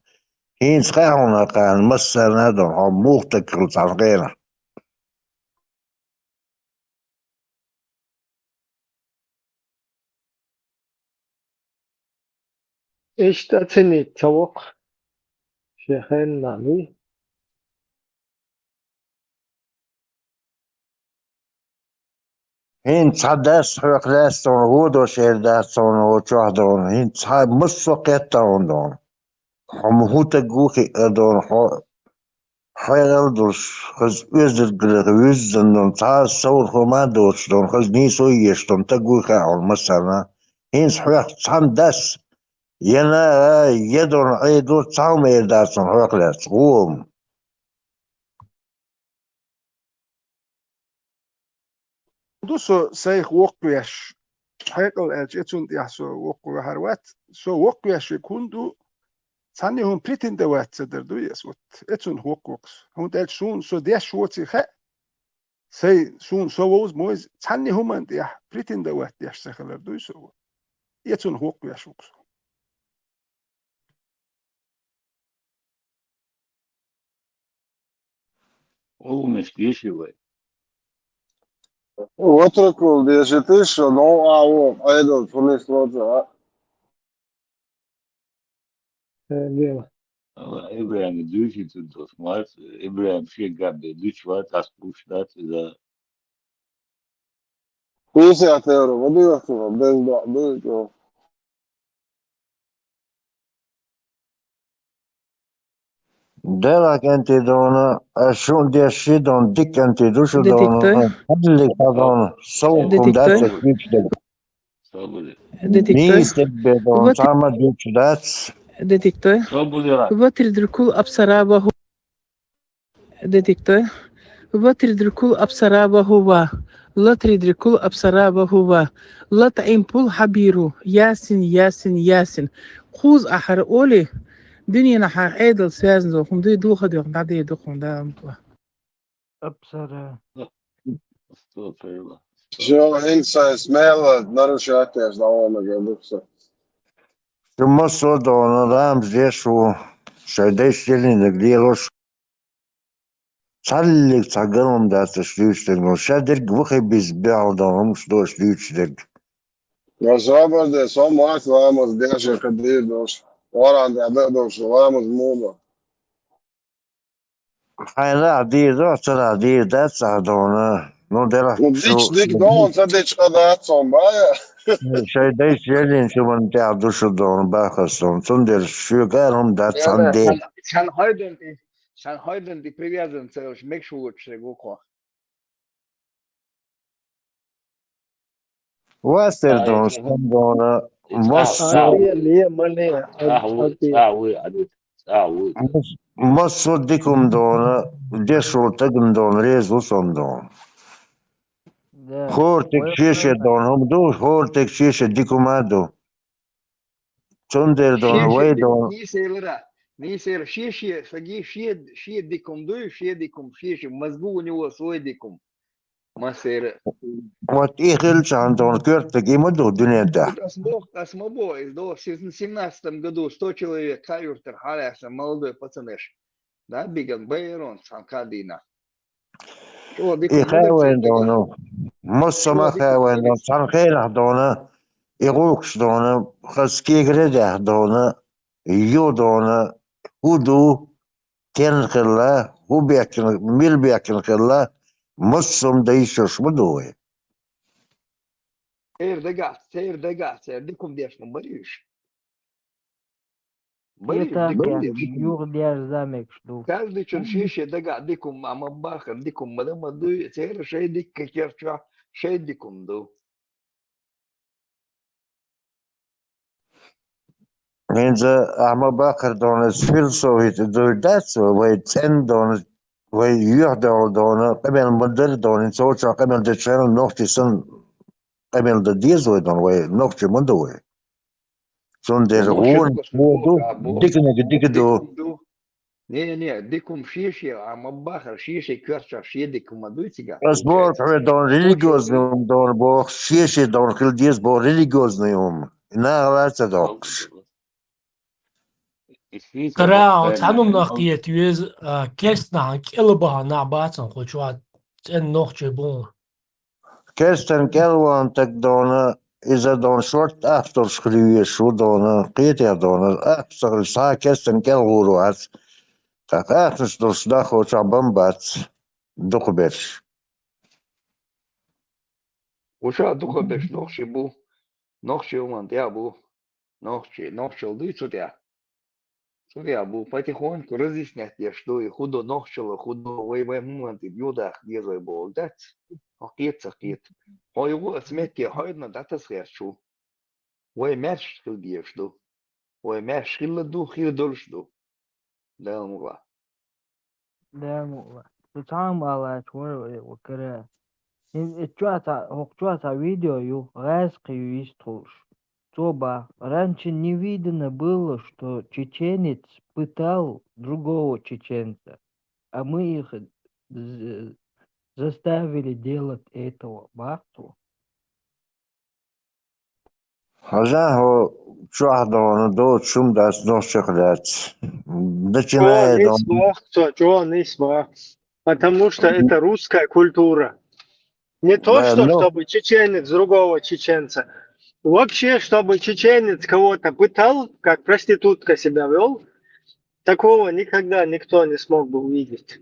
hin skahona kan masana dona muhtakil sargena إيش تأتني توق شيخين نامي hin tsadas hökläs dona hodo sherdas dona o chahdon hin tsab musfaqet dona hom huta guki dona hayal dos hız özürgülü yüzünden ta savur homa dos don hız ni so yeston ta guki olmasana hin hyak tsandas yana yedon aydo tsamir dason hökläs rum دوسو سيخ وقويش حيقل أجتون يحسو وقوي هروات سو وقويش يكون دو ثاني هم بريتين دوات صدر دو يسوت اتون وقوكس هم دال شون سو ديش شوتي خا سي سون سووز موز تاني هم انت يا بريتين دوات يا شخلر دو سو يتون هوق يا شوكس هو مش كيشي وي واتركوا ديجيتيش نو أو أيضا فونيس روجا إبراهيم دوشي تدوس مارس إبراهيم في قاب دوش وات أسبوش دات إذا كويسة أتيرو بدي أتيرو بدي Delak انت دون شون دي شي دون ديك انت دوش دون اللي دون صوكم دات سبيتش دل نيس بدون ساما دوش دات Детектор. Ватридрикул Апсарабаху. Детектор. Ватридрикул Апсарабахува. Латридрикул Апсарабахува. Латаимпул Хабиру. Ясин, Ясин, Ясин. Хуз Ахар Оли. Динья нахар эдл связан с хунды духа дох наде дохун да амтла. أبصر جو إنسان اسمه نرش أتيش دعوة مجالوكسا ثم صدون رام جيشو شايداش يلين نقليروش صليك تاقرهم دات شليوش تلقون شادرق وخي بيزبعوا دونهم شدو شليوش تلق Rozrober de som maakt vamos deze gedeeltes. Waarom de bedoels vamos moeder. حيلا عديد ترى عديد دات سعدونا نو دلك Dik dik don sa dik gedaat som baie. شايداش يلين شو من تعدو شو دون باخستون تندر شو قالهم دات Ja, ساندي San Hayden die привязан целый мекшу чего. واستر دون سندونا مصو ديكم دونا ديشو تقم دون ريزو صندون خورتك شيشة دون هم دو خورتك شيشة ديكم هادو تندر دون ويدون Нисер шиши, саги ши дикум ду, ши дикум шиши, в мозгу у него свой дикум. Масер. Вот их ильчан дон кёртек ему до дунеда. Осмобо, из до в 17 году 100 человек каюртер халяса, молодой пацаныш. Да, Биган Бейрон, Санкадина. إيه خاوين دونه مصر ما خاوين دون صنخينه دونه إغوكش دونه خسكي غرده دونه يو دونه هدو كن خلا هو بيكن ميل بيكن خلا مصر دايشوش بدوه سير دقات, ديكم ديش نبريش. Каждый чуншище дага дикум амабаха дикум мадамаду цер шейдик кекерча шейдикум ду. Mensen allemaal bakker dan het veel zo heet door dat zo wij ten dan wij juur dan hebben model dan in zo zo hebben de channel nog die zijn hebben de die zo dan wij nog je moet doen. Zonder gewoon dikke do. Не, дикум шиши амабаха шиши керча шейдикум аду тига. Разбор dan religieus dan boog шиши dan gildies bo religieus na orthodox. قراءة تعلم نقية يوز كيسنا كيلبها نعباتن خوشوات ان نوخجي بون Kersten Kelwan tek dona is a don short after schreeuwen zo dona geet ja dona after sa Kersten Kelwoero had tak ergens dus dag wat bambat dokbers Уша духа беш нохши бу. Нохши уман я бу. Нохши лды чудя. Судя бу потихоньку разъяснять я, что и худо нохчило, худо воевой момент и бьюдах дезой был дать. Акет. Ой, его сметки хайдна дата схерчу. Ой, мяч хилдешду. Ой, мяч хилду хилдолшду. Да мула. تتعامل على وكرا чуата видео райский иструш. Тоба, раньше не видно было, что чеченец пытал другого чеченца, а мы их заставили делать этого бахту? Хозяин, чуахдо, до чум дас ношехлят. Начинает Джон он. Исмахцо, Джон Исмах. Потому что это русская культура. Не то, Да, что ну, чтобы чеченец другого чеченца. Вообще, чтобы чеченец кого-то пытал, как проститутка себя вел, такого никогда никто не смог бы увидеть.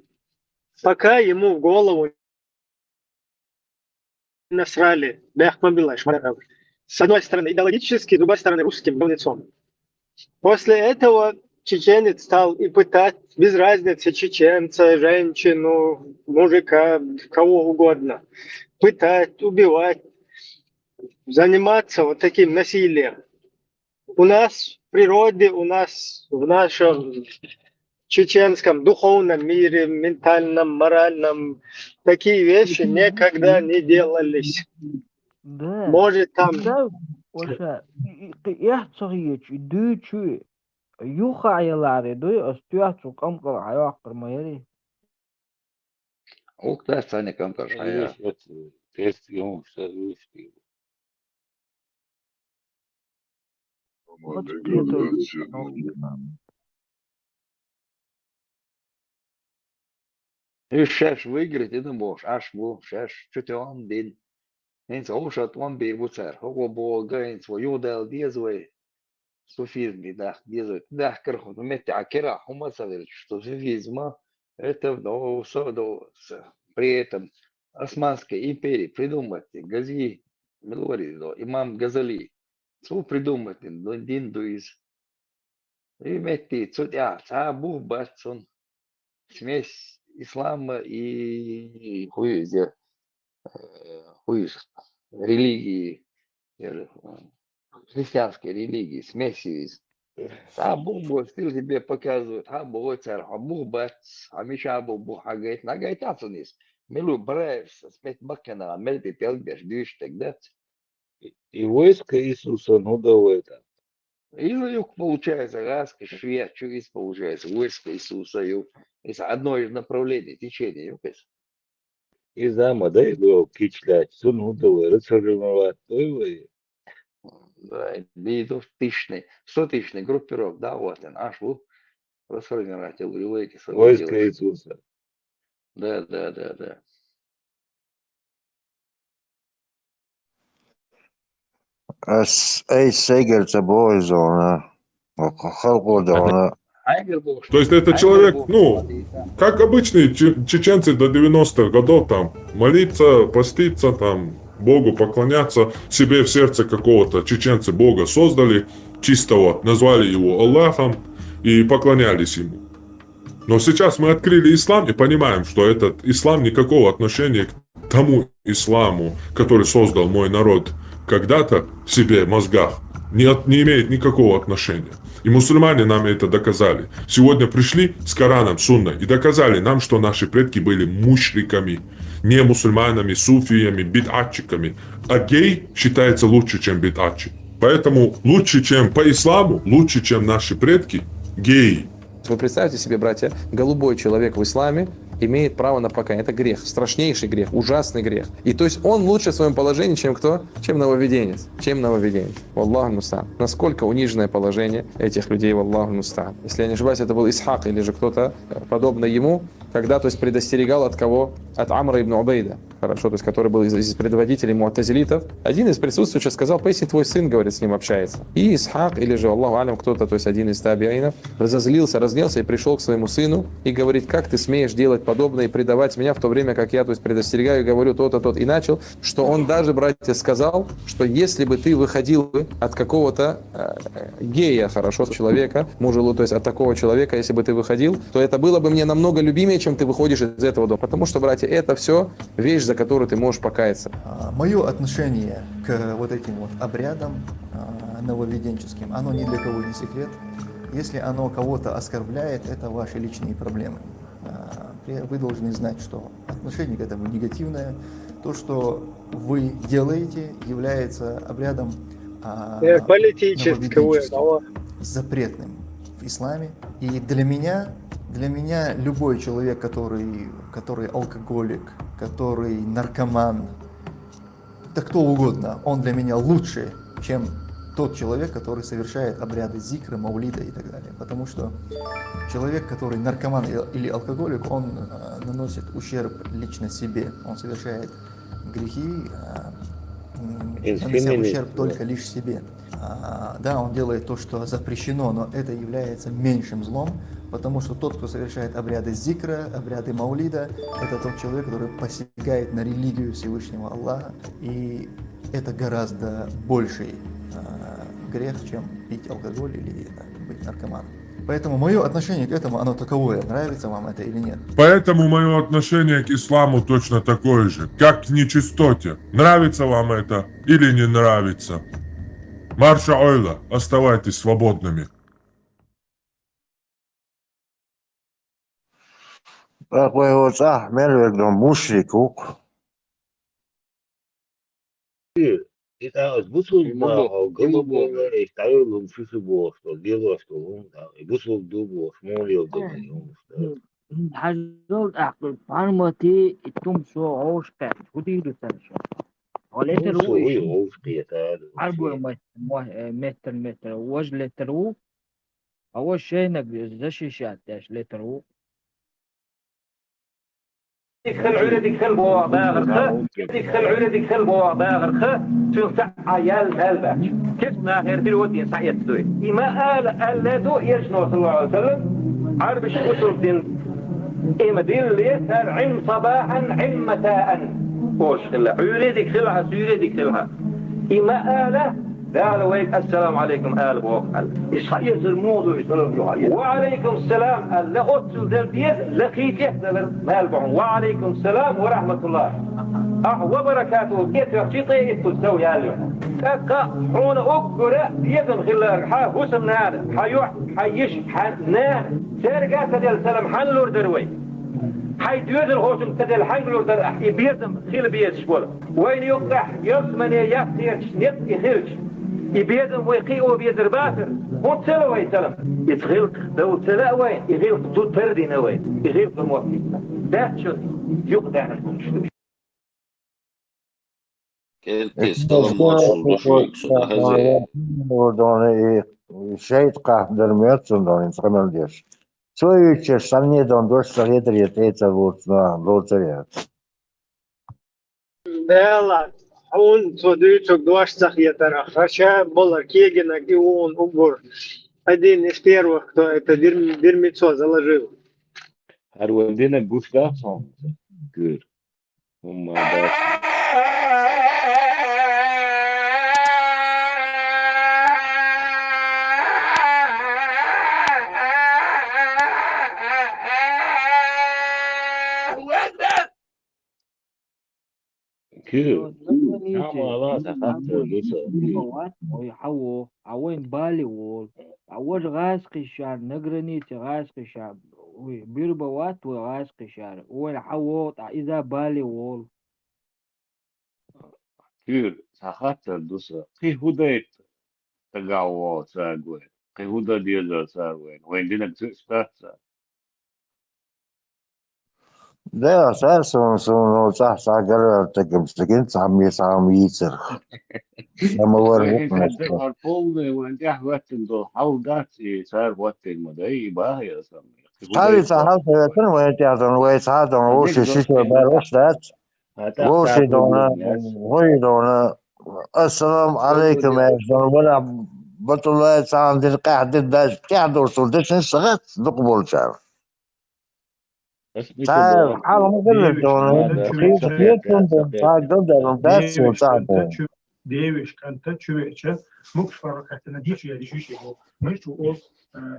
Пока ему в голову насрали. С одной стороны идеологически, с другой стороны русским говнецом. После этого чеченец стал и пытать, без разницы, чеченца, женщину, мужика, кого угодно. Пытать, убивать, заниматься вот таким насилием. У нас в природе, у нас в нашем чеченском духовном мире, ментальном, моральном, такие вещи никогда не делались. Да. Может там... Да, Оша, я царич, дючу, юха ялари, дуй, остюачу, камка, аяхтар майри. وقتها ثاني كم كرشايا تيست يوم سويسكي Вот это الشاش ويجري تنموش عش بو شاش شتوان دين انت اوش اتوان بي بوتر هو بو جاينت ويودال ديزوي суфизме, да, дезут, да, краху, но мети акера, хума савер, что суфизма, это при этом Османской империи придумати, Гази, Милори, имам Газали, су придумати, диндуиз, и мети, цудя, цабу, батсон, смесь ислама и хуизе, религии, христианской религии, смесью из Абу стил тебе показывают, Абу царь, Абу бац, Амиша Абу Хагайт, Нагайтацунис, Милу Браевс, спять Бакена, Мельти Пелбеш, Дюш, тогда. И войско Иисуса, ну давай так. И юг получается, Гаска, Швея, Чуис получается, войско Иисуса, юг. Это одно из направлений течения, юг. И зама, да, его кичлять, суну давай, рыцаревать, давай. Да, и сотысячный группировок, да, вот он, аж вот расформировать, эти Войско Иисуса. Да. эй, Сегерца Бойзона, Халгодона. То есть это человек, ну, как обычные чеченцы до 90-х годов, там, молиться, поститься, там, Богу поклоняться, себе в сердце какого-то чеченцы Бога создали, чистого, назвали его Аллахом и поклонялись ему. Но сейчас мы открыли ислам и понимаем, что этот ислам никакого отношения к тому исламу, который создал мой народ когда-то в себе в мозгах, не имеет никакого отношения. И мусульмане нам это доказали. Сегодня пришли с Кораном, Сунной и доказали нам, что наши предки были мушриками, не мусульманами, суфиями, бид'атчиками. А гей считается лучше, чем бид'атчик. Поэтому лучше, чем по исламу, лучше, чем наши предки, геи. Вы представьте себе, братья, голубой человек в исламе имеет право на покаяние. Это грех, страшнейший грех, ужасный грех. И то есть он лучше в своем положении, чем кто? Чем нововведенец. Валлаху муста'ан. Насколько униженное положение этих людей, валлаху муста'ан. Если я не ошибаюсь, это был Исхак или же кто-то подобный ему, когда, то есть, предостерегал от кого? От Амра ибн Убейда. Хорошо, то есть, который был из предводителей му'тазилитов. Один из присутствующих сказал: поясни, твой сын, говорит, с ним общается. И Исхак, или же, Аллаху алям, кто-то, то есть один из табиинов, разгневался и пришел к своему сыну и говорит: как ты смеешь делать подобное и предавать меня в то время, как я, то есть, предостерегаю и говорю то-то, то-то. И начал, что он даже, братья, сказал, что если бы ты выходил бы от какого-то гея, хорошо, человека, мужа, то есть от такого человека, если бы ты выходил, то это было бы мне намного любимее, чем ты выходишь из этого дома. Потому что, братья, это все вещь, за которую ты можешь покаяться. Мое отношение к вот этим вот обрядам нововведенческим, оно ни для кого не секрет. Если оно кого-то оскорбляет, это ваши личные проблемы. Вы должны знать, что отношение к этому негативное. То, что вы делаете, является обрядом политического, запретным в исламе. И для меня Для меня любой человек, который алкоголик, который наркоман, да кто угодно, он для меня лучше, чем тот человек, который совершает обряды зикра, маулида и так далее. Потому что человек, который наркоман или алкоголик, он наносит ущерб лично себе. Он совершает грехи, нанося ущерб только лишь себе. Да, он делает то, что запрещено, но это является меньшим злом, потому что тот, кто совершает обряды зикра, обряды маулида, это тот человек, который посягает на религию Всевышнего Аллаха, и это гораздо больший грех, чем пить алкоголь или быть наркоманом. Поэтому мое отношение к этому, оно таковое, нравится вам это или нет. Поэтому мое отношение к исламу точно такое же, как к нечистоте. Нравится вам это или не нравится? Марша Ойла, оставайтесь свободными. Такой вот мелвегдом мушрику. Это бусулда, голубого, и второй фисубо, что дело, что он там, и бусул дубо, смолил дубо. حاجات عقل فرماتي تم شو عوشك ودي رسالة وليت روي عربو متر وجه لترو أول شيء نقدر زشي شاتش لترو ديك العودة ديك البوا باغر ديك العودة ديك البوا باغر شو ساعة يال الباش كيف ما غير دلوقتي ساعة تدوي إما قال لا دو يرشنو صلى الله عليه وسلم عرب شكوتو دين إما دين اللي يسهر عم صباحا عم مساء وش خلا عودة ديك خلها سيرة ديك خلها إما قال قال ويك السلام عليكم آل بوقال إيش الموضوع وعليكم السلام قال لا أتصل ذا البيت لقيت يحضر مالبعون وعليكم السلام ورحمة الله وبركاته كيف يرشيطي تسوي اليوم تبقى حون أقرأ يدن خلال حافوس النار حيوح حيش حنان سيرقات دي السلام حنلور دروي حيدوز الهوشم تدل حنلور در يبيزم خيل بيز شبولا وين يقرح يصمن يفتير شنيط يخيرش يبيدم ويقيقوا بيدر باتر هون تسلا وين سلام يتغلق دو تسلا وين يغلق دو تردين وين يغلق الموفي ده شو يقدع لكم شو Şehit kahdırmıyorsun insan diyor. Söğütçe saniyeden 4 sayıdır yeteyse vurtuna doğru. Bela, он продается гвоздях ятара. Хотя было Кегина, и он убор. Один из первых, кто это дерьмецо заложил. Арвандина Густавсон, гур. ويحوو عوين بالي وول عوج غاز قشار نقرنيتي غاز قشار بيربوات وغاز قشار وين حووط إذا بالي وول كير ساخاتر دوسا قي هوديت تقاوو ساقوين قي هودا ديزا ساقوين وين دينك تسباتسا ده أساسا سونو صح ساقر تكمستكين ساميتر لما وين هدفر بولني وين دي أحواتن دو حوضاتي صار واتن مدعي باهي أسامي هذه صحافة يكون وين تعطون ويساعدون وش الشيء باروش ذات وش يدونا السلام عليكم يا جماعة ولا بطلع ساعة دي قاعدة داش قاعدة وصلتش نشغل نقبل شعر تعال حالا مقلل دونا Девиш канта чувеча мукфара катана дичия дишишего мычу ол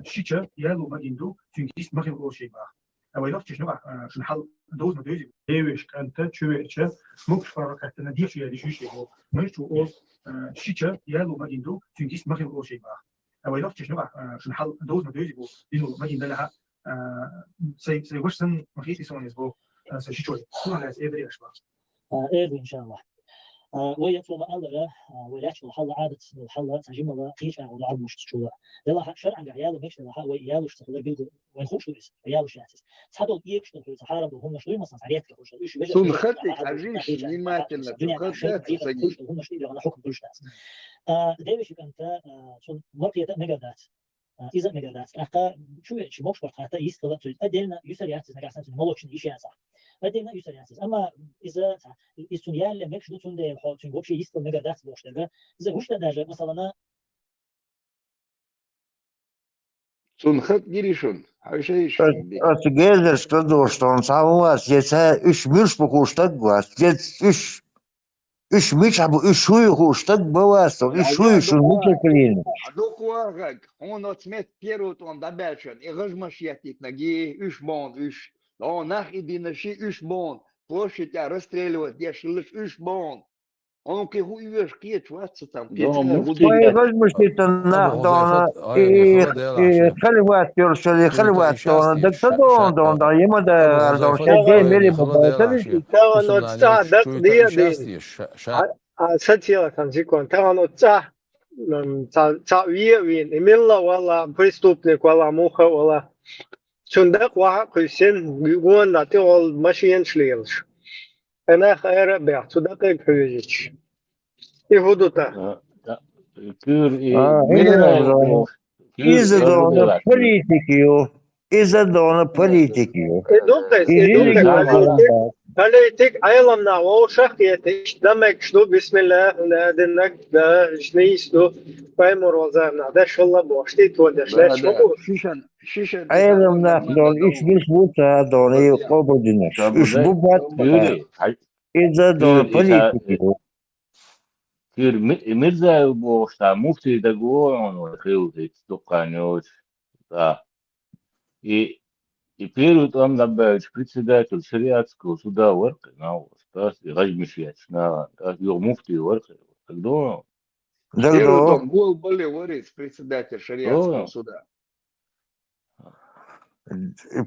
шича ялу магинду тюнгис махил ол шейба авайлов чешнова шнхал доз мадези девиш канта чувеча мукфара катана дичия дишишего мычу ол шича ялу магинду тюнгис махил ол шейба авайлов чешнова шнхал доз мадези дину магинда лها سي وشن مخيتي سونيز بو سي شيشوي كل على ايدري اشبا ايه ان شاء الله ويطلب الله ويلاش الحل عادة الحل تجمع الله قيش أو العرب مش تشوله ده شرعا عياله مش ده وياله اشتغل بيلد ويخوش ليس عياله شاتس تحدوا يكش في الصحراء وهم شوي مثلا عريات كخوش إيش بيجي صون خطي عجيش نيماتنا خطات سجي هم شوي بيعملوا حكم كل شيء ده بيش أنت صون مرقية مجردات إذا مجردات أخا شو موش وقت حتى يستغل أدينا يسري عكس نجاح سنة ملوش نيجي صح أدينا يسري عكس أما إذا السنيال اللي مش دوتون ده حاطين وش يستغل مجردات بوش ده إذا وش ده مثلا صون خط جري شون هاي شيء شون دي Gelir işte dostum sağ var. Yetse üç mürs bu kuştak var. Yets üç müç bu üç huyu kuştak bu var. Üç huyu şu müç ekleyin. دوك واغك هون تسميت بيرو تون داباشن إغج مشيتك نجي إيش بون إيش لو نخ إدينا شيء إيش بون بوشت يا رستريلو ديش لش إيش بون هون كي هو يوش كيت واتس تام Vay müşteriden nakdana خلوات يرسل خلوات دون دكتور دون يما ده دون شيء جاي ملي مباشر تاغنو تسع دق دي ساتيا كان جيكون تاغنو تسع تسع وين إميلا ولا بريستوبنيك ولا موخة ولا شندق واحد كيسين يقول لا تقول ماشيين شليلش أنا خير بيع تدقق حيجيش يهودوتا إذا دون политикию إذا دون политикию politik aylamna o şahiyeti demek şu bismillah ladinnak da şneystu paymor wazarna da şalla boşti toldaşlar şişan aylamna don iş bir buta don يقبل دينش iş bu bat إذا دون политикию كير ميرزا بوشتا مفتي دقوعون وخيوتي تقانيوش и первый там набавить председатель шариатского суда ورق ناوس تاس يغجمش ياتشنا تاس يوم مفتي ورق تقدو первый там был более ворис председатель шариатского суда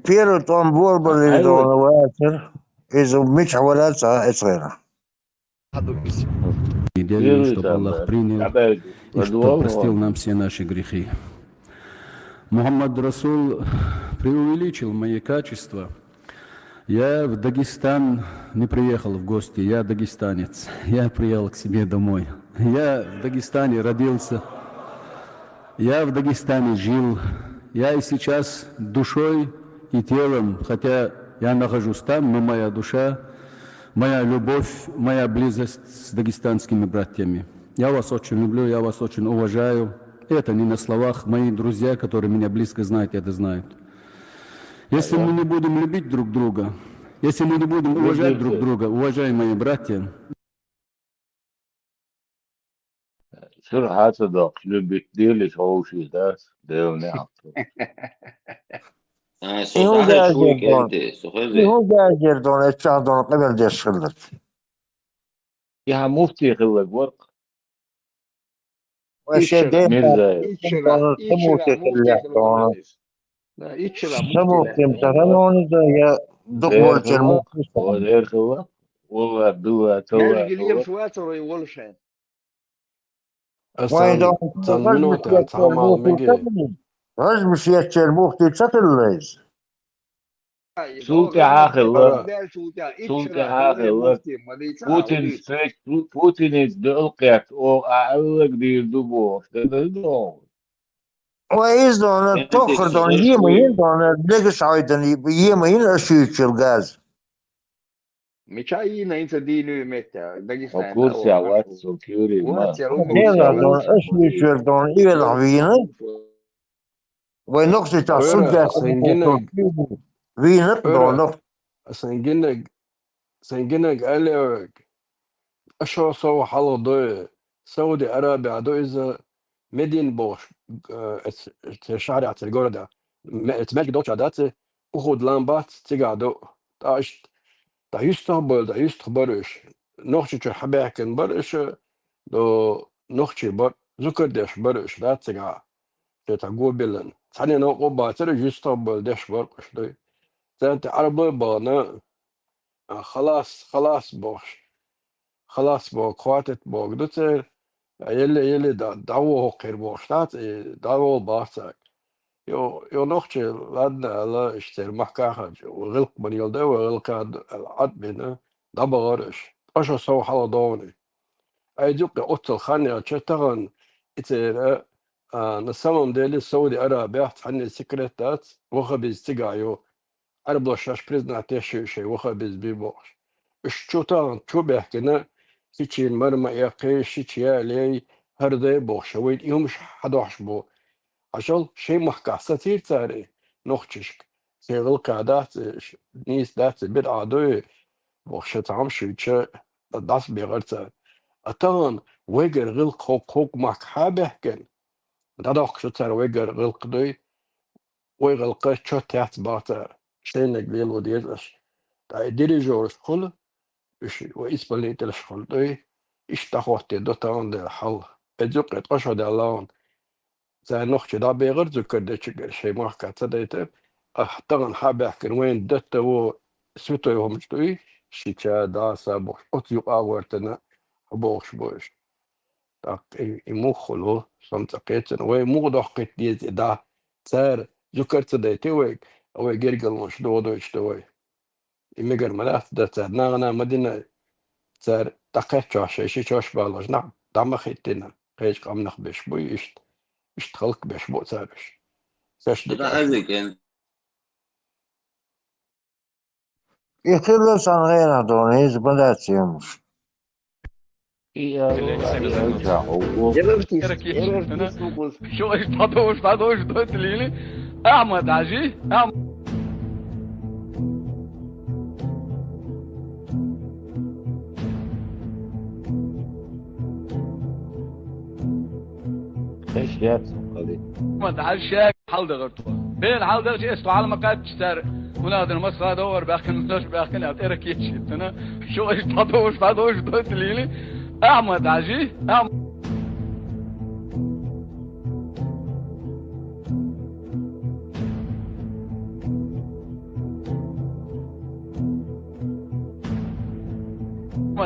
первый там был более дон ватер из мич валат صغيره Неделю, чтобы Аллах принял и что простил нам все наши грехи. Мухаммад Расул преувеличил мои качества. Я в Дагестан не приехал в гости, я дагестанец. Я приехал к себе домой. Я в Дагестане родился, я в Дагестане жил. Я и сейчас душой и телом, хотя я нахожусь там, но моя душа, моя любовь, моя близость с дагестанскими братьями. Я вас очень люблю, я вас очень уважаю. Это не на словах. Мои друзья, которые меня близко знают, это знают. Если мы не будем любить друг друга, если мы не будем уважать друг друга, уважаемые братья, شرحة صدق لبك ديلش هوشي داس ديوني عطو هو جاجر دون اتشان دون قبل ديش خلت يا مفتي خلق ورق وشي دين سموتي خلت دون سموتي امتحنوني يا دقول كلمة ودير خلق والله دوا توا قليل شواتر يولشين Sen minuta tamal megi. Az mı şey çelbukti çatırlayız. سوتي عاخر سوتي عاخر بوتين ستريك بوتين دقيقة او اعلق دي دبوش وإذا دون تأخر دون يمين دون دقش عيدن يمين أشيك الغاز. مشاينا انت دينو متى داغستان كورسي عوات سوكيوري ما ديلا دون أشيك دون إيل عوينة. ونقصي تصدق وينك دون نقص. سنجنك أليك أشهر سو حلو دوي سعودي عربية دو إذا مدين بوش شعري عتل جوردا تمشي دوتش عداتي أخد لامبات تيجادو تاشت دا يستقبلش نخشي حباكن برش دو نخشي بر ذكر دش برش لا تيجا تقول بلن ثاني نقول باتر يستقبل دش برش دوي أنت عربي بانا خلاص بوش خلاص بوك خواتت بوك دوتر يلي دعوه قير بوشتات دعوه بارساك يو نوختي لادنا لا اشتر محكاخج وغلق من يلده وغلق العد منه دبغرش اشو سو حلا دوني اي دوك اوتل خاني اتشتغن اتر نسمم ديلي سعودي عربية حني سكرتات وخبز تقايو عربلاشاش بريزناتيشي شي وخبز بيبوش اشتوتان شو بيحكينا كيتشين مرمى يقي شيتشيا لي هردي بوش وين يومش حدوش بو عشان شي محكا ستير تاري نوختشك سيغل قادات نيس دات بيد عدوي بوشت عمشي تشا داس بيغرتا اتان ويجر غلق خوك ماك حابحكن دادوك شو تار ويجر غلق دوي ويغلق شو تحت باتا شين قليل وديرش تا ديريجورش كل إيش وإسبانيا تلشخل دوي إيش تخوتي دوتان ده حل أجوك إتقشوا ده لون زي نوختي دا بيغر ذكر ده شجر شيء ما حكت ده أحترن حابة كن وين دته و سوتو يوم دوي شيء دا سابوش أطيق أورتنا بوش بوش تاك يمخلو سمتقيتن وين مو دقيت دي دا صار ذكرت ده تويك أو يجرجل مش دودو يشتوي يمجر ملاث ده صار نانا مدينة صار تقيت شيء شوش بالج نعم دام خيتنا قيش قام نخبش بوي إيش خلق بيش بو صارش ساش يخلص عن غير هدوني زبدات يمش شو ايش تحضوش دوت ليلي احمد عجي ايش ياتسم قضية احمد عشاك حلدة غرطوة بين حلدة شيء استو على مقاد تشتر ونادر مصر دور باخن مدوش باخن اترك يتشيت انا شو ايش تحضوش دوت ليلي احمد عجي احمد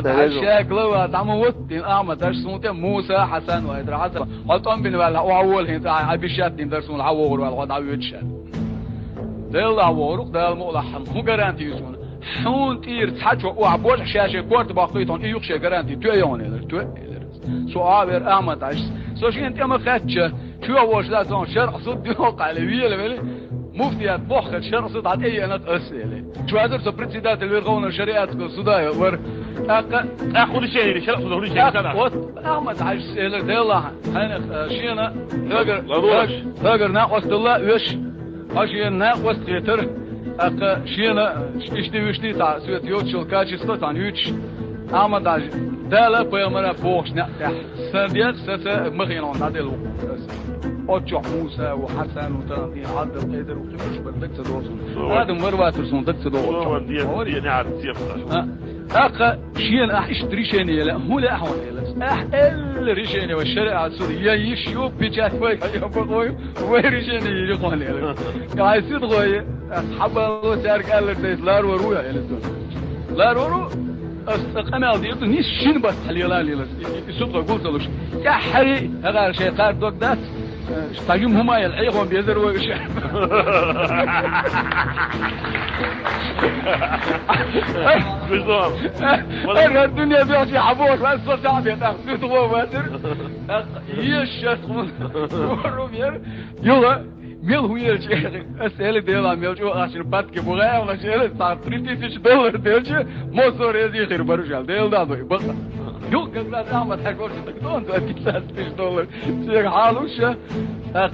عشاك لو عم وطين احمد اش سموته موسى حسن وادر حسن حطهم بين ولا اول هنا عبي شاتين درسون عوور ولا وضع ويتشات دل عوور دل مولحم مو جارانتي يسون حون تير تحجو وعبوش شاشه كورت باقيتون ايوخ شي جارانتي تو يون تو سو عابر احمد عش سو شي انت ما خدش شو واش لازم شرع صد ديوق على ويل مفتي بوخ شرع صد على اي انا اسئله شو هذا سو بريزيدنت الغون الشريعه السوداء ور اخذ شيء شرع صد هوري شيء احمد عش سئله ديلا انا شينا هاجر ناقص الله وش اشي ناقص تيتر شينا اشتي تاع سويت يوتشل كاتش ستان يوتش احمد عش دالا بيمنا بوش نقح سنديات ساسا مخينون عدل اوتشو موسى وحسن وترانتين عبد القادر وخمش بدك تدوسون هذا مروات رسون بدك تدوسون دي نعرف اخا شين اشتري شيني لا هو لا احوال الريشيني والشريعه السوريه يشوف بيجات ويك يبغوا ويريشيني يقول لي قاعد يصدقوا اصحاب الله سارك قال لك لا ورويا لا ورو استقامه ديت نيش شين بس حليلا لي يصدقوا قلت له يا حري هذا شيء قال دوك دات استاجم هما يلعيهم بيزروا وش بالضبط انا الدنيا بيعطي حبوك بس صعب ياخذ تغوا باتر يشخ رومير يلا ميل هو يجي اسئله ديلا ميلجو عشان باتك بوغا ولا شيء صار $30,000 ديلجي موسور يزي غير برجال ديل دادو بقى يو كذا احمد حكوش تقدون $30,000 شيء حالوش اخ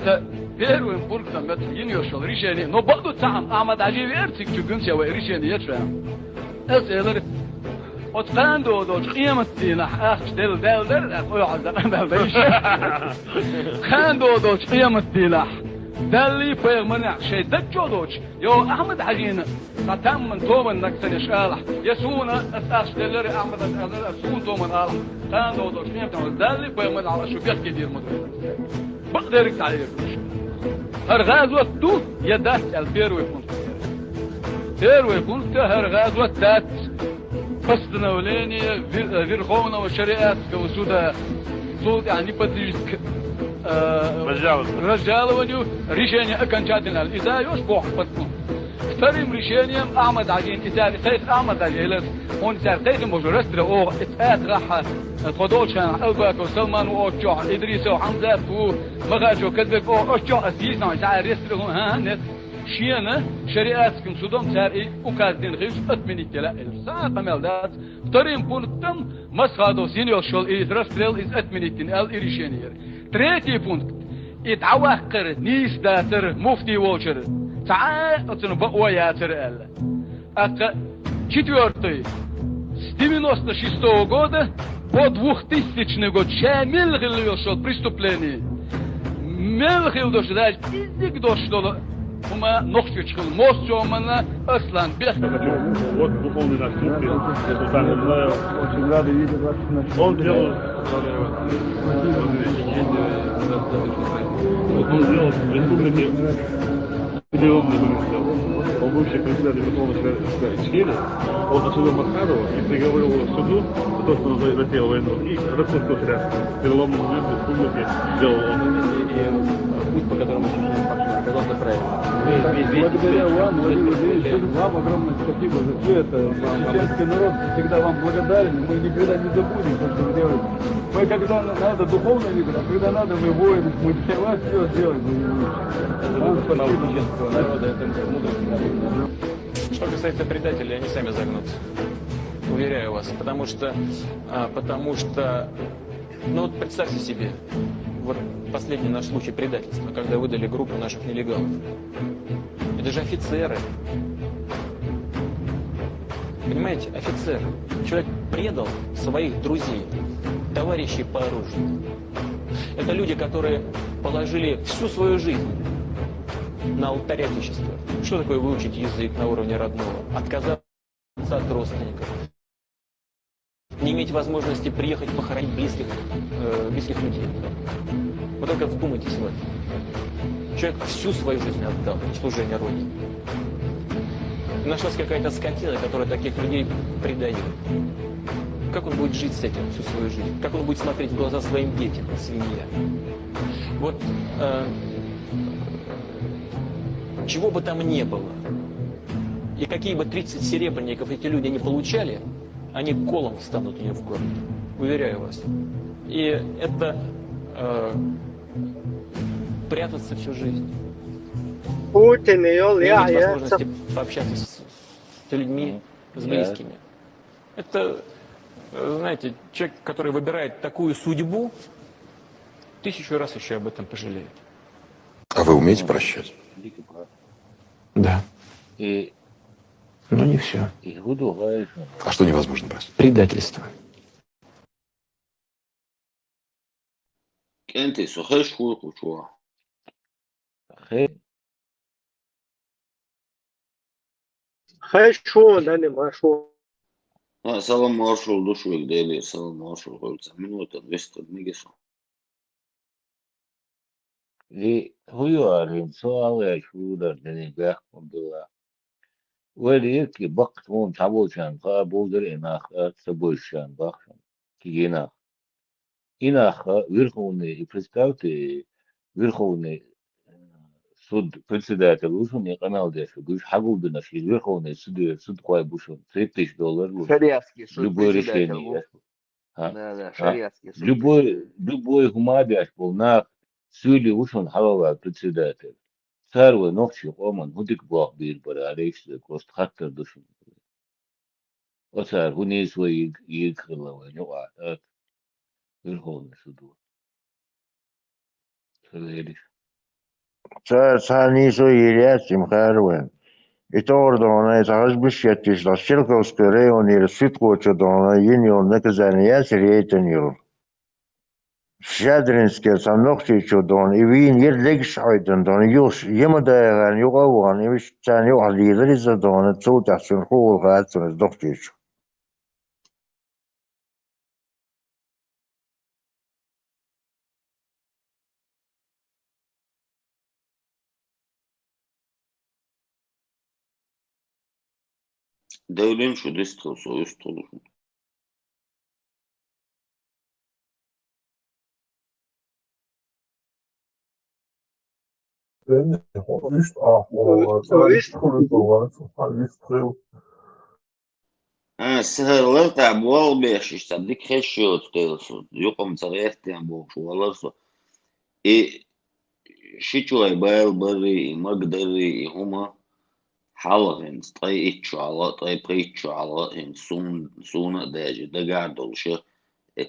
بيرو بوركتا متين يوشل ريشاني نو بعدو تعم احمد عجيب ارتك تجنس يا ريشاني يتفهم اسئله وتقاندو دو قيمتنا اخ دل اخويا عزقنا دلش قاندو دو قيمتنا دلي فيغ منع شيء دجودوش يو احمد حجينا قتم من تومن نكسن شالح يسونا اساس دلري احمد اسون تومن الح قاندو دو قيمتنا دلي فيغ منع شو بيحكي دير مدري بقدرك تعير هرغاز وقتو يدات البيرو يكون هرغاز وقتات постановление Верховного Шариатского суда, суд не подлежит разжалованию решения окончательно. И даешь Бог подпун. Вторым решением Ахмад Агин, Сейд Ахмад Агин, он سيد مجرد أو إتقاد راح تقدوش عن أبوك وسلمان وأوجع إدريس وحمزة ومغاج وكذب وأوجع أسيسنا شعر يسرهم هانت شينا شريعتكم صدام ساري وكازدين غيش أتمنى تلا الساعة ملدات вторым пунктом مسخادو سينيو شول إز رستريل إز أتمنى تنال إريشينير تريتي пункт إتعوقر نيس داتر مفتي ووشر تعال أتنو بقويا ترال Четвертый. С 96 года по 2000 год Мелхил вел преступление. Мелхил дошел, издик дошел. Ума ногти чхил, мост чомана, Аслан Бех. Вот духовный наш очень рады видеть вас. Он делал в республике переломный вынес. Он бывший председатель Верховного Члена, он отсюда Махарова и приговорил его к суду за то, что он затеял войну. И распустил шариат. Переломный момент в республике сделал он. И путь, по которому мы оказался правильно. Благодаря вам, Владимир Владимирович, вам огромное спасибо за все это. Чеченский народ всегда вам благодарен. Мы никогда не забудем то, что вы делаете. Мы когда надо духовно видим, а когда надо мы воины, мы для вас все сделаем. Вам спасибо чеченского народа, это мудрость. Что касается предателей, они сами загнутся. Уверяю вас. Потому что, ну вот представьте себе, вот последний наш случай предательства, когда выдали группу наших нелегалов. Это же офицеры. Понимаете, офицер. Человек предал своих друзей, товарищей по оружию. Это люди, которые положили всю свою жизнь на алтарь Отечества. Что такое выучить язык на уровне родного? Отказаться от родственников. Не иметь возможности приехать похоронить близких людей. Вот только вдумайтесь в это. Человек всю свою жизнь отдал в служение Родине. И нашлась какая-то скотина, которая таких людей предает. Как он будет жить с этим всю свою жизнь? Как он будет смотреть в глаза своим детям, свинья? Вот чего бы там ни было, и какие бы 30 серебряников эти люди не получали, они колом встанут у нее в горле. Уверяю вас. И это прятаться всю жизнь. Не иметь возможности пообщаться с людьми, с близкими. Это, знаете, человек, который выбирает такую судьбу, 1000 раз еще об этом пожалеет. А вы умеете прощать? Да. Но не все. А что невозможно простить? Предательство. Кенти, сухой шкурку, чувак. Хорошо, да, не машу. Салам маршал душу их дели, салам маршал, кольца минута, 200 мегисо. هو سؤال شو دردني بيحكم دوا وليك بقت هون تعبوشان قابودر إناخ تبوشان باخشان كي إناخ ويرخوني представьте верховный суд председатель ушел не канал дальше будешь хагу бы наш верховный суд кой бушон $3000 Шариатский суд любое председатель. решение Да, шариатский суд. любой гумабяш был на سولي وشون حواوا председатель. Царвы ногчи оман худик бог бир бара рейште кост хаттер душун. Оцар хуни свой игрылава нюа от Верховный суду. Савелиш. Цани со иряцим харвен. И то ордона это разбещетиш да Щелковский район или Светлоча дона юнион наказания срейтенил. Shadransky some nokti chodon even yer leg shiden don yos yemadagan yogawan imish tan yo lider is don so that sun hol gat sun dokti. دولين شو ديستل سو يستل سهل تعب وال بيش تصدق خشوت تلسو يقوم صريحت يعني والله إيه شو بايل بري مقدري هما حلقين طي إتشو على طي بريتشو على إن سونا داجي دا قاعد دولشة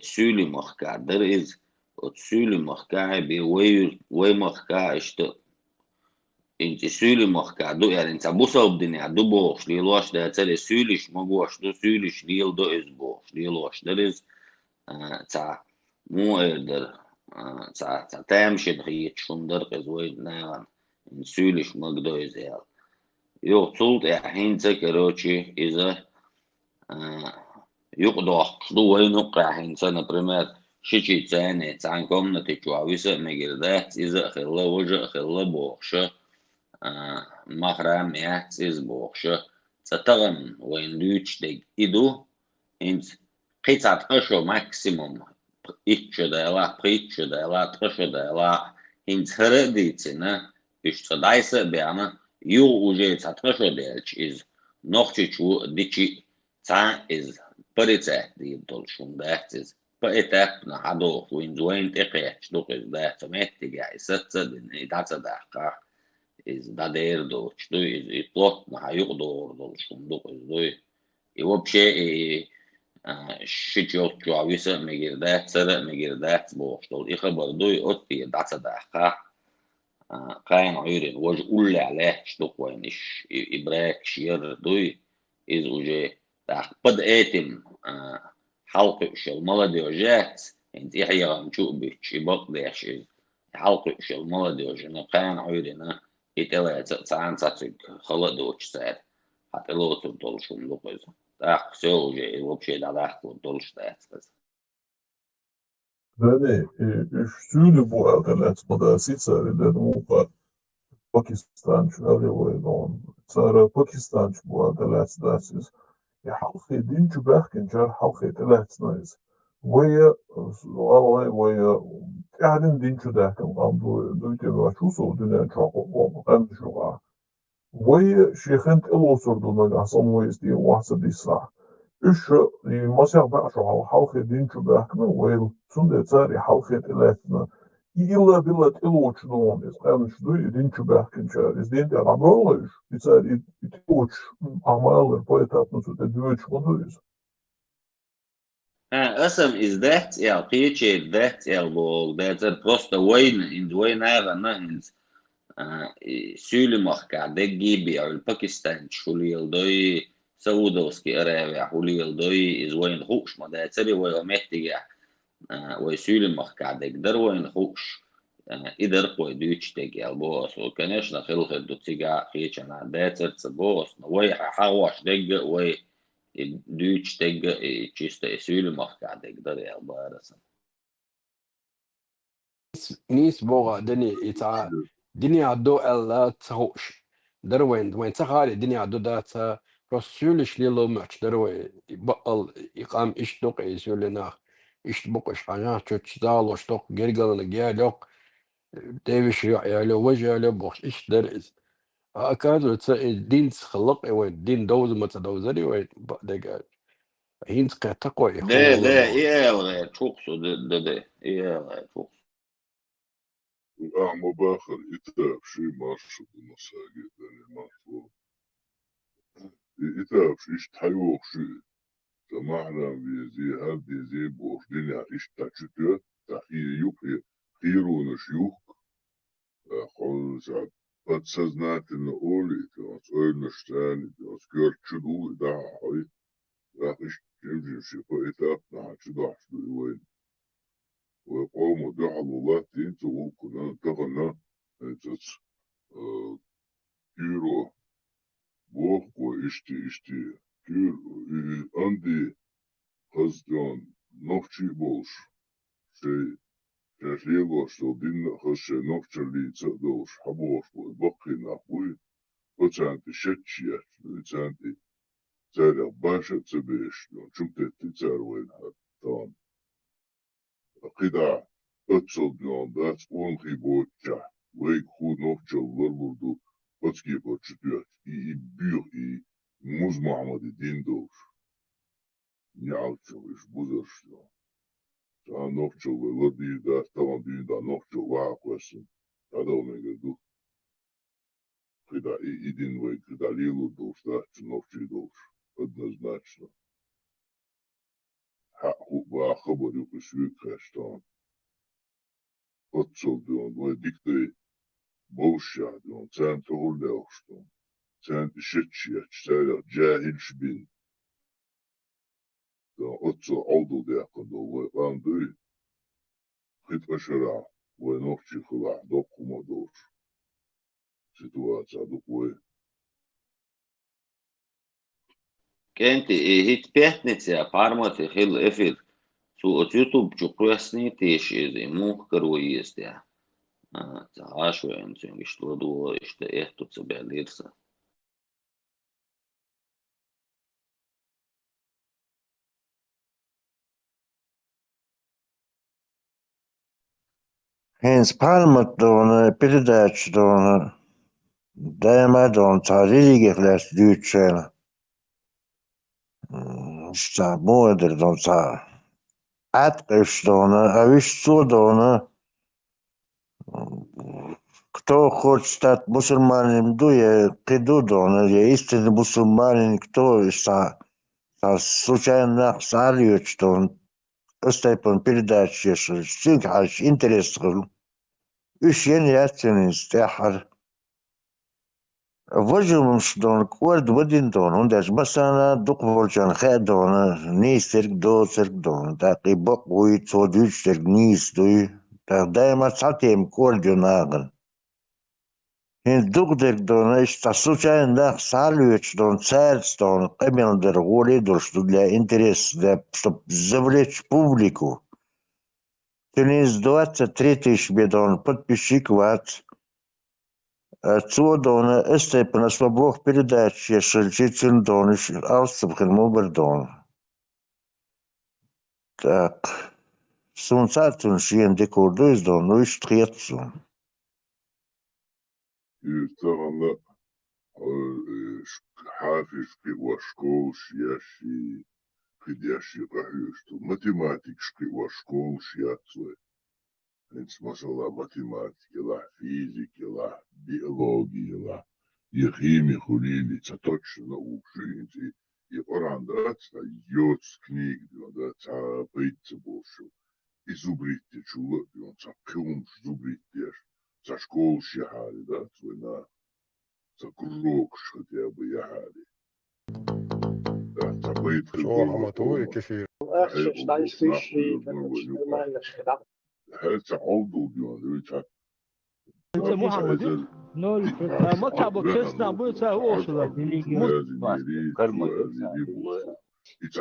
تسولي مخكع در إز وتسولي مخكع بي وي مخكع اشتو انت سولي مخكع دو يعني انت بوصل بدنيا دو بوش ليلوش دا تالي سوليش مقوش دو سوليش ليل دو إز بوش ليلوش در إز تا مو إردر تا تامشي دخيت شندر قزوي ناغن إن سوليش مقدو إزيال يو تصلت حين تكروتشي إذا يقضى دو وين نقع حين سنة بريمير شيء تاني تان كومنتي جوابيسة مجردات إذا خلا وجه خلا بوخشة مخرام يحسيز بوخشة ستغن وين دوش دق إدو إنت قطعة قشو ماكسيموم إتشو دايلا بريتشو دايلا تقشو دايلا إنت هرديتنا إشتدايسة بيانا يو уже цатрошо делч из нохчичу дичи ца из парице ди долшун дахтиз поэтап на хадо винзуэн теқеч дук из дахта меттига исатса дин даца дахка из дадер доч ду из плот на югдор долшун дук из ду и вообще шичот жуависа мегирдат сара мегирдат боштол и хабар ду отти даца дахка قاين عيرين وج قول عليه شتوك وينش إبراك شير دوي إز وجه قد آتم حلقة شل ملدي وجات انت إحيا غمشوق بيش إباق ديش إز حلقة شل ملدي وجنا قاين عيرين إتلا تسعان ساتك خلق دوش ساد حتى لو تبطل شو ملوك إز تاق سو وجه وبشي داداق تبطلش تاق Bene, üstünü bu alternatifada sicari muka Pakistan şöyle صار باكستان bu alternatifsiz ya halkı dinçü belki jar halkı alternatifsiz وهي والله وهي قاعدين dinçü derken عنده دويته شو صو دنيا شاقو قام شو وهي شيخنت الوصردونا قاسم ويستي واحد دي صح إيش مثلا بقى شو على حلقة دينشو بحكنا ويل سند تاري حلقة إلاتنا إلا بلت إلوش نون إز قام شدو دينشو بحكن شار إز دين تار عمرولش بتاري إتوش أعمال البويتات نسو تدوش مدوز أسم إز دهت يا قيتشي دهت يا بول دهت بروستا وين إن وين هذا نهنز سولي مخكع دقي بيع الباكستان شولي يلدوي سعودوسكي أرابع حولي يلدوي إز وين خوش ما ده تري ويا محتاجة ويسولي مخكع دقدر وين خوش إدر قوي دوتش تجي البوس وكانش نخيل خدو تيجا خيش أنا ده ترتبوس وي حواش دق وي دوتش تجا تشيست سولي مخكع دقدر يا البارس نيس بوغا دني إتع دنيا عدو ألا تهوش وين تخاري الدنيا عدو داتا رسولش ليلو ماتش دروي بقل يقام إشتوق يسولنا إشتبقش حاجات تشتغل شتوق جرجل جالوق ديفش يعلو وجه له بوش إيش درز أكادو الدين خلق وين دين دوز ما تدوزري وين دقال هين تقوى ده إيه ولا تشوكسو ده إيه تشوكسو الأعمى باخر إتاب شي مارشد المساجد يعني مارشد إتاب شيش تحيوخ شي سمعنا بيزي هاد بيزي بوش دنيا إيش تاكشتو تحيي يوكي خيرون شيوخ قول سعد قد سزنات النقولي تنس أول نشتاني تنس كيرت شدو دا حي راقش جمجم شيخو إتاب نحن شدو حشدو وين ويقوموا دعا الله تنتو وكنا تغنى تنس كيرو بوخ وإشتي كيرو عندي قصدان نوخشي بوش شي شاشيغوش تو دين خش نوخشلي تدوش حبوش بقي نحوي وتانتي شتشيات وتانتي تاريخ باشا تبيش شو تتسار وين طبعا قطع اتصل ديون دات ونخي بوتشا ويك خود نوفشا وربردو بسكي بوتشتوات اي بيو اي موز محمد الدين دوش نعالشو ايش بوزرش ديون تا نوفشا وردي دات طبعا دين دا نوفشا واقوسن هذا ونقل دو قطع اي دين ويك قطع ليلو دوش دات نوفشي دوش однозначно. Хакуба хабарю кусвик хэштон. Отцол дион, вай диктэй бовша дион, цэн тохуллеохштон. Цэн шитчияч, цэрэ джахилшбин. Дион, отцол алду деякондо, вай андуй. Хитпашара, вай нохчи хыла, докума дош. Ситуация докуэ. Кенти и хит пятница пармоти хил эфир. Су от YouTube чукуясни тешизи мух каруиестя. Та ашвен цюнги что дуо иште эхту цебя лирса. Hens Palmer dona передач dona Дайма дон царилиге хляс дючена. Ста модер дон ца аткаш дона, а виш что дона. Кто хочет стать мусульманином, дуя приду дона, я истинный мусульманин, кто случайно сальют, что он остается передачи, что интересно. Уж я не отценist, я وجهم شدون كورد ودين دون ونداش بس أنا دق فولشان خاد دون نيس ترك دو ترك دون تاقي بق وي تصوديش ترك نيس دوي تاق دايما تسعتيم كورد يناغن هين دق ترك دون إيش تصوشان داخ سالويتش دون سالس دون قبل در غولي درش для интерес да чтоб завлечь публику. Тенис 23 тысяч бедон подписчиков. Цудона эстепна свобох передачи шельчичин дониш аусцебхен мобердон. Так. Сунцатун шиен декорду из дон, ну и штрецу. И вторая حافظ وشكوش ياشي خدياشي قهيشتو математик وشكوش ياتوي انت مثلا математики لا физики لا биологии لا и химии хулили это точно учите и орандаться йод книг да та пейте больше изубрите чула он та кум зубрите за школу шахали да твой на за кружок хотя бы яхали да та пейте شو كثير آخر 16 تشري مش نورمال كده هل تعوضوا بيوان انت محمد نول ما تعبوا كيسنا بوتا اوشلا It's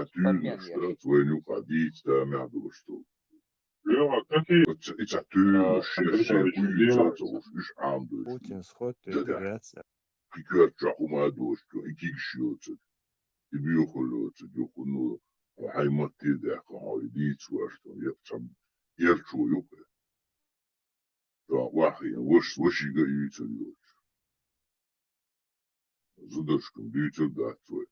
твоему ходить, да, надо что. It's a tür, Путин сход интеграция. Прикрича умадошка, и кикшиоца, и биохолоца, биохону, хайматы, да, хойдицу, что я сам ерчу, юка. Да, вахи, вошига и вицелёч. Задашком, бьютер твой.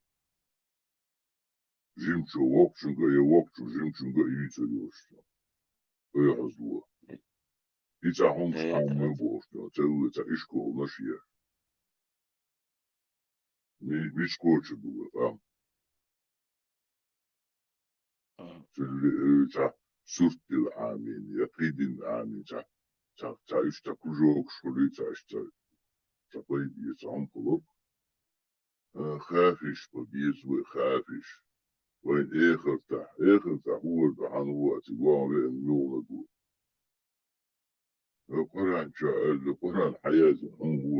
Жимчу, вопчунга, я вопчу, жимчунга и вицелёч. Я разло. И цахом шамы бошка, целуется и школ наш я. Ми скотче было, там. Целуется суртил амин, я придин амин, تا işte kujok şkolita işte tapayı sağım kuluk خافش ببيز وخافش وين آخر هو بحنوات جوام النور دول القرآن شاء القرآن حياة هو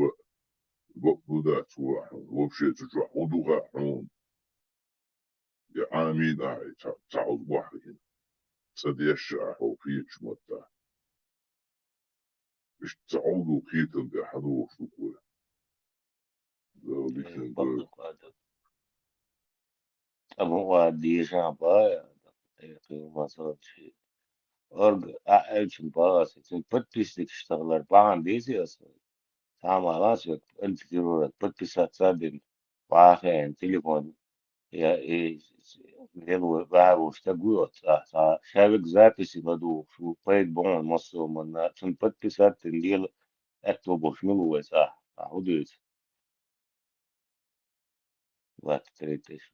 بقودات واحد وبشيء تجوع ودوغا حون يا عامين هاي تعود واحد سديشع وفيش متى مش تعودوا كيتن دي حدوش وكوه هو ديجا بايا ما صارش أرجع أعيش باص подписчик اشتغل بعد ديزي أصلا تعمل راسك ألف كيلو подписать садин واحد تليفون يا إيه يلو بعرف اشتغلت شابك записи بدو شو بيت بون مصر من تن подписать تنديل أكتب وشمله صح عوديت وقت تريتش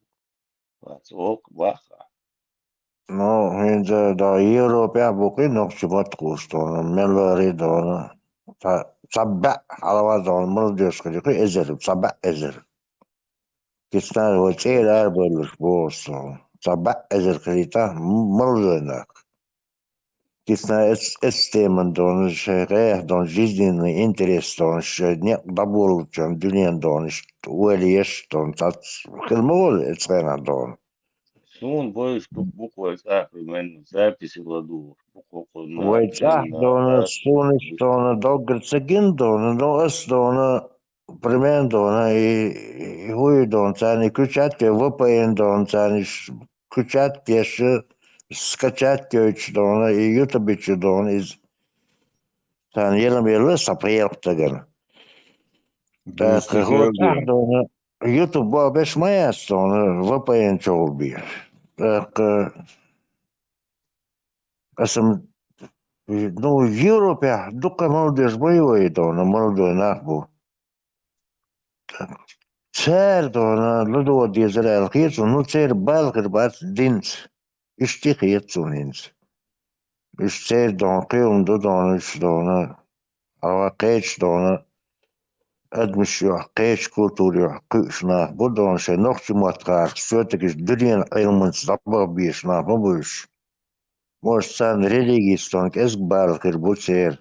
وقت وق واقع No, da Европа буки нокчибат кустона, мелори дона. Sabba halava don молодежь кадык эзер, sabba эзер. Кистан вочер арбелш босо. Sabba эзер крита молоденак. Кистан эстеман дон шере дон жизненный интерес дон не дабул чон дюнен дон уэлиеш дон тат хелмол эцрена дон. Сун боюсь буквы من записи ладу буквы на Войцах дона суниш дона догр цагин дона ноас дона примен дона и хуй дон цани ключат VPN дон цани ключат пеши скачать köç дона и YouTube дон из цан елем еле саприелтаген. Так войцах дона YouTube ба беш маяс дона VPN чолби. Так асам ну, в Европе дука молодежь боевой дона, молодой нахбу. Цер дона, лудо от Израиль хитсу, ну цер балкер бат динц. Ишти хитсу нинц. Иш цер дон, киум до дона, иш дона. Ава кейч дона. Адмиш юх, кейч культур юх, кыш нахбу дона, ше нохчи маткар, все-таки дырен айлманс дабба биш нахбу биш. Может, сан религии стонк, эск балкер буцер.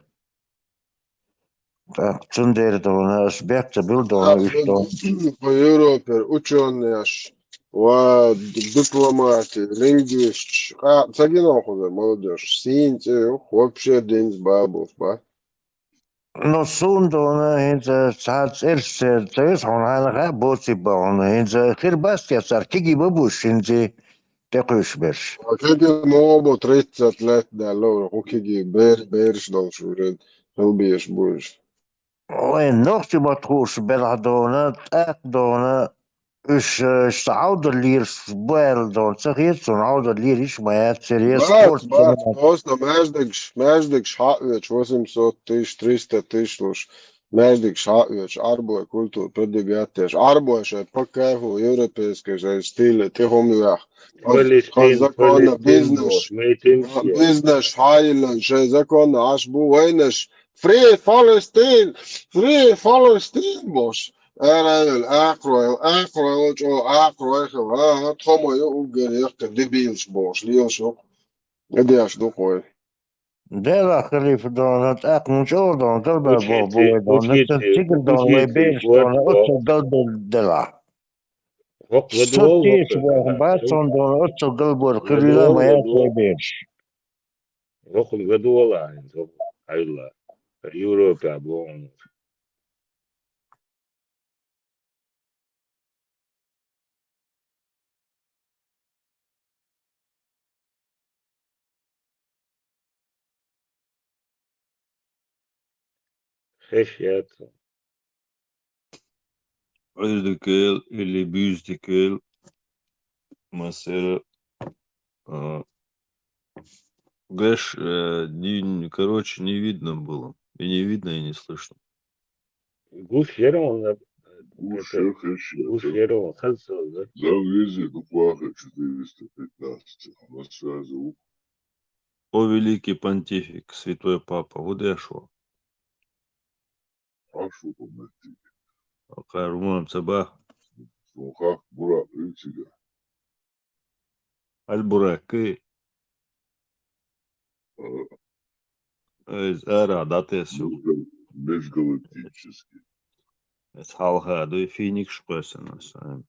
Так, цундер дона, аспекта был дона, и что? По Европе ученые аж, дипломаты, лингвист, цагинал куда молодежь, синти, вообще день с бабов, ба. Но сун дона, инца, цац, эрсе, цэс, он ханага, боци бона, инца, хирбастя, цар, киги бабуш, инца, текуш берш. Кеги мобо 30 лет, да, ло, куки берш дол шурен, хелбиеш буш. Ой, ногти матхуш, бела дона, так дона, إيش عودة ليرش بويل دون سخيت عودة ليرش ما يتسري سبورت Bāc, posna mēždīgs hāvieč, 800 tысяч, 300 тысяч, mēždīgs hāvieč, arboja kultūra, predīgi attieši. Arboja šeit pakēfu, европейской šeit stili, tihom jāk. Zakona biznes, hailan, šeit zakona ašbu, vajneš, free Palestine, boš. أنا الآخر تخمو يوجد يحكي دبيلش بوش ليوشو إدياش دوقوي دلا خليفة دون أكمل شو دون قلب بوي دون نفس تيجر دون ويبيش دون أتصل قلب دلا ستيش بوهم باسون دون أتصل قلب الخليلة ما يبيش رقم قدولا هايلا يوروبا بون خشيت Альдекел или бюздекел, массера, гэш, короче, не видно было. И не видно, и не слышно. Гуферон, Гуферон, хальцо, да? Завези буквально 415, на связи. О великий понтифик, святой папа, вот я шо. Ашу помнти. Карумам цабах. Сухак бурак ичига. Аль-Бурак, Эра, датесю. Межгалактический. Это халга, да и финик шпесена сами.